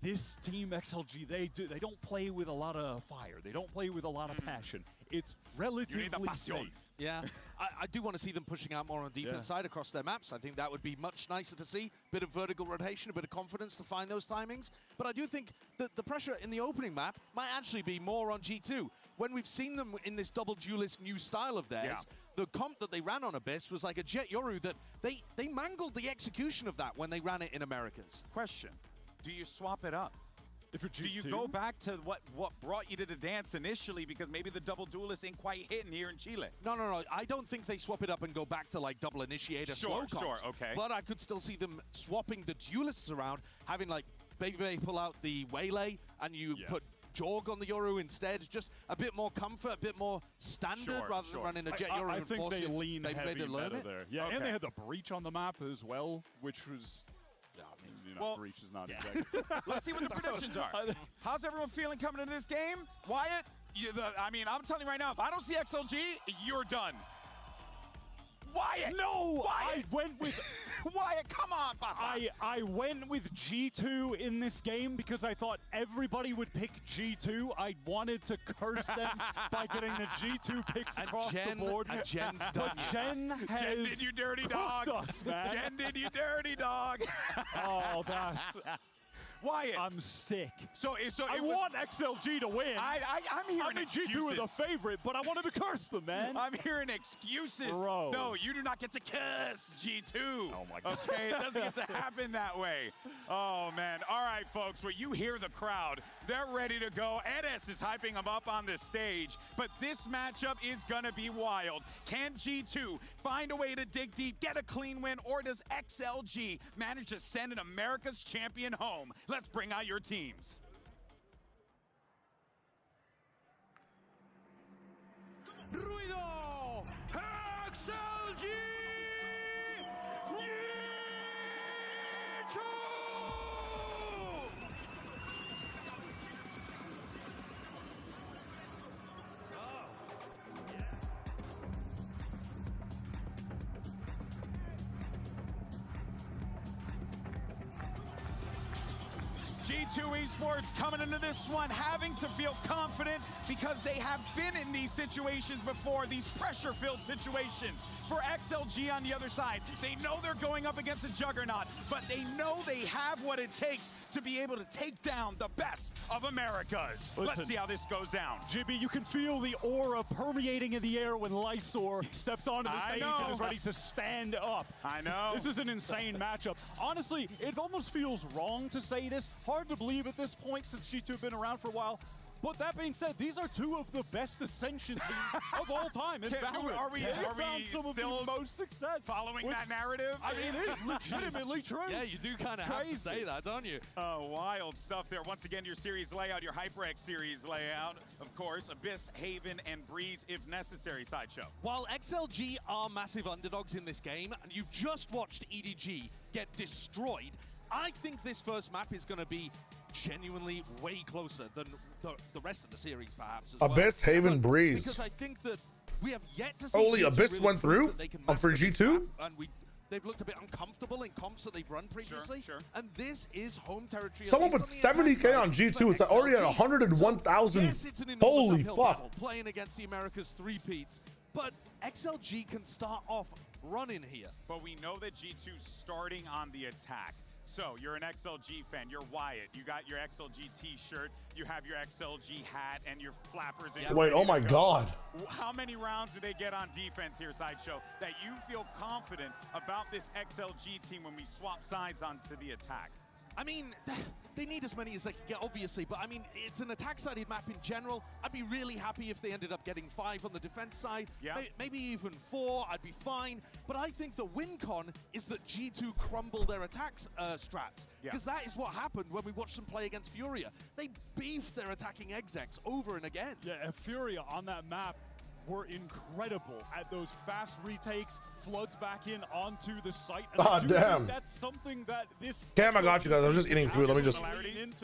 Speaker 4: this team XLG, they don't play with a lot of fire. They don't play with a lot of passion. It's relatively safe.
Speaker 3: Yeah, I do want to see them pushing out more on the defense side across their maps. I think that would be much nicer to see. Bit of vertical rotation, a bit of confidence to find those timings. But I do think that the pressure in the opening map might actually be more on G2. When we've seen them in this double duelist new style of theirs, the comp that they ran on Abyss was like a Jet Yoru that they mangled the execution of that when they ran it in Americas.
Speaker 2: Question, do you swap it up?
Speaker 4: If you're G2?
Speaker 2: Do you go back to what brought you to the dance initially because maybe the double duelist ain't quite hitting here in Chile?
Speaker 3: No. I don't think they swap it up and go back to like double initiator slow comps.
Speaker 2: Sure, okay.
Speaker 3: But I could still see them swapping the duelists around, having like Baby Bay pull out the Waylay and you put Jorg on the Yoru instead. Just a bit more comfort, a bit more standard rather than running a Jet Yoru.
Speaker 4: I think they lean heavy
Speaker 3: to learn
Speaker 4: meta
Speaker 3: it.
Speaker 4: there. Yeah, and they had the breach on the map as well, which was...
Speaker 2: Well,
Speaker 4: breach is not exactly.
Speaker 2: Let's see what the predictions are. How's everyone feeling coming into this game? Wyatt, I mean, I'm telling you right now, if I don't see XLG, you're done. Wyatt!
Speaker 4: No!
Speaker 2: Wyatt!
Speaker 4: I went with...
Speaker 2: Wyatt, come on, Papa!
Speaker 4: I went with G2 in this game because I thought everybody would pick G2. I wanted to curse them by getting the G2 picks across the board.
Speaker 3: And Jen's done
Speaker 4: But Jen has
Speaker 2: Jen did you dirty dog.
Speaker 4: us, man.
Speaker 2: Jen did you dirty dog.
Speaker 4: Oh, that's...
Speaker 2: Wyatt.
Speaker 4: I'm sick.
Speaker 2: So
Speaker 4: I want XLG to win.
Speaker 2: I'm hearing
Speaker 4: I mean, G2 are the favorite, but I wanted to curse them, man.
Speaker 2: I'm hearing excuses.
Speaker 4: Bro.
Speaker 2: No, you do not get to curse G2.
Speaker 4: Oh, my God.
Speaker 2: Okay, it doesn't get to happen that way. Oh, man. All right, folks, well, you hear the crowd. They're ready to go. Edes is hyping them up on the stage, but this matchup is going to be wild. Can G2 find a way to dig deep, get a clean win, or does XLG manage to send an America's champion home? Let's bring out your teams.
Speaker 20: Ruido! XLG!
Speaker 2: G2 Esports coming into this one having to feel confident because they have been in these situations before, these pressure-filled situations. For XLG on the other side, they know they're going up against a juggernaut, but they know they have what it takes to be able to take down the best of Americas. Let's see how this goes down.
Speaker 4: Jibby, you can feel the aura permeating in the air when Lysor steps onto the stage and is ready to stand up.
Speaker 2: I know.
Speaker 4: This is an insane matchup. Honestly, it almost feels wrong to say this. Hard to believe at this point since G2 have been around for a while. But that being said, these are two of the best Ascension teams of all time in Valorant.
Speaker 2: Are we
Speaker 4: some of
Speaker 2: still
Speaker 4: the most success
Speaker 2: following that narrative?
Speaker 4: I mean, it is legitimately true.
Speaker 3: Yeah, you do kind of have to say that, don't you?
Speaker 2: Oh, wild stuff there. Once again, your series layout, your HyperX series layout, of course, Abyss, Haven, and Breeze if necessary. Sideshow.
Speaker 3: While XLG are massive underdogs in this game, and you've just watched EDG get destroyed, I think this first map is going to be genuinely way closer than the rest of the series, perhaps. As
Speaker 1: Abyss,
Speaker 3: well.
Speaker 1: Haven, Breeze.
Speaker 3: Because I think that We have yet to see
Speaker 1: Only
Speaker 3: G2
Speaker 1: Abyss
Speaker 3: really
Speaker 1: went
Speaker 3: prove
Speaker 1: through
Speaker 3: that they can
Speaker 1: on
Speaker 3: master
Speaker 1: for
Speaker 3: this
Speaker 1: G2.
Speaker 3: map, and they've looked a bit uncomfortable in comps that they've run previously. And this is home territory.
Speaker 1: Someone put 70K on G2. It's already at 101,000.
Speaker 3: Yes, it's an enormous
Speaker 1: Holy
Speaker 3: uphill
Speaker 1: fuck.
Speaker 3: battle playing against the Americas three-peats, but XLG can start off running here.
Speaker 2: But we know that G2's starting on the attack. So you're an XLG fan, you're Wyatt, you got your XLG t-shirt, you have your XLG hat and your flappers. And
Speaker 1: Wait, oh my God.
Speaker 2: How many rounds do they get on defense here, Sideshow, that you feel confident about this XLG team when we swap sides onto the attack?
Speaker 3: I mean, they need as many as they can get, obviously, but I mean, it's an attack-sided map in general. I'd be really happy if they ended up getting 5 on the defense side, maybe even 4, I'd be fine. But I think the win con is that G2 crumble their attacks strats, because that is what happened when we watched them play against Furia. They beefed their attacking execs over and again.
Speaker 4: Yeah, and Furia on that map were incredible at those fast retakes, floods back in onto the site. And
Speaker 1: God damn.
Speaker 4: That's something that this
Speaker 1: Cam, I got you guys. I was just eating food. Let me just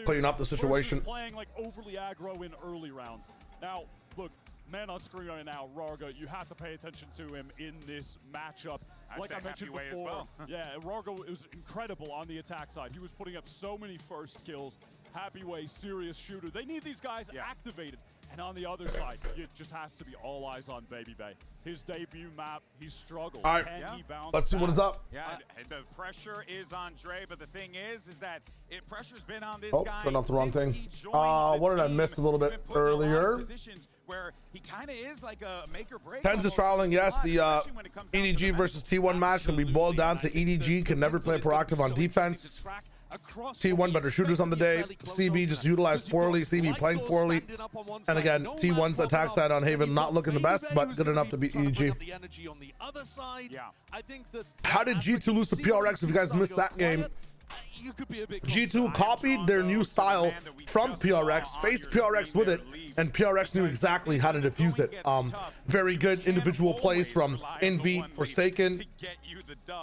Speaker 1: clean up the situation.
Speaker 4: Playing like overly aggro in early rounds. Now, look, man on screen right now, Rarga, you have to pay attention to him in this matchup. Like I mentioned before, yeah, Rarga was incredible on the attack side. He was putting up so many first kills. Happy Way, serious shooter. They need these guys activated. And on the other side, it just has to be all eyes on Baby Bay. His debut map, he struggled.
Speaker 1: All right,
Speaker 4: He bounce
Speaker 1: let's see what is up.
Speaker 2: Yeah, the pressure is on Dre, but the thing is that pressure's been on this
Speaker 1: Oh,
Speaker 2: guy.
Speaker 1: turned off the wrong thing. What did I miss a little bit earlier?
Speaker 2: Where he kind of is like a make or break.
Speaker 1: Tens is trialing, yes. The EDG versus T1 match can be boiled down to EDG can never play proactive on defense. T1 better shooters on the day. CB just utilized poorly. CB playing poorly. And again, T1's attack side on Haven not looking the best, but good enough to beat EDG. How did G2 lose to PRX? If you guys missed that game, G2 copied their new style from PRX, faced PRX with it, and PRX knew exactly how to defuse it. Very good individual plays from Envy, Forsaken.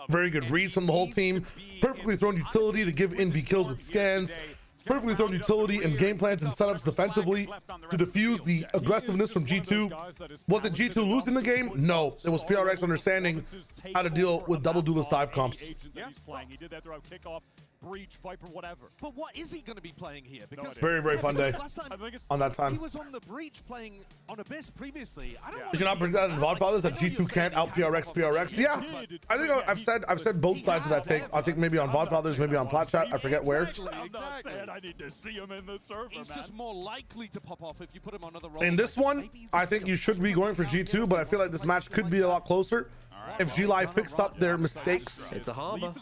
Speaker 1: Very good reads from the whole team. Perfectly thrown utility to give Envy kills with scans. Perfectly thrown utility and game plans and setups defensively to defuse the aggressiveness from G2. Was it G2 losing the game? No, it was PRX understanding how to deal with double duelist dive comps.
Speaker 4: He did that throughout kickoff, breach, Viper, whatever.
Speaker 3: But what is he going to be playing here? Because
Speaker 1: very, very fun day on that time.
Speaker 3: He was on the breach playing on Abyss previously. I don't
Speaker 1: Did you not bring that in VOD that G2 can't out PRX? Yeah, I think I've said both sides of that take. I think maybe on VOD, maybe on Plat Chat. I forget where.
Speaker 4: I'm not saying I need to see him in the server,
Speaker 3: He's just more likely to pop off if you put him on other roles.
Speaker 1: In this one, I think you should be going for G2, but I feel like this match could be a lot closer if G-Live picks up their mistakes.
Speaker 10: It's a harbor.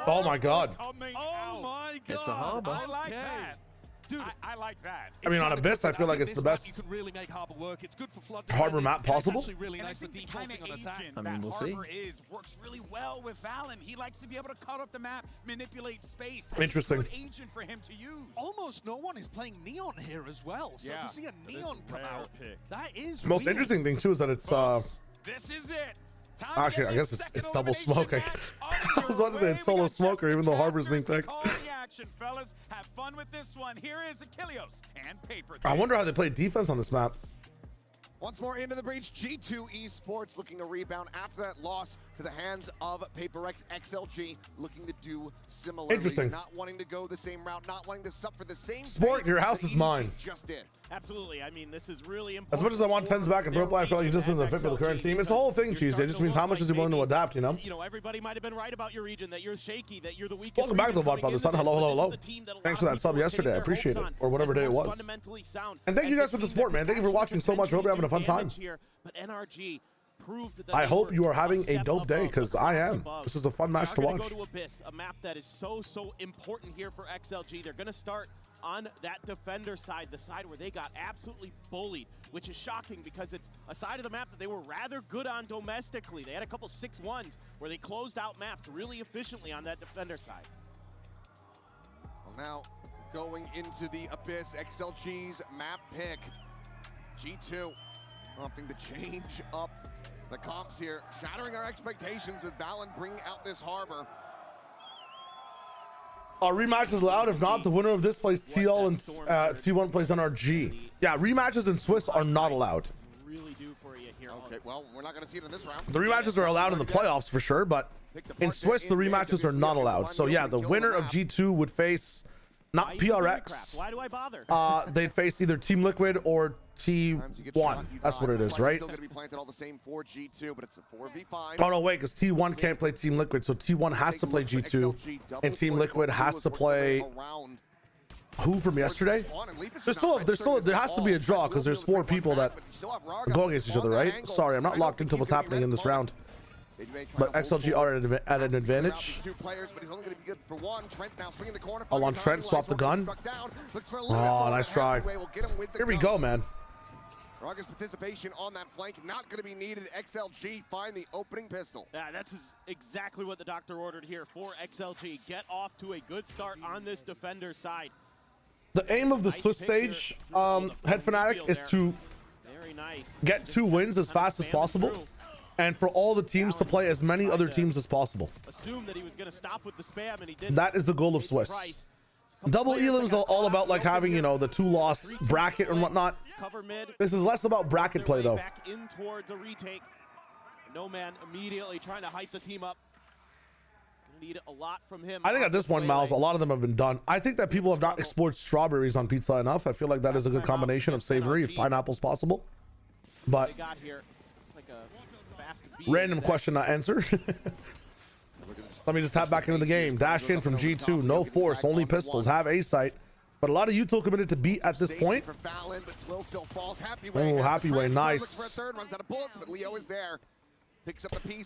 Speaker 1: Oh my God.
Speaker 3: Oh my God.
Speaker 10: It's a harbor.
Speaker 2: I like that. Dude, I like that.
Speaker 1: I mean, on Abyss, I feel like it's the best
Speaker 3: you can really make harbor work. It's good for flood
Speaker 1: harbor map possible.
Speaker 3: It's really nice for defaulting on attack.
Speaker 10: I mean, we'll see.
Speaker 2: Works really well with Valen. He likes to be able to cut up the map, manipulate space.
Speaker 1: Interesting.
Speaker 2: That's a good agent for him to use.
Speaker 3: Almost no one is playing Neon here as well. So to see a Neon come out, that is
Speaker 1: Most
Speaker 3: weird.
Speaker 1: interesting thing too is that it's
Speaker 2: This is it.
Speaker 1: actually, I guess it's double smoke. I was about to say it's solo smoker, even though Harbor's being picked.
Speaker 2: Fellas, have fun with this one. Here is Achilleos and Paper.
Speaker 1: I wonder how they play defense on this map.
Speaker 21: Once more into the breach, G2 Esports looking to rebound after that loss to the hands of PaperX. XLG looking to do similarly.
Speaker 1: Interesting.
Speaker 21: Not wanting to go the same route, not wanting to suffer the same
Speaker 1: Sport,
Speaker 21: fate
Speaker 1: your house
Speaker 21: that
Speaker 1: is mine.
Speaker 21: Just did.
Speaker 22: Absolutely. I mean, this is really important.
Speaker 1: As much as I want Tens back in Purple, I feel like he just doesn't fit for the current team. It's the whole thing, Cheesy. It just means how much is he willing to adapt, you know?
Speaker 22: You know, everybody might have been right about your region, that you're shaky, that you're the weakest.
Speaker 1: Welcome back to the Godfather Son. Hello, hello, hello. Thanks for that sub yesterday. I appreciate it. Or whatever day it was. And thank you guys for the support, man. Thank you for watching so much. I hope you're having a fun time.
Speaker 22: But NRG proved that
Speaker 1: I hope you are having a dope day, because I am. This is a fun match to watch.
Speaker 22: Go to Abyss, a map that is so important here for XLG. They're going to start on that defender side, the side where they got absolutely bullied, which is shocking because it's a side of the map that they were rather good on domestically. They had a couple 6-1s where they closed out maps really efficiently on that defender side.
Speaker 21: Well, now going into the Abyss, XLG's map pick. G2 opting to change up the comps here, shattering our expectations with Valen bringing out this harbor.
Speaker 1: Our rematch is allowed. If not, the winner of this plays TL and T1 plays NRG. Yeah, rematches in Swiss are not allowed.
Speaker 22: really do for you here.
Speaker 21: Okay, well, we're not going to see it in this round.
Speaker 1: The rematches are allowed in the playoffs for sure, but in Swiss, the rematches are not allowed. So yeah, the winner of G2 would face not PRX.
Speaker 22: Why do I bother?
Speaker 1: They'd face either Team Liquid or T1. That's what it is, right?
Speaker 21: Still going to be planted all the same for G2, but it's a 4v5.
Speaker 1: Oh no, wait, because T1 can't play Team Liquid, so T1 has to play G2, and Team Liquid has to play who from yesterday? There has to be a draw because there's 4 people that go against each other, right? Sorry, I'm not locked into what's happening in this round. But XLG are at an advantage. Oh, on Trent, swap the gun. Oh, nice try. Here we go, man.
Speaker 21: Raga's participation on that flank not going to be needed. XLG find the opening pistol.
Speaker 22: Yeah, that's exactly what the doctor ordered here for XLG. Get off to a good start on this defender side.
Speaker 1: The aim of the Swiss stage, Head Fanatic, is to get 2 wins as fast as possible, and for all the teams to play as many other teams as possible.
Speaker 22: Assume that he was going to stop with the spam, and he didn't.
Speaker 1: That is the goal of Swiss. Double Elim is all about like having, you know, the 2-loss bracket and whatnot. This is less about bracket play though.
Speaker 22: Back in towards a retake. No man immediately trying to hype the team up. Gonna need a lot from him.
Speaker 1: I think at this point, Miles, a lot of them have been done. I think that people have not explored strawberries on pizza enough. I feel like that is a good combination of savory if pineapple's possible. But random question, not answer. Let me just tap back into the game. Dash in from G2. No force, only pistols. Have A sight. But a lot of util committed to beat at this point. Oh, Happy Way. Nice.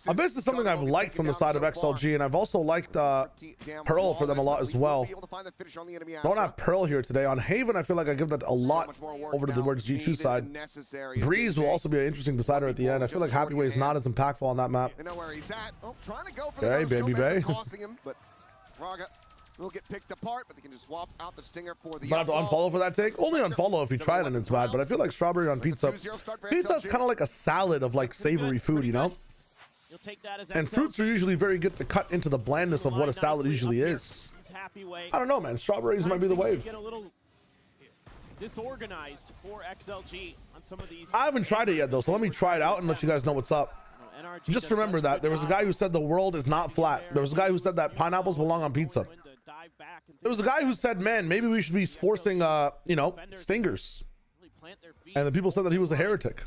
Speaker 1: Abyss is something I've liked from the side of XLG, and I've also liked Pearl for them a lot as well. Don't have Pearl here today. On Haven, I feel like I give that a lot over to the words G2 side. Breeze will also be an interesting decider at the end. I feel like Happy Way is not as impactful on that map. Okay, Baby Bay.
Speaker 21: Will get picked apart, but they can just swap out the stinger for the.
Speaker 1: But I have to unfollow for that take. Only unfollow if you try it and it's bad. But I feel like strawberry on pizza. Pizza is kind of like a salad of like savory food, you know. And fruits are usually very good to cut into the blandness of what a salad usually is. I don't know, man. Strawberries might be the wave.
Speaker 22: Get a little disorganized for XLG on some of these.
Speaker 1: I haven't tried it yet though, so let me try it out and let you guys know what's up. Just remember that there was a guy who said the world is not flat. There was a guy who said that pineapples belong on pizza. There was a guy who said, man, maybe we should be forcing, you know, stingers. And the people said that he was a heretic.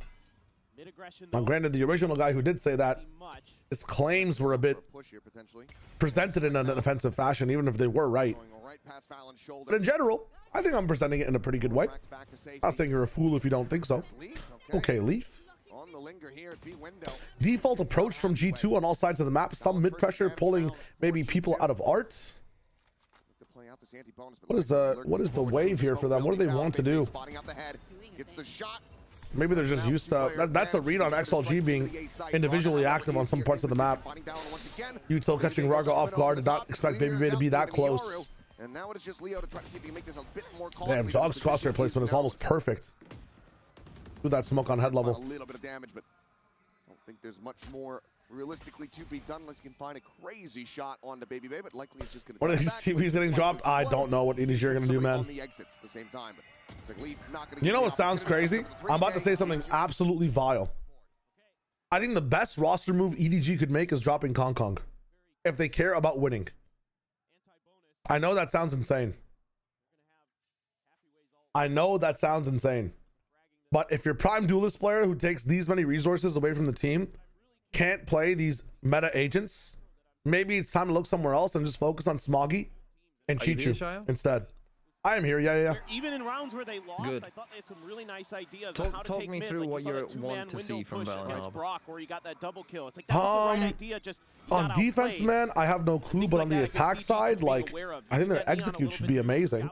Speaker 1: Now, granted, the original guy who did say that, his claims were a bit presented in an offensive fashion, even if they were right. But in general, I think I'm presenting it in a pretty good way. Not saying you're a fool if you don't think so. Okay, Leaf. Default approach from G2 on all sides of the map. Some mid-pressure pulling maybe people out of art. What is the wave here for them? What do they want to do? Maybe they're just used to that's a read on XLG being individually active on some parts of the map. Util catching Raga off guard. Did not expect Baby Bay to be that close. Damn, Jog's crosshair placement is almost perfect. Do that smoke on head level.
Speaker 21: A little bit of damage, but I don't think there's much more realistically to be done unless you can find a crazy shot on the Baby Bay, but likely it's just going to.
Speaker 1: What is he's getting dropped? I don't know what EDG are going to do, man. You know what sounds crazy? I'm about to say something absolutely vile. I think the best roster move EDG could make is dropping Kong Kong if they care about winning. I know that sounds insane. I know that sounds insane. But if your prime duelist player who takes these many resources away from the team can't play these meta agents, maybe it's time to look somewhere else and just focus on Smoggy and Chichu instead. I am here, yeah.
Speaker 22: Even in rounds where they lost, I thought they had some really nice ideas on how to take
Speaker 10: me
Speaker 22: mid.
Speaker 10: through
Speaker 22: like
Speaker 10: what
Speaker 22: you
Speaker 10: you want to see from Valhalla.
Speaker 22: Brock, where you got that double kill. It's like that was the right idea. Just
Speaker 1: on defense, man, I have no clue, but on the attack side, like I think their execute should be amazing.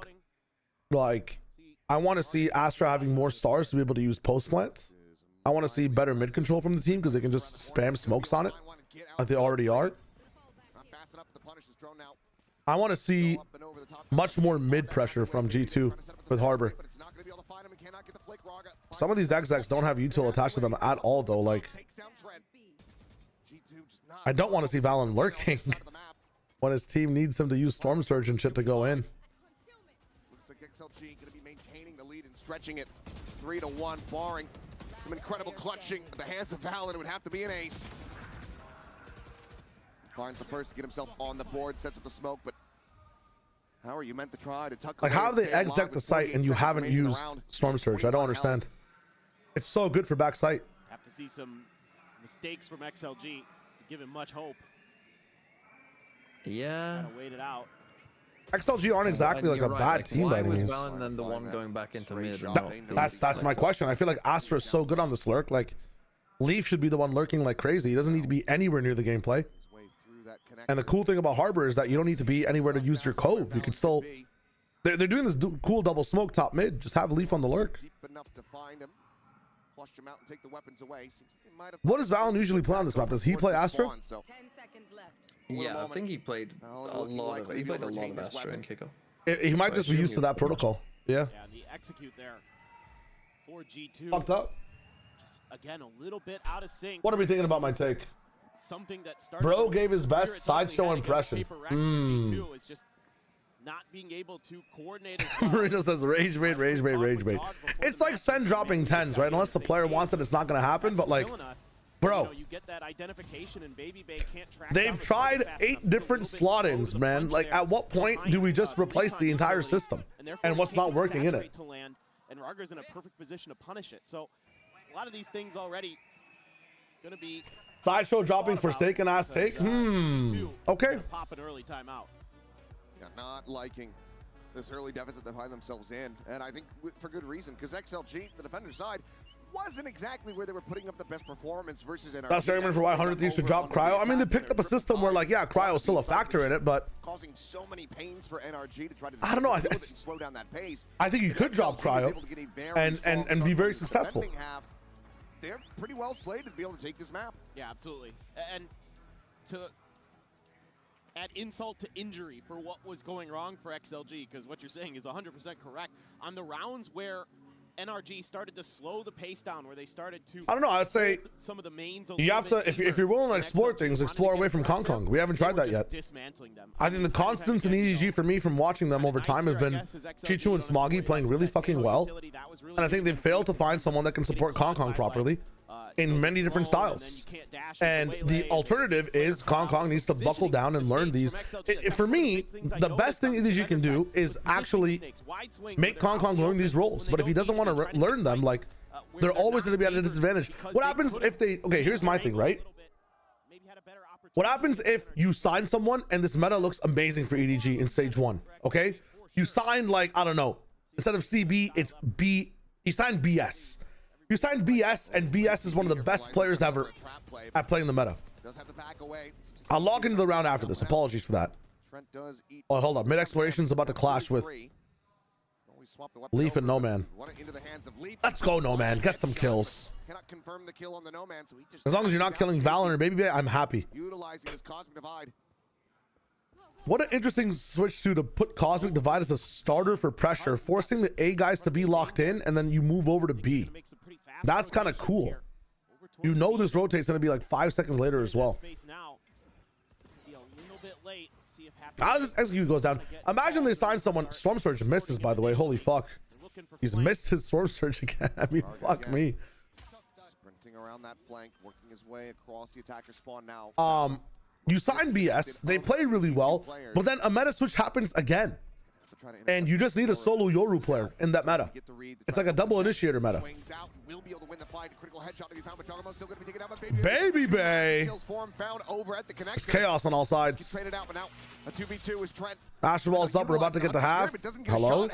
Speaker 1: Like I want to see Astra having more stars to be able to use post plants. I want to see better mid control from the team because they can just spam smokes on it like they already are. I want to see much more mid pressure from G2 with Harbor. Some of these XX don't have util attached to them at all though. Like I don't want to see Valen lurking when his team needs him to use Storm Surge and shit to go in.
Speaker 21: Looks like XLG going to be maintaining the lead and stretching it 3-1, barring Some incredible clutching at the hands of Valen. It would have to be an ace. Finds the first to get himself on the board, sets up the smoke, but how are you meant to try to tuck
Speaker 1: like,
Speaker 21: away
Speaker 1: how
Speaker 21: and
Speaker 1: have they
Speaker 21: stay alive
Speaker 1: exec the
Speaker 21: with
Speaker 1: site
Speaker 21: 48
Speaker 1: and you
Speaker 21: seconds
Speaker 1: haven't
Speaker 21: remaining in the
Speaker 1: used
Speaker 21: round?
Speaker 1: Storm Surge? I don't understand. It's so good for back sight.
Speaker 22: Have to see some mistakes from XLG to give him much hope.
Speaker 10: Yeah.
Speaker 22: Gotta wait it out.
Speaker 1: XLG aren't exactly like a bad team by any means.
Speaker 10: Why was Valen then the one going back into mid?
Speaker 1: That's my question. I feel like Astra is so good on this lurk. Like, Leaf should be the one lurking like crazy. He doesn't need to be anywhere near the gameplay. And the cool thing about Harbor is that you don't need to be anywhere to use your cove. You can still... They're doing this cool double smoke top mid. Just have Leaf on the lurk.
Speaker 21: Deep enough to find him. Flush him out and take the weapons away. Seems like they might have
Speaker 1: What does Valen usually play on this map? Does he play Astra?
Speaker 10: Yeah, I think he played a lot of it. He played a lot of Astra and Kiko.
Speaker 1: He might just be used to that protocol. Yeah.
Speaker 22: Yeah, the execute there for G2.
Speaker 1: Fucked up.
Speaker 22: Just, again, a little bit out of sync.
Speaker 1: What are we thinking about my take?
Speaker 22: Something that started
Speaker 1: Bro gave his best sideshow impression.
Speaker 22: G2 is just not being able to coordinate as well.
Speaker 1: Marino says rage bait, rage bait, rage bait. It's like Sen dropping 10s, right? Unless the player wants it, it's not going to happen. But like, bro,
Speaker 22: you get that identification and Baby Bay can't track
Speaker 1: they've tried 8 different slot-ins, man. Like, at what point do we just replace the entire system? And what's not working in it?
Speaker 22: And Rugger's in a perfect position to punish it. So a lot of these things already gonna be
Speaker 1: Sideshow dropping Forsaken ass take. Okay.
Speaker 22: Pop an early timeout.
Speaker 21: Yeah, not liking this early deficit they find themselves in, and I think for good reason, because XLG, the defender side, wasn't exactly where they were putting up the best performance versus NRG.
Speaker 1: That's the argument for why 100 Thieves should drop Cryo. I mean, they picked up a system where, like, yeah, Cryo is still a factor in it, but
Speaker 21: causing so many pains for NRG to try to
Speaker 1: I don't know. I
Speaker 21: slow down that pace.
Speaker 1: I think you could drop Cryo and be very successful.
Speaker 21: They're pretty well slated to be able to take this map.
Speaker 22: Yeah, absolutely. And to add insult to injury for what was going wrong for XLG, because what you're saying is 100% correct. On the rounds where NRG started to slow the pace down, where they started to...
Speaker 1: I don't know, I'd say
Speaker 22: some of the mains
Speaker 1: you have to, if you're willing to explore things, explore away from Kong Kong. We haven't tried that yet. I think the constants in EDG for me from watching them over time have been Chichu and Smoggy playing really fucking well. And I think they've failed to find someone that can support Kong Kong properly in many different styles. And the alternative is Kong Kong needs to buckle down and learn these. For me, the best thing EDG can do is actually make Kong Kong learn these roles. But if he doesn't want to learn them, like, they're always going to be at a disadvantage. What happens if they... Okay, here's my thing, right? What happens if you sign someone and this meta looks amazing for EDG in stage 1, okay? You sign, like, I don't know, instead of CB, it's B... You sign BS. You signed BS, and BS is one of the best players ever at playing the meta. I'll log into the round after this. Apologies for that. Oh, hold up. Mid-exploration's about to clash with Leaf and No Man. Let's go, No Man. Get some kills. As long as you're not killing Valen or Baby Bay, I'm happy. What an interesting switch to put Cosmic Divide as a starter for pressure, forcing the A guys to be locked in, and then you move over to B. That's kind of cool. You know this rotate's going to be like 5 seconds later as well. As this execute goes down, imagine they sign someone. Storm Surge misses, by the way. Holy fuck. He's missed his Storm Surge again. I mean, fuck me.
Speaker 21: Sprinting around that flank, working his way across the attacker spawn now.
Speaker 1: You sign BS, they play really well, but then a meta switch happens again. And you just need a solo Yoru player in that meta. It's like a double initiator meta. Baby Bay! It's chaos on all sides. Astro Ball's up, we're about to get to half. Hello?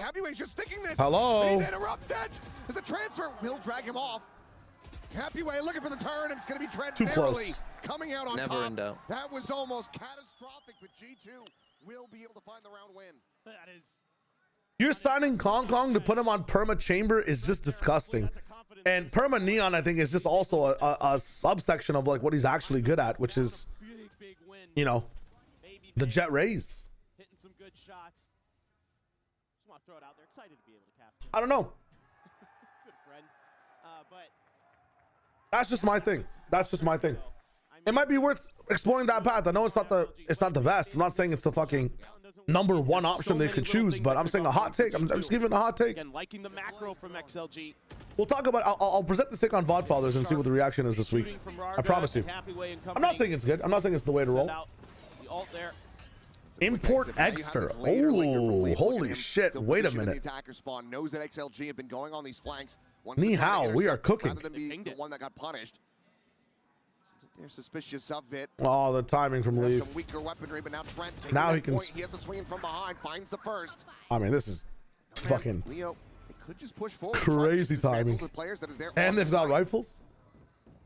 Speaker 1: Hello?
Speaker 21: The transfer will drag him off. Happy Way looking for the turn, and it's going to be Trent
Speaker 1: Too
Speaker 21: narrowly
Speaker 1: close.
Speaker 21: Coming out on
Speaker 10: Never
Speaker 21: top.
Speaker 10: in doubt.
Speaker 21: That was almost catastrophic, but G2 will be able to find the round win.
Speaker 22: That is...
Speaker 1: You're signing Kong Kong to put him on Perma Chamber is just disgusting. And Perma Neon, I think, is just also a subsection of like what he's actually good at, which is, you know, the Jet Rays.
Speaker 22: Hitting some good shots. Just want to throw it out there. Excited to be able to cast.
Speaker 1: I don't know.
Speaker 22: Good friend. But
Speaker 1: that's just my thing. That's just my thing. It might be worth exploring that path. I know it's not the best. I'm not saying it's the fucking #1 option they could choose, but I'm saying a hot take. I'm just giving a hot take.
Speaker 22: Again, liking the macro from XLG.
Speaker 1: We'll talk about. I'll present this take on VODfathers and see what the reaction is this week. I promise you. I'm not saying it's good. I'm not saying it's the way to roll.
Speaker 22: The ult there.
Speaker 1: Import Exter. Oh, holy shit! Wait a minute.
Speaker 21: The attacker spawn knows that XLG have been going on these flanks.
Speaker 1: Ni hao, we are cooking.
Speaker 21: Rather than be the one that got punished. Seems like they're suspicious of it.
Speaker 1: Oh, the timing from Leaf.
Speaker 21: Some weaker weaponry, but now Trent taking
Speaker 1: Now
Speaker 21: that
Speaker 1: he can.
Speaker 21: point. He has to swing from behind. Finds the first.
Speaker 1: I mean, this is fucking
Speaker 21: Leo. They could just push forward.
Speaker 1: crazy timing.
Speaker 21: The players that are there
Speaker 1: And they've got rifles.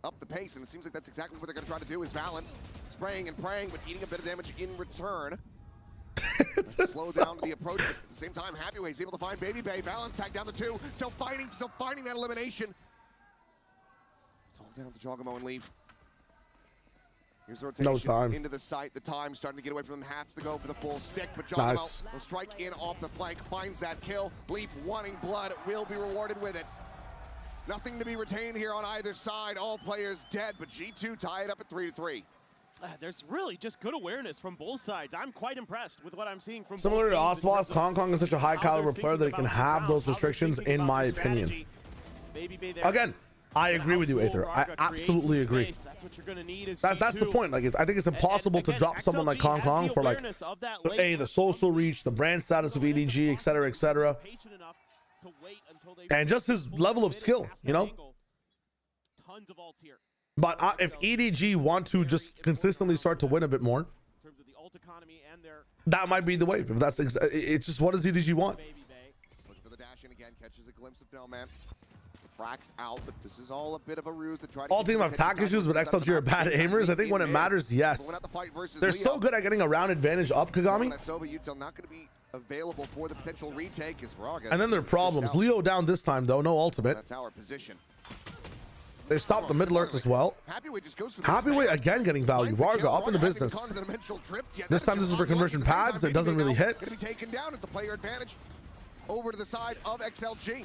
Speaker 21: Up the pace, and it seems like that's exactly what they're going to try to do. Is Valen spraying and praying, but eating a bit of damage in return. Slow down the approach, but at the same time, Happyway's able to find Baby Bay. Balance tagged down the 2. Still finding that elimination. It's all down to Jogamo and Leaf. Here's the rotation
Speaker 1: No time.
Speaker 21: into the site. The time starting to get away from them. Has to go for the full stick, but Jogamo
Speaker 1: Nice.
Speaker 21: will strike in off the flank, finds that kill. Leaf wanting blood, will be rewarded with it. Nothing to be retained here on either side. All players dead, but G2 tie it up at 3-3.
Speaker 22: There's really just good awareness from both sides. I'm quite impressed with what I'm seeing from
Speaker 1: Similar to
Speaker 22: both teams in
Speaker 1: Osboss,
Speaker 22: terms of
Speaker 1: Kong Kong is such a high caliber player that he can have those restrictions, in my opinion. Again, I agree with you, Aether. I absolutely agree.
Speaker 22: That's what you're going to need is
Speaker 1: That's the point. Like, I think it's impossible to drop someone like Kong Kong for like the social reach, the brand status of EDG, etc., etc., and just his level of skill, you know.
Speaker 22: Tons of ults here.
Speaker 1: But if EDG want to just consistently start to win a bit more, that might be the wave. If that's it's just, what does EDG want?
Speaker 21: Looking for the dash in again, catches a glimpse of No Man. Fracks out, but this is all a bit of a ruse to try to.
Speaker 1: All team have attack issues, but XLG are bad aimers. I think when it matters, yes. They're so good at getting a round advantage up, Kagami.
Speaker 21: Not going to be available for the potential retake as Raga.
Speaker 1: And then there are problems. Leo down this time though, no ultimate.
Speaker 21: That's our position.
Speaker 1: They've stopped the mid lurk as well. Happyway again getting value. Varga up in the business. This time this is for conversion pads. It doesn't really hit.
Speaker 21: Going to be taken down. It's a player advantage over to the side of XLG.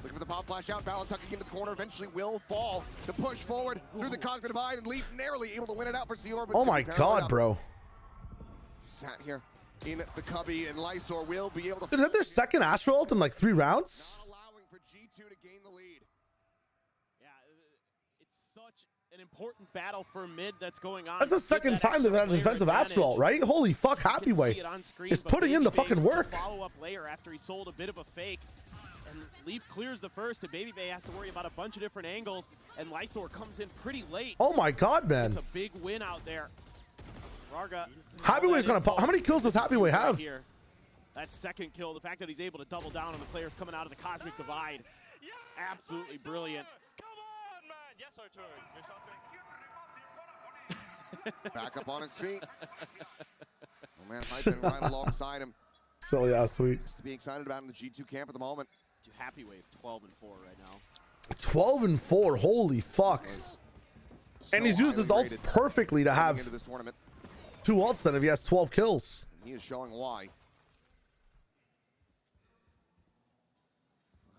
Speaker 21: Looking for the pop flash out. Valen tucking into the corner. Eventually will fall. The push forward through the Cognitive Divide, and Leaf narrowly able to win it out versus the Orb.
Speaker 1: Oh my god, bro.
Speaker 21: Sat here in the cubby, and Lysor will be able to.
Speaker 1: Dude, is that their second Astro ult in like 3 rounds?
Speaker 21: Allowing for G2 to gain the lead.
Speaker 22: Such an important battle for mid that's going on.
Speaker 1: That's the second time they've had a defensive Astro ult, right? Holy fuck, Happyway is putting in the fucking work.
Speaker 22: Follow-up layer after he sold a bit of a fake. And Leaf clears the first, and Baby Bay has to worry about a bunch of different angles, and Lysor comes in pretty late.
Speaker 1: Oh my god, man.
Speaker 22: It's a big win out there. Raga.
Speaker 1: Happyway's gonna pop. How many kills does Happyway have?
Speaker 22: Here. That second kill, the fact that he's able to double down on the players coming out of the Cosmic Divide. Absolutely brilliant.
Speaker 21: Back up on his feet. Oh man, I've been right alongside him.
Speaker 1: Silly ass tweet.
Speaker 21: Just to be excited about in the G2 camp at the moment.
Speaker 22: Happyway is 12-4 right now.
Speaker 1: 12-4. Holy fuck. And he's used his ults perfectly to have
Speaker 21: into this tournament.
Speaker 1: 2 ults then if he has 12 kills.
Speaker 21: He is showing why.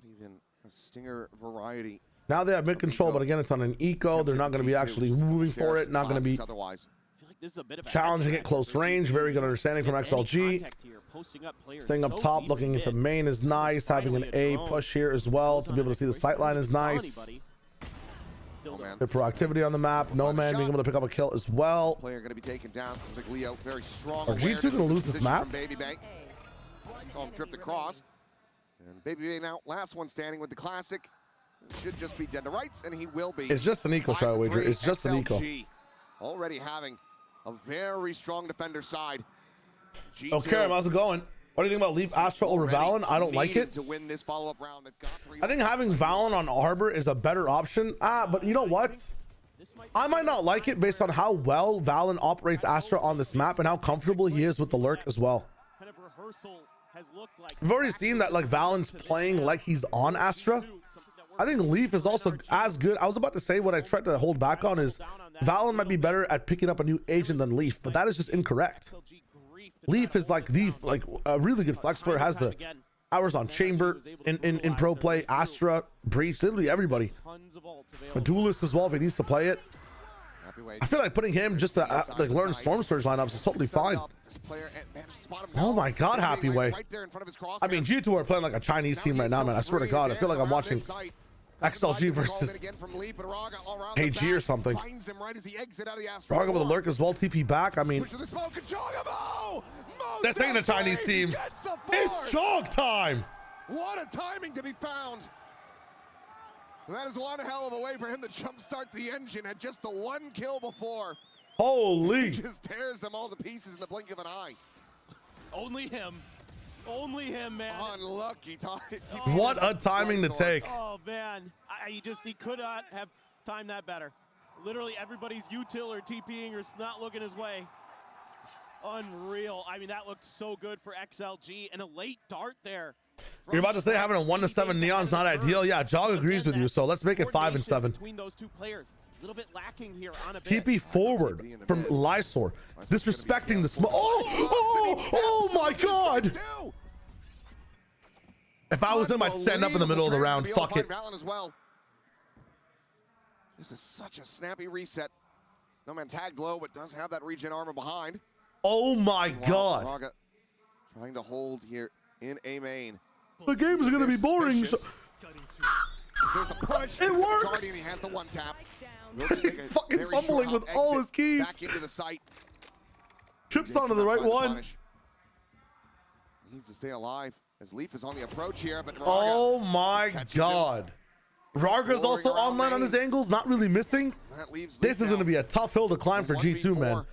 Speaker 21: Not even a Stinger variety.
Speaker 1: Now they have mid control, but again, it's on an eco. They're not going to be actually moving for it. Not going to be challenging it close range. Very good understanding from XLG. Staying up top, looking into main is nice. Having an A push here as well to be able to see the sightline is nice. Good proactivity on the map. No Man being able to pick up a kill as well.
Speaker 21: Player going to be taken down. Seems like Leo very strong.
Speaker 1: Are G2 going to lose this map?
Speaker 21: Baby Bay. Saw him drift across. And Baby Bay now last one standing with the classic. Should just be dead to rights, and he will be.
Speaker 1: It's just an eco shot wager. It's just an eco.
Speaker 21: Already having a very strong defender side. G2
Speaker 1: Okay, how's it going? What do you think about Leaf Astro over Valen? I don't like it.
Speaker 21: To win this follow-up round, they've got 3.
Speaker 1: I think having Valen on Arbor is a better option. But you know what? I might not like it based on how well Valen operates Astra on this map and how comfortable he is with the lurk as well. We've already seen that like Valen's playing like he's on Astra. I think Leaf is also as good. I was about to say what I tried to hold back on is Valen might be better at picking up a new agent than Leaf, but that is just incorrect. Leaf is like a really good flex player, has the hours on chamber in pro play, Astra, Breach, literally everybody. A duelist as well if he needs to play it. I feel like putting him just to like learn Storm Surge lineups is totally fine. Oh my God, Happy Way. I mean, G2 are playing like a Chinese team right now, man. I swear to God, I feel like I'm watching XLG versus AG or something. Raga with a lurk as well, TP back. I mean, this ain't a Chinese team. It's Jog time.
Speaker 21: What a timing to be found. And that is one hell of a way for him to jumpstart the engine at just the one kill before.
Speaker 1: Holy.
Speaker 21: He just tears them all to pieces in the blink of an eye.
Speaker 22: Only him. Only him, man.
Speaker 21: Unlucky time.
Speaker 1: What a timing to take.
Speaker 22: Oh, man. He could not have timed that better. Literally everybody's util or TPing or not looking his way. Unreal. I mean, that looked so good for XLG, and a late dart there.
Speaker 1: You're about to say having a 1-7 Neon's not ideal. Yeah, Jog agrees with you, so let's make it 5-7.
Speaker 22: Between those two players. A little bit lacking here on a
Speaker 1: TP forward from Lysor, disrespecting the smoke. Oh my God. If I was him, I'd stand up in the middle of the round. Fuck it.
Speaker 21: This is such a snappy reset. No man tagged low, but does have that regen armor behind.
Speaker 1: Oh my God.
Speaker 21: Raga trying to hold here in A main.
Speaker 1: The game is going to be boring.
Speaker 21: So there's the push.
Speaker 1: It works.
Speaker 21: Guardian, he has the one tap.
Speaker 1: He's fucking fumbling with all his keys.
Speaker 21: Back into the site.
Speaker 1: Trips onto the right one.
Speaker 21: He needs to stay alive as Leaf is on the approach here, but Raga
Speaker 1: oh my God. Rarga's also online on his angles, not really missing. This is going to be a tough hill to climb for G2, man.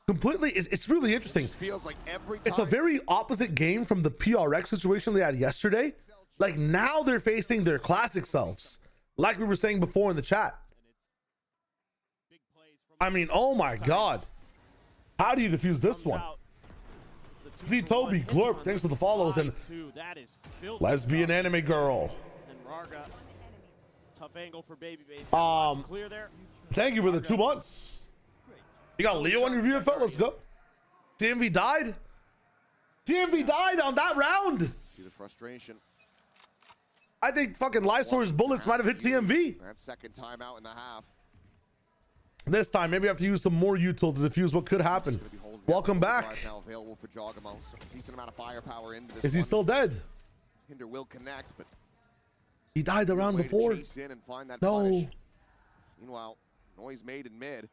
Speaker 1: Completely, it's really interesting.
Speaker 21: Feels like every time.
Speaker 1: It's a very opposite game from the PRX situation they had yesterday. Like now they're facing their classic selves, like we were saying before in the chat. I mean, oh my God. How do you defuse this one? Z Toby, Glorp, thanks for the follows, and lesbian anime girl.
Speaker 22: And Raga, tough angle for baby. Clear there.
Speaker 1: Thank you for the 2 months. You got Leo on your view, let's go. TMV died. TMV died on that round.
Speaker 21: See the frustration.
Speaker 1: I think fucking Lysor's bullets might have hit TMV.
Speaker 21: That second time out in the half.
Speaker 1: This time, maybe I have to use some more util to defuse what could happen. Welcome back.
Speaker 21: Now available for Jogamo. So decent amount of firepower into this.
Speaker 1: Is he still dead?
Speaker 21: Hinder will connect, but
Speaker 1: he died the round before. No.
Speaker 21: Meanwhile, noise made in mid.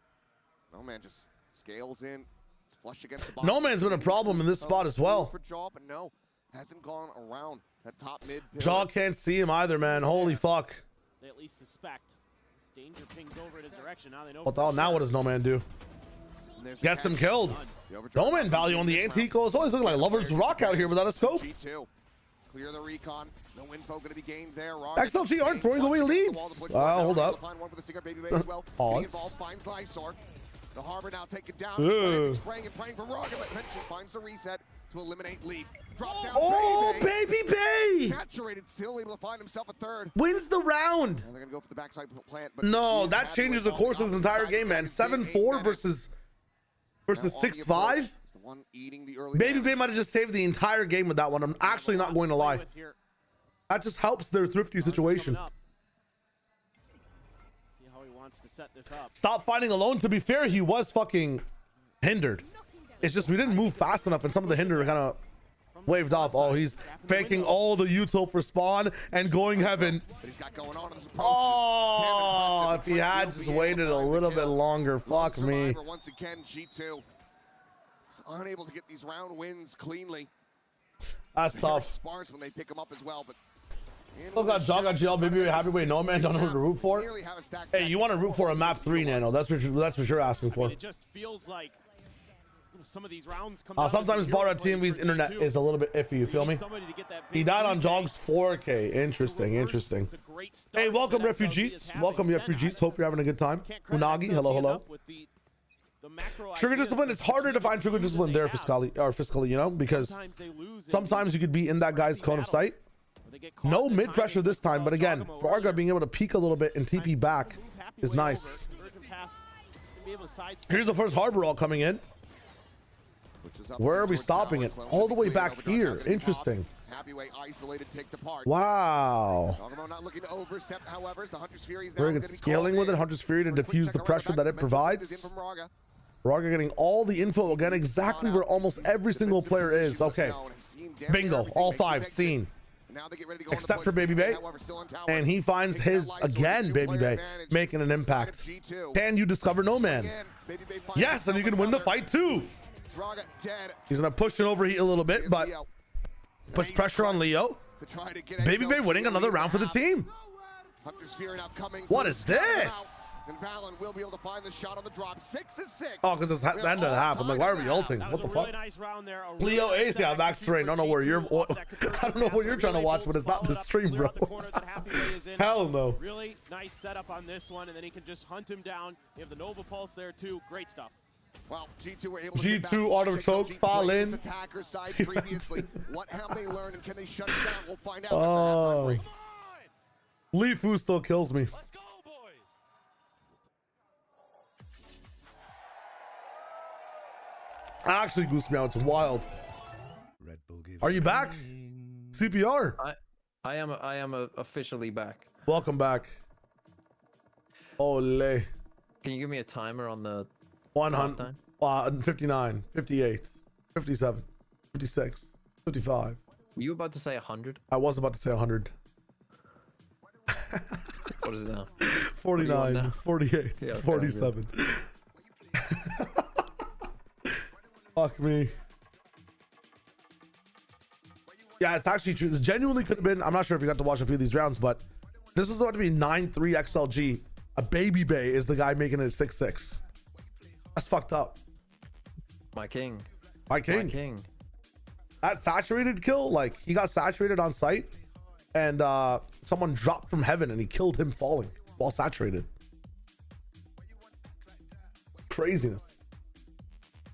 Speaker 21: No man just scales in. It's flush against the bottom.
Speaker 1: No man's been a problem in this spot as well.
Speaker 21: For Jaw, but no, hasn't gone around that top mid.
Speaker 1: Jaw can't see him either, man. Holy fuck.
Speaker 22: They at least suspect. Danger pings over in his direction. Now they know.
Speaker 1: Well, now what does No Man do? Gets him killed. No Man value on the Antico is always looking like Lover's Rock out here without a scope.
Speaker 21: G2. Clear the recon. No info going to be gained there.
Speaker 1: XLG aren't throwing away leads. Hold up.
Speaker 21: Pause. Finds Lysor. The Harbor now taken down. Spraying and praying for Raga, but eventually finds the reset to eliminate Leaf. Drop down
Speaker 1: baby Bay!
Speaker 21: Saturated, still able to find himself a third.
Speaker 1: Wins the round.
Speaker 21: And they're gonna go for the backside plant. But
Speaker 1: no, that changes the course of this entire game, man. 7-4 versus 6-5. Baby Bay might have just saved the entire game with that one. I'm actually not going to lie. That just helps their thrifty situation.
Speaker 22: To set this up.
Speaker 1: Stop fighting alone. To be fair, he was fucking hindered. It's just we didn't move fast enough and some of the hinder kind of waved off. Oh, he's faking all the util for spawn and going heaven. Oh, if he had just waited a little bit longer, fuck me.
Speaker 21: Once again, G2 was unable to get these round wins cleanly.
Speaker 1: That's tough.
Speaker 21: Sparse when they pick him up as well, but
Speaker 1: Still got Jog on GL, baby, happy way. No man, don't know who to root for. Hey, you want to root for a map 3, Nano? That's what you're asking for.
Speaker 22: It just feels like some of these rounds come
Speaker 1: sometimes Barra TMV's internet is a little bit iffy. You feel me? He died on Jog's 4K. Interesting. Hey, welcome refugees. Welcome refugees. Hope you're having a good time. Unagi, hello. Trigger discipline. It's harder to find trigger discipline there fiscally, you know, because sometimes you could be in that guy's cone of sight. No mid pressure this time, but again, Raga being able to peek a little bit and TP back is nice. Here's the first Harbor all coming in. Where are we stopping it? All the way back here. Interesting.
Speaker 21: Happyway isolated, picked apart.
Speaker 1: Wow.
Speaker 21: Nagamo not looking to overstep, however, as the Hunter's Fury is now
Speaker 1: Very
Speaker 21: going
Speaker 1: good
Speaker 21: to be
Speaker 1: scaling with it. Hunter's Fury to diffuse the pressure that it provides. Raga getting all the info again, exactly where almost every single player is. Okay. Bingo. All 5 seen. Except for Baby Bay. And he finds his again, Baby Bay, making an impact. Can you discover No Man? Yes, and you can win the fight too. He's going to push it overheat a little bit, but puts pressure on Leo. Baby Bay winning another round for the team. What is this?
Speaker 21: And Valen will be able to find the shot on the drop. 6-6.
Speaker 1: Oh, because it's the end of the half. I'm like, why are we ulting? What the fuck? Leo Ace, yeah, max terrain. I don't know where you're. I don't know what you're trying to watch, but it's not the stream, bro. Hell no.
Speaker 22: Really nice setup on this one, and then he can just hunt him down. You have the Nova Pulse there too. Great stuff.
Speaker 21: Well, G2 were able to
Speaker 1: G2 auto choke, fall in.
Speaker 21: Attacker side previously. What have they learned, and can they shut it down? We'll find out.
Speaker 1: Oh, Lifu still kills me. Actually, Goose Meow, it's wild. Are you back? CPR.
Speaker 10: I am officially back.
Speaker 1: Welcome back. Ole.
Speaker 10: Can you give me a timer on the
Speaker 1: 100, 59, 58, 57, 56, 55.
Speaker 10: Were you about to say 100?
Speaker 1: I was about to say 100.
Speaker 10: What is it now?
Speaker 1: 49, 48,
Speaker 10: yeah,
Speaker 1: 47. Fuck me. Yeah, it's actually true. This genuinely could have been, I'm not sure if you got to watch a few of these rounds, but this was about to be 9-3 XLG. A Baby Bay is the guy making it 6-6. That's fucked up.
Speaker 10: My king.
Speaker 1: My king.
Speaker 10: My king.
Speaker 1: That saturated kill, like he got saturated on site and someone dropped from heaven and he killed him falling while saturated. Craziness.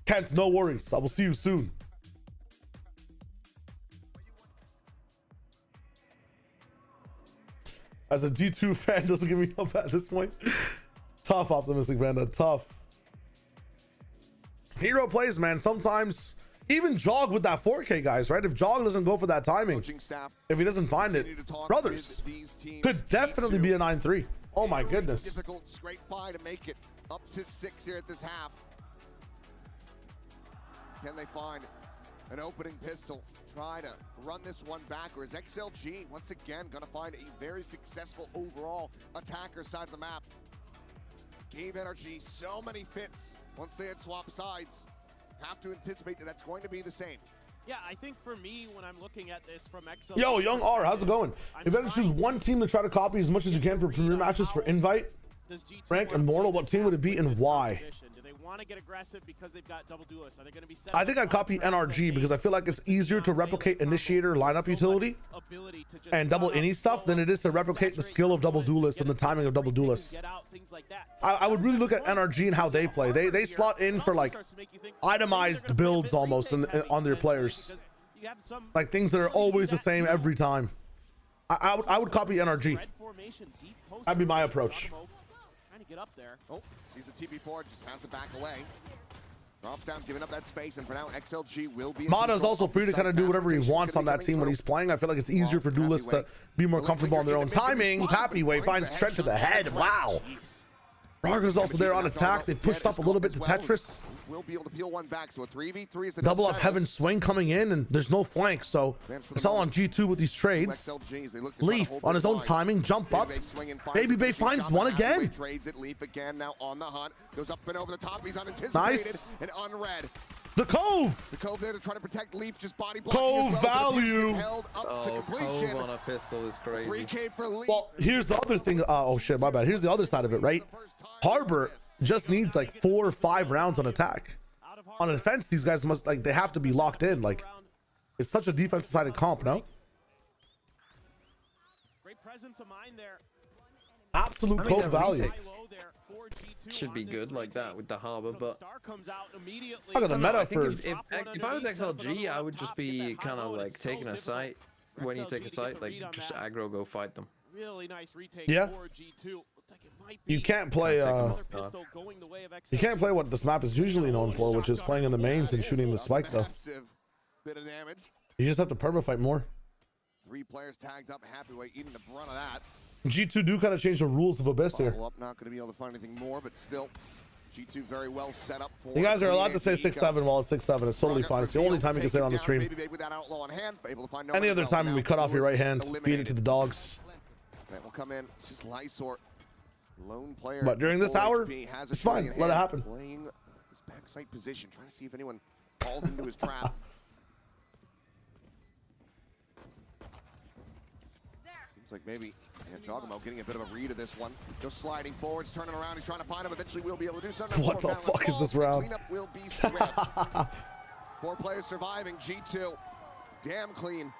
Speaker 1: Kent, no worries. I will see you soon. As a G2 fan, doesn't give me up at this point. Tough, optimistic Vanda. Tough. Hero plays, man. Sometimes even Jog with that 4K, guys, right? If Jog doesn't go for that timing, if he doesn't find it, brothers, could definitely be a 9-3. Oh my goodness.
Speaker 21: Difficult scrape by to make it up to 6 here at this half. Can they find an opening pistol? Try to run this one back, or is XLG once again gonna find a very successful overall attacker side of the map? Gave NRG so many fits once they had swapped sides. Have to anticipate that that's going to be the same.
Speaker 22: Yeah, I think for me, when I'm looking at this from XLG...
Speaker 1: Yo, Young R, how's it going? If you had to choose one team to try to copy as much as you can for premier matches for Invite, Rank, and Mortal, what team would it be and why?
Speaker 22: Want to get aggressive because they've got double duelists? Are they going to be
Speaker 1: I think I'd copy NRG because I feel like it's easier to replicate initiator lineup utility and double any stuff than it is to replicate the skill of double duelists and the timing of double duelists. I would really look at NRG and how they play. They slot in for like itemized builds almost on their players, like things that are always the same every time. I would copy NRG. That'd be my approach.
Speaker 21: Get up there. Oh, sees the TP4, just has to back away. Drops down, giving up that space, and for now, XLG will be.
Speaker 1: Mata's also free to kind of do whatever he wants on that team when he's playing. I feel like it's easier for duelists to be more comfortable on their own timings. Happyway finds strength to the head. Wow. Raga's also there on attack. They've pushed up a little bit to Tetris.
Speaker 21: Will be able to peel one back, so a 3v3 is the
Speaker 1: double up Heaven swing coming in, and there's no flank, so it's all on G2 with these trades. Leaf on his own timing, jump up. Baby Bay finds one again.
Speaker 21: Trades it. Leaf again now on the hunt. Goes up and over the top. He's unanticipated and unread.
Speaker 1: The Cove!
Speaker 21: The Cove there to try to protect Leaf, just body
Speaker 1: Cove
Speaker 21: blocking
Speaker 1: value!
Speaker 21: Held up to completion.
Speaker 10: Cove on a pistol is crazy.
Speaker 21: 3K for Leaf.
Speaker 1: Well, here's the other thing. Oh shit, my bad. Here's the other side of it, right? Harbor just needs like 4 or 5 rounds on attack. On defense, these guys must, like, they have to be locked in. Like, it's such a defensive-sided comp, no?
Speaker 22: Great presence of mind there.
Speaker 1: Absolute Cove value.
Speaker 10: Should be good like that with the Harbor, but
Speaker 1: look at the meta for.
Speaker 10: If I was XLG, I would just be kind of like taking a site. When you take a site, like just aggro, go fight them.
Speaker 22: Really nice retake
Speaker 1: yeah.
Speaker 22: for G2.
Speaker 1: You can't play you can't play what this map is usually known for, which is playing in the mains and shooting the spike though.
Speaker 21: Bit of damage.
Speaker 1: You just have to perma fight more.
Speaker 21: 3 players tagged up. Happyway eating the brunt of that.
Speaker 1: G2 do kind of change the rules of Abyss here.
Speaker 21: Follow up, not going to be able to find anything more, but still, G2 very well set up for.
Speaker 1: You guys are allowed to say 6-7 while it's 6-7. It's totally fine. It's the only time you can say it on the stream. Any other time we cut off your right hand, feed it to the dogs.
Speaker 21: That will come in. It's just Lysor, lone player.
Speaker 1: But during this hour, it's fine. Let it happen.
Speaker 21: Playing his backside position, trying to see if anyone falls into his trap. Seems like maybe Jogamo getting a bit of a read of this one. Just sliding forwards, turning around. He's trying to find him. Eventually, we'll be able to do something.
Speaker 1: What the fuck is this round?
Speaker 21: Cleanup will be swift. 4 players surviving. G2, damn clean.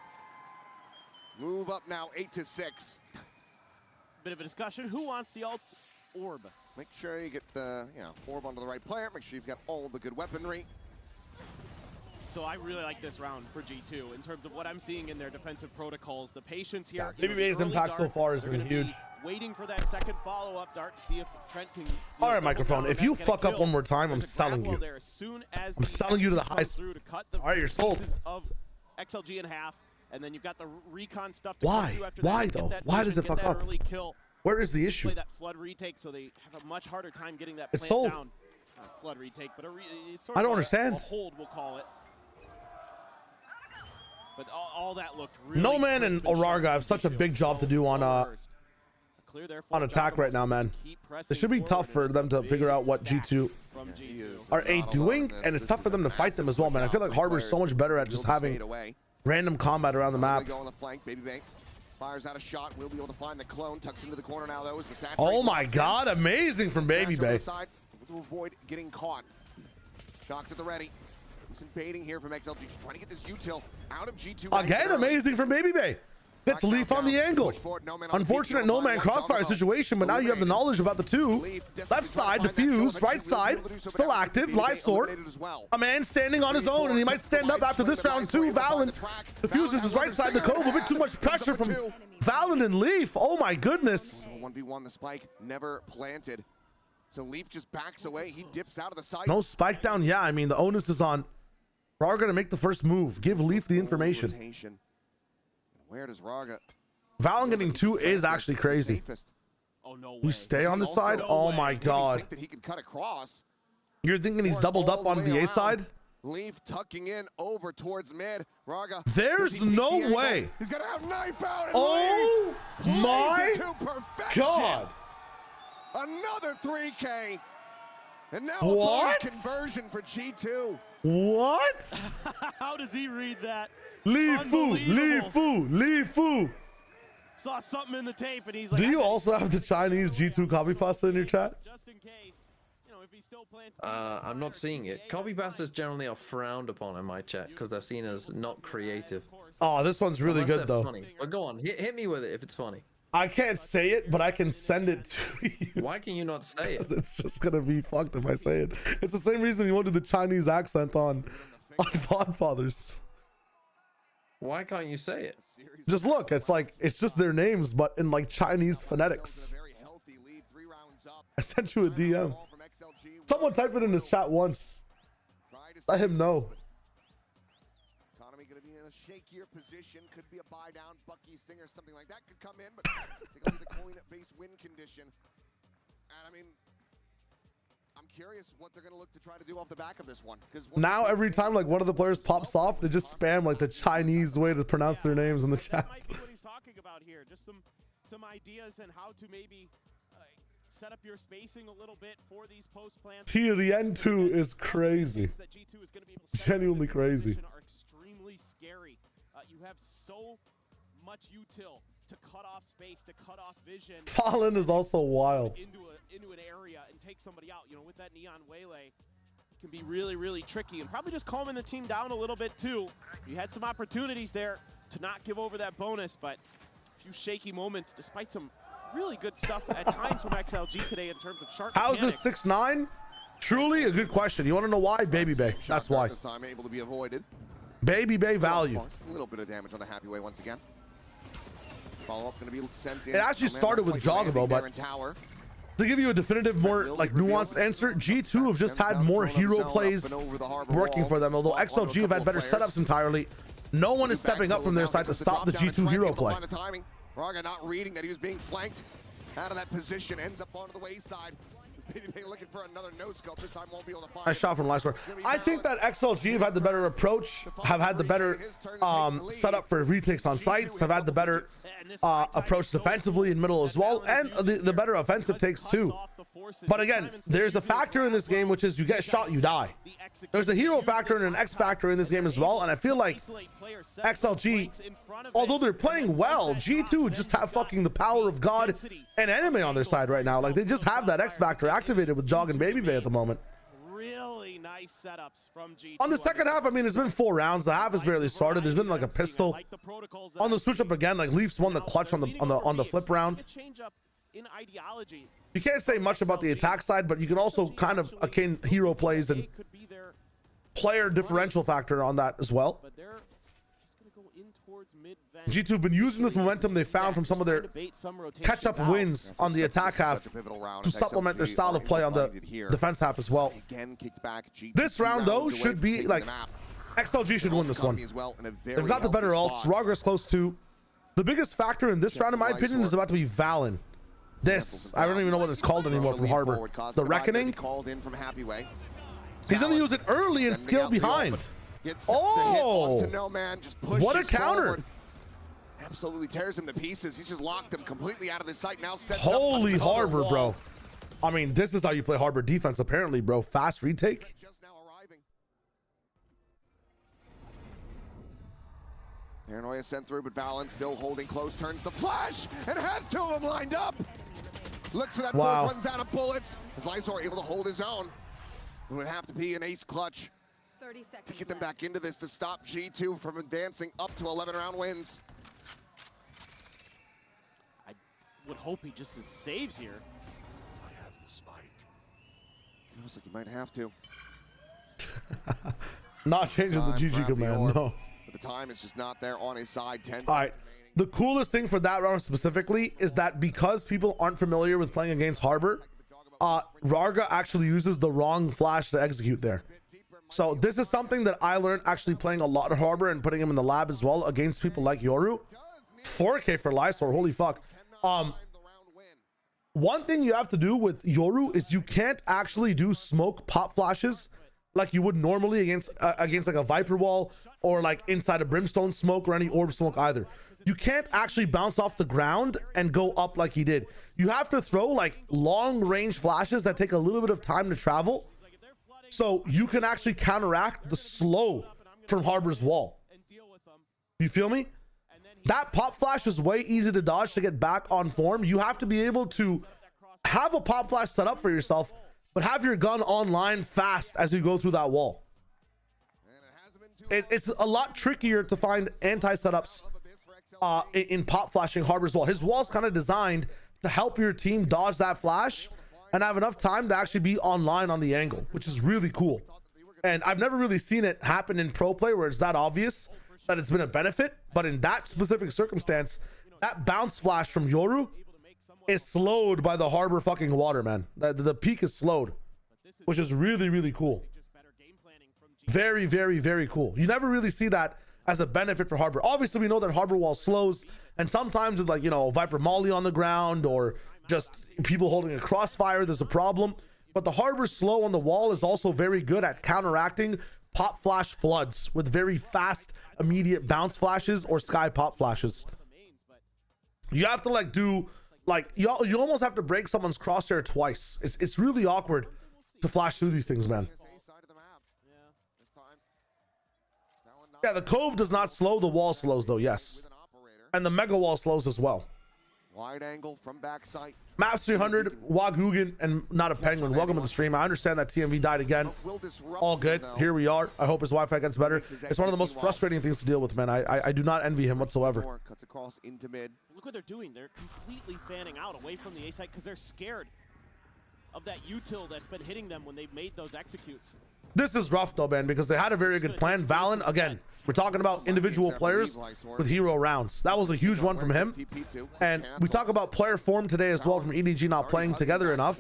Speaker 21: Move up now, 8-6.
Speaker 22: Bit of a discussion. Who wants the ult orb?
Speaker 21: Make sure you get the orb onto the right player. Make sure you've got all the good weaponry.
Speaker 22: So I really like this round for G2 in terms of what I'm seeing in their defensive protocols. The patience here.
Speaker 1: Yeah, BBB's impact so far has been huge.
Speaker 22: Waiting for that second follow-up dart to see if Trent can.
Speaker 1: All right, microphone. If you fuck up one more time, I'm selling you. I'm selling you to the highest. All right, you're sold.
Speaker 22: Of XLG in half, and then you've got the recon stuff.
Speaker 1: Why? Why though? Why does it fuck up? Where is the issue?
Speaker 22: Play that flood retake, so they have a much harder time getting that
Speaker 1: it's
Speaker 22: plant
Speaker 1: sold.
Speaker 22: down. Flood retake, but it's sort
Speaker 1: I don't
Speaker 22: of
Speaker 1: understand.
Speaker 22: A hold, we'll call it. But all that looked really
Speaker 1: No Man and Aurarga have such a big job to do on attack right now, man. It should be tough for them to figure out what G2 are doing, and it's tough for them to fight them as well, man. I feel like Harbor is so much better at just having random combat around the map.
Speaker 21: Fires out a shot. We'll be able to find the clone. Tucks into the corner now, though. Is the saturate.
Speaker 1: Oh my God! Amazing from Baby Bay.
Speaker 21: To avoid getting caught. Shocks at the ready. Decent baiting here from XLG. Just trying to get this util out of G2.
Speaker 1: Again, amazing from Baby Bay. Gets Leaf on the angle. Unfortunate no man crossfire situation, but now you have the knowledge about the two. Left side, diffused. Right side, still active. Live sword. A man standing on his own, and he might stand up after this round too. Valen diffuses his right side. The cove. A bit too much pressure from Valen and Leaf. Oh my goodness.
Speaker 21: 1v1, the spike never planted. So Leaf just backs away. He dips out of the side.
Speaker 1: No spike down. Yeah, I mean, the onus is on Raga to make the first move. Give Leaf the information.
Speaker 21: Where does Raga?
Speaker 1: Valen getting 2 is actually crazy.
Speaker 22: Oh, no way.
Speaker 1: You stay on the side? Oh my God.
Speaker 21: Think that he could cut across.
Speaker 1: You're thinking he's doubled up on the A side?
Speaker 21: Leaf tucking in over towards mid. Raga.
Speaker 1: There's no way.
Speaker 21: He's gonna have knife out.
Speaker 1: Oh my God.
Speaker 21: Another 3K. And now
Speaker 1: what?
Speaker 21: A conversion for G2.
Speaker 1: What?
Speaker 22: How does he read that?
Speaker 1: Li Fu.
Speaker 22: Saw something in the tape and he's like,
Speaker 1: do you also have the Chinese G2 copy pasta in your chat?
Speaker 22: Just in case, if he still plans
Speaker 10: I'm not seeing it. Copy pastas generally are frowned upon in my chat because they're seen as not creative.
Speaker 1: Oh, this one's really good though.
Speaker 10: Funny. But go on, hit me with it if it's funny.
Speaker 1: I can't say it, but I can send it to you.
Speaker 10: Why can you not say it?
Speaker 1: It's just gonna be fucked if I say it. It's the same reason you won't do the Chinese accent on Podfathers.
Speaker 10: Why can't you say it?
Speaker 1: Just look, it's like it's just their names, but in like Chinese phonetics. I sent you a DM. Someone type it in his chat once. Let him know.
Speaker 21: Gonna be in a shakier position, could be a buy down, Bucky Stinger, something like that could come in, but they go to the coin-based win condition. And I mean, I'm curious what they're gonna look to try to do off the back of this one. Because
Speaker 1: now every time like one of the players pops off, they just spam like the Chinese way to pronounce their names in the chat.
Speaker 22: That might be what he's talking about here. Just some ideas and how to maybe set up your spacing a little bit for these post plants.
Speaker 1: Tien2 is crazy. Genuinely crazy.
Speaker 22: Are extremely scary. You have so much util to cut off space, to cut off vision.
Speaker 1: Fallen is also wild.
Speaker 22: Into an area and take somebody out. With that neon waylay, it can be really, really tricky and probably just calming the team down a little bit too. You had some opportunities there to not give over that bonus, but a few shaky moments despite some really good stuff at times from XLG today in terms of sharp
Speaker 1: How's this 6-9? Truly a good question. You want to know why? Baby Bay. That's why.
Speaker 21: This time able to be avoided.
Speaker 1: Baby Bay value.
Speaker 21: A little bit of damage on the Happy Way once again. Follow up going to be sent in.
Speaker 1: It actually started with Jogabo, but to give you a definitive, more like nuanced answer, G2 have just had more hero plays working for them. Although XLG have had better setups entirely. No one is stepping up from their side to stop the G2 hero play.
Speaker 21: Raga not reading that he was being flanked out of that position, ends up onto the wayside. Maybe looking for another no scope. This time won't be able to find.
Speaker 1: Nice shot from Lysor. I think that XLG have had the better approach, have had the better setup for retakes on sites, have had the better approach defensively in middle as well, and the better offensive takes too. But again, there's a factor in this game, which is you get shot, you die. There's a hero factor and an X factor in this game as well, and I feel like XLG, although they're playing well, G2 just have fucking the power of God and anime on their side right now. Like, they just have that X factor activated with Jog and Baby Bay at the moment.
Speaker 22: Really nice setups from G2.
Speaker 1: On the second half, I mean, it's been 4 rounds. The half has barely started. There's been like a pistol on the switch up again. Like, Leafs won the clutch on the flip round. You can't say much about the attack side, but you can also kind of akin hero plays and player differential factor on that as well. G2 have been using this momentum they found from some of their catch-up wins on the attack half to supplement their style of play on the defense half as well. This round, though, should be like XLG should win this one. They've got the better ults. Ragra's close too. The biggest factor in this round, in my opinion, is about to be Valen. This, I don't even know what it's called anymore from Harbor. The Reckoning. He's going to use it early and skill behind. Oh, what a counter.
Speaker 21: Absolutely tears him to pieces. He's just locked him completely out of the sight. Now sets
Speaker 1: Holy
Speaker 21: up
Speaker 1: Harbor,
Speaker 21: wall.
Speaker 1: bro. I mean, this is how you play Harbor defense, apparently, bro. Fast retake.
Speaker 21: Paranoia sent through, but Valen still holding close, turns the flash, and has 2 of them lined up. Looks for that fourth, runs out of bullets. As Lysor able to hold his own. It would have to be an ace clutch to get them back into this, to stop G2 from advancing up to 11-round wins.
Speaker 22: I would hope he just saves here.
Speaker 21: I have the spike. Feels like he might have to.
Speaker 1: Not changing the GG command, no.
Speaker 21: But the time is just not there on his side. 10
Speaker 1: All right. The coolest thing for that round specifically is that because people aren't familiar with playing against Harbor, Raga actually uses the wrong flash to execute there. So this is something that I learned actually playing a lot of Harbor and putting him in the lab as well against people like Yoru. 4K for Lysor, holy fuck. One thing you have to do with Yoru is you can't actually do smoke pop flashes like you would normally against like a Viper wall or like inside a Brimstone smoke or any orb smoke either. You can't actually bounce off the ground and go up like he did. You have to throw like long range flashes that take a little bit of time to travel, so you can actually counteract the slow from Harbor's wall. You feel me? That pop flash is way easy to dodge to get back on form. You have to be able to have a pop flash set up for yourself, but have your gun online fast as you go through that wall. It's a lot trickier to find anti-setups in pop flashing Harbor's wall. His wall's kind of designed to help your team dodge that flash and have enough time to actually be online on the angle, which is really cool. And I've never really seen it happen in pro play where it's that obvious that it's been a benefit, but in that specific circumstance, that bounce flash from Yoru is slowed by the Harbor fucking water, man. The peak is slowed, which is really, really cool. Very, very, very cool. You never really see that as a benefit for Harbor. Obviously, we know that Harbor wall slows, and sometimes with, like, you know, Viper Molly on the ground or just people holding a crossfire, there's a problem. But the Harbor slow on the wall is also very good at counteracting pop flash floods with very fast, immediate bounce flashes or sky pop flashes. You have to like do like you almost have to break someone's crosshair twice. It's really awkward to flash through these things, man. Yeah, the Cove does not slow. The wall slows though, yes. And the Mega Wall slows as well.
Speaker 21: Wide angle from backside.
Speaker 1: Maps 300, Wagugan, and not a penguin. Welcome to the stream. I understand that TMV died again. All good. Here we are. I hope his Wi-Fi gets better. It's one of the most frustrating things to deal with, man. I do not envy him whatsoever.
Speaker 21: Cuts across into mid.
Speaker 22: Look what they're doing. They're completely fanning out away from the A site because they're scared of that util that's been hitting them when they've made those executes.
Speaker 1: This is rough though, man, because they had a very good plan. Valen, again, we're talking about individual players with hero rounds. That was a huge one from him. And we talk about player form today as well from EDG not playing together enough.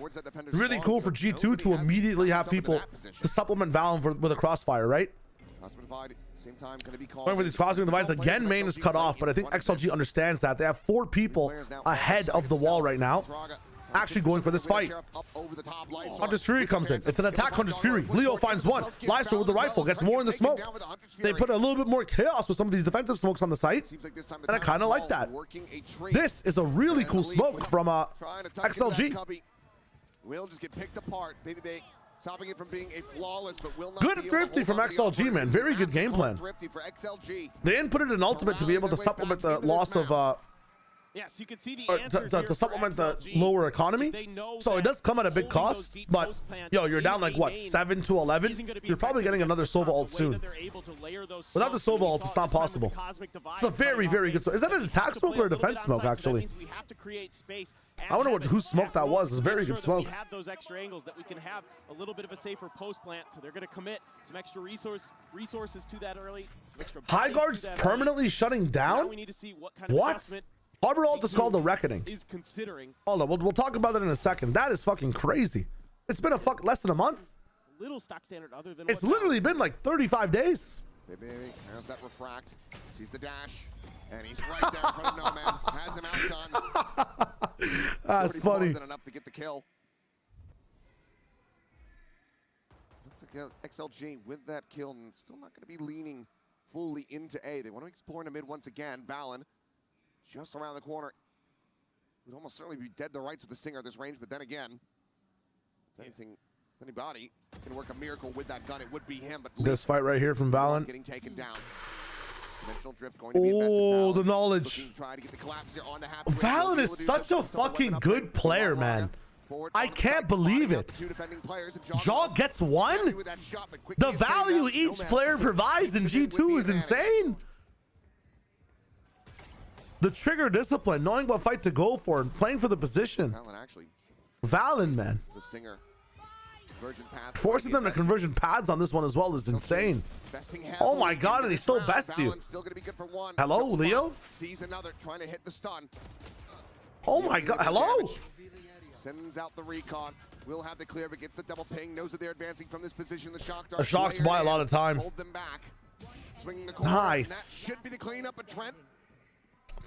Speaker 1: Really cool for G2 to immediately have people to supplement Valen with a crossfire, right?
Speaker 21: Same time, going to be
Speaker 1: Going for these crossing divides again. Main is cut off, but I think XLG understands that they have 4 people ahead of the wall right now, actually going for this fight. Hunter's Fury comes in. It's an attack. Hunter's Fury. Leo finds one. Lysor with the rifle gets more in the smoke. They put a little bit more chaos with some of these defensive smokes on the site, and I kind of like that. This is a really cool smoke from XLG.
Speaker 21: Will just get picked apart. Baby Bay stopping it from being a flawless, but will not
Speaker 1: good thrifty from XLG, man. Very good game plan. They didn't put it in ultimate to be able to supplement the loss of
Speaker 22: yes, you can see the answers
Speaker 1: to supplement the lower economy. So it does come at a big cost, but yo, you're down like what, 7 to 11? You're probably getting another Sova ult soon. Without the Sova ult, it's not possible. It's a very, very good. Is that an attack smoke or a defense smoke, actually? I wonder whose smoke that was. It's a very good smoke.
Speaker 22: We have those extra angles that we can have a little bit of a safer post plant, so they're going to commit some extra resources to that early.
Speaker 1: High guards permanently shutting down?
Speaker 22: We need to see what kind of
Speaker 1: what? Harbor ult is called the Reckoning.
Speaker 22: Is considering.
Speaker 1: Hold on, we'll talk about that in a second. That is fucking crazy. It's been less than a month.
Speaker 22: Little stock standard other than
Speaker 1: it's literally been like 35 days.
Speaker 21: Baby, how's that refract? Sees the dash, and he's right there in front of No Man. Has him outdone.
Speaker 1: That's funny.
Speaker 21: Than enough to get the kill. Looks like XLG with that kill, and still not going to be leaning fully into A. They want to explore into mid once again. Valen just around the corner. Would almost certainly be dead to rights with the Stinger at this range, but then again, if anybody can work a miracle with that gun, it would be him. But
Speaker 1: this fight right here from Valen.
Speaker 21: Getting taken down. Drift going to be invested.
Speaker 1: The knowledge. Valen is such a fucking good player, man. I can't believe it. Jaw gets one? The value each player provides in G2 is insane. The trigger discipline, knowing what fight to go for, and playing for the position. Valen, man.
Speaker 21: The Stinger.
Speaker 1: Forcing them to conversion pads on this one as well is insane. Oh my god, and he still bests you. Hello, Leo?
Speaker 21: Sees another trying to hit the stun.
Speaker 1: Oh my god, hello?
Speaker 21: Sends out the recon. Will have the clear, but gets the double ping. Knows that they're advancing from this position. The shock dart.
Speaker 1: The shock's buy a lot of time.
Speaker 21: Hold them back. Swinging the corner.
Speaker 1: Nice.
Speaker 21: That should be the cleanup, but Trent.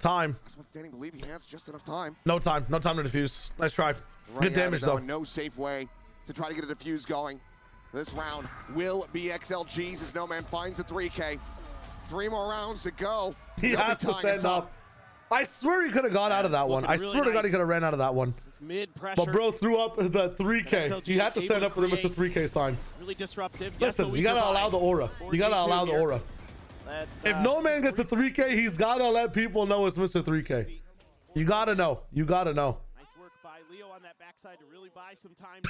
Speaker 1: Time.
Speaker 21: That's what Standing believe he has just enough time.
Speaker 1: No time. No time to defuse. Nice try. Good damage, though.
Speaker 21: No safe way to try to get a defuse going. This round will be XLG's as No Man finds a 3K. 3 more rounds to go.
Speaker 1: He has to stand up. I swear he could have gone out of that one. I swear to God he could have ran out of that one. But bro threw up the 3K. He had to stand up for the Mr. 3K sign.
Speaker 22: Really disruptive.
Speaker 1: Listen, you gotta allow the aura. You gotta allow the aura. If No Man gets the 3K, he's gotta let people know it's Mr. 3K. You gotta know. You gotta know.
Speaker 22: Nice work by Leo on that backside to really buy some time.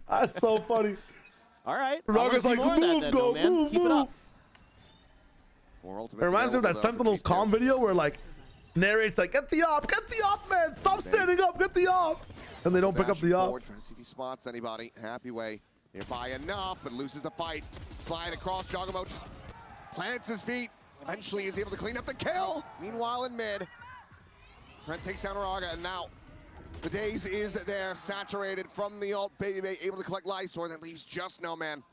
Speaker 1: That's so funny.
Speaker 22: All right.
Speaker 1: Raga's like, move, go, move, move. It reminds me of that Sentinel's comm video where like narrates like, get the op, man, stop standing up, get the op. And they don't pick up the op.
Speaker 21: Trying to see if he spots anybody. Happy way. Nearby enough, but loses the fight. Slide across. Jogomo plants his feet. Eventually is able to clean up the kill. Meanwhile in mid, Trent takes down Raga, and now the daze is there, saturated from the ult. Baby Bay able to collect Lysor, that leaves just No Man.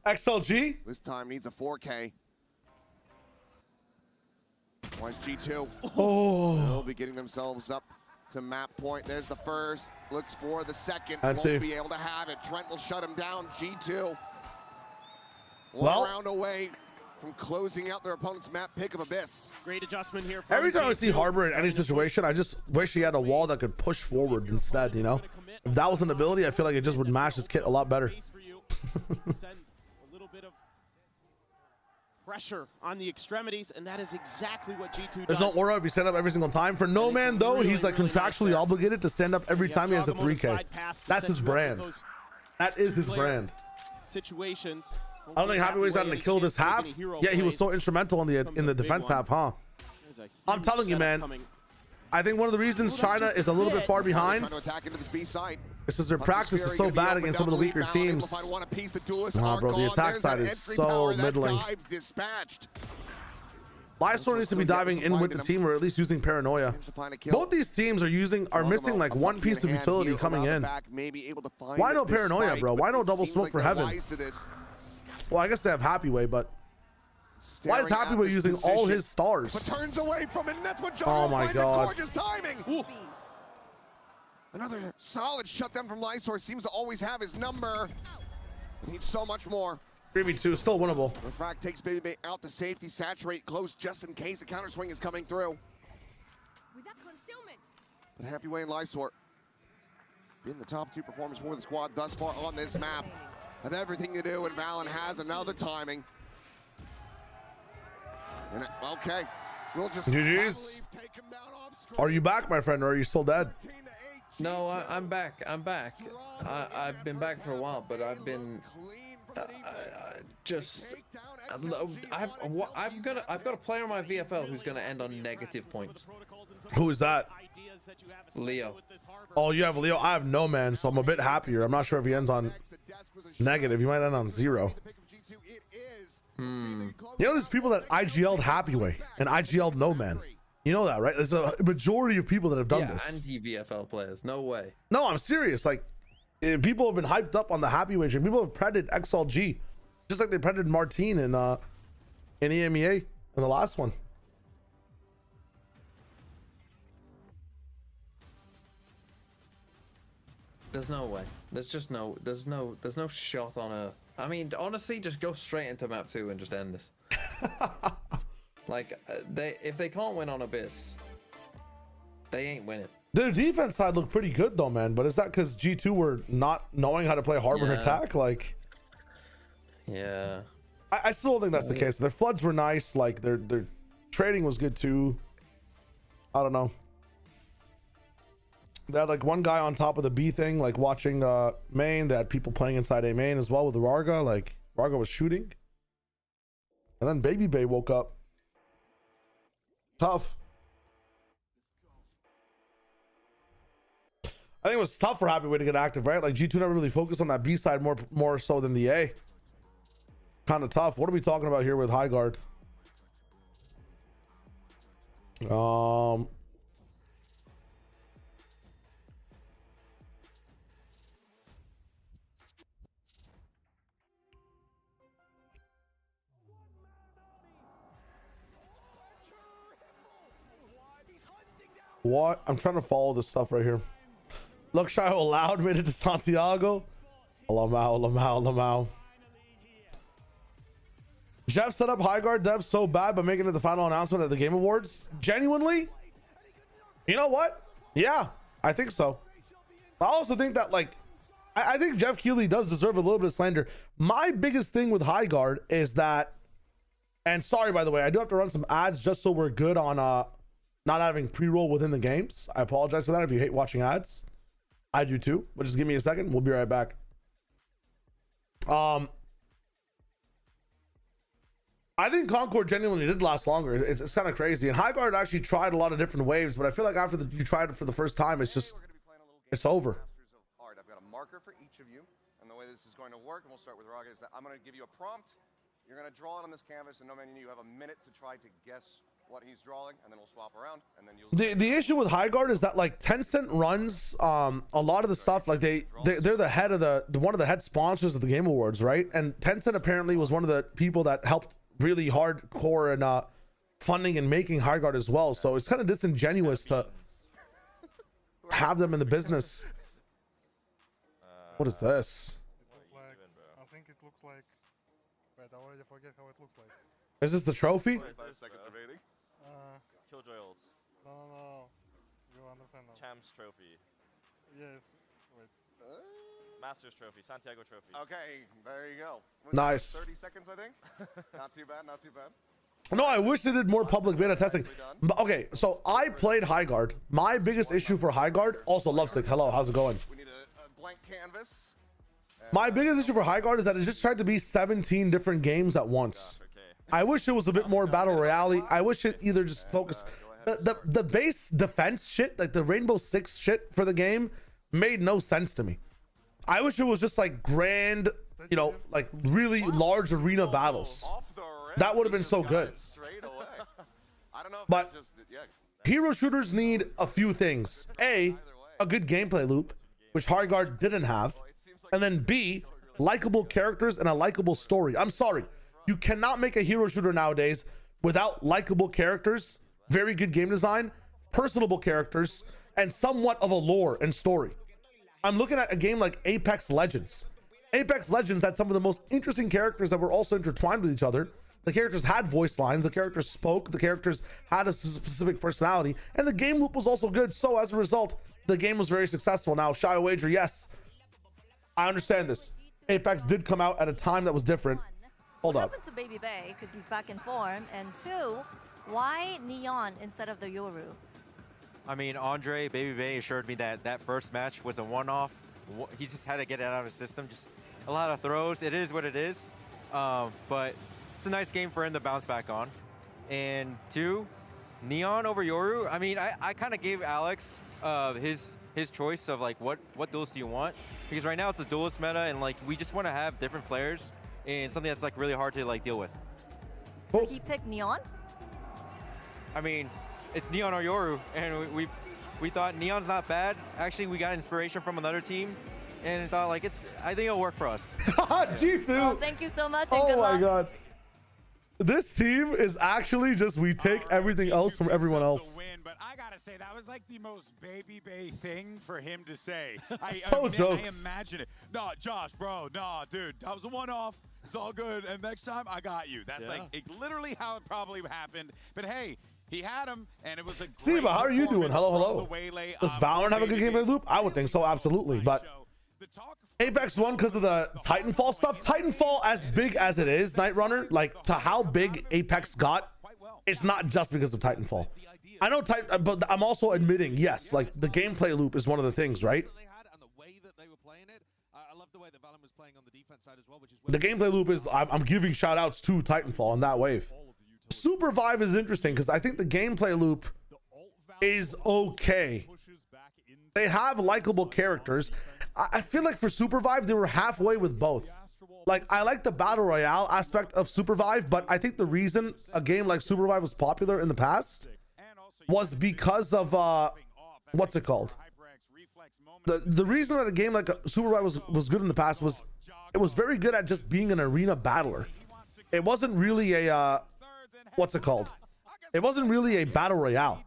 Speaker 1: XLG?
Speaker 21: This time needs a 4K. Why's G2?
Speaker 1: Oh.
Speaker 21: They'll be getting themselves up to map point. There's the first. Looks for the second.
Speaker 1: That's
Speaker 21: Won't
Speaker 1: it.
Speaker 21: be able to have it. Trent will shut him down. G2.
Speaker 1: Well,
Speaker 21: One round away from closing out their opponent's map pick of Abyss.
Speaker 22: Great adjustment here.
Speaker 1: Every time I see Harbor in any situation, I just wish he had a wall that could push forward instead, you know? If that was an ability, I feel like it just would mash his kit a lot better.
Speaker 22: Send a little bit of pressure on the extremities, and that is exactly what G2 does.
Speaker 1: There's no aura if you stand up every single time. For No Man, though, he's like contractually obligated to stand up every time he has a 3K. That's his brand. That is his brand.
Speaker 22: Situations.
Speaker 1: I don't think Happyway's gotten to kill this half. Yeah, he was so instrumental in the defense half, huh? I'm telling you, man. I think one of the reasons China is a little bit far behind is because their practice is so bad against some of the weaker teams. Nah, bro, the attack side is so middling. Lysor needs to be diving in with the team, or at least using paranoia. Both these teams are missing like one piece of utility coming in. Why no paranoia, bro? Why no double smoke for heaven? Well, I guess they have Happy Way, but why is Happy Way using all his stars?
Speaker 21: Turns away from it, and that's what
Speaker 1: Oh my God.
Speaker 21: Gorgeous timing. Ooh. Another solid shutdown from Lysor. Seems to always have his number. Needs so much more.
Speaker 1: 3v2, still winnable.
Speaker 21: Refract takes Baby Bay out to safety, saturate close just in case a counter swing is coming through. But Happy Way and Lysor, being the top 2 performers for the squad thus far on this map, have everything to do, and Valen has another timing. And okay, we'll just
Speaker 1: GG's. Are you back, my friend, or are you still dead?
Speaker 10: No, I'm back. I'm back. I've been back for a while, but I've been I've got a player on my VFL who's gonna end on negative points.
Speaker 1: Who is that?
Speaker 10: Leo.
Speaker 1: Oh, you have Leo. I have no man, so I'm a bit happier. I'm not sure if he ends on negative. He might end on 0. You know, there's people that IGL'd Happy Way and IGL'd no man. You know that, right? There's a majority of people that have done this.
Speaker 10: Anti-VFL players. No way.
Speaker 1: No, I'm serious. Like, people have been hyped up on the Happy Way train. People have predded XLG, just like they predded Martine in EMEA in the last one.
Speaker 10: There's no way. There's no shot on Earth. I mean, honestly, just go straight into map 2 and just end this. Like, if they can't win on Abyss, they ain't winning.
Speaker 1: The defense side looked pretty good though, man. But is that because G2 were not knowing how to play harbor attack? Like,
Speaker 10: yeah,
Speaker 1: I still don't think that's the case. Their floods were nice. Like their trading was good too. I don't know. They had like one guy on top of the B thing, like watching main. They had people playing inside A main as well with the Varga. Like Varga was shooting, and then Baby Bay woke up. Tough. I think it was tough for Happy Way to get active, right? Like G2 never really focused on that B side more so than the A. Kind of tough. What are we talking about here with High Guard? What? I'm trying to follow this stuff right here. Look, Shio allowed made it to Santiago. Lamau. Jeff set up High Guard dev so bad by making it the final announcement at the Game Awards. Genuinely? You know what? Yeah, I think so. I also think that, like, I think Jeff Keighley does deserve a little bit of slander. My biggest thing with High Guard is that, and sorry, by the way, I do have to run some ads just so we're good on not having pre-roll within the games. I apologize for that if you hate watching ads. I do too, but just give me a second. We'll be right back. I think Concord genuinely did last longer. It's kind of crazy. And High Guard actually tried a lot of different waves, but I feel like after you tried it for the first time, it's just, it's over.
Speaker 21: I've got a marker for each of you, and the way this is going to work, and we'll start with Raga, is that I'm going to give you a prompt. You're going to draw it on this canvas, and no man, you have a minute to try to guess what he's drawing, and then we'll swap around, and then you'll...
Speaker 1: The issue with High Guard is that, like, Tencent runs a lot of the stuff, like they're the head of one of the head sponsors of the Game Awards, right? And Tencent apparently was one of the people that helped really hardcore and funding and making High Guard as well. So it's kind of disingenuous to have them in the business. What is this?
Speaker 6: I think it looks like... Wait, I already forget how it looks like.
Speaker 1: Is this the trophy?
Speaker 21: 25 seconds remaining.
Speaker 6: Killjoy ult. No. You understand now.
Speaker 7: Champs trophy.
Speaker 6: Yes. Wait.
Speaker 7: Masters trophy. Santiago trophy.
Speaker 21: Okay, there you go.
Speaker 1: Nice.
Speaker 21: 30 seconds, I think. Not too bad, not too bad.
Speaker 1: No, I wish they did more public beta testing. But okay, so I played High Guard. My biggest issue for High Guard, also Lovesick. Hello, how's it going?
Speaker 21: We need a blank canvas.
Speaker 1: My biggest issue for High Guard is that it just tried to be 17 different games at once. I wish it was a bit more battle royale. I wish it either just focused the base defense shit, like the Rainbow Six shit for the game, made no sense to me. I wish it was just like grand, you know, like really large arena battles. That would have been so good.
Speaker 21: I don't know if
Speaker 1: But
Speaker 21: that's just
Speaker 1: hero shooters need a few things. A good gameplay loop, which Highguard didn't have. And then B, likable characters and a likable story. I'm sorry. You cannot make a hero shooter nowadays without likable characters, very good game design, personable characters, and somewhat of a lore and story. I'm looking at a game like Apex Legends. Apex Legends had some of the most interesting characters that were also intertwined with each other. The characters had voice lines, the characters spoke, the characters had a specific personality, and the game loop was also good. So as a result, the game was very successful. Now, Shy Wager, yes, I understand this. Apex did come out at a time that was different. Hold
Speaker 5: What
Speaker 1: up.
Speaker 5: happened to Baby Bay? Because he's back in form. And 2, why Neon instead of the Yoru?
Speaker 8: I mean, Andre, Baby Bay assured me that that first match was a one-off. He just had to get it out of his system. Just a lot of throws. It is what it is. But it's a nice game for him to bounce back on. And 2, Neon over Yoru. I mean, I kind of gave Alex his choice of like what duels do you want, because right now it's a duelist meta, and like we just want to have different flares and something that's like really hard to like deal with.
Speaker 5: So he picked Neon?
Speaker 8: I mean, it's Neon or Yoru, and we thought Neon's not bad. Actually, we got inspiration from another team and thought like I think it'll work for us.
Speaker 1: G2.
Speaker 5: Oh, thank you so much. And
Speaker 1: Oh
Speaker 5: good
Speaker 1: my
Speaker 5: luck.
Speaker 1: god. This team is actually just, we take everything else from everyone else.
Speaker 2: But I gotta say, that was like the most Baby Bay thing for him to say. I
Speaker 1: Jokes.
Speaker 2: imagine it. No, Josh, bro, no, dude, that was a one-off. It's all good, and next time I got you. That's like literally how it probably happened. But hey, he had him, and it was a great
Speaker 1: Siva, how are you doing? Hello, hello.
Speaker 2: Waylay,
Speaker 1: Does Valorant have a good gameplay loop? I would think so, absolutely. But Apex won because of the Titanfall stuff. Titanfall, as big as it is, Night Runner, like to how big Apex got, it's not just because of Titanfall. I know but I'm also admitting, yes, like the gameplay loop is one of the things, right? The gameplay loop is, I'm giving shout outs to Titanfall on that wave. Supervive is interesting because I think the gameplay loop is okay. They have likable characters. I feel like for Supervive, they were halfway with both. Like, I like the Battle Royale aspect of Supervive, but I think the reason a game like Supervive was popular in the past was because of, what's it called? The reason that a game like Supervive was good in the past was it was very good at just being an arena battler. It wasn't really a, what's it called? It wasn't really a Battle Royale.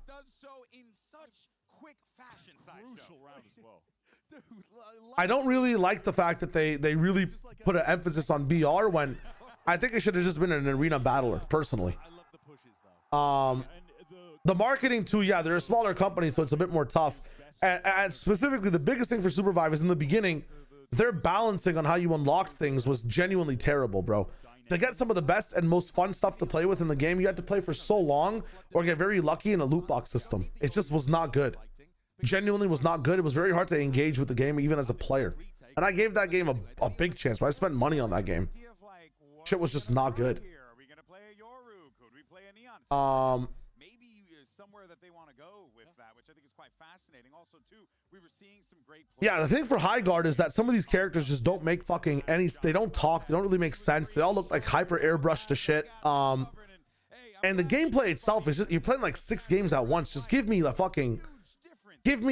Speaker 1: I don't really like the fact that they really put an emphasis on BR when I think it should have just been an arena battler, personally. The marketing too, yeah, they're a smaller company, so it's a bit more tough. And specifically, the biggest thing for Supervive is in the beginning, their balancing on how you unlocked things was genuinely terrible, bro. To get some of the best and most fun stuff to play with in the game, you had to play for so long or get very lucky in a loot box system. It just was not good. Genuinely was not good. It was very hard to engage with the game even as a player, and I gave that game a big chance, but I spent money on that game. Shit was just not good.
Speaker 2: Maybe somewhere that they want to go with that, which I think is quite fascinating. Also too, we were seeing some great
Speaker 1: Yeah, the thing for Highguard is that some of these characters just don't make fucking any, they don't talk, they don't really make sense, they all look like hyper airbrushed to shit. And the gameplay itself is just, you're playing like 6 games at once. Just give me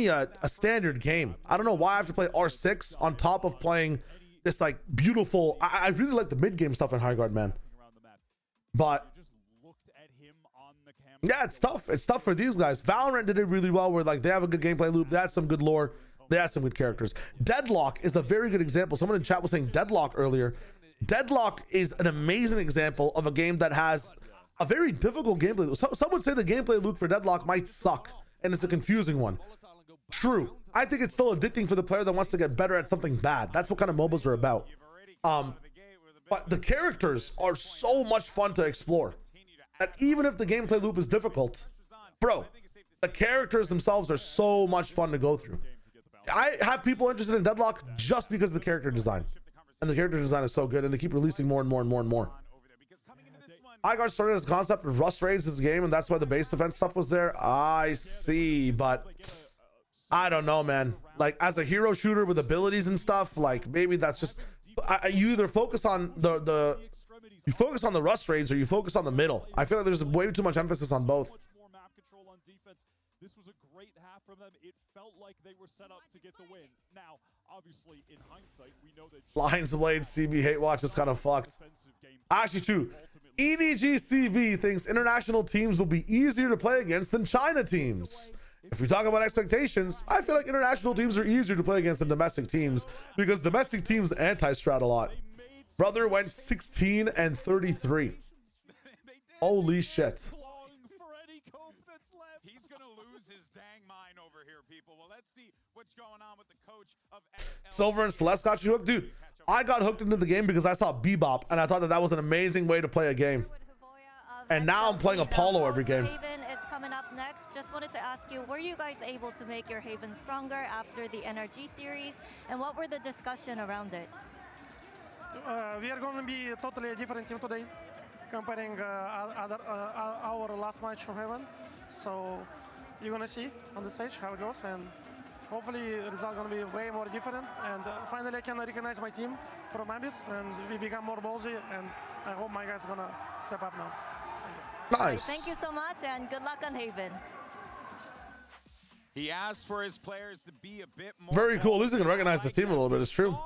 Speaker 1: a standard game. I don't know why I have to play R6 on top of playing this like beautiful, I really like the mid-game stuff in Highguard, man. But yeah, it's tough. It's tough for these guys. Valorant did it really well where like they have a good gameplay loop, they had some good lore, they had some good characters. Deadlock is a very good example. Someone in chat was saying Deadlock earlier. Deadlock is an amazing example of a game that has a very difficult gameplay loop. Some would say the gameplay loop for Deadlock might suck and it's a confusing one. True. I think it's still addicting for the player that wants to get better at something bad. That's what kind of MOBAs are about. But the characters are so much fun to explore that even if the gameplay loop is difficult, bro, the characters themselves are so much fun to go through. I have people interested in Deadlock just because of the character design, and the character design is so good, and they keep releasing more and more and more and more. Highguard started as a concept of Rust raids this game, and that's why the base defense stuff was there. I see, but I don't know, man. Like, as a hero shooter with abilities and stuff, like, maybe that's just, you either focus on the You focus on the rust raids or you focus on the middle. I feel like there's way too much emphasis on both.
Speaker 4: More map control on defense. This was a great half from them. It felt like they were set up to get the win. Now, obviously, in hindsight, we know that
Speaker 1: Lions Blade CB hate watch is kind of fucked. Actually, true. EDG CB thinks international teams will be easier to play against than China teams. If we talk about expectations, I feel like international teams are easier to play against than domestic teams because domestic teams anti-strat a lot. Brother went 16 and 33. Holy shit.
Speaker 2: He's gonna lose his dang mind over here, people. Well, let's see what's going on with the coach of XLG.
Speaker 1: Silver and Celeste got you hooked? Dude, I got hooked into the game because I saw Bebop and I thought that that was an amazing way to play a game. And now I'm playing Apollo every game.
Speaker 5: Haven is coming up next. Just wanted to ask you, were you guys able to make your Haven stronger after the NRG series? And what were the discussion around it?
Speaker 6: We are going to be a totally different team today, comparing our last match from Heaven. So you're going to see on the stage how it goes, and hopefully the result going to be way more different. And finally I can recognize my team from Abyss, and we become more ballsy, and I hope my guys are going to step up now.
Speaker 1: Nice.
Speaker 5: Thank you so much, and good luck on Haven.
Speaker 2: He asked for his players to be a bit more.
Speaker 1: Very cool. At least I can recognize this team a little bit. It's true.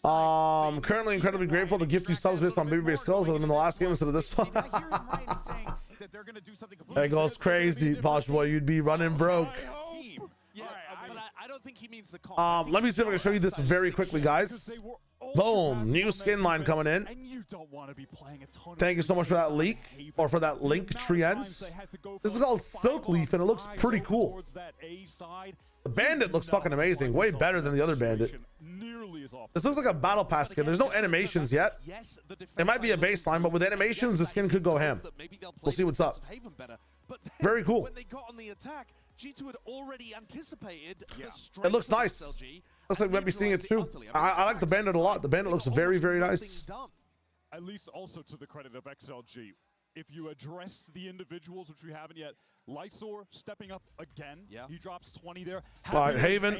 Speaker 1: Currently incredibly grateful to gift you subs based on baby-based skulls other than the last game instead of this one. That goes crazy, Posh Boy. You'd be running broke.
Speaker 3: I don't think he means the
Speaker 1: Let me see if I can show you this very quickly, guys. Boom, new skin line coming in. Thank you so much for that leak, or for that link, Triens. This is called Silk Leaf, and it looks pretty cool. The bandit looks fucking amazing, way better than the other bandit. This looks like a battle pass skin. There's no animations yet. It might be a baseline, but with animations, the skin could go ham. We'll see what's up. Very cool.
Speaker 3: When they got on the attack, G2 had already anticipated the strength
Speaker 1: It looks nice.
Speaker 3: of XLG.
Speaker 1: Looks like we might be seeing it too. I like the bandit a lot. The bandit looks very, very nice.
Speaker 4: At least also to the credit of XLG. If you address the individuals, which we haven't yet, Lysor stepping up again. Yeah. He drops 20 there.
Speaker 1: All right, Haven.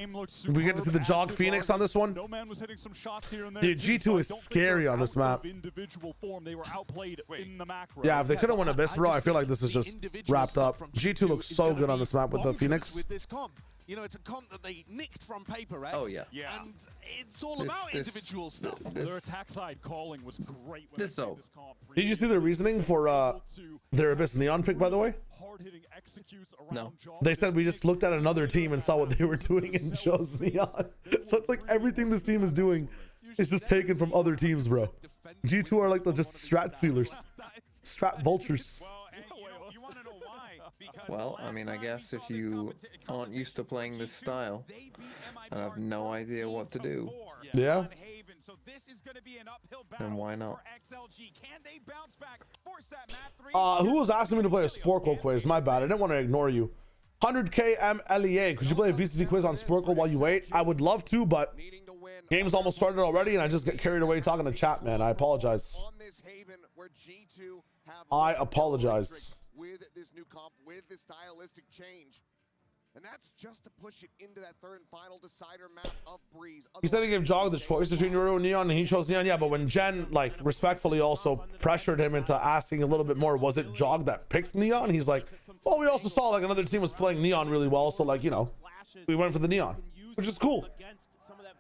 Speaker 1: We get to see the Jog Phoenix on this one.
Speaker 4: No man was hitting some shots here and there.
Speaker 1: Dude, G2 is scary on this map.
Speaker 4: Individual form, they were outplayed in the macro.
Speaker 1: Yeah, if they could have won Abyss, bro, I feel like this is just wrapped up. G2 looks so good on this map with the Phoenix.
Speaker 3: With this comp. You know, it's a comp that they nicked from Paper X.
Speaker 10: Oh, yeah.
Speaker 3: And it's all about individual stuff.
Speaker 4: Their attack side calling was great.
Speaker 10: This
Speaker 4: comp.
Speaker 1: Did you see the reasoning for their Abyss Neon pick, by the way?
Speaker 10: No.
Speaker 1: They said we just looked at another team and saw what they were doing and chose Neon. So it's like everything this team is doing is just taken from other teams, bro. G2 are like the just strat sealers. Strat vultures.
Speaker 10: Well, I mean, I guess if you aren't used to playing this style and have no idea what to do,
Speaker 1: yeah,
Speaker 10: then why not?
Speaker 1: Who was asking me to play a Sporkle quiz? My bad. I didn't want to ignore you. 100K MLEA. Could you play a VCT quiz on Sporkle while you wait? I would love to, but game's almost started already, and I just get carried away talking to chat, man. I apologize. I apologize.
Speaker 21: With this new comp, with this stylistic change. And that's just to push it into that third and final decider map of Breeze.
Speaker 1: He said he gave Jog the choice between Yoru and Neon, and he chose Neon. Yeah, but when Jen, like, respectfully also pressured him into asking a little bit more, was it Jog that picked Neon? He's like, well, we also saw, like, another team was playing Neon really well, so, like, you know, we went for the Neon, which is cool.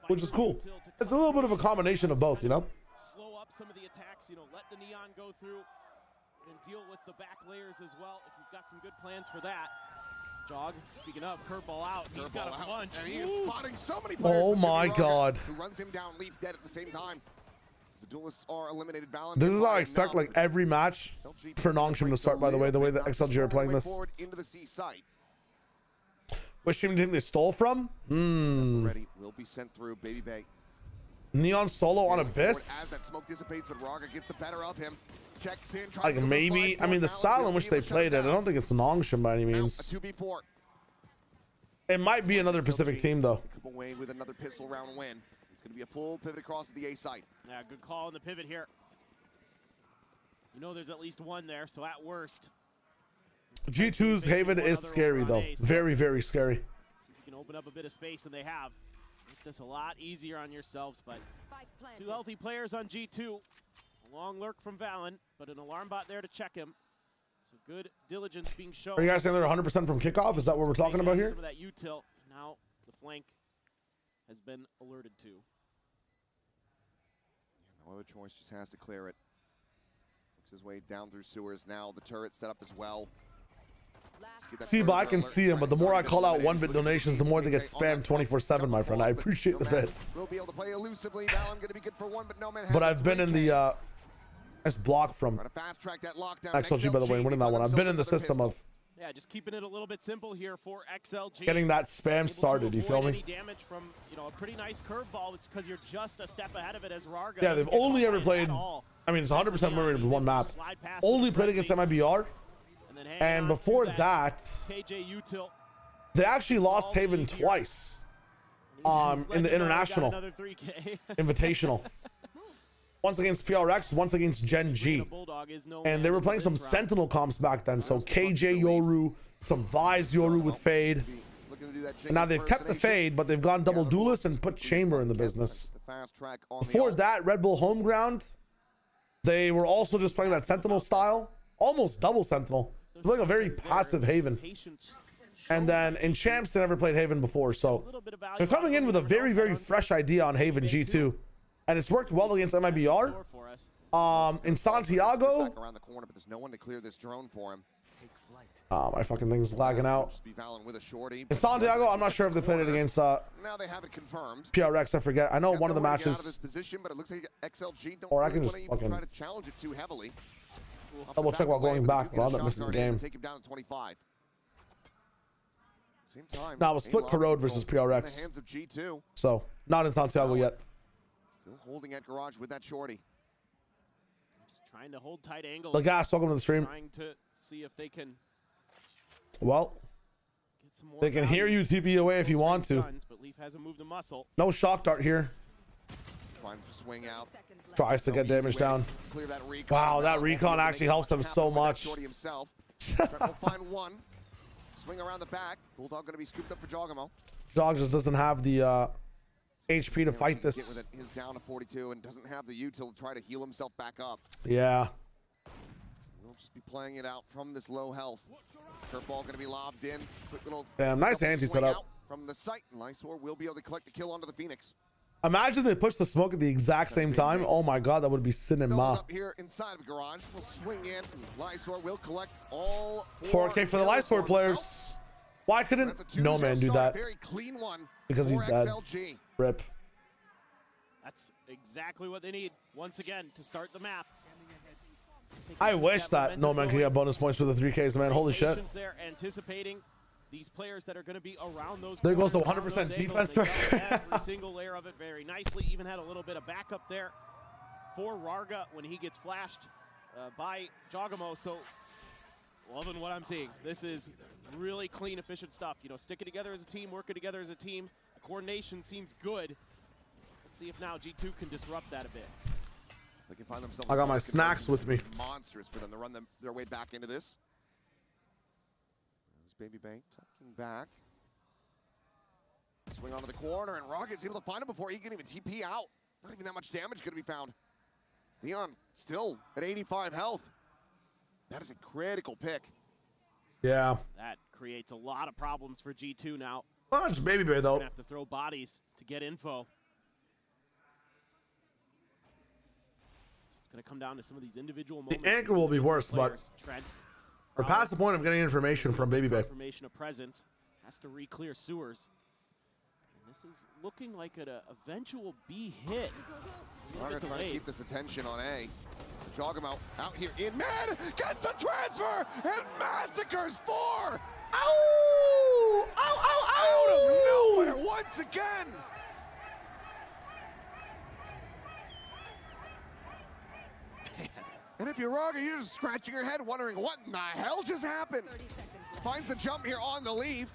Speaker 1: Which is cool. It's a little bit of a combination of both, you know?
Speaker 22: Slow up some of the attacks, you know, let the Neon go through and deal with the back layers as well, if you've got some good plans for that. Jog, speaking of, curveball out. He's got a punch.
Speaker 21: And he is spotting so many players.
Speaker 1: Oh my god.
Speaker 21: Who runs him down, Leaf dead at the same time. The duelists are eliminated.
Speaker 1: This is how I expect like every match for Nongshim to start, by the way that XLG are playing this.
Speaker 21: Into the C site.
Speaker 1: Which team do you think they stole from?
Speaker 21: Ready will be sent through Baby Bay.
Speaker 1: Neon solo on Abyss?
Speaker 21: As that smoke dissipates, but Raga gets the better of him. Checks in,
Speaker 1: like maybe, I mean, the style in which they played it, I don't think it's Nongshim by any means.
Speaker 21: 2v4.
Speaker 1: It might be another Pacific team though.
Speaker 21: Come away with another pistol round win. It's going to be a full pivot across to the A site.
Speaker 22: Yeah, good call on the pivot here. You know there's at least one there, so at worst.
Speaker 1: G2's Haven is scary though. Very, very scary.
Speaker 22: See if you can open up a bit of space, and they have. Make this a lot easier on yourselves, but two healthy players on G2. A long lurk from Valen, but an alarm bot there to check him. So good diligence being shown.
Speaker 1: Are you guys saying they're 100% from kickoff? Is that what we're talking about here?
Speaker 22: Some of that util. Now the flank has been alerted to.
Speaker 21: No other choice, just has to clear it. Works his way down through sewers. Now the turret set up as well.
Speaker 1: See, but I can see him, but the more I call out 1-bit donations, the more they get spammed 24/7, my friend. I appreciate the bits.
Speaker 21: Will be able to play elusively. Valen going to be good for one, but no man has
Speaker 1: But I've been in the nice block from XLG, by the way, winning that one. I've been in the system of
Speaker 22: Yeah, just keeping it a little bit simple here for XLG.
Speaker 1: getting that spam started, you feel me?
Speaker 22: Any damage from, you know, a pretty nice curveball. It's because you're just a step ahead of it as Rarga.
Speaker 1: Yeah, they've only ever played, I mean, it's 100% mirrored with one map. Only played against MIBR. And before that, they actually lost Haven twice in the international invitational. Once against PRX, once against Gen G. And they were playing some Sentinel comps back then. So KJ Yoru, some Vise Yoru with Fade. And now they've kept the Fade, but they've gone double duelist and put Chamber in the business. Before that, Red Bull Homeground, they were also just playing that Sentinel style. Almost double Sentinel. Like a very passive Haven. And then in Champs, they never played Haven before. So they're coming in with a very, very fresh idea on Haven G2. And it's worked well against MIBR. In Santiago,
Speaker 21: around the corner, but there's no one to clear this drone for him.
Speaker 1: my fucking thing's lagging out. In Santiago, I'm not sure if they played it against
Speaker 21: now they have it confirmed.
Speaker 1: PRX. I forget. I know one of the matches.
Speaker 21: But it looks like XLG don't
Speaker 1: Or I can just
Speaker 21: really
Speaker 1: fucking
Speaker 21: try to challenge it too heavily.
Speaker 1: double check while going back. Well, I'm not missing the game.
Speaker 21: Take him down to 25. Same time.
Speaker 1: Now it's split Corrode versus PRX.
Speaker 21: In the hands of G2.
Speaker 1: So not in Santiago yet.
Speaker 21: Still holding at garage with that shorty.
Speaker 22: Just trying to hold tight angles.
Speaker 1: Lagas, welcome to the stream.
Speaker 22: Trying to see if they can.
Speaker 1: Well, they can hear you TP away if you want to.
Speaker 22: But Leaf hasn't moved a muscle.
Speaker 1: No shock dart here.
Speaker 21: Trying to swing out.
Speaker 1: Tries to get damage down. Wow, that recon actually helps them so much.
Speaker 21: Himself. Will find one. Swing around the back. Bulldog going to be scooped up for Jogamo.
Speaker 1: Jog just doesn't have the HP to fight this.
Speaker 21: He's down to 42 and doesn't have the util to try to heal himself back up.
Speaker 1: Yeah.
Speaker 21: We'll just be playing it out from this low health. Curveball going to be lobbed in. Quick little
Speaker 1: damn nice hands he set up.
Speaker 21: From the site. Lysor will be able to collect the kill onto the Phoenix.
Speaker 1: Imagine they push the smoke at the exact same time. Oh my god, that would be cinema.
Speaker 21: Up here inside of garage. We'll swing in. Lysor will collect all
Speaker 1: 4K for the Lysor players. Why couldn't No Man do that?
Speaker 21: Very clean one
Speaker 1: because he's dead.
Speaker 21: XLG.
Speaker 1: Rip.
Speaker 22: That's exactly what they need once again to start the map.
Speaker 1: I wish that No Man could get bonus points for the 3Ks, man. Holy shit.
Speaker 22: They're anticipating these players that are going to be around those.
Speaker 1: There goes the 100% defense.
Speaker 22: Every single layer of it very nicely. Even had a little bit of backup there for Rarga when he gets flashed by Jogamo. So loving what I'm seeing. This is really clean, efficient stuff. You know, sticking together as a team, working together as a team. The coordination seems good. Let's see if now G2 can disrupt that a bit.
Speaker 21: They can find themselves.
Speaker 1: I got my snacks with me.
Speaker 21: Monstrous for them to run their way back into this. Baby Bank tucking back. Swing onto the corner, and Rarga is able to find him before he can even TP out. Not even that much damage going to be found. Leon still at 85 health. That is a critical pick.
Speaker 1: Yeah.
Speaker 22: That creates a lot of problems for G2 now.
Speaker 1: Oh, it's Baby Bear, though.
Speaker 22: Gonna have to throw bodies to get info. So it's going to come down to some of these individual moments.
Speaker 1: The anchor will be worse, but we're past the point of getting information from Baby Bay.
Speaker 22: Information of presence. Has to re-clear sewers. And this is looking like an eventual B hit.
Speaker 21: Rarga trying to keep this attention on A. Jogamo out here in mid, gets the transfer, and massacres 4! Ow!
Speaker 1: Ow, ow, ow!
Speaker 21: Out of nowhere once again! And if you're Rarga, you're just scratching your head wondering what in the hell just happened. Finds the jump here on the leaf.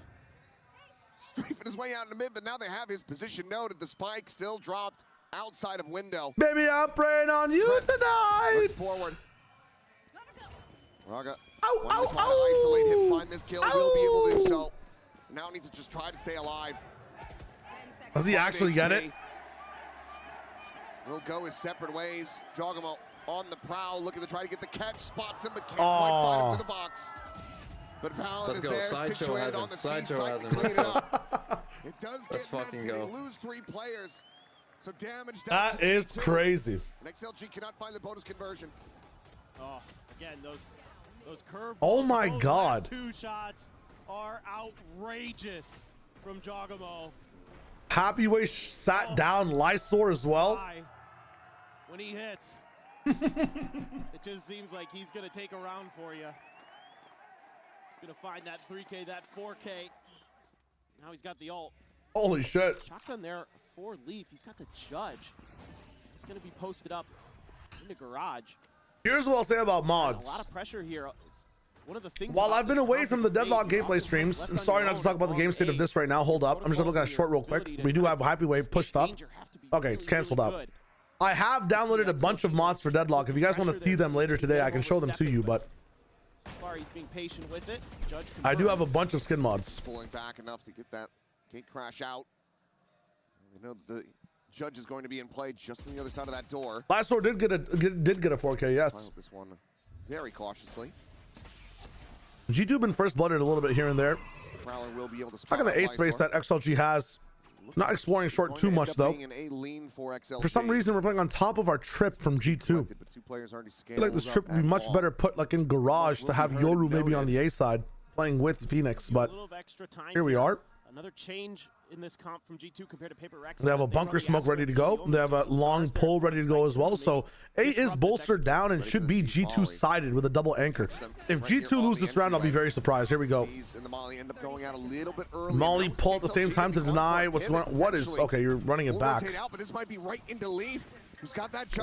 Speaker 21: Strafing his way out in the mid, but now they have his position noted. The spike still dropped outside of window.
Speaker 1: Baby, I'm praying on you tonight.
Speaker 21: Looks forward. Rarga trying to isolate him, find this kill, will be able to do so. Now needs to just try to stay alive.
Speaker 1: Does he actually get it?
Speaker 21: We'll go his separate ways. Jogamo on the prowl, looking to try to get the catch, spots him, but can't quite find him to the box. But Fallon is there, situated on the C side to clean it up. It does get messy. They lose 3 players. So damage down.
Speaker 1: That is crazy.
Speaker 21: And XLG cannot find the bonus conversion.
Speaker 22: Oh, again, those curve.
Speaker 1: Oh my God.
Speaker 22: 2 shots are outrageous from Jogamo.
Speaker 1: Happyway sat down Lysor as well.
Speaker 22: When he hits, it just seems like he's gonna take a round for you. He's gonna find that 3K, that 4K. Now he's got the ult.
Speaker 1: Holy shit.
Speaker 22: Shotgun there for Leaf. He's got the judge. He's gonna be posted up in the garage.
Speaker 1: Here's what I'll say about mods.
Speaker 22: A lot of pressure here. It's one of the things.
Speaker 1: While I've been away from the Deadlock gameplay streams, I'm sorry not to talk about the game state of this right now. Hold up. I'm just gonna look at a short real quick. We do have Happyway pushed up. Okay, it's canceled out. I have downloaded a bunch of mods for Deadlock. If you guys want to see them later today, I can show them to you, but
Speaker 22: so far he's being patient with it. Judge
Speaker 1: I do have a bunch of skin mods.
Speaker 21: Pulling back enough to get that gate crash out. They know the judge is going to be in play just on the other side of that door.
Speaker 1: Lysor did get a 4K, yes.
Speaker 21: This one very cautiously.
Speaker 1: G2 been first blooded a little bit here and there.
Speaker 21: Prowler will be able to
Speaker 1: Back in the A space that XLG has. Not exploring short too much though. For some reason, we're playing on top of our trip from G2. I feel like this trip would be much better put like in garage to have Yoru maybe on the A side playing with Phoenix, but here we are.
Speaker 22: Another change in this comp from G2 compared to Paper Rex.
Speaker 1: They have a bunker smoke ready to go. They have a long pull ready to go as well. So A is bolstered down and should be G2 sided with a double anchor. If G2 lose this round, I'll be very surprised. Here we go. Molly pull at the same time to deny what is okay. You're running it back.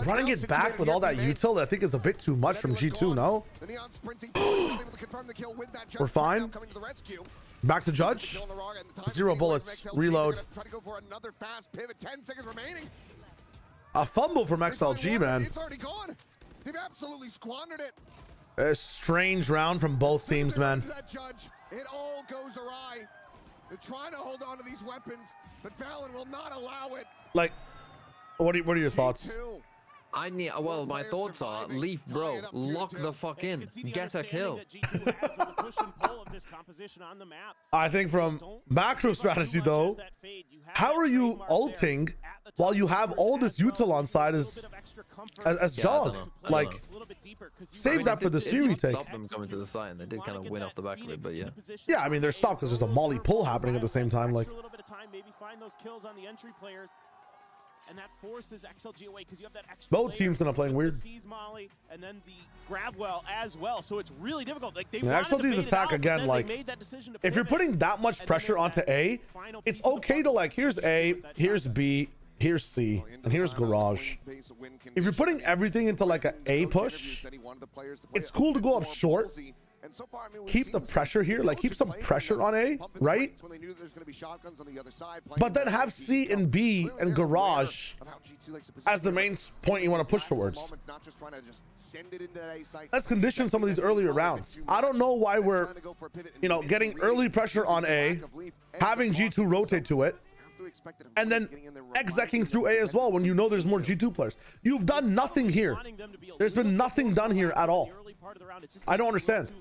Speaker 1: Running it back with all that util, I think is a bit too much from G2. No, we're fine. Back to Judge. 0 bullets. Reload. A fumble from XLG, man.
Speaker 21: They've absolutely squandered it.
Speaker 1: A strange round from both teams, man.
Speaker 21: It all goes awry. They're trying to hold on to these weapons, but Fallon will not allow it.
Speaker 1: Like, what are your thoughts?
Speaker 10: Well, my thoughts are, Leaf, bro, lock the fuck in. Get a kill.
Speaker 1: I think from macro strategy, though, how are you ulting while you have all this util on side as Jog? Like, save that for the series take.
Speaker 10: Stop them coming to the site, and they did kind of win off the back of it, but yeah.
Speaker 1: Yeah, I mean, they're stopped because there's a molly pull happening at the same time. Like,
Speaker 22: maybe find those kills on the entry players. And that forces XLG away because you have that extra.
Speaker 1: Both teams are playing weird.
Speaker 22: Molly and then the grab well as well, so it's really difficult. Like they
Speaker 1: XLG's attack again. Like, if you're putting that much pressure onto A, it's okay to like, here's A, here's B, here's C, and here's garage. If you're putting everything into like an A push, it's cool to go up short. Keep the pressure here, like keep some pressure on A, right? But then have C and B and garage as the main point you want to push towards. Let's condition some of these earlier rounds. I don't know why we're, getting early pressure on A, having G2 rotate to it, and then execing through A as well when you know there's more G2 players. You've done nothing here. There's been nothing done here at all. I don't understand.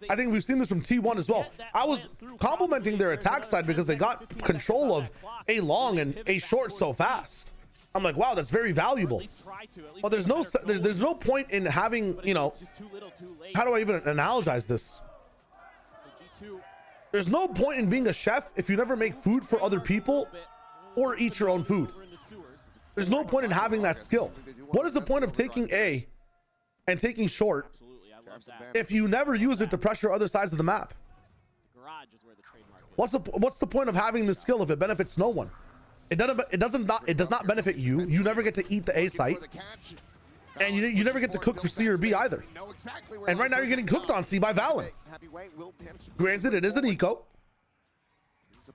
Speaker 1: I think we've seen this from T1 as well. I was complimenting their attack side because they got control of A long and A short so fast. I'm like, wow, that's very valuable. But there's no point in having, how do I even analogize this? There's no point in being a chef if you never make food for other people or eat your own food. There's no point in having that skill. What is the point of taking A and taking short if you never use it to pressure other sides of the map? What's the point of having this skill if it benefits no one? It does not benefit you. You never get to eat the A site, and you never get to cook for C or B either. And right now you're getting cooked on C by Valen. Granted, it is an eco.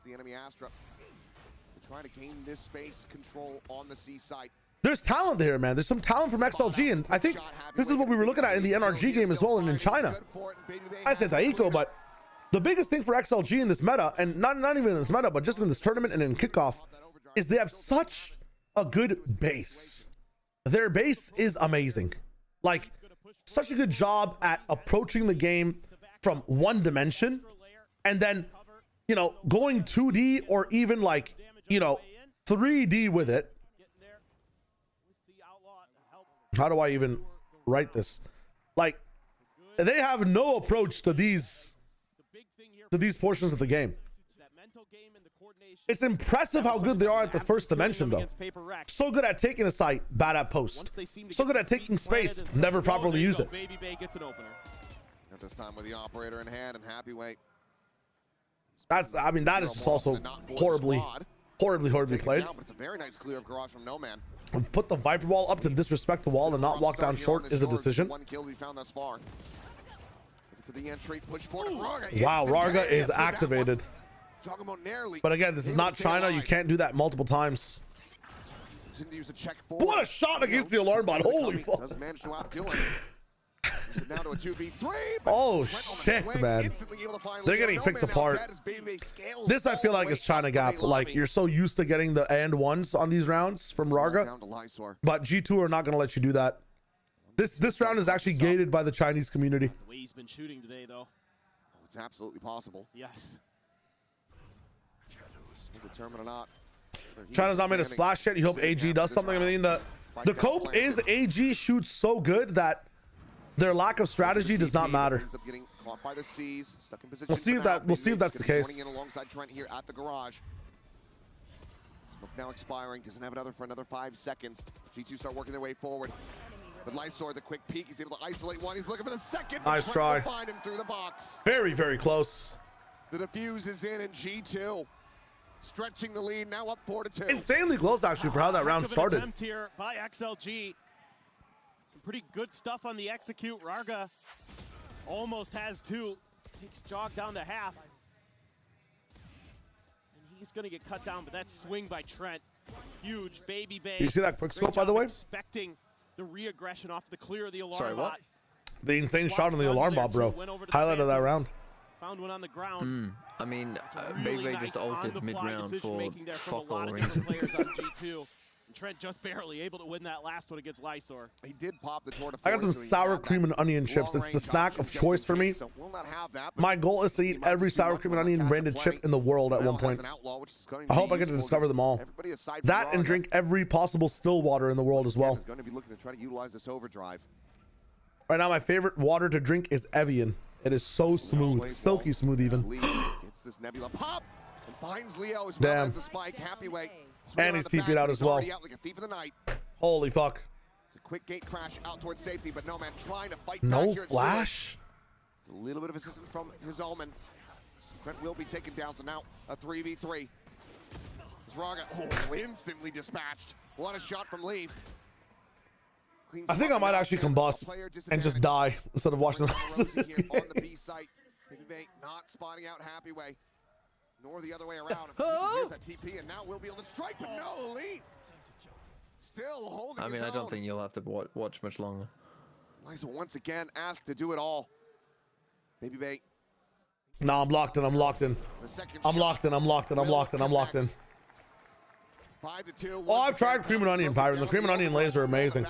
Speaker 21: The enemy Astra to try to gain this space control on the C site.
Speaker 1: There's talent there, man. There's some talent from XLG, and I think this is what we were looking at in the NRG game as well and in China. I said Taiko, but The biggest thing for XLG in this meta, and not even in this meta, but just in this tournament and in kickoff, is they have such a good base. Their base is amazing. Like, such a good job at approaching the game from one dimension, and then, you know, going 2D or even like, you know, 3D with it. How do I even write this? Like, they have no approach to these portions of the game. It's impressive how good they are at the first dimension, though. So good at taking a site, bad at post. So good at taking space, never properly use it.
Speaker 21: At this time with the operator in hand and happy weight.
Speaker 1: That's, I mean, that is just also horribly played.
Speaker 21: But it's a very nice clear of garage from No Man.
Speaker 1: Put the Viper Wall up to disrespect the wall and not walk down short is a decision.
Speaker 21: One kill we found thus far. Looking for the entry, push forward.
Speaker 1: Wow, Rarga is activated. But again, this is not China. You can't do that multiple times. What a shot against the alarm bot. Holy fuck.
Speaker 21: Does manage to outdo him. Down to a 2v3.
Speaker 1: Oh shit, man. They're getting picked apart. This I feel like is China gap. Like, you're so used to getting the and ones on these rounds from Rarga, but G2 are not going to let you do that. This round is actually gated by the Chinese community.
Speaker 22: The way he's been shooting today, though.
Speaker 21: It's absolutely possible.
Speaker 22: Yes.
Speaker 21: Determined or not.
Speaker 1: China's not made a splash yet. You hope AG does something. I mean, the cope is AG shoots so good that their lack of strategy does not matter. We'll see if that's the case.
Speaker 21: Alongside Trent here at the garage. Smoke now expiring. Doesn't have another for another 5 seconds. G2 start working their way forward. But Lysor, the quick peek, he's able to isolate one. He's looking for the second.
Speaker 1: Nice try.
Speaker 21: Find him through the box.
Speaker 1: Very, very close.
Speaker 21: The defuse is in, and G2 stretching the lead, now up 4-2.
Speaker 1: Insanely close, actually, for how that round started.
Speaker 22: Attempt here by XLG. Some pretty good stuff on the execute. Rarga almost has 2. Takes Jog down to half. And he's going to get cut down, but that swing by Trent. Huge. Baby Bay.
Speaker 1: You see that quick scope, by the way?
Speaker 22: Expecting the re-aggression off the clear of the alarm.
Speaker 10: Sorry, what?
Speaker 1: The insane shot on the alarm bot, bro. Highlight of that round.
Speaker 22: Found one on the ground.
Speaker 10: I mean,
Speaker 22: Really
Speaker 10: Baby
Speaker 22: nice
Speaker 10: just ulted mid-round for fuck all reason.
Speaker 22: Players on G2. And Trent just barely able to win that last one against Lysor.
Speaker 21: He did pop the tour de
Speaker 1: I got some sour cream and onion chips. It's the snack of choice for me. My goal is to eat every sour cream and onion branded chip in the world at one point. I hope I get to discover them all. That and drink every possible still water in the world as well.
Speaker 21: Going to be looking to try to utilize this overdrive.
Speaker 1: Right now, my favorite water to drink is Evian. It is so smooth, silky smooth even.
Speaker 21: It's this Nebula pop and finds Leo as well as the spike. Happy way.
Speaker 1: And he's TP'd out as well.
Speaker 21: Out like a thief of the night.
Speaker 1: Holy fuck.
Speaker 21: It's a quick gate crash out towards safety, but No Man trying to fight
Speaker 1: no
Speaker 21: back here.
Speaker 1: flash.
Speaker 21: It's a little bit of assistance from his Omen. Trent will be taken down, so now a 3v3. Raga instantly dispatched. What a shot from Leaf.
Speaker 1: I think I might actually combust and just die instead of watching the rest of this game.
Speaker 21: On the B site. Baby not spotting out Happy Way, nor the other way around. Here's that TP, and now we'll be able to strike, but no, Leaf still holding.
Speaker 10: I mean, I don't think you'll have to watch much longer.
Speaker 21: Liza once again asked to do it all. Baby Bay.
Speaker 1: No, I'm locked in. I'm locked in. I'm locked in. I'm locked in. I'm locked in. I'm locked in.
Speaker 21: 5-2.
Speaker 1: Oh, I've tried cream and onion, Pyron. The cream and onion lays are amazing.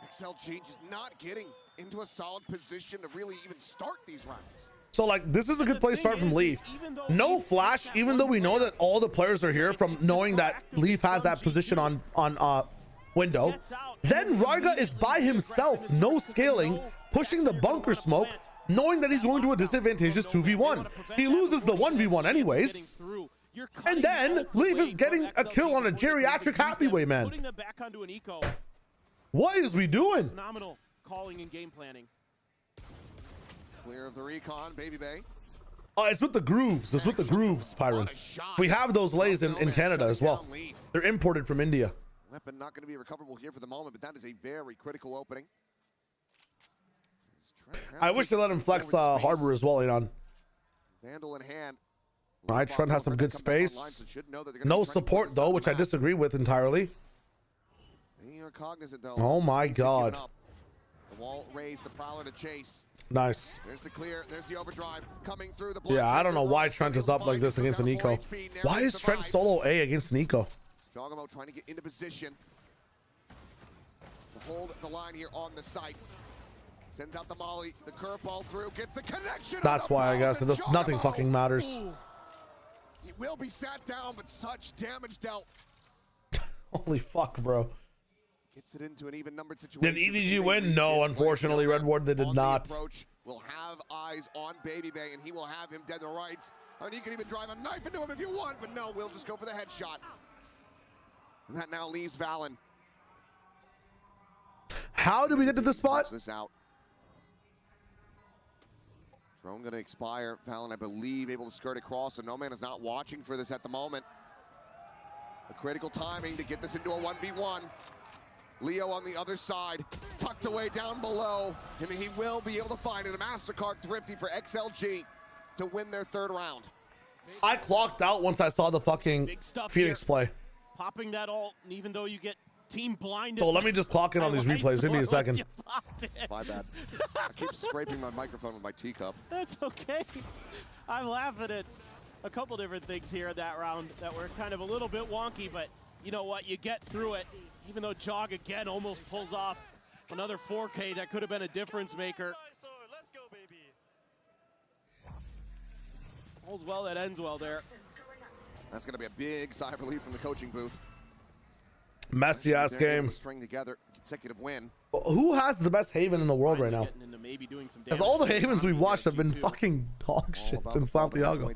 Speaker 21: XLG just not getting into a solid position to really even start these rounds.
Speaker 1: So, like, this is a good place to start from Leaf. No flash, even though we know that all the players are here from knowing that Leaf has that position on window. Then Rarga is by himself, no scaling, pushing the bunker smoke, knowing that he's going to a disadvantageous 2v1. He loses the 1v1 anyways. And then Leaf is getting a kill on a geriatric Happy Way, man.
Speaker 22: Putting them back onto an eco.
Speaker 1: What is we doing?
Speaker 22: Phenomenal calling and game planning.
Speaker 21: Clear of the recon, Baby Bay.
Speaker 1: Oh, it's with the grooves. It's with the grooves, Pyron. We have those lays in Canada as well. They're imported from India.
Speaker 21: Weapon not going to be recoverable here for the moment, but that is a very critical opening.
Speaker 1: I wish they let him flex Harbor as well, Enon.
Speaker 21: Vandal in hand.
Speaker 1: All right, Trent has some good space. No support, though, which I disagree with entirely.
Speaker 21: They are cognizant, though.
Speaker 1: Oh, my God.
Speaker 21: The wall raised, the Prowler to chase.
Speaker 1: Nice.
Speaker 21: There's the clear. There's the overdrive coming through the.
Speaker 1: Yeah, I don't know why Trent is up like this against an Eco. Why is Trent solo A against an Eco?
Speaker 21: Jogamo trying to get into position to hold the line here on the site. Sends out the molly, the curveball through, gets the connection.
Speaker 1: That's why I guess it does. Nothing fucking matters.
Speaker 21: He will be sat down, but such damage dealt.
Speaker 1: Holy fuck, bro.
Speaker 21: Gets it into an even numbered situation.
Speaker 1: Did EDG win? No, unfortunately, Red Ward, they did not.
Speaker 21: Will have eyes on Baby Bay, and he will have him dead to rights. I mean, he can even drive a knife into him if you want, but no, we'll just go for the headshot. And that now leaves Valen.
Speaker 1: How did we get to this spot?
Speaker 21: This out. Drone going to expire. Valen, I believe, able to skirt across, so No Man is not watching for this at the moment. A critical timing to get this into a 1v1. Leo on the other side, tucked away down below, and he will be able to find it. A MasterCard thrifty for XLG to win their third round.
Speaker 1: I clocked out once I saw the fucking Phoenix play.
Speaker 22: Popping that ult, and even though you get team blinded.
Speaker 1: So let me just clock in on these replays. Give me a second.
Speaker 21: My bad. I keep scraping my microphone with my teacup.
Speaker 22: That's okay. I'm laughing at a couple different things here in that round that were kind of a little bit wonky, but you know what? You get through it. Even though Jog again almost pulls off another 4K, that could have been a difference maker.
Speaker 12: Let's go, baby.
Speaker 22: All's well that ends well there.
Speaker 21: That's going to be a big sigh of relief from the coaching booth.
Speaker 1: Messy ass game.
Speaker 21: String together consecutive win.
Speaker 1: Who has the best Haven in the world right now? Because all the Havens we've watched have been fucking dog shit in Santiago.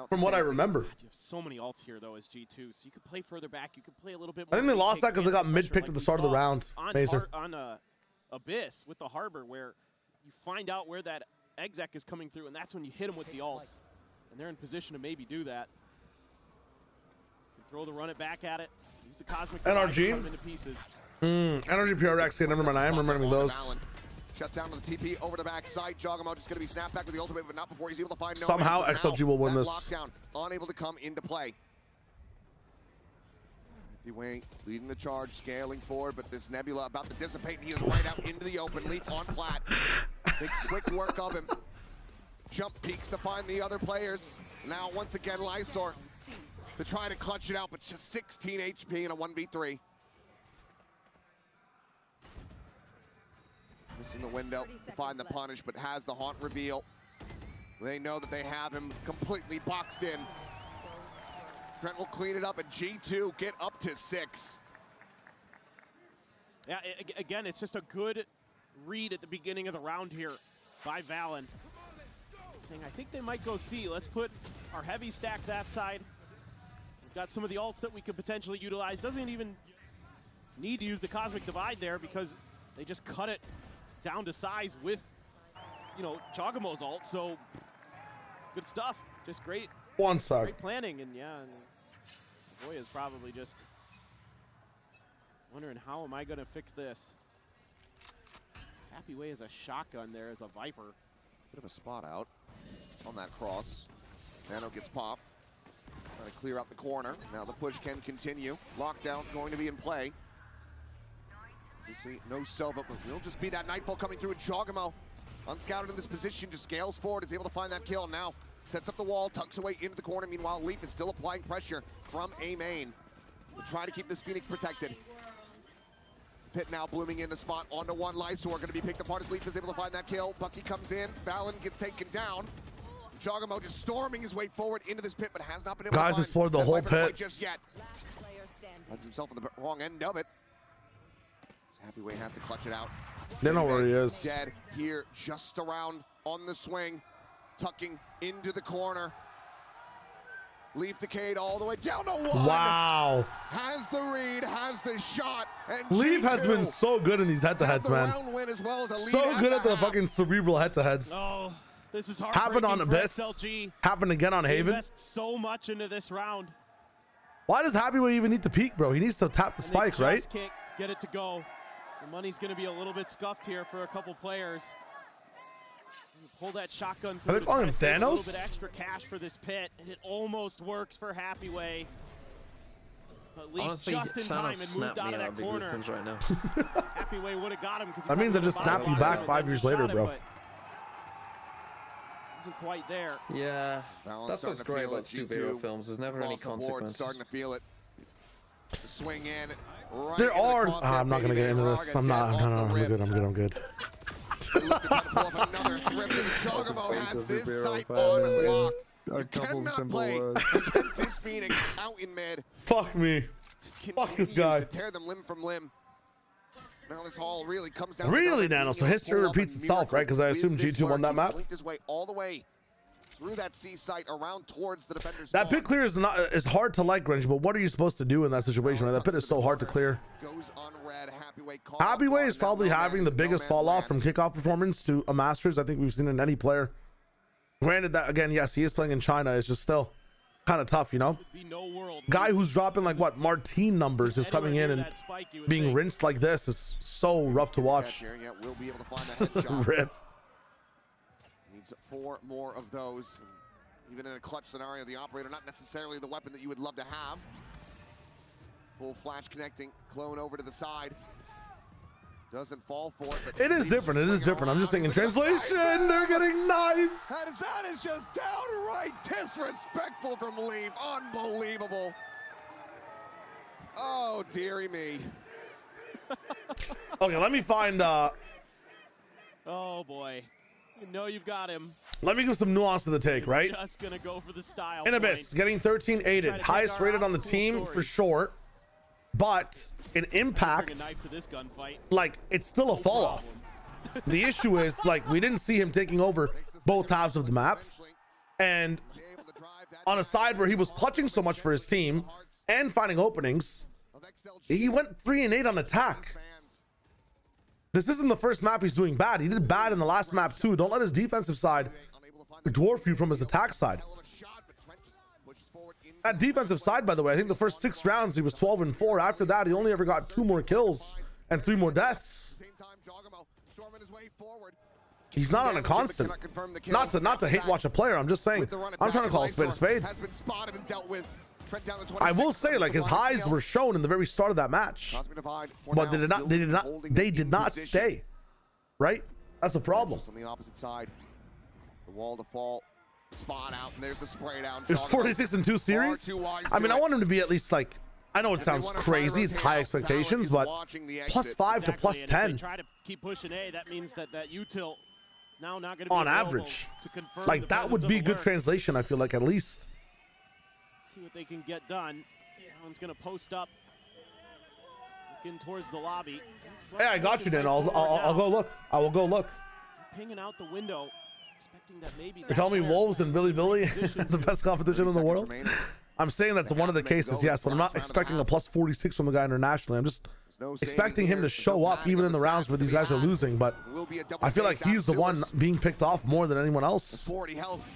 Speaker 1: From what I remember.
Speaker 22: You have so many ults here though as G2, so you could play further back. You could play a little bit
Speaker 1: I
Speaker 22: more.
Speaker 1: think they lost that because they got mid-picked at the start of the round.
Speaker 22: On Abyss with the Harbor, where you find out where that exec is coming through, and that's when you hit them with the ults. And they're in position to maybe do that. You can throw the run it back at it. Use the Cosmic
Speaker 1: NRG?
Speaker 22: Into pieces.
Speaker 1: Energy PRX, never mind, I am remembering those.
Speaker 21: Shut down to the TP over the backside. Jogamo just going to be snapped back with the ultimate, but not before he's able to find No Man.
Speaker 1: Somehow XLG will win this.
Speaker 21: Lockdown, unable to come into play. Wayne leading the charge, scaling forward, but this Nebula about to dissipate. He is right out into the open, leap on flat. Makes quick work of him. Jump peaks to find the other players. Now, once again, Lysor to try to clutch it out, but just 16 HP in a 1v3. Missing the window to find the punish, but has the haunt reveal. They know that they have him completely boxed in. Trent will clean it up, and G2 get up to 6.
Speaker 22: Yeah, again, it's just a good read at the beginning of the round here by Valen. Saying, I think they might go C. Let's put our heavy stack that side. We've got some of the ults that we could potentially utilize. Doesn't even need to use the Cosmic Divide there because they just cut it down to size with, you know, Jogamo's ult. So good stuff. Just great.
Speaker 1: One sec.
Speaker 22: Great planning, and yeah, and Boy is probably just wondering, how am I going to fix this? Happy Way is a shotgun there as a Viper.
Speaker 21: Bit of a spot out on that cross. Nano gets popped. Trying to clear out the corner. Now the push can continue. Lockdown going to be in play. Obviously, no Sova, but will just be that Nightfall coming through. And Jogamo, unscouted in this position, just scales forward, is able to find that kill. Now sets up the wall, tucks away into the corner. Meanwhile, Leaf is still applying pressure from A main. We'll try to keep this Phoenix protected. Pit now blooming in the spot onto one. Lysor going to be picked apart as Leaf is able to find that kill. Bucky comes in. Valen gets taken down. Jogamo just storming his way forward into this pit, but has not been able to find
Speaker 1: explored the whole pit
Speaker 21: just yet. Finds himself on the wrong end of it. Happy Way has to clutch it out.
Speaker 1: They know where he is.
Speaker 21: Dead here, just around on the swing, tucking into the corner. Leaf decayed all the way down to one.
Speaker 1: Wow.
Speaker 21: Has the read, has the shot, and
Speaker 1: Leaf has
Speaker 21: G2
Speaker 1: been so good in these head-to-heads, man.
Speaker 21: win as well as a lead
Speaker 1: So good at the fucking cerebral head-to-heads.
Speaker 22: Oh, this is
Speaker 1: happened on Abyss.
Speaker 22: XLG.
Speaker 1: Happened again on Haven.
Speaker 22: Invest so much into this round.
Speaker 1: Why does Happy Way even need to peek, bro? He needs to tap the spike,
Speaker 22: They
Speaker 1: right?
Speaker 22: just can't get it to go. The money's going to be a little bit scuffed here for a couple players. Pull that shotgun through.
Speaker 1: Are they calling him
Speaker 22: A little
Speaker 1: Thanos?
Speaker 22: bit extra cash for this pit, and it almost works for Happy Way. But Leaf
Speaker 10: Honestly,
Speaker 22: just in
Speaker 10: Thanos
Speaker 22: time and moved
Speaker 10: snapped
Speaker 22: out
Speaker 10: me
Speaker 22: of
Speaker 10: out
Speaker 22: that
Speaker 10: of
Speaker 22: corner.
Speaker 10: existence right now.
Speaker 22: Happy Way would have got him because
Speaker 1: That means I just snapped you back 5 years later, bro.
Speaker 22: wasn't quite there.
Speaker 10: Yeah,
Speaker 21: Balance
Speaker 10: that's what's
Speaker 21: starting to
Speaker 10: great
Speaker 21: feel
Speaker 10: about
Speaker 21: it. G2
Speaker 10: superhero films. There's never any
Speaker 21: across the board,
Speaker 10: consequences.
Speaker 21: starting to feel it. The swing in. Right
Speaker 1: There
Speaker 21: into the
Speaker 1: are.
Speaker 21: crosshair,
Speaker 1: I'm not gonna
Speaker 21: baby,
Speaker 1: get into
Speaker 21: Raga
Speaker 1: this. I'm
Speaker 21: dead
Speaker 1: not.
Speaker 21: off
Speaker 1: No,
Speaker 21: the
Speaker 1: I'm
Speaker 21: rip.
Speaker 1: good. I'm good. I'm good.
Speaker 21: They look to try to pull off another thrift, and Chocobo has this
Speaker 10: superhero
Speaker 21: site
Speaker 10: fan
Speaker 21: on lock.
Speaker 10: A couple
Speaker 21: Cannot
Speaker 10: simple
Speaker 21: play
Speaker 10: words.
Speaker 21: against this Phoenix out in mid.
Speaker 1: Fuck me.
Speaker 21: Just
Speaker 1: Fuck this
Speaker 21: continues
Speaker 1: guy.
Speaker 21: to tear them limb from limb. Now this all really comes down
Speaker 1: Really,
Speaker 21: to
Speaker 1: Nano. So history repeats itself, right? Because I assume G2 won that map.
Speaker 21: Slinked his way all the way through that C site around towards the defender's
Speaker 1: That
Speaker 21: spawn.
Speaker 1: pit clear is hard to like, Grinch, but what are you supposed to do in that situation? Right? That pit is so hard to clear.
Speaker 21: Goes unread.
Speaker 1: Happyway is probably having the biggest fall off from kickoff performance to a Masters I think we've seen in any player. Granted that, again, yes, he is playing in China. It's just still kind of tough, you know? Guy who's dropping like what Martine numbers is coming in and being rinsed like this is so rough to watch.
Speaker 21: Yeah, we'll be able to find the headshot.
Speaker 1: Rip.
Speaker 21: Needs 4 more of those. Even in a clutch scenario, the operator not necessarily the weapon that you would love to have. Full flash connecting, clone over to the side. Doesn't fall for it. But
Speaker 1: It is different. It is different. I'm just saying in translation, they're getting knifed.
Speaker 21: That is just downright disrespectful from Leaf. Unbelievable. Oh, dearie me.
Speaker 1: Okay, let me find.
Speaker 22: Oh boy, you know you've got him.
Speaker 1: Let me give some nuance to the take, right?
Speaker 22: Just gonna go for the style.
Speaker 1: In Abyss,
Speaker 22: points.
Speaker 1: getting 13 aided, highest rated on the team for sure, but in impact,
Speaker 22: Bring a knife to this gunfight.
Speaker 1: like it's still a fall off. The issue is like we didn't see him taking over both halves of the map, and on a side where he was clutching so much for his team and finding openings, he went 3 and 8 on attack. This isn't the first map he's doing bad. He did bad in the last map too. Don't let his defensive side dwarf you from his attack side. That defensive side, by the way, I think the first 6 rounds he was 12 and 4. After that, he only ever got 2 more kills and 3 more deaths. He's not on a constant. Not to hate watch a player. I'm just saying. I'm trying to call a spade a spade. I will say, like, his highs were shown in the very start of that match, but they did not stay. Right? That's a problem.
Speaker 21: On the opposite side, the wall to fall, spot out, and there's the spray down.
Speaker 1: There's 46 in 2 series. I mean, I want him to be at least like. I know it sounds crazy. It's high expectations, but +5 to +10
Speaker 22: If they try to keep pushing A, that means that util is now not going to be
Speaker 1: on
Speaker 22: available
Speaker 1: average.
Speaker 22: to confirm
Speaker 1: Like
Speaker 22: the
Speaker 1: that would
Speaker 22: presence
Speaker 1: be
Speaker 22: of
Speaker 1: good
Speaker 22: alert.
Speaker 1: translation. I feel like at least.
Speaker 22: See what they can get done. That one's going to post up, looking towards the lobby.
Speaker 1: Hey, I got you, Dan. I'll go look. I will go look.
Speaker 22: Pinging out the window, expecting that maybe.
Speaker 1: You're telling me Wolves and Billy the best competition in the world? I'm saying that's one of the cases, yes, but I'm not expecting a +46 from the guy internationally. I'm just expecting him to show up even in the rounds where these guys are losing, but I feel like he's the one being picked off more than anyone else.
Speaker 21: 40 health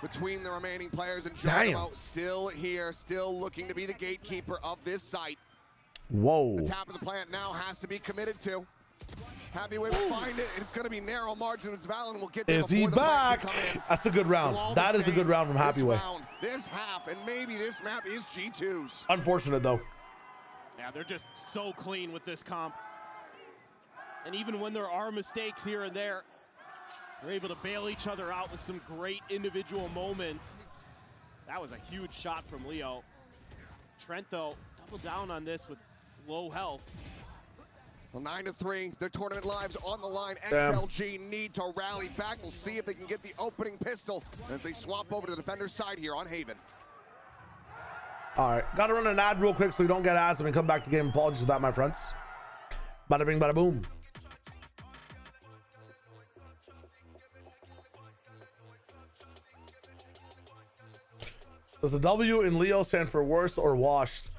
Speaker 21: between the remaining players, and
Speaker 1: Damn.
Speaker 21: Giacomo still here, still looking to be the gatekeeper of this site.
Speaker 1: Whoa.
Speaker 21: The top of the plant now has to be committed to. Happy way to find it. It's going to be narrow margins. Valen will get there.
Speaker 1: Is he
Speaker 21: before the plant
Speaker 1: back?
Speaker 21: can come in.
Speaker 1: That's a good round.
Speaker 21: So
Speaker 1: That is a good round from Happy
Speaker 21: this
Speaker 1: Way.
Speaker 21: round, this half, and maybe this map is G2's.
Speaker 1: Unfortunate though.
Speaker 22: Yeah, they're just so clean with this comp. And even when there are mistakes here and there, they're able to bail each other out with some great individual moments. That was a huge shot from Leo. Trent, though, doubled down on this with low health.
Speaker 21: Well, 9-3, their tournament lives on the line.
Speaker 1: Damn.
Speaker 21: XLG need to rally back. We'll see if they can get the opening pistol as they swap over to the defender's side here on Haven.
Speaker 1: All right, gotta run an ad real quick so we don't get ads when we come back to game. Apologies for that, my friends. Bada bing, bada boom. Does the W in Leo stand for worse or washed?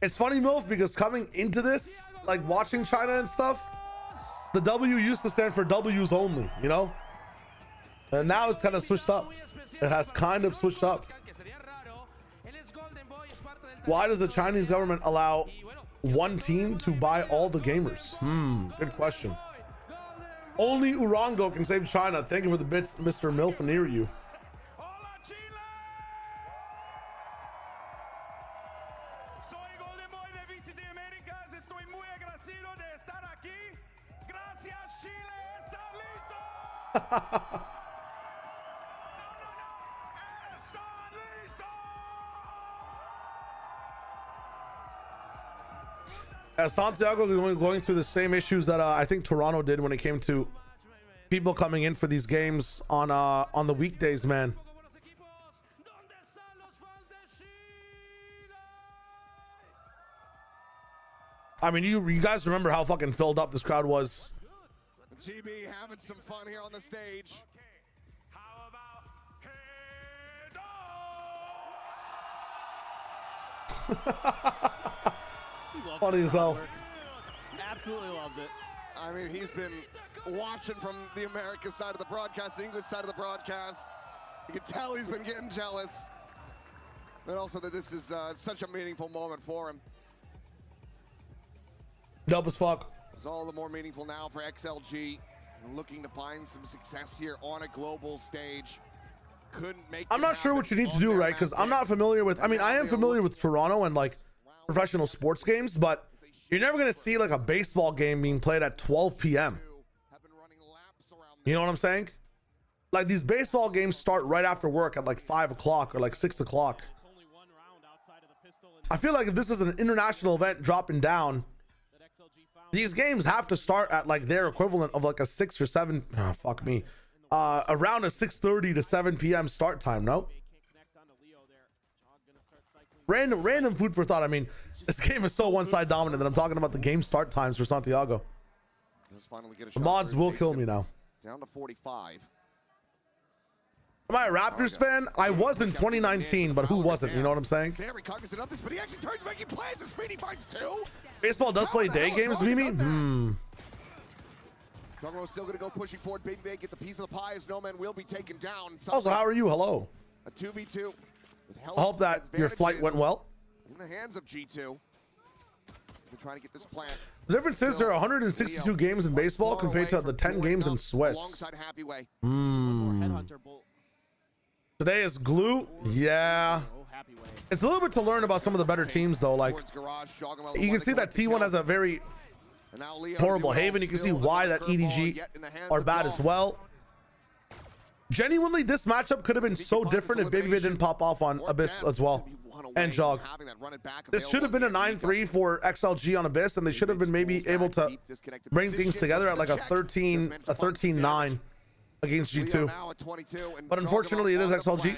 Speaker 1: It's funny, Milf, because coming into this, like watching China and stuff, the W used to stand for W's only, you know? And now it's kind of switched up. It has kind of switched up. Why does the Chinese government allow one team to buy all the gamers? Good question. Only Urango can save China. Thank you for the bits, Mr. Milf, near you. Santiago going through the same issues that I think Toronto did when it came to people coming in for these games on the weekdays, man. I mean, you guys remember how fucking filled up this crowd was.
Speaker 21: GB having some fun here on the stage.
Speaker 1: Funny as hell.
Speaker 22: Absolutely loves it.
Speaker 21: I mean, he's been watching from the American side of the broadcast, the English side of the broadcast. You can tell he's been getting jealous. And also that this is such a meaningful moment for him.
Speaker 1: Dope as fuck.
Speaker 21: It's all the more meaningful now for XLG. Looking to find some success here on a global stage. Couldn't make
Speaker 1: I'm not sure what you need to do, right? Because I'm not familiar with, I mean, I am familiar with Toronto and like professional sports games, but you're never going to see like a baseball game being played at 12 p.m. You know what I'm saying? Like these baseball games start right after work at like 5 o'clock or like 6 o'clock. I feel like if this is an international event dropping down, these games have to start at like their equivalent of like a 6 or 7, oh, fuck me, around a 6:30 to 7 p.m. start time, no? Random food for thought. I mean, this game is so one-side dominant that I'm talking about the game start times for Santiago. The mods will kill me now.
Speaker 21: Down to 45.
Speaker 1: Am I a Raptors fan? I was in 2019, but who wasn't? You know what I'm saying?
Speaker 21: Very cognizant of this, but he actually turns making plays as Speedy finds two.
Speaker 1: Baseball does play day games, Mimi?
Speaker 21: Juggernaut's still going to go pushing forward. Baby Bay gets a piece of the pie as No Man will be taken down.
Speaker 1: Also, how are you? Hello.
Speaker 21: A 2v2.
Speaker 1: I hope that your flight went well.
Speaker 21: In the hands of G2. They're trying to get this plant.
Speaker 1: The difference is there are 162 games in baseball compared to the 10 games in Swiss. Today is glue. Yeah. It's a little bit to learn about some of the better teams, though. Like, you can see that T1 has a very horrible Haven. You can see why that EDG are bad as well. Genuinely, this matchup could have been so different if Baby Bay didn't pop off on Abyss as well. And Jog. This should have been a 9-3 for XLG on Abyss, and they should have been maybe able to bring things together at like a 13-9 against G2. But unfortunately, it is XLG.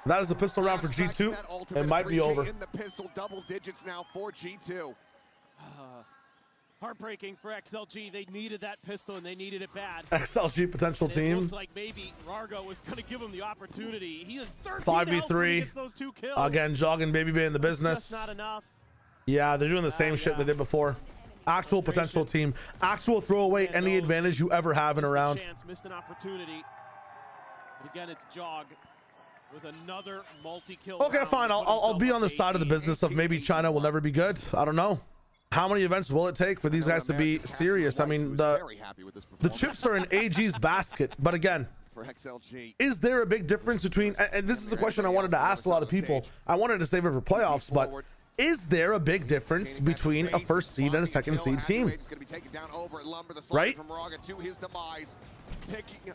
Speaker 1: That is the pistol round for G2. It might be over.
Speaker 21: In the pistol, double digits now for G2.
Speaker 22: Heartbreaking for XLG. They needed that pistol and they needed it bad.
Speaker 1: XLG potential team.
Speaker 22: It looked like maybe Rargo was going to give him the opportunity. He is
Speaker 1: 5v3. Again, Jog and Baby Bay in the business.
Speaker 22: Just not enough.
Speaker 1: Yeah, they're doing the same shit they did before. Actual potential team. Actual throw away any advantage you ever have in a round.
Speaker 22: Missed an opportunity. But again, it's Jog with another multi-kill.
Speaker 1: Okay, fine. I'll be on the side of the business of maybe China will never be good. I don't know. How many events will it take for these guys to be serious? I mean, the chips are in AG's basket. But again, is there a big difference between, and this is a question I wanted to ask a lot of people. I wanted to save it for playoffs, but is there a big difference between a first seed and a second seed team? Right?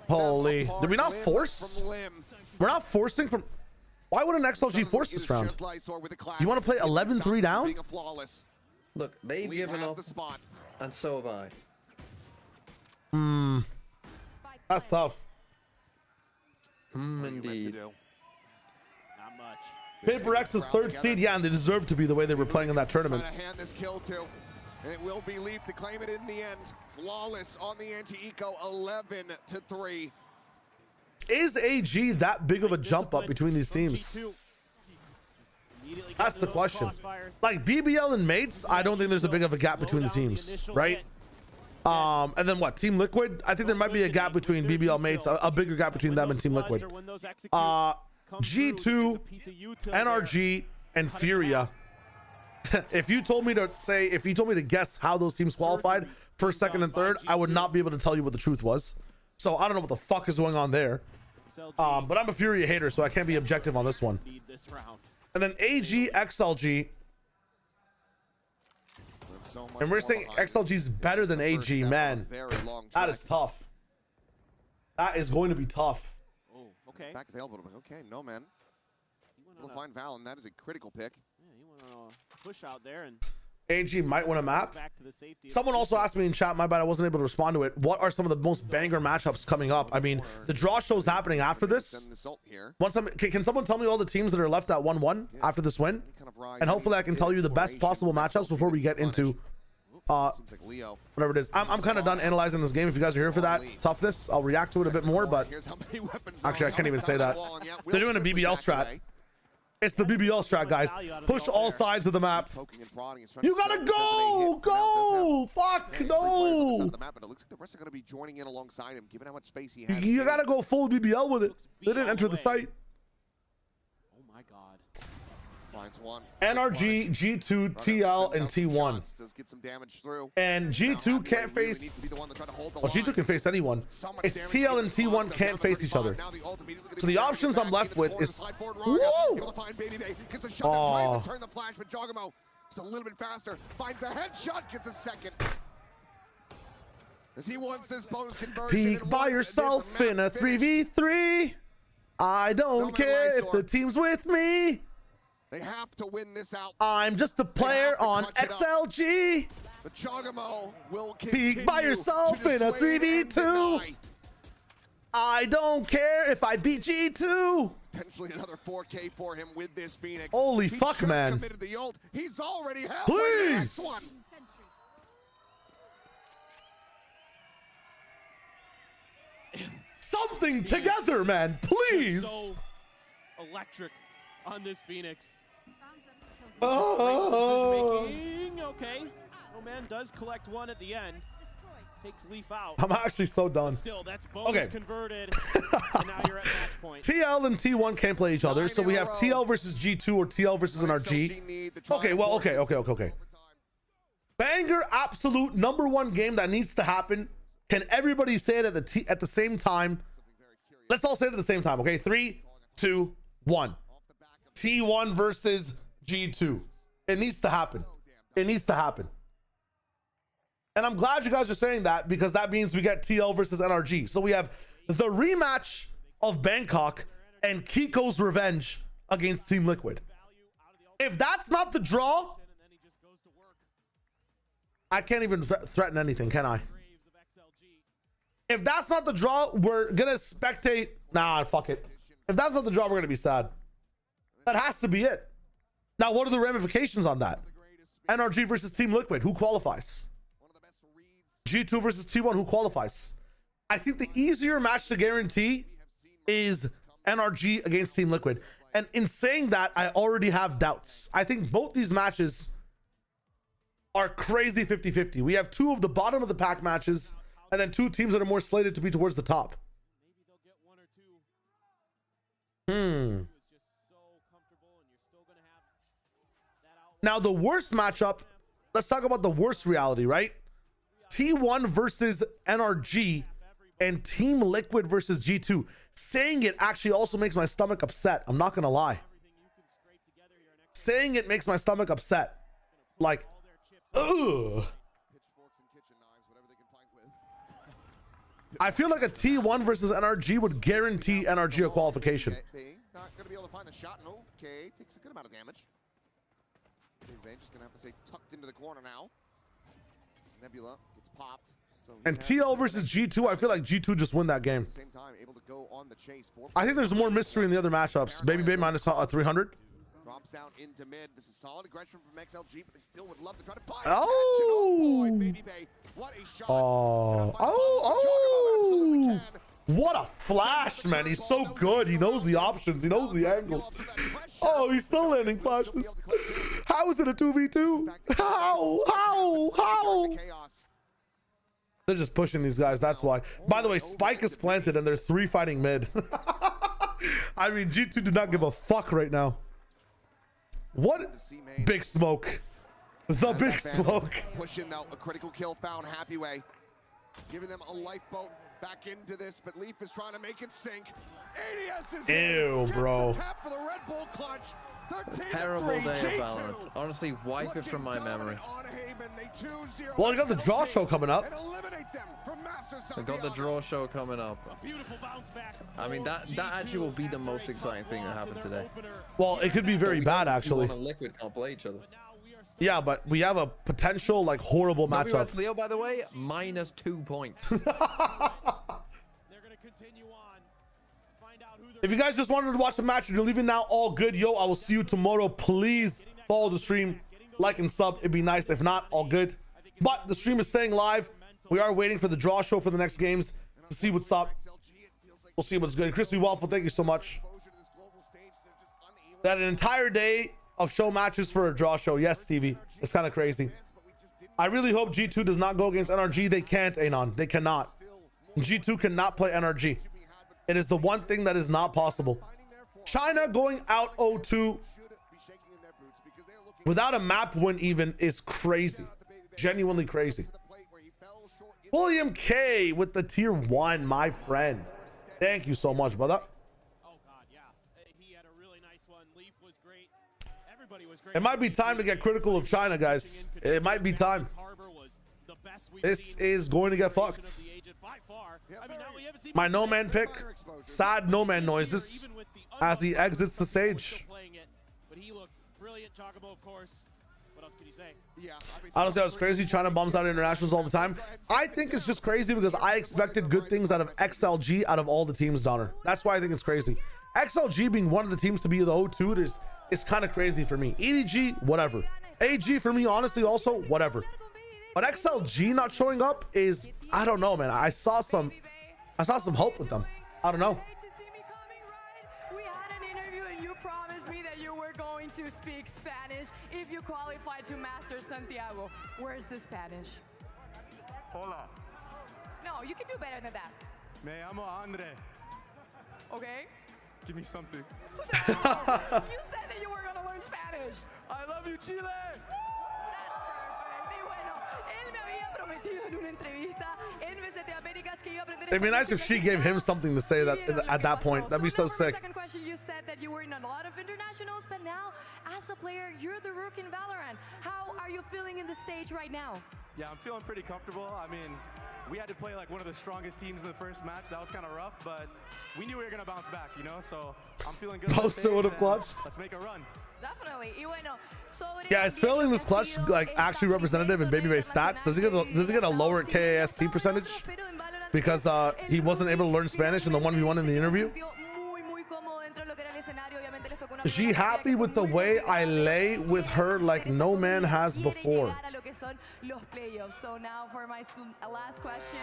Speaker 1: Holy. Did we not force? We're not forcing from... Why would an XLG force this round? You want to play 11-3 down?
Speaker 10: Look, they've given up, and so have I.
Speaker 1: That's tough.
Speaker 10: Indeed.
Speaker 22: Not much.
Speaker 1: Paper X's third seed, yeah, and they deserve to be the way they were playing in that tournament.
Speaker 21: Hand this kill to, and it will be Leaf to claim it in the end. Flawless on the anti-eco, 11-3.
Speaker 1: Is AG that big of a jump up between these teams? That's the question. Like BBL and Mates, I don't think there's a big of a gap between the teams, right? And then what? Team Liquid? I think there might be a gap between BBL Mates, a bigger gap between them and Team Liquid. G2, NRG, and Furia. If you told me to guess how those teams qualified first, second, and third, I would not be able to tell you what the truth was. So I don't know what the fuck is going on there. But I'm a Furia hater, so I can't be objective on this one. And then AG, XLG. And we're saying XLG's better than AG, man. That is tough. That is going to be tough.
Speaker 22: Oh, okay.
Speaker 21: Back available. Okay, No Man. We'll find Val, and that is a critical pick.
Speaker 22: Yeah, you want to push out there, and
Speaker 1: AG might win a map.
Speaker 22: back to the safety.
Speaker 1: Someone also asked me in chat, my bad, I wasn't able to respond to it. What are some of the most banger matchups coming up? I mean, the draw show's happening after this. Can someone tell me all the teams that are left at 1-1 after this win? And hopefully I can tell you the best possible matchups before we get into whatever it is. I'm kind of done analyzing this game. If you guys are here for that toughness, I'll react to it a bit more, but actually I can't even say that. They're doing a BBL strat. It's the BBL strat, guys. Push all sides of the map. You gotta go! Go! Fuck, no! You gotta go full BBL with it. They didn't enter the site.
Speaker 22: Oh my god.
Speaker 21: Finds one.
Speaker 1: NRG, G2, TL, and T1.
Speaker 21: Does get some damage through.
Speaker 1: And G2 can't face... Well, G2 can face anyone. It's TL and T1 can't face each other. So the options I'm left with is... Woo! Oh.
Speaker 21: Turn the flash, but Jogamo is a little bit faster. Finds a headshot, gets a second. As he wants this bonus conversion.
Speaker 1: Peek by yourself in a 3v3. I don't care if the team's with me.
Speaker 21: They have to win this out.
Speaker 1: I'm just a player on XLG.
Speaker 21: But Jogamo will
Speaker 1: peek by yourself in a 3v2. I don't care if I beat G2.
Speaker 21: Potentially another 4K for him with this Phoenix.
Speaker 1: Holy fuck, man.
Speaker 21: Committed the ult. He's already halfway to the next one.
Speaker 1: Something together, man, please.
Speaker 22: So electric on this Phoenix.
Speaker 1: Oh.
Speaker 22: Okay. Oh man does collect one at the end. Takes Leaf out.
Speaker 1: I'm actually so done.
Speaker 22: Still, that's bonus converted. And now you're at match point.
Speaker 1: TL and T1 can't play each other, so we have TL versus G2 or TL versus NRG. Okay, well, okay. Banger, absolute #1 game that needs to happen. Can everybody say it at the same time? Let's all say it at the same time, okay? 3, 2, 1. T1 versus G2. It needs to happen. It needs to happen. And I'm glad you guys are saying that, because that means we get TL versus NRG. So we have the rematch of Bangkok and Kiko's revenge against Team Liquid. If that's not the draw, I can't even threaten anything, can I? If that's not the draw, we're gonna spectate. Nah, fuck it. If that's not the draw, we're gonna be sad. That has to be it. Now, what are the ramifications on that? NRG versus Team Liquid, who qualifies? G2 versus T1, who qualifies? I think the easier match to guarantee is NRG against Team Liquid. And in saying that, I already have doubts. I think both these matches are crazy 50-50. We have 2 of the bottom of the pack matches, and then 2 teams that are more slated to be towards the top. Now, the worst matchup, let's talk about the worst reality, right? T1 versus NRG and Team Liquid versus G2. Saying it actually also makes my stomach upset. I'm not gonna lie. Saying it makes my stomach upset. Like, ugh. I feel like a T1 versus NRG would guarantee NRG a qualification.
Speaker 21: Not gonna be able to find the shot. Okay, takes a good amount of damage. Just gonna have to say tucked into the corner now. Nebula gets popped. So
Speaker 1: and TL versus G2, I feel like G2 just win that game.
Speaker 21: Same time, able to go on the chase.
Speaker 1: I think there's more mystery in the other matchups. Baby Bay minus 300.
Speaker 21: Drops down into mid. This is solid aggression from XLG, but they still would love to try to find
Speaker 1: oh.
Speaker 21: Oh boy, Baby Bay. What a shot.
Speaker 1: What a flash, man. He's so good. He knows the options. He knows the angles. Oh, he's still landing flashes. How is it a 2v2? How? They're just pushing these guys. That's why. By the way, Spike is planted and they're 3 fighting mid. I mean, G2 do not give a fuck right now. What? Big smoke. The big smoke.
Speaker 21: Pushing though, a critical kill found. Happy way. Giving them a lifeboat back into this, but Leaf is trying to make it sink. ADS is
Speaker 1: ew, bro.
Speaker 21: Tap for the Red Bull clutch.
Speaker 10: Terrible day of Valorant. Honestly, wipe it from my memory.
Speaker 1: Well, you got the draw show coming up.
Speaker 10: I got the draw show coming up. I mean, that actually will be the most exciting thing that happened today.
Speaker 1: Well, it could be very bad, actually.
Speaker 10: Liquid can't play each other.
Speaker 1: Yeah, but we have a potential like horrible matchup.
Speaker 10: WS Leo, by the way, -2 points.
Speaker 1: If you guys just wanted to watch the match and you're leaving now, all good. Yo, I will see you tomorrow. Please follow the stream, like and sub. It'd be nice. If not, all good. But the stream is staying live. We are waiting for the draw show for the next games to see what's up. We'll see what's good. Crispy Waffle, thank you so much. That an entire day of show matches for a draw show. Yes, Stevie. It's kind of crazy. I really hope G2 does not go against NRG. They can't, Anon. They cannot. G2 cannot play NRG. It is the one thing that is not possible. China going out 0-2 without a map win even is crazy. Genuinely crazy. William K with the tier 1, my friend. Thank you so much, brother. It might be time to get critical of China, guys. It might be time. This is going to get fucked. My no man pick, sad no man noises as he exits the stage. Honestly, that was crazy. China bombs out internationals all the time. I think it's just crazy because I expected good things out of XLG out of all the teams, Donner. That's why I think it's crazy. XLG being one of the teams to be the 0-2 is kind of crazy for me. EDG, whatever. AG for me, honestly, also whatever. But XLG not showing up is, I don't know, man. I saw some hope with them. I don't know.
Speaker 17: We had an interview and you promised me that you were going to speak Spanish if you qualified to Masters Santiago. Where's the Spanish?
Speaker 9: Hola.
Speaker 17: No, you can do better than that.
Speaker 9: Me llamo Andre.
Speaker 17: Okay?
Speaker 9: Give me something.
Speaker 17: You said that you were going to learn Spanish.
Speaker 9: I love you, Chile.
Speaker 1: It'd be nice if she gave him something to say that at that point. That'd be so sick.
Speaker 17: Second question, you said that you were in a lot of internationals, but now as a player, you're the rook in Valorant. How are you feeling in the stage right now?
Speaker 9: Yeah, I'm feeling pretty comfortable. I mean, we had to play like one of the strongest teams in the first match. That was kind of rough, but we knew we were going to bounce back, you know? So I'm feeling good.
Speaker 1: Most would have clutched.
Speaker 9: Let's make a run.
Speaker 17: Definitely. Y bueno,
Speaker 1: yeah, is filling this clutch like actually representative in Babybase stats? Does he get a lower KAST percentage because he wasn't able to learn Spanish in the 1v1 in the interview? Is she happy with the way I lay with her like no man has before?
Speaker 17: So now for my last question.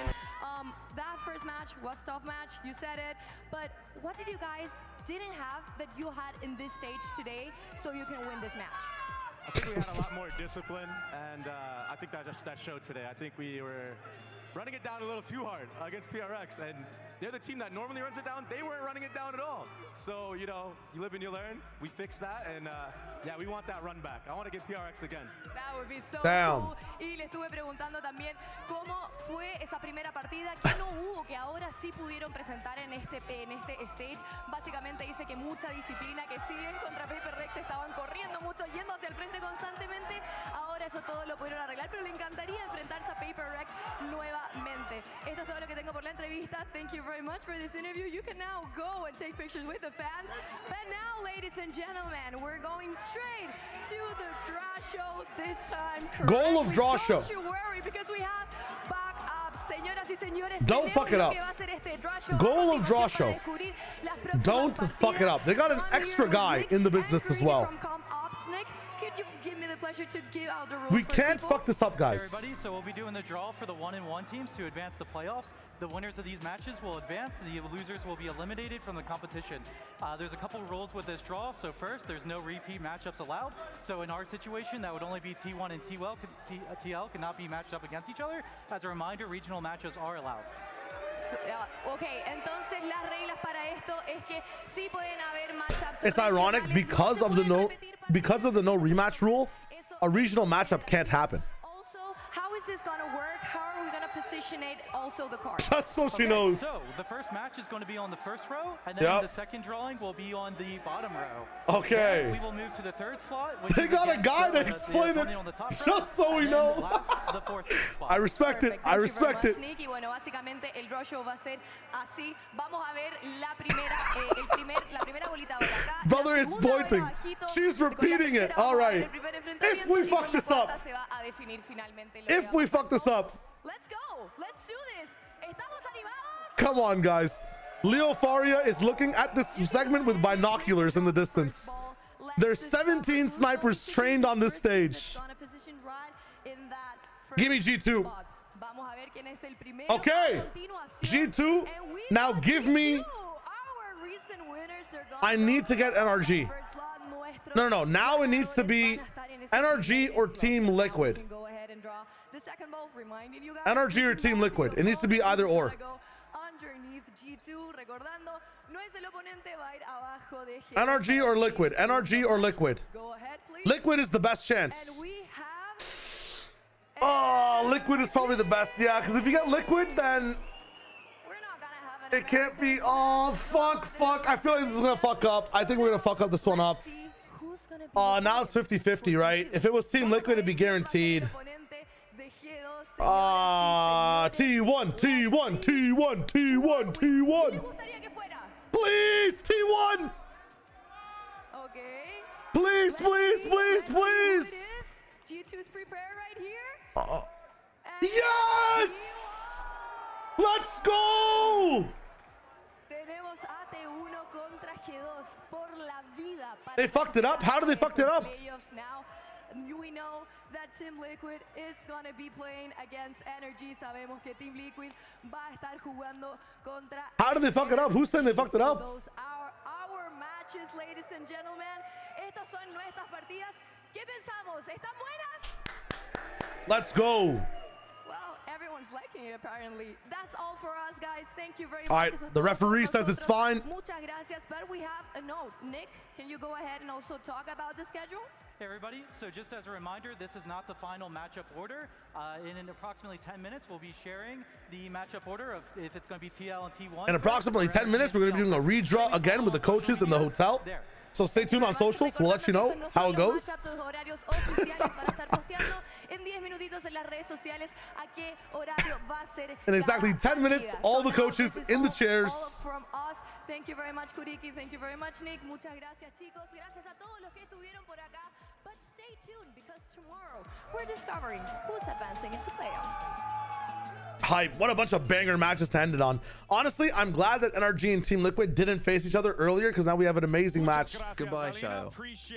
Speaker 17: That first match was tough match, you said it, but what did you guys didn't have that you had in this stage today so you can win this match?
Speaker 9: I think we had a lot more discipline, and I think that showed today. I think we were running it down a little too hard against PRX, and they're the team that normally runs it down. They weren't running it down at all. So, you know, you live and you learn. We fixed that, and yeah, we want that run back. I want to get PRX again.
Speaker 17: That would be so cool. Y le estuve preguntando también cómo fue esa primera partida, que no hubo, que ahora sí pudieron presentar en este stage. Básicamente dice que mucha disciplina, que siguen contra Paper Rex, estaban corriendo mucho, yendo hacia el frente constantemente. Ahora eso todo lo pudieron arreglar, pero le encantaría enfrentarse a Paper Rex nuevamente. Esto es todo lo que tengo por la entrevista. Thank you very much for this interview. You can now go and take pictures with the fans. But now, ladies and gentlemen, we're going straight to the draw show this time.
Speaker 1: Goal of draw show.
Speaker 17: Don't you worry, because we have backup. Señoras y señores,
Speaker 1: don't fuck it up. Goal of draw show. Don't fuck it up. They got an extra guy in the business as well.
Speaker 17: Could you give me the pleasure to give out the rules?
Speaker 1: We can't fuck this up, guys.
Speaker 14: Everybody, so we'll be doing the draw for the 1-in-1 teams to advance the playoffs. The winners of these matches will advance. The losers will be eliminated from the competition. There's a couple rules with this draw. So first, there's no repeat matchups allowed. So in our situation, that would only be T1 and TL cannot be matched up against each other. As a reminder, regional matchups are allowed.
Speaker 17: Ok, entonces las reglas para esto es que sí pueden haber matchups.
Speaker 1: It's ironic because of the no rematch rule, a regional matchup can't happen.
Speaker 17: Also, how is this gonna work? How are we gonna position positionate also the cards.
Speaker 1: Just so she knows.
Speaker 14: So the first match is going to be on the first row, and then the second drawing will be on the bottom row.
Speaker 1: Okay.
Speaker 14: Then we will move to the third slot. Which
Speaker 1: They
Speaker 14: is
Speaker 1: got a
Speaker 14: against
Speaker 1: guy to
Speaker 14: the
Speaker 1: explain it,
Speaker 14: opponent on the top row,
Speaker 1: just so we
Speaker 14: and
Speaker 1: know.
Speaker 14: then last, the fourth spot.
Speaker 1: I respect it. I respect it.
Speaker 17: Nick. Y bueno, básicamente el draw show va a ser así. Vamos a ver la primera bolita por acá.
Speaker 1: Brother is pointing. She's repeating it. All right. If we fuck this up. If we fuck this up.
Speaker 17: Let's go. Let's do this. Estamos animados.
Speaker 1: Come on, guys. Leo Faria is looking at this segment with binoculars in the distance. There's 17 snipers trained on this stage. Give me G2. Okay. G2. Now give me... I need to get NRG. No. Now it needs to be NRG or Team Liquid. NRG or Team Liquid. It needs to be either or. NRG or Liquid. NRG or Liquid. Liquid is the best chance. Oh, Liquid is probably the best. Yeah, because if you get Liquid, then it can't be. Oh, fuck. I feel like this is going to fuck up. I think we're going to fuck up this one up. Now it's 50-50, right? If it was Team Liquid, it'd be guaranteed. T1. Please, T1. Please.
Speaker 17: G2's prepared right here.
Speaker 1: Yes! Let's go! They fucked it up? How did they fuck it up?
Speaker 17: We know that Team Liquid is gonna be playing against Energy. Sabemos que Team Liquid va a estar jugando contra.
Speaker 1: How did they fuck it up? Who said they fucked it up?
Speaker 17: Those are our matches, ladies and gentlemen. Estos son nuestras partidas. ¿Qué pensamos? ¿Están buenas?
Speaker 1: Let's go.
Speaker 17: Well, everyone's liking it apparently. That's all for us, guys. Thank you very much.
Speaker 1: All right, the referee says it's fine.
Speaker 17: Muchas gracias, but we have a note. Nick, can you go ahead and also talk about the schedule?
Speaker 14: Hey everybody, so just as a reminder, this is not the final matchup order. In approximately 10 minutes, we'll be sharing the matchup order of if it's going to be TL and T1.
Speaker 1: In approximately 10 minutes, we're going to be doing a redraw again with the coaches in the hotel. So stay tuned on socials. We'll let you know how it goes. In exactly 10 minutes, all the coaches in the chairs.
Speaker 17: From us. Thank you very much, Kuriki. Thank you very much, Nick. Muchas gracias, chicos. Gracias a todos los que estuvieron por acá. But stay tuned because tomorrow we're discovering who's advancing into playoffs.
Speaker 1: Hype. What a bunch of banger matches to end it on. Honestly, I'm glad that NRG and Team Liquid didn't face each other earlier because now we have an amazing match.
Speaker 10: Goodbye, Shio.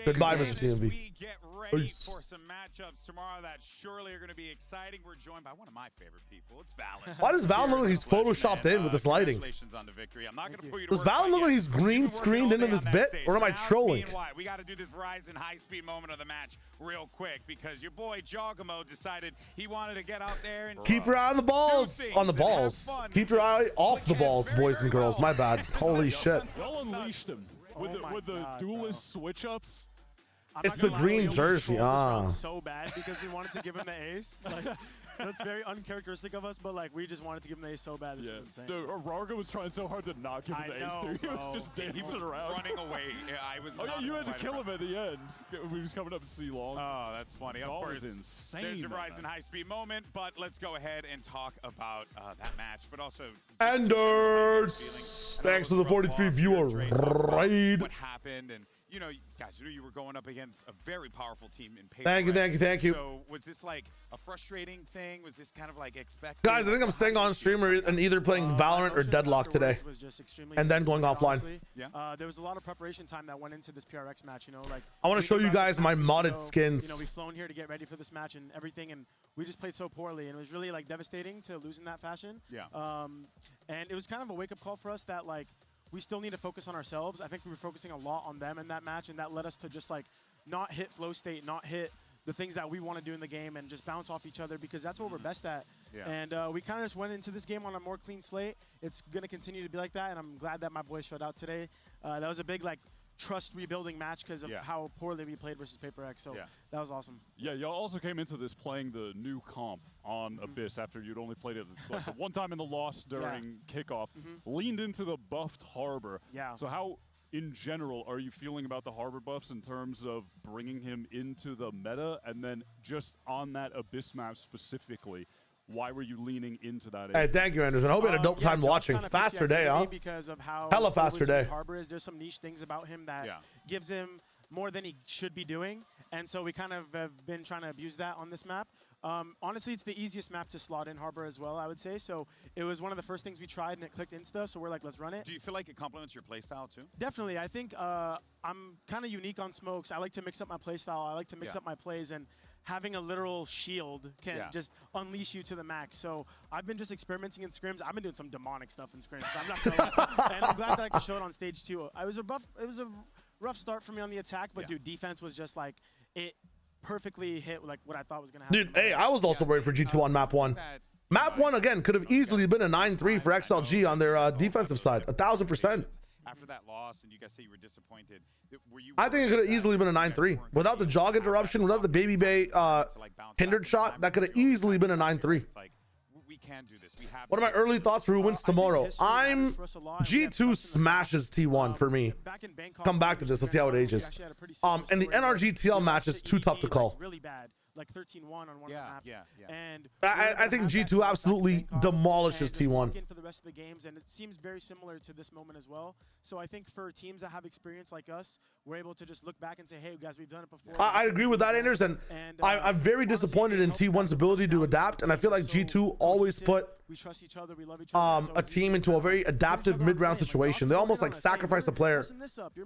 Speaker 1: Goodbye, Mr. TMV.
Speaker 2: We get ready for some matchups tomorrow that surely are going to be exciting. We're joined by one of my favorite people. It's Valen.
Speaker 1: Why does Valen look like he's photoshopped in with this lighting?
Speaker 2: Congratulations on the victory. I'm not going to put you to
Speaker 1: Does Valen look like he's green screened into this bit, or am I trolling?
Speaker 2: We got to do this Verizon high-speed moment of the match real quick because your boy Jogamo decided he wanted to get out there and
Speaker 1: keep your eye on the balls. On the balls. Keep your eye off the balls, boys and girls. My bad. Holy shit.
Speaker 4: Y'all unleashed him with the duelist switch-ups.
Speaker 1: It's the green jersey.
Speaker 18: So bad because we wanted to give him the ace. Like, that's very uncharacteristic of us, but like we just wanted to give him the ace so bad. This was insane.
Speaker 4: Dude, Rarga was trying so hard to not give him the ace too. He was just dancing around.
Speaker 2: Running away. I was.
Speaker 4: Oh yeah, you had to kill him at the end. He was coming up C long.
Speaker 2: Oh, that's funny. Of course,
Speaker 4: was insane.
Speaker 2: There's your Verizon high-speed moment, but let's go ahead and talk about that match, but also
Speaker 1: Enders. Thanks for the 43 viewer raid.
Speaker 2: What happened and. You know, guys knew you were going up against a very powerful team in paper.
Speaker 1: Thank you.
Speaker 2: So was this like a frustrating thing? Was this kind of like expected?
Speaker 1: Guys, I think I'm staying on stream and either playing Valorant or Deadlock today. And then going offline.
Speaker 18: Yeah. There was a lot of preparation time that went into this PRX match, you know, like
Speaker 1: I want to show you guys my modded skins.
Speaker 18: You know, we've flown here to get ready for this match and everything, and we just played so poorly, and it was really like devastating to lose in that fashion.
Speaker 2: Yeah.
Speaker 18: And it was kind of a wake-up call for us that like we still need to focus on ourselves. I think we were focusing a lot on them in that match, and that led us to just like not hit flow state, not hit the things that we want to do in the game, and just bounce off each other because that's what we're best at.
Speaker 2: Yeah.
Speaker 18: And we kind of just went into this game on a more clean slate. It's going to continue to be like that, and I'm glad that my boys showed out today. That was a big like trust rebuilding match because of how poorly we played versus Paper X. So that was awesome.
Speaker 4: Yeah, y'all also came into this playing the new comp on Abyss after you'd only played it like the one time in the loss during kickoff. Leaned into the buffed Harbor.
Speaker 18: Yeah.
Speaker 4: So how, in general, are you feeling about the Harbor buffs in terms of bringing him into the meta? And then just on that Abyss map specifically, why were you leaning into that?
Speaker 1: Hey, thank you, Anderson. I hope you had a dope time watching. Faster day, huh?
Speaker 18: Because of how
Speaker 1: hella faster day.
Speaker 18: Harbor is. There's some niche things about him that gives him more than he should be doing, and so we kind of have been trying to abuse that on this map. Honestly, it's the easiest map to slot in Harbor as well, I would say. So it was one of the first things we tried, and it clicked insta. So we're like, let's run it.
Speaker 2: Do you feel like it complements your playstyle too?
Speaker 18: Definitely. I think I'm kind of unique on smokes. I like to mix up my playstyle. I like to mix up my plays, and having a literal shield can just unleash you to the max. So I've been just experimenting in scrims. I've been doing some demonic stuff in scrims. I'm not gonna lie. And I'm glad that I could show it on stage too. It was a rough start for me on the attack, but dude, defense was just like it perfectly hit like what I thought was gonna happen.
Speaker 1: Dude, hey, I was also worried for G2 on map 1. Map 1 again could have easily been a 9-3 for XLG on their defensive side. 1000%.
Speaker 2: After that loss, and you guys say you were disappointed, were you?
Speaker 1: I think it could have easily been a 9-3 without the jog interruption, without the Baby Bay hindered shot. That could have easily been a 9-3.
Speaker 2: We can do this. We have.
Speaker 1: What are my early thoughts for who wins tomorrow? G2 smashes T1 for me. Come back to this. Let's see how it ages. And the NRG TL match is too tough to call.
Speaker 18: Really bad. Like 13-1 on one of the maps. And
Speaker 1: I think G2 absolutely demolishes T1.
Speaker 18: For the rest of the games, and it seems very similar to this moment as well. So I think for teams that have experience like us, we're able to just look back and say, hey, guys, we've done it before.
Speaker 1: I agree with that, Anders, and I'm very disappointed in T1's ability to adapt, and I feel like G2 always put
Speaker 18: we trust each other, we love each other.
Speaker 1: a team into a very adaptive mid-round situation. They almost like sacrifice a player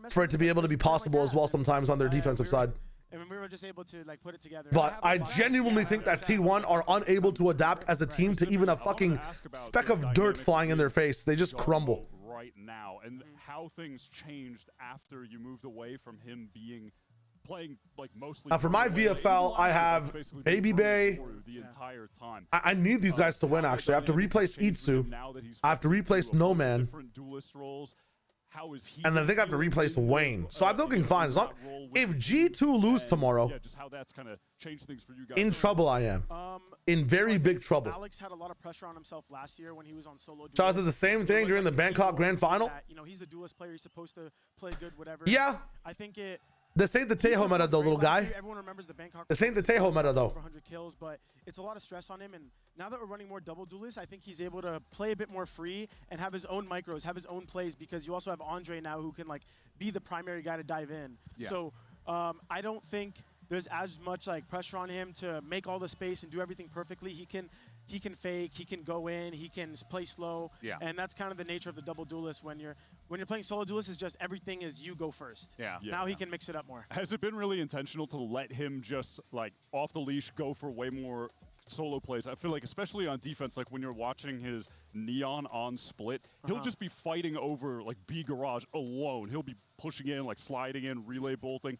Speaker 1: for it to be able to be possible as well sometimes on their defensive side.
Speaker 18: And we were just able to like put it together.
Speaker 1: But I genuinely think that T1 are unable to adapt as a team to even a fucking speck of dirt flying in their face. They just crumble.
Speaker 4: Right now, and how things changed after you moved away from him playing like mostly.
Speaker 1: Now for my VFL, I have Baby Bay.
Speaker 4: The entire time.
Speaker 1: I need these guys to win. Actually, I have to replace Itsu. I have to replace No Man.
Speaker 4: Different duelist roles. How is he?
Speaker 1: And I think I have to replace Wayne. So I'm looking fine. As long if G2 lose tomorrow,
Speaker 4: just how that's kind of changed things for you guys.
Speaker 1: in trouble I am. In very big trouble.
Speaker 18: Alex had a lot of pressure on himself last year when he was on solo.
Speaker 1: Charles did the same thing during the Bangkok Grand Final.
Speaker 18: You know, he's the duelist player. He's supposed to play good, whatever.
Speaker 1: Yeah.
Speaker 18: I think it.
Speaker 1: This ain't the Tejo meta though, little guy.
Speaker 18: Everyone remembers the Bangkok.
Speaker 1: This ain't the Tejo meta though.
Speaker 18: 100 kills, but it's a lot of stress on him. And now that we're running more double duelists, I think he's able to play a bit more free and have his own micros, have his own plays, because you also have Andre now who can like be the primary guy to dive in.
Speaker 2: Yeah.
Speaker 18: So I don't think there's as much like pressure on him to make all the space and do everything perfectly. He can fake, he can go in, he can play slow.
Speaker 2: Yeah.
Speaker 18: And that's kind of the nature of the double duelist. When you're playing solo duelist, is just everything is you go first.
Speaker 2: Yeah.
Speaker 18: Now he can mix it up more.
Speaker 4: Has it been really intentional to let him just like off the leash go for way more solo plays? I feel like especially on defense, like when you're watching his Neon on split, he'll just be fighting over like B garage alone. He'll be pushing in, like sliding in, relay bolting.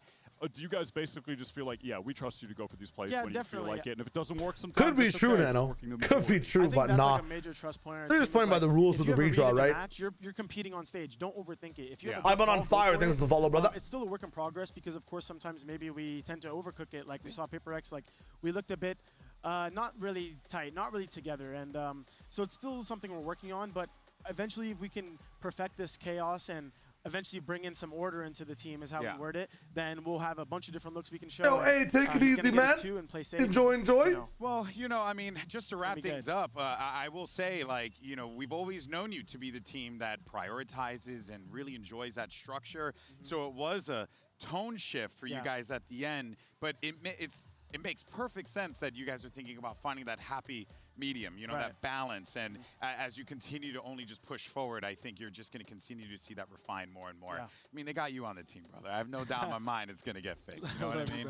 Speaker 4: Do you guys basically just feel like, yeah, we trust you to go for these plays when you feel like it, and if it doesn't work sometimes,
Speaker 1: Could be true, Nano. Could be true, but nah.
Speaker 18: Like a major trust point.
Speaker 1: They're just playing by the rules with the redraw, right?
Speaker 18: Match, you're competing on stage. Don't overthink it. If you
Speaker 1: I've been on fire. Things to follow, brother.
Speaker 18: It's still a work in progress because, of course, sometimes maybe we tend to overcook it. Like we saw Paper X, like we looked a bit not really tight, not really together, and so it's still something we're working on. But eventually, if we can perfect this chaos and eventually bring in some order into the team is how we word it, then we'll have a bunch of different looks we can show.
Speaker 1: Yo, hey, take it easy, man. Enjoy.
Speaker 2: You know. Well, you know, I mean, just to wrap things up, I will say, like, you know, we've always known you to be the team that prioritizes and really enjoys that structure. So it was a tone shift for you guys at the end, but it makes perfect sense that you guys are thinking about finding that happy medium, you know, that balance. And as you continue to only just push forward, I think you're just going to continue to see that refine more and more. I mean, they got you on the team, brother. I have no doubt in my mind it's going to get fake. You know what I mean?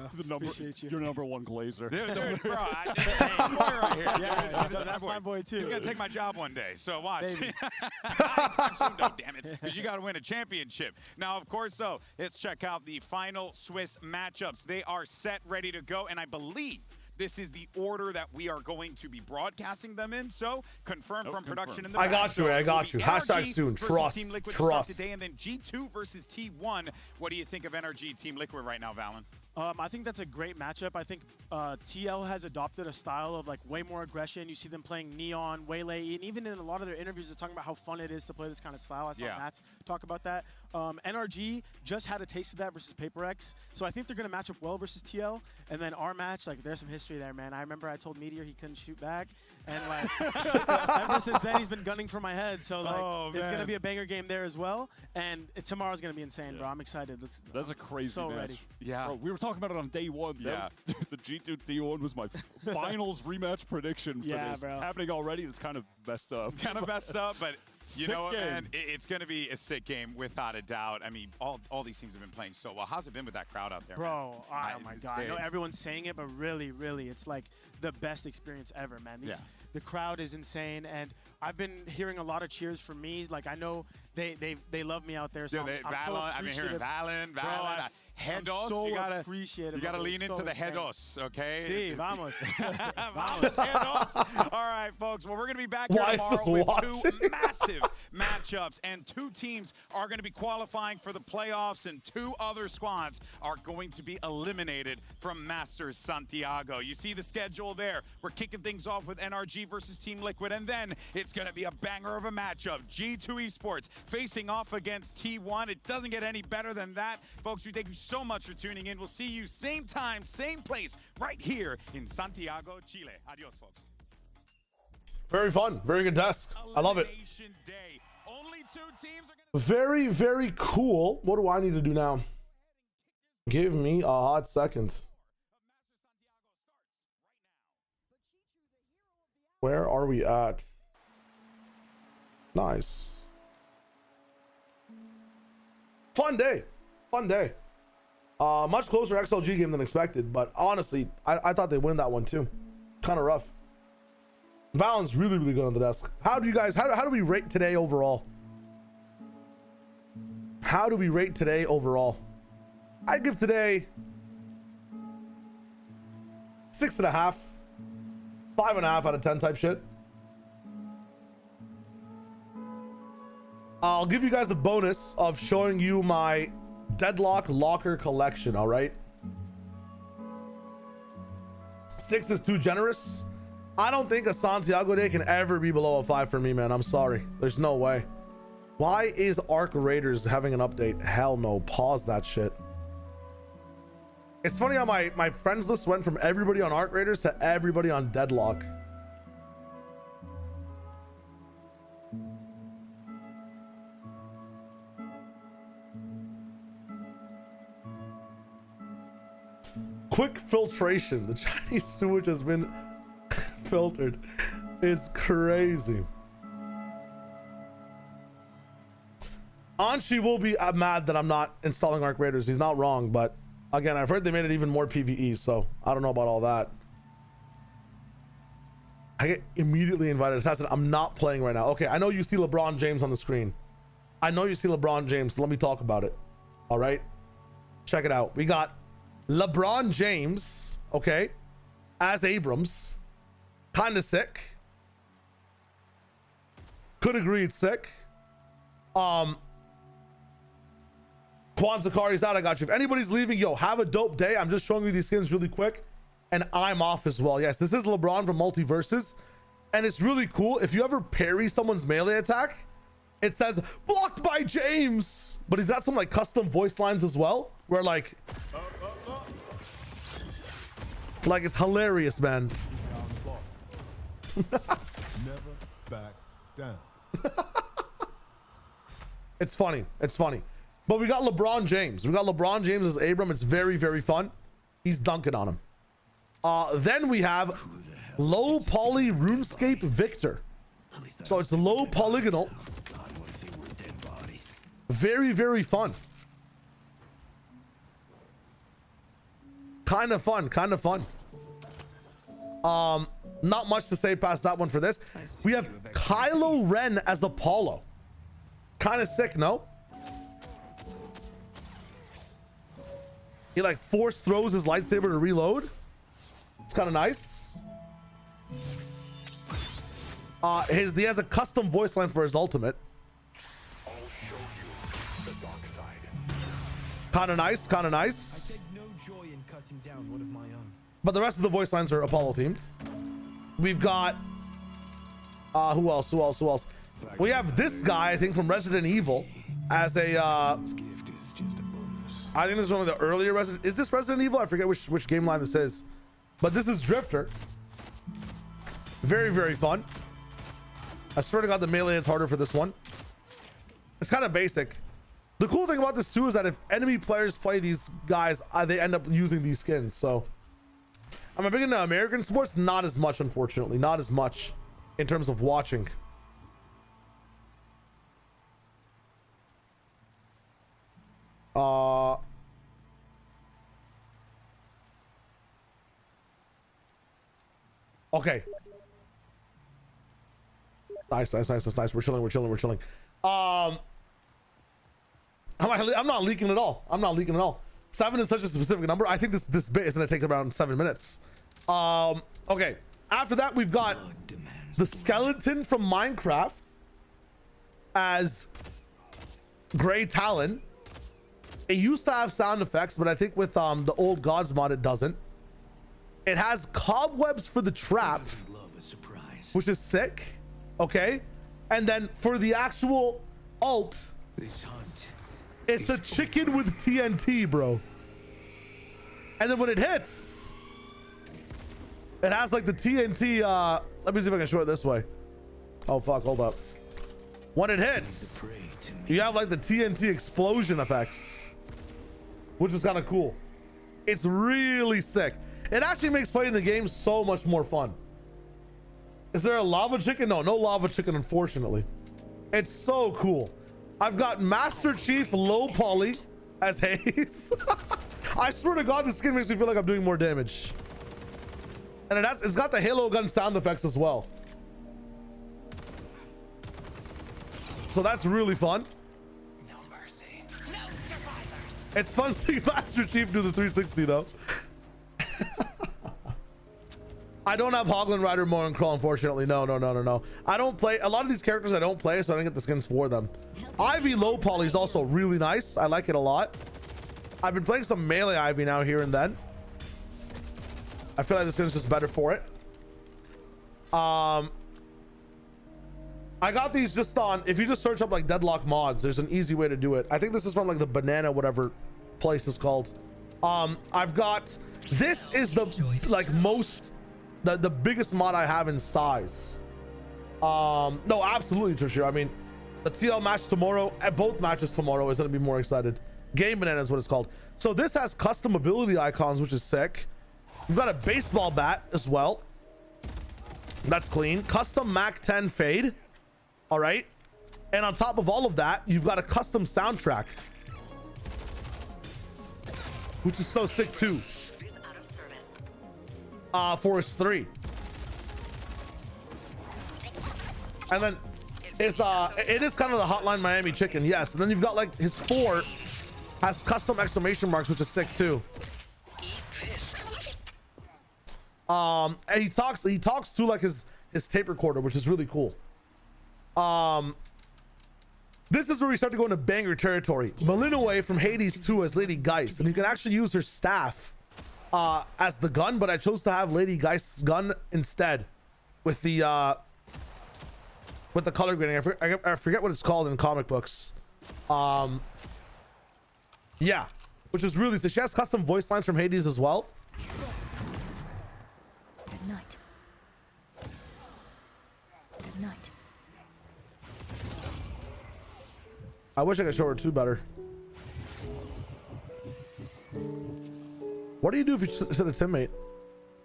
Speaker 4: Your number one glazer.
Speaker 2: Dude, bro, hey, boy right here.
Speaker 18: Yeah, that's my boy too.
Speaker 2: He's going to take my job one day, so watch. Anytime soon, though, damn it, because you got to win a championship. Now, of course, though, let's check out the final Swiss matchups. They are set, ready to go, and I believe this is the order that we are going to be broadcasting them in. So confirmed from production in the
Speaker 1: I
Speaker 2: back.
Speaker 1: got you.
Speaker 2: So
Speaker 1: I got
Speaker 2: it'll
Speaker 1: you.
Speaker 2: be
Speaker 1: Hashtag
Speaker 2: NRG
Speaker 1: soon.
Speaker 2: versus
Speaker 1: Trust.
Speaker 2: Team Liquid to start
Speaker 1: Trust.
Speaker 2: today, and then G2 versus T1. What do you think of NRG Team Liquid right now, Valen?
Speaker 18: I think that's a great matchup. I think TL has adopted a style of like way more aggression. You see them playing Neon, Waylay, and even in a lot of their interviews, they're talking about how fun it is to play this kind of style. I saw Matt talk about that. NRG just had a taste of that versus Paper X, so I think they're going to match up well versus TL. And then our match, like, there's some history there, man. I remember I told Meteor he couldn't shoot back, and like ever since then he's been gunning for my head. So like, it's going to be a banger game there as well. And tomorrow's going to be insane, bro. I'm excited.
Speaker 4: That's a crazy match.
Speaker 18: Ready.
Speaker 2: Yeah.
Speaker 4: Bro, we were talking about it on day one.
Speaker 2: Yeah.
Speaker 4: The G2 T1 was my finals rematch prediction for this.
Speaker 18: Bro.
Speaker 4: It's happening already. It's kind of messed up.
Speaker 2: It's kind of messed up, but you
Speaker 4: Sick
Speaker 2: know what,
Speaker 4: game.
Speaker 2: man? It's going to be a sick game without a doubt. I mean, all these teams have been playing so well. How's it been with that crowd out there,
Speaker 18: Bro,
Speaker 2: man?
Speaker 18: oh my God. I know everyone's saying it, but really, it's like the best experience ever, man. The crowd is insane, and I've been hearing a lot of cheers from me. Like, I know they love me out there. So I'm so
Speaker 2: I've been hearing Valen. Heados.
Speaker 18: So
Speaker 2: you
Speaker 18: appreciative.
Speaker 2: You gotta lean into the
Speaker 18: insane.
Speaker 2: heados, okay?
Speaker 18: Sí, vamos.
Speaker 2: Vamos, heados. All right, folks. Well, we're gonna be back here tomorrow with two massive matchups, and two teams are gonna be qualifying for the playoffs, and two other squads are going to be eliminated from Masters Santiago. You see the schedule there. We're kicking things off with NRG versus Team Liquid, and then it's gonna be a banger of a matchup. G2 Esports facing off against T1. It doesn't get any better than that. Folks, we thank you so much for tuning in. We'll see you same time, same place, right here in Santiago, Chile. Adios, folks.
Speaker 1: Very fun. Very good desk. I love it.
Speaker 2: Day. Only two teams are
Speaker 1: Very, very cool. What do I need to do now? Give me a hot second. Where are we at? Nice. Fun day. Fun day. Much closer XLG game than expected, but honestly, I thought they'd win that one too. Kind of rough. Valen's really, really good on the desk. How do you guys, how do we rate today overall? How do we rate today overall? I give today 6.5, 5.5 out of 10 type shit. I'll give you guys a bonus of showing you my Deadlock Locker collection, all right? 6 is too generous. I don't think a Santiago day can ever be below a 5 for me, man. I'm sorry. There's no way. Why is Arc Raiders having an update? Hell no. Pause that shit. It's funny how my friends list went from everybody on Arc Raiders to everybody on Deadlock. Quick filtration. The Chinese sewage has been filtered. It's crazy. Anchi will be mad that I'm not installing Arc Raiders. He's not wrong, but again, I've heard they made it even more PvE, so I don't know about all that. I get immediately invited. Assassin, I'm not playing right now. Okay, I know you see LeBron James on the screen. I know you see LeBron James, so let me talk about it. All right? Check it out. We got LeBron James, okay, as Abrams. Kind of sick. Could agree it's sick. Kwan Zakari's out. I got you. If anybody's leaving, yo, have a dope day. I'm just showing you these skins really quick. And I'm off as well. Yes, this is LeBron from Multiverses. And it's really cool. If you ever parry someone's melee attack, it says blocked by James. But he's got some like custom voice lines as well. Where like it's hilarious, man.
Speaker 13: Never back down.
Speaker 1: It's funny. It's funny. But we got LeBron James. We got LeBron James as Abram. It's very, very fun. He's dunking on him. Then we have low poly RuneScape Victor. So it's low polygonal. Very, very fun. Kind of fun. Kind of fun. Not much to say past that one for this. We have Kylo Ren as Apollo. Kind of sick, no? He like force throws his lightsaber to reload. It's kind of nice. He has a custom voice line for his ultimate. Kind of nice, kind of nice.
Speaker 11: I take no joy in cutting down one of my own.
Speaker 1: But the rest of the voice lines are Apollo themed. We've got who else? We have this guy, I think, from Resident Evil as a I think this is one of the earlier Resident. Is this Resident Evil? I forget which game line this is. But this is Drifter. Very, very fun. I swear to God, the melee is harder for this one. It's kind of basic. The cool thing about this too is that if enemy players play these guys, they end up using these skins. So I'm a big into American sports, not as much, unfortunately, not as much in terms of watching. Okay. Nice. We're chilling. I'm not leaking at all. 7 is such a specific number. I think this bit is gonna take around 7 minutes. Okay. After that, we've got the skeleton from Minecraft as Grey Talon. It used to have sound effects, but I think with the old Gods mod, it doesn't. It has cobwebs for the trap, which is sick. Okay. And then for the actual ult, it's a chicken with TNT, bro. And then when it hits, it has like the TNT. Let me see if I can show it this way. Oh, fuck. Hold up. When it hits, you have like the TNT explosion effects, which is kind of cool. It's really sick. It actually makes playing the game so much more fun. Is there a lava chicken? No lava chicken, unfortunately. It's so cool. I've got Master Chief low poly as Haze. I swear to God, this skin makes me feel like I'm doing more damage. And it's got the Halo gun sound effects as well. So that's really fun. No mercy. No survivors. It's fun seeing Master Chief do the 360 though. I don't have Hoglin Rider, Moore, and Crawl, unfortunately. No. I don't play a lot of these characters. I don't play, so I don't get the skins for them. Ivy low poly is also really nice. I like it a lot. I've been playing some melee Ivy now here and then. I feel like the skin's just better for it. I got these just on. If you just search up like Deadlock mods, there's an easy way to do it. I think this is from like the banana whatever place is called. I've got this is the like most. The biggest mod I have in size. No, absolutely, Trisha. I mean, the TL match tomorrow, both matches tomorrow is going to be more excited. Game Banana is what it's called. So this has custom ability icons, which is sick. We've got a baseball bat as well. That's clean. Custom Mac 10 fade. All right. And on top of all of that, you've got a custom soundtrack, which is so sick too. Forest 3, and then it is kind of the Hotline Miami chicken, yes. And then you've got like his 4 has custom exclamation marks, which is sick too. And he talks to like his tape recorder, which is really cool. This is where we start to go into banger territory. Malinaway from Hades 2 as Lady Geist, and you can actually use her staff as the gun, but I chose to have Lady Geist's gun instead with the color grading. I forget what it's called in comic books. Yeah, which is really sick. She has custom voice lines from Hades as well.
Speaker 16: Good night. Good night.
Speaker 1: I wish I could show her too better. What do you do if you set a teammate?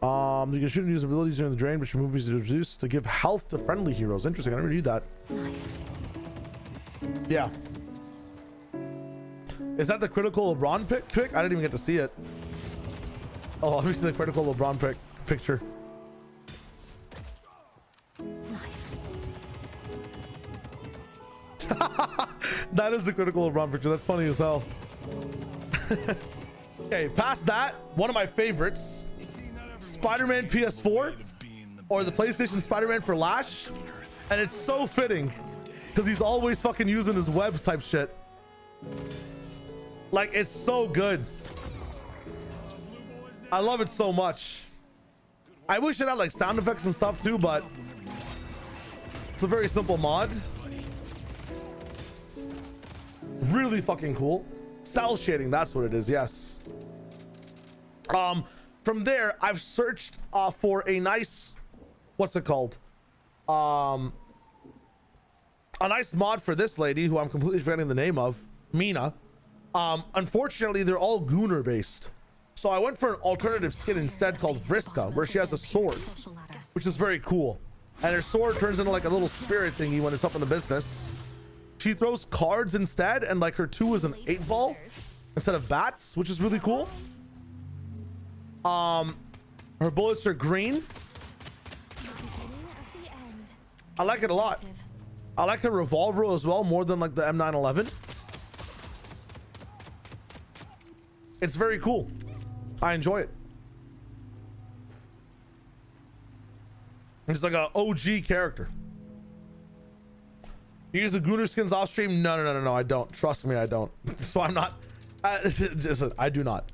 Speaker 1: You can shoot and use abilities during the drain, but your movies are reduced to give health to friendly heroes. Interesting. I never knew that. Yeah. Is that the critical LeBron pick? I didn't even get to see it. Oh, let me see the critical LeBron picture. That is the critical LeBron picture. That's funny as hell. Okay, past that, one of my favorites, Spider-Man PS4 or the PlayStation Spider-Man for Lash, and it's so fitting because he's always fucking using his webs type shit. Like, it's so good. I love it so much. I wish it had like sound effects and stuff too, but it's a very simple mod. Really fucking cool. Cell shading, that's what it is. Yes. From there, I've searched for a nice, what's it called? A nice mod for this lady who I'm completely forgetting the name of, Mina. Unfortunately, they're all Gunnar based. So I went for an alternative skin instead called Vriska, where she has a sword, which is very cool. And her sword turns into like a little spirit thingy when it's up in the business. She throws cards instead, and like her 2 is an 8-ball instead of bats, which is really cool. Her bullets are green. I like it a lot. I like her revolver as well, more than like the M911. It's very cool. I enjoy it. It's like an OG character. You use the Gunnar skins off stream? No, I don't. Trust me, I don't. So I'm not. I do not.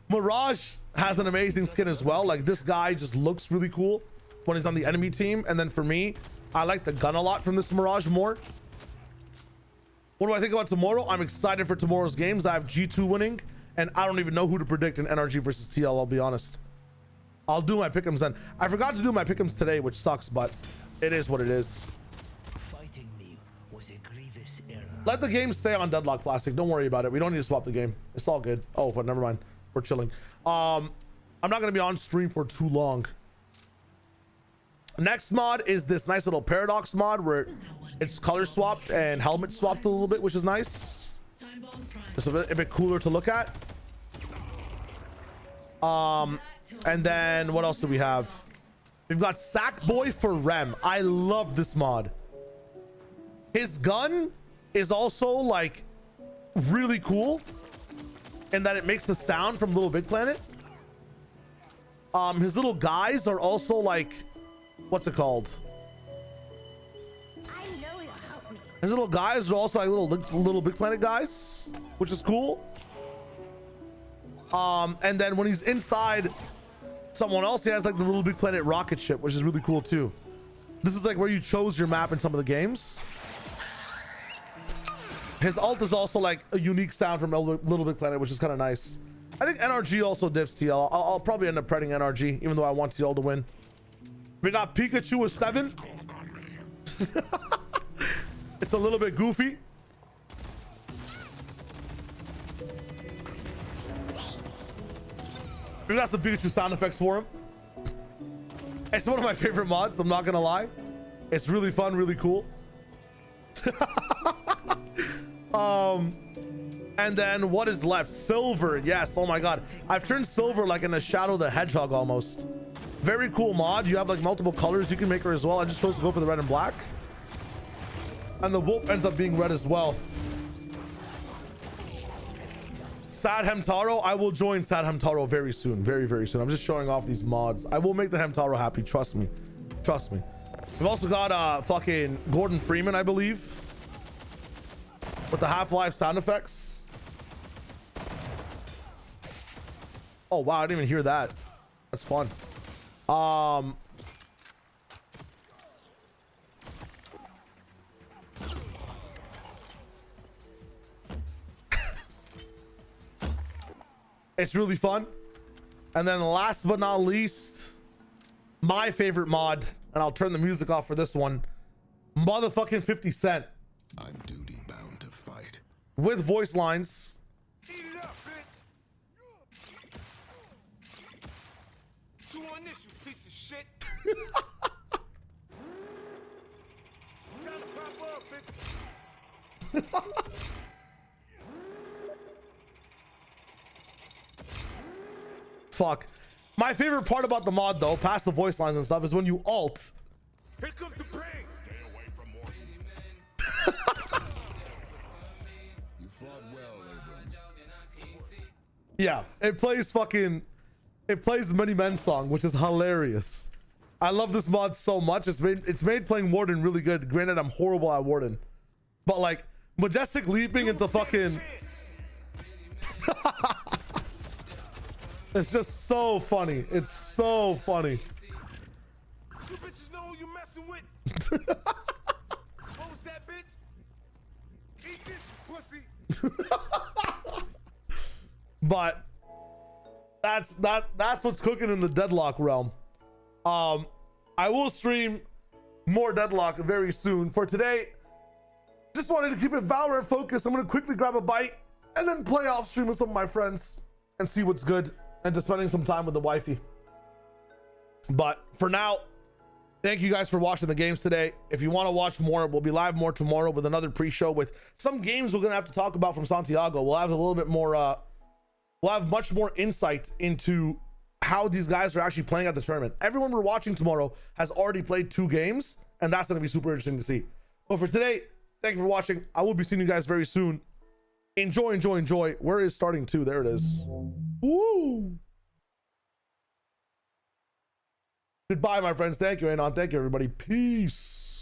Speaker 1: Mirage has an amazing skin as well. Like, this guy just looks really cool when he's on the enemy team. And then for me, I like the gun a lot from this Mirage more. What do I think about tomorrow? I'm excited for tomorrow's games. I have G2 winning, and I don't even know who to predict in NRG versus TL, I'll be honest. I'll do my pick'ems then. I forgot to do my pick'ems today, which sucks, but it is what it is.
Speaker 11: Fighting me was a grievous error.
Speaker 1: Let the game stay on Deadlock Plastic. Don't worry about it. We don't need to swap the game. It's all good. Oh, but never mind. We're chilling. I'm not gonna be on stream for too long. Next mod is this nice little Paradox mod where it's color swapped and helmet swapped a little bit, which is nice. It's a bit cooler to look at. And then what else do we have? We've got Sackboy for Rem. I love this mod. His gun is also like really cool in that it makes the sound from Little Big Planet. His little guys are also like, what's it called? His little guys are also like little Big Planet guys, which is cool. And then when he's inside someone else, he has like the Little Big Planet rocket ship, which is really cool too. This is like where you chose your map in some of the games. His ult is also like a unique sound from Little Big Planet, which is kind of nice. I think NRG also diffs TL. I'll probably end up predding NRG, even though I want TL to win. We got Pikachu with 7. It's a little bit goofy. We got some Pikachu sound effects for him. It's one of my favorite mods, I'm not gonna lie. It's really fun, really cool. And then what is left? Silver. Yes. Oh my god, I've turned Silver like in a Shadow the Hedgehog almost. Very cool mod. You have like multiple colors you can make her as well. I just chose to go for the red and black, and the wolf ends up being red as well. Sad Hemtaro. I will join Sad Hemtaro very soon, very soon. I'm just showing off these mods. I will make the Hemtaro happy, trust me. We've also got fucking Gordon Freeman, I believe, with the Half-Life sound effects. Oh wow, I didn't even hear that. That's fun. It's really fun. And then last but not least, my favorite mod, and I'll turn the music off for this one, motherfucking 50 Cent.
Speaker 13: I'm duty bound to fight.
Speaker 1: With voice lines.
Speaker 20: Eat it up, bitch. Chew on this, you piece of shit. Time to pop up, bitch.
Speaker 1: Fuck. My favorite part about the mod though, past the voice lines and stuff, is when you ult.
Speaker 20: Here comes the pain. Stay away from more.
Speaker 13: You fought well, Abrams.
Speaker 1: Yeah, it plays fucking it plays Many Men song, which is hilarious. I love this mod so much. It's made playing Warden really good. Granted, I'm horrible at Warden, but like Majestic leaping into fucking it's just so funny. It's so funny.
Speaker 20: You bitches know who you messing with. What was that, bitch? Eat this, pussy.
Speaker 1: But that's what's cooking in the Deadlock realm. I will stream more Deadlock very soon. For today, just wanted to keep it Valorant focused. I'm gonna quickly grab a bite and then play off stream with some of my friends and see what's good, and just spending some time with the wifey. But for now, thank you guys for watching the games today. If you want to watch more, we'll be live more tomorrow with another pre-show with some games we're gonna have to talk about from Santiago. We'll have a little bit more we'll have much more insight into how these guys are actually playing at the tournament. Everyone we're watching tomorrow has already played 2 games, and that's going to be super interesting to see. But for today, thank you for watching. I will be seeing you guys very soon. Enjoy, enjoy, enjoy. Where is starting 2? There it is. Woo! Goodbye, my friends. Thank you, Anon. Thank you, everybody. Peace.